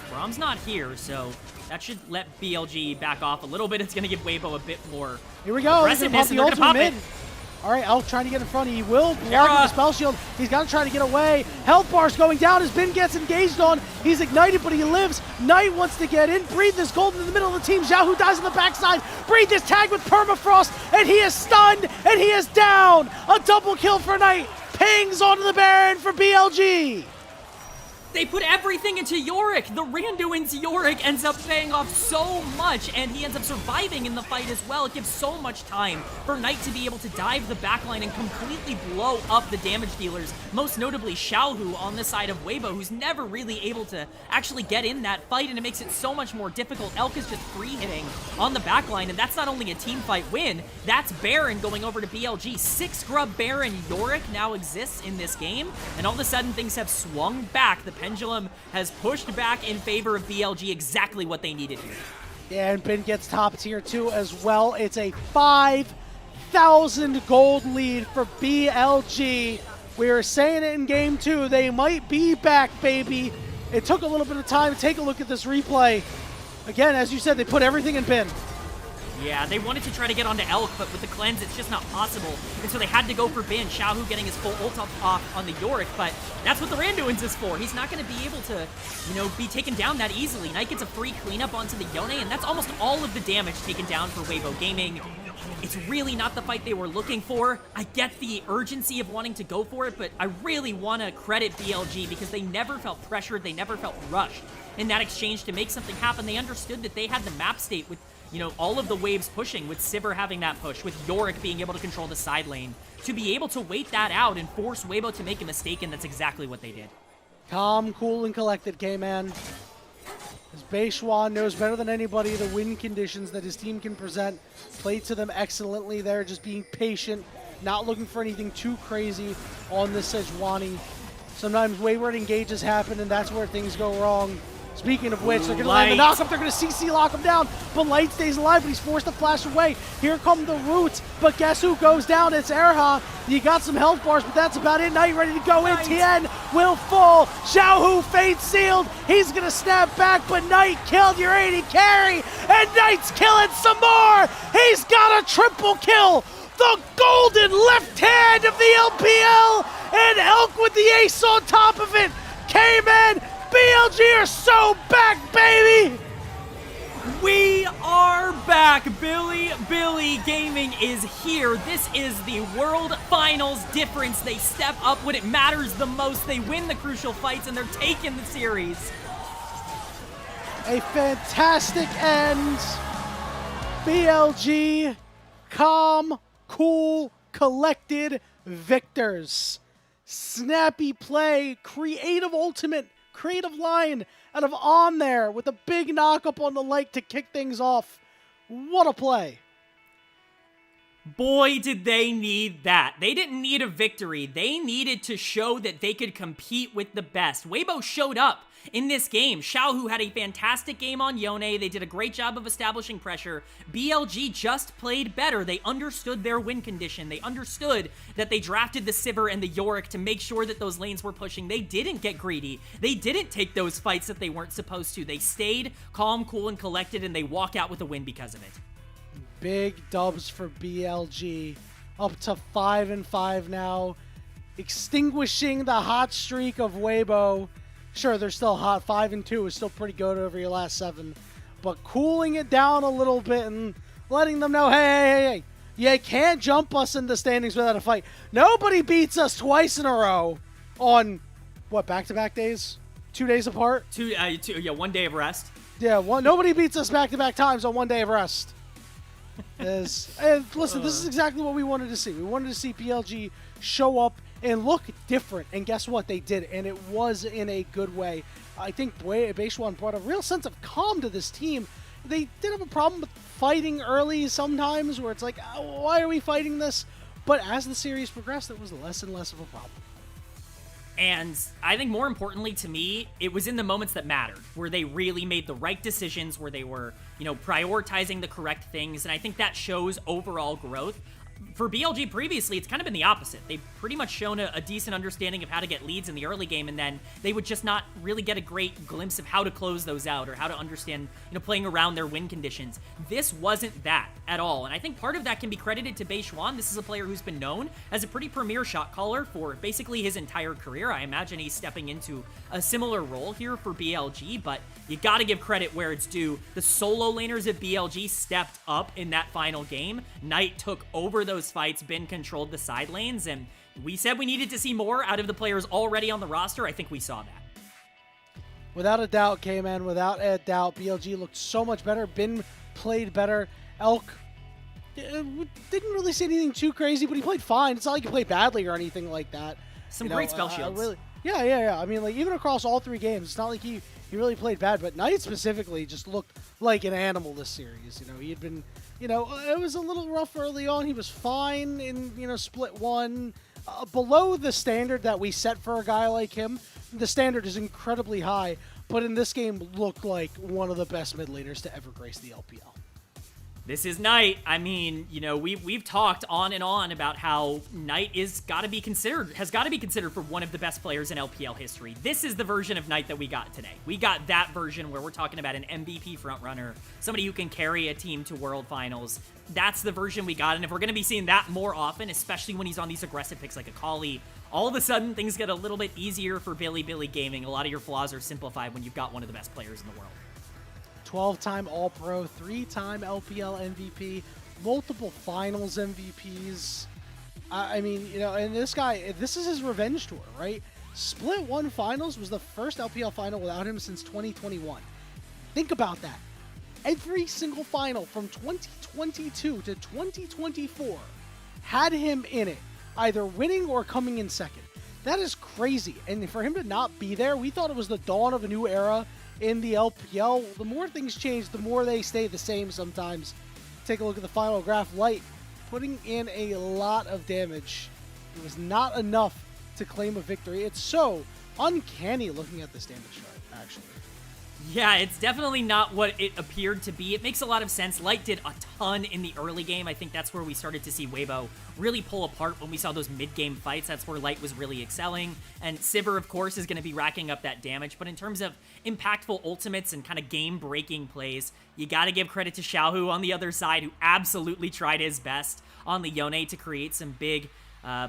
Brom's not here, so that should let BLG back off a little bit. It's going to give Weibo a bit more Here we go. aggressiveness, and they're going to pop it. All right, Elk trying to get in front. He will block the spell shield. He's got to try to get away. Health bar's going down as Bin gets engaged on. He's ignited, but he lives. Knight wants to get in. Breathe is golden in the middle of the team. Xiaohu dies on the backside. Breathe is tagged with Permafrost, and he is stunned, and he is down. A double kill for Knight. Pings onto the Baron for BLG. They put everything into Yorick. The Randuin's Yorick ends up paying off so much, and he ends up surviving in the fight as well. It gives so much time for Knight to be able to dive the backline and completely blow up the damage dealers, most notably Xiaohu on the side of Weibo, who's never really able to actually get in that fight, and it makes it so much more difficult. Elk is just free-hitting on the backline, and that's not only a team fight win, that's Baron going over to BLG. 6 scrub Baron Yorick now exists in this game, and all of a sudden things have swung back. The pendulum has pushed back in favor of BLG, exactly what they needed here. Yeah, and Ben gets top tier 2 as well. It's a 5,000 gold lead for BLG. We were saying it in game 2. They might be back, baby. It took a little bit of time. Take a look at this replay. Again, as you said, they put everything in Ben. Yeah, they wanted to try to get onto Elk, but with the cleanse, it's just not possible. And so they had to go for Bin. Xiaohu getting his full ult off on the Yorick, but that's what the Randuin's is for. He's not going to be able to, be taken down that easily. Knight gets a free cleanup onto the Yone, and that's almost all of the damage taken down for Weibo Gaming. It's really not the fight they were looking for. I get the urgency of wanting to go for it, but I really want to credit BLG because they never felt pressured, they never felt rushed in that exchange to make something happen. They understood that they had the map state with all of the waves pushing, with Sivir having that push, with Yorick being able to control the side lane, to be able to wait that out and force Weibo to make a mistake, and that's exactly what they did. Calm, cool, and collected, K-Man. As Beishuan knows better than anybody the win conditions that his team can present. Played to them excellently there, just being patient, not looking for anything too crazy on this Sejuani. Sometimes wayward engages happen, and that's where things go wrong. Speaking of which, they're going to land the knockup, they're going to CC lock him down, but Light stays alive, but he's forced to flash away. Here come the Roots, but guess who goes down? It's Erha. You got some health bars, but that's about it. Knight ready to go in. Tien will fall. Xiaohu fate sealed. He's going to snap back, but Knight killed your 80 carry, and Knight's killing some more. He's got a triple kill. The golden left hand of the LPL, and Elk with the ace on top of it. K-Man, BLG are so back, baby! We are back. Billy Gaming is here. This is the World Finals difference. They step up when it matters the most. They win the crucial fights, and they're taking the series. A fantastic end. BLG, calm, cool, collected victors. Snappy play, creative ultimate, creative line out of On there with a big knock up on the Light to kick things off. What a play. Boy, did they need that. They didn't need a victory. They needed to show that they could compete with the best. Weibo showed up in this game. Xiaohu had a fantastic game on Yone. They did a great job of establishing pressure. BLG just played better. They understood their win condition. They understood that they drafted the Sivir and the Yorick to make sure that those lanes were pushing. They didn't get greedy. They didn't take those fights that they weren't supposed to. They stayed calm, cool, and collected, and they walk out with a win because of it. Big dubs for BLG. Up to 5-5 now. Extinguishing the hot streak of Weibo. Sure, they're still hot. 5-2 is still pretty good over your last 7. But cooling it down a little bit and letting them know, hey, you can't jump us in the standings without a fight. Nobody beats us twice in a row on, what, back-to-back days? 2 days apart? 1 day of rest. Yeah, nobody beats us back-to-back times on 1 day of rest. Listen, this is exactly what we wanted to see. We wanted to see PLG show up and look different, and guess what? They did, and it was in a good way. I think Beishuan brought a real sense of calm to this team. They did have a problem with fighting early sometimes, where it's like, oh, why are we fighting this? But as the series progressed, it was less and less of a problem. And I think more importantly to me, it was in the moments that mattered, where they really made the right decisions, where they were, prioritizing the correct things. And I think that shows overall growth. For BLG previously, it's kind of been the opposite. They've pretty much shown a decent understanding of how to get leads in the early game, and then they would just not really get a great glimpse of how to close those out or how to understand, playing around their win conditions. This wasn't that at all, and I think part of that can be credited to Beishuan. This is a player who's been known as a pretty premier shot caller for basically his entire career. I imagine he's stepping into a similar role here for BLG, but you gotta give credit where it's due. The solo laners of BLG stepped up in that final game. Knight took over those fights, Bin controlled the side lanes, and we said we needed to see more out of the players already on the roster. I think we saw that. Without a doubt, K-Man, without a doubt, BLG looked so much better. Bin played better. Elk didn't really see anything too crazy, but he played fine. It's not like he played badly or anything like that. Some great spell shields. Yeah. I mean, even across all 3 games, it's not like he really played bad, but Knight specifically just looked like an animal this series. He had been, it was a little rough early on. He was fine in, Split 1. Below the standard that we set for a guy like him, the standard is incredibly high, but in this game looked like one of the best mid laners to ever grace the LPL. This is Knight. I mean, you know, we've talked on and on about how Knight has got to be considered for one of the best players in LPL history. This is the version of Knight that we got today. We got that version where we're talking about an MVP frontrunner, somebody who can carry a team to World Finals. That's the version we got, and if we're going to be seeing that more often, especially when he's on these aggressive picks like Akali, all of a sudden things get a little bit easier for Billy Gaming. A lot of your flaws are simplified when you've got one of the best players in the world. 12-time All-Pro, 3-time LPL MVP, multiple Finals MVPs. I mean, you know, and this guy, this is his revenge tour, right? Split 1 Finals was the first LPL Final without him since 2021. Think about that. Every single final from 2022 to 2024 had him in it, either winning or coming in second. That is crazy. And for him to not be there, we thought it was the dawn of a new era in the LPL. The more things change, the more they stay the same sometimes. Take a look at the final graph. Light putting in a lot of damage. It was not enough to claim a victory. It's so uncanny looking at this damage chart, actually. Yeah, it's definitely not what it appeared to be. It makes a lot of sense. Light did a ton in the early game. I think that's where we started to see Weibo really pull apart when we saw those mid-game fights. That's where Light was really excelling. And Sivir, of course, is going to be racking up that damage. But in terms of impactful ultimates and kind of game-breaking plays, you got to give credit to Xiaohu on the other side, who absolutely tried his best on the Yone to create some big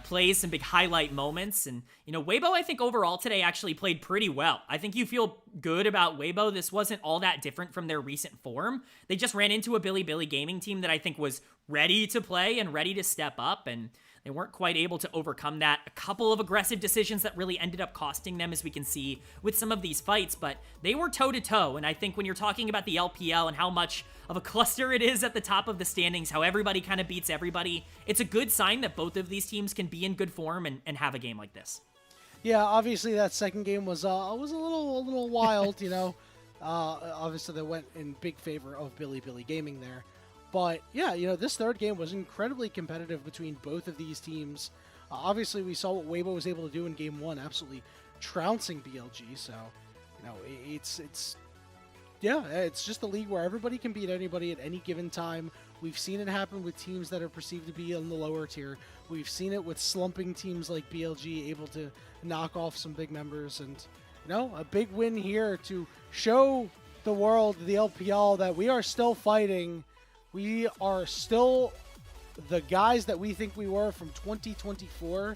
plays, some big highlight moments. And, you know, Weibo, I think overall today actually played pretty well. I think you feel good about Weibo. This wasn't all that different from their recent form. They just ran into a Billy Gaming team that I think was ready to play and ready to step up, and they weren't quite able to overcome that. A couple of aggressive decisions that really ended up costing them, as we can see with some of these fights, but they were toe-to-toe. And I think when you're talking about the LPL and how much of a cluster it is at the top of the standings, how everybody kind of beats everybody, it's a good sign that both of these teams can be in good form and have a game like this. Yeah, obviously that second game was a little wild, you know. Obviously they went in big favor of Billy Gaming there. But yeah, you know, this third game was incredibly competitive between both of these teams. Obviously we saw what Weibo was able to do in game 1, absolutely trouncing BLG. So, you know, it's just a league where everybody can beat anybody at any given time. We've seen it happen with teams that are perceived to be in the lower tier. We've seen it with slumping teams like BLG able to knock off some big members. And, you know, a big win here to show the world, the LPL, that we are still fighting. We are still the guys that we think we were from 2024.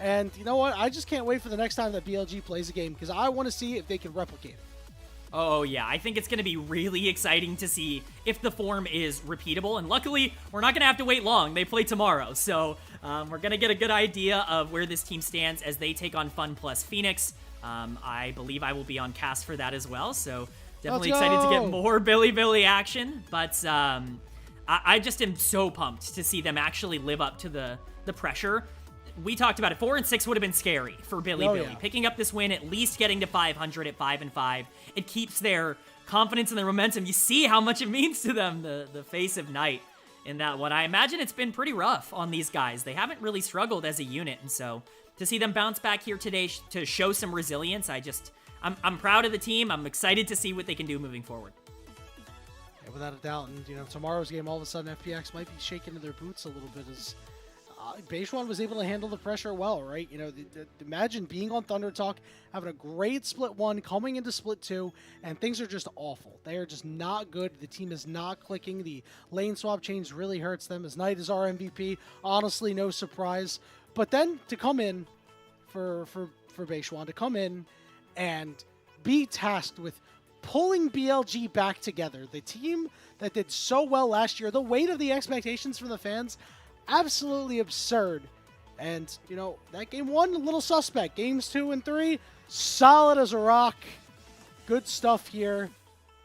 And you know what? I just can't wait for the next time that BLG plays a game, because I want to see if they can replicate it. Oh yeah, I think it's going to be really exciting to see if the form is repeatable, and luckily we're not going to have to wait long. They play tomorrow, so we're going to get a good idea of where this team stands as they take on Fun plus Phoenix. I believe I will be on cast for that as well, so definitely excited to get more Billy action, but I just am so pumped to see them actually live up to the pressure. We talked about it. 4 and 6 would have been scary for Billy. Yeah. Picking up this win, at least getting to 500 at 5-5. It keeps their confidence and their momentum. You see how much it means to them, the face of Knight in that one. I imagine it's been pretty rough on these guys. They haven't really struggled as a unit, and so to see them bounce back here today to show some resilience, I'm proud of the team. I'm excited to see what they can do moving forward. Yeah, without a doubt. And, you know, tomorrow's game, all of a sudden, FPX might be shaking in their boots a little bit as Beishwan was able to handle the pressure well, right? You know, imagine being on Thunder Talk, having a great Split 1, coming into Split 2, and things are just awful. They are just not good. The team is not clicking. The lane swap change really hurts them, as Knight is our MVP. Honestly, no surprise. But then to come in for Beishwan, to come in and be tasked with pulling BLG back together, the team that did so well last year, the weight of the expectations from the fans, absolutely absurd. And, you know, that game 1, a little suspect. Games 2 and 3, solid as a rock. Good stuff here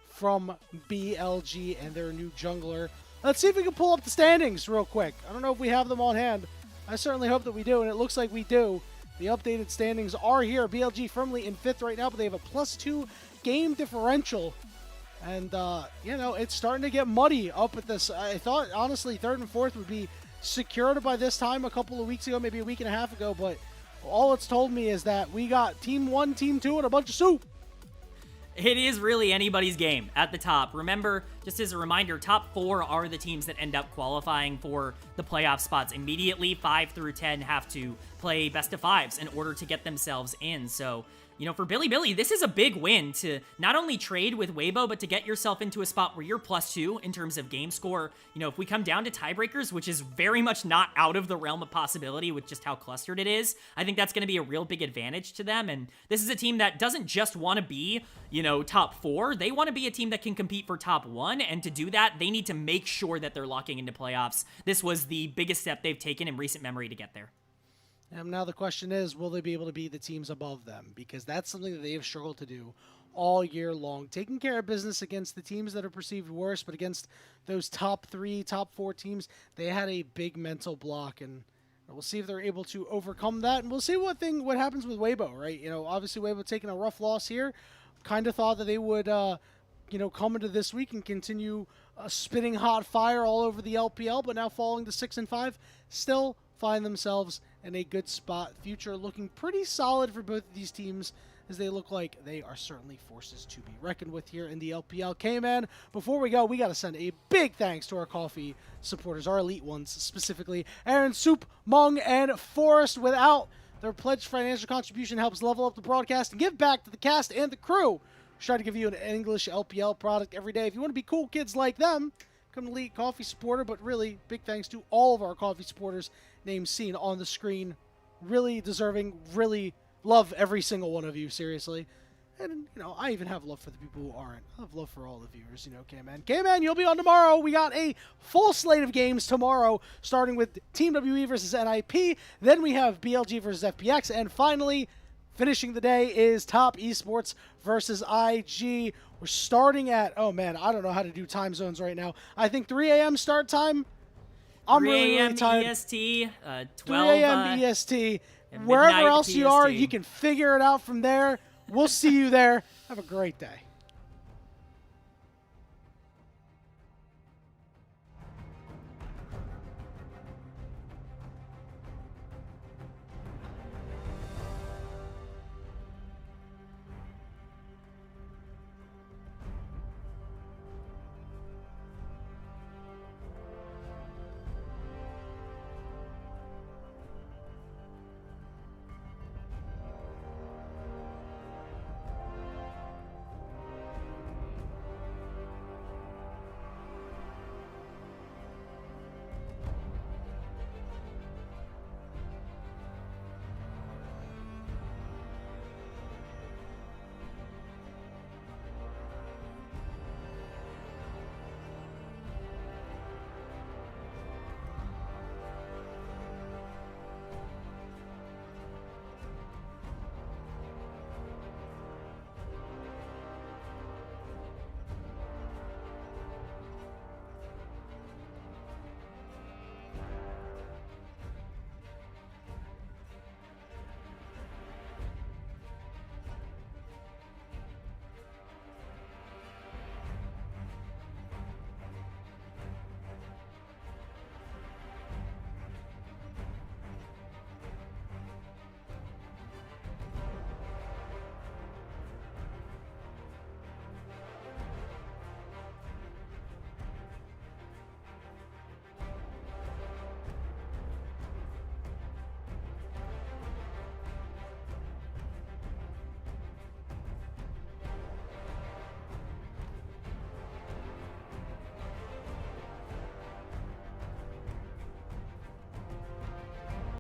from BLG and their new jungler. Let's see if we can pull up the standings real quick. I don't know if we have them on hand. I certainly hope that we do, and it looks like we do. The updated standings are here. BLG firmly in 5th right now, but they have a +2 game differential. And, you know, it's starting to get muddy up at this. I thought, honestly, 3rd and 4th would be secured by this time a couple of weeks ago, maybe a week and a half ago, but all it's told me is that we got Team 1, Team 2, and a bunch of soup. It is really anybody's game at the top. Remember, just as a reminder, top 4 are the teams that end up qualifying for the playoff spots immediately. 5 through 10 have to play best of 5s in order to get themselves in. So, you know, for Billy, this is a big win to not only trade with Weibo, but to get yourself into a spot where you're +2 in terms of game score. You know, if we come down to tiebreakers, which is very much not out of the realm of possibility with just how clustered it is, I think that's going to be a real big advantage to them. And this is a team that doesn't just want to be, you know, top 4. They want to be a team that can compete for top 1. And to do that, they need to make sure that they're locking into playoffs. This was the biggest step they've taken in recent memory to get there. And now the question is, will they be able to beat the teams above them? Because that's something that they have struggled to do all year long. Taking care of business against the teams that are perceived worse, but against those top 3, top 4 teams, they had a big mental block. And we'll see if they're able to overcome that. And we'll see what happens with Weibo, right? You know, obviously Weibo taking a rough loss here. Kind of thought that they would, you know, come into this week and continue spitting hot fire all over the LPL, but now falling to 6-5, still find themselves in a good spot. Future looking pretty solid for both of these teams, as they look like they are certainly forces to be reckoned with here in the LPL. K-Man, before we go, we got to send a big thanks to our coffee supporters, our elite ones specifically. Aaron, Soup, Mung, and Forrest. Without their pledged financial contribution helps level up the broadcast and give back to the cast and the crew. Try to give you an English LPL product every day. If you want to be cool kids like them, become an elite coffee supporter. But really, big thanks to all of our coffee supporters, names seen on the screen. Really deserving, really love every single one of you, seriously. And, you know, I even have love for the people who aren't. I have love for all the viewers, you know, K-Man. K-Man, you'll be on tomorrow. We got a full slate of games tomorrow, starting with Team WE versus NIP. Then we have BLG versus FPX. And finally, finishing the day is Top Esports versus IG. We're starting at, oh man, I don't know how to do time zones right now. I think 3 a.m. start time. I'm 3 really, really tired. EST, 12 3 a.m. EST. Wherever else you are, you can figure it out from there. We'll see you there. Have a great day.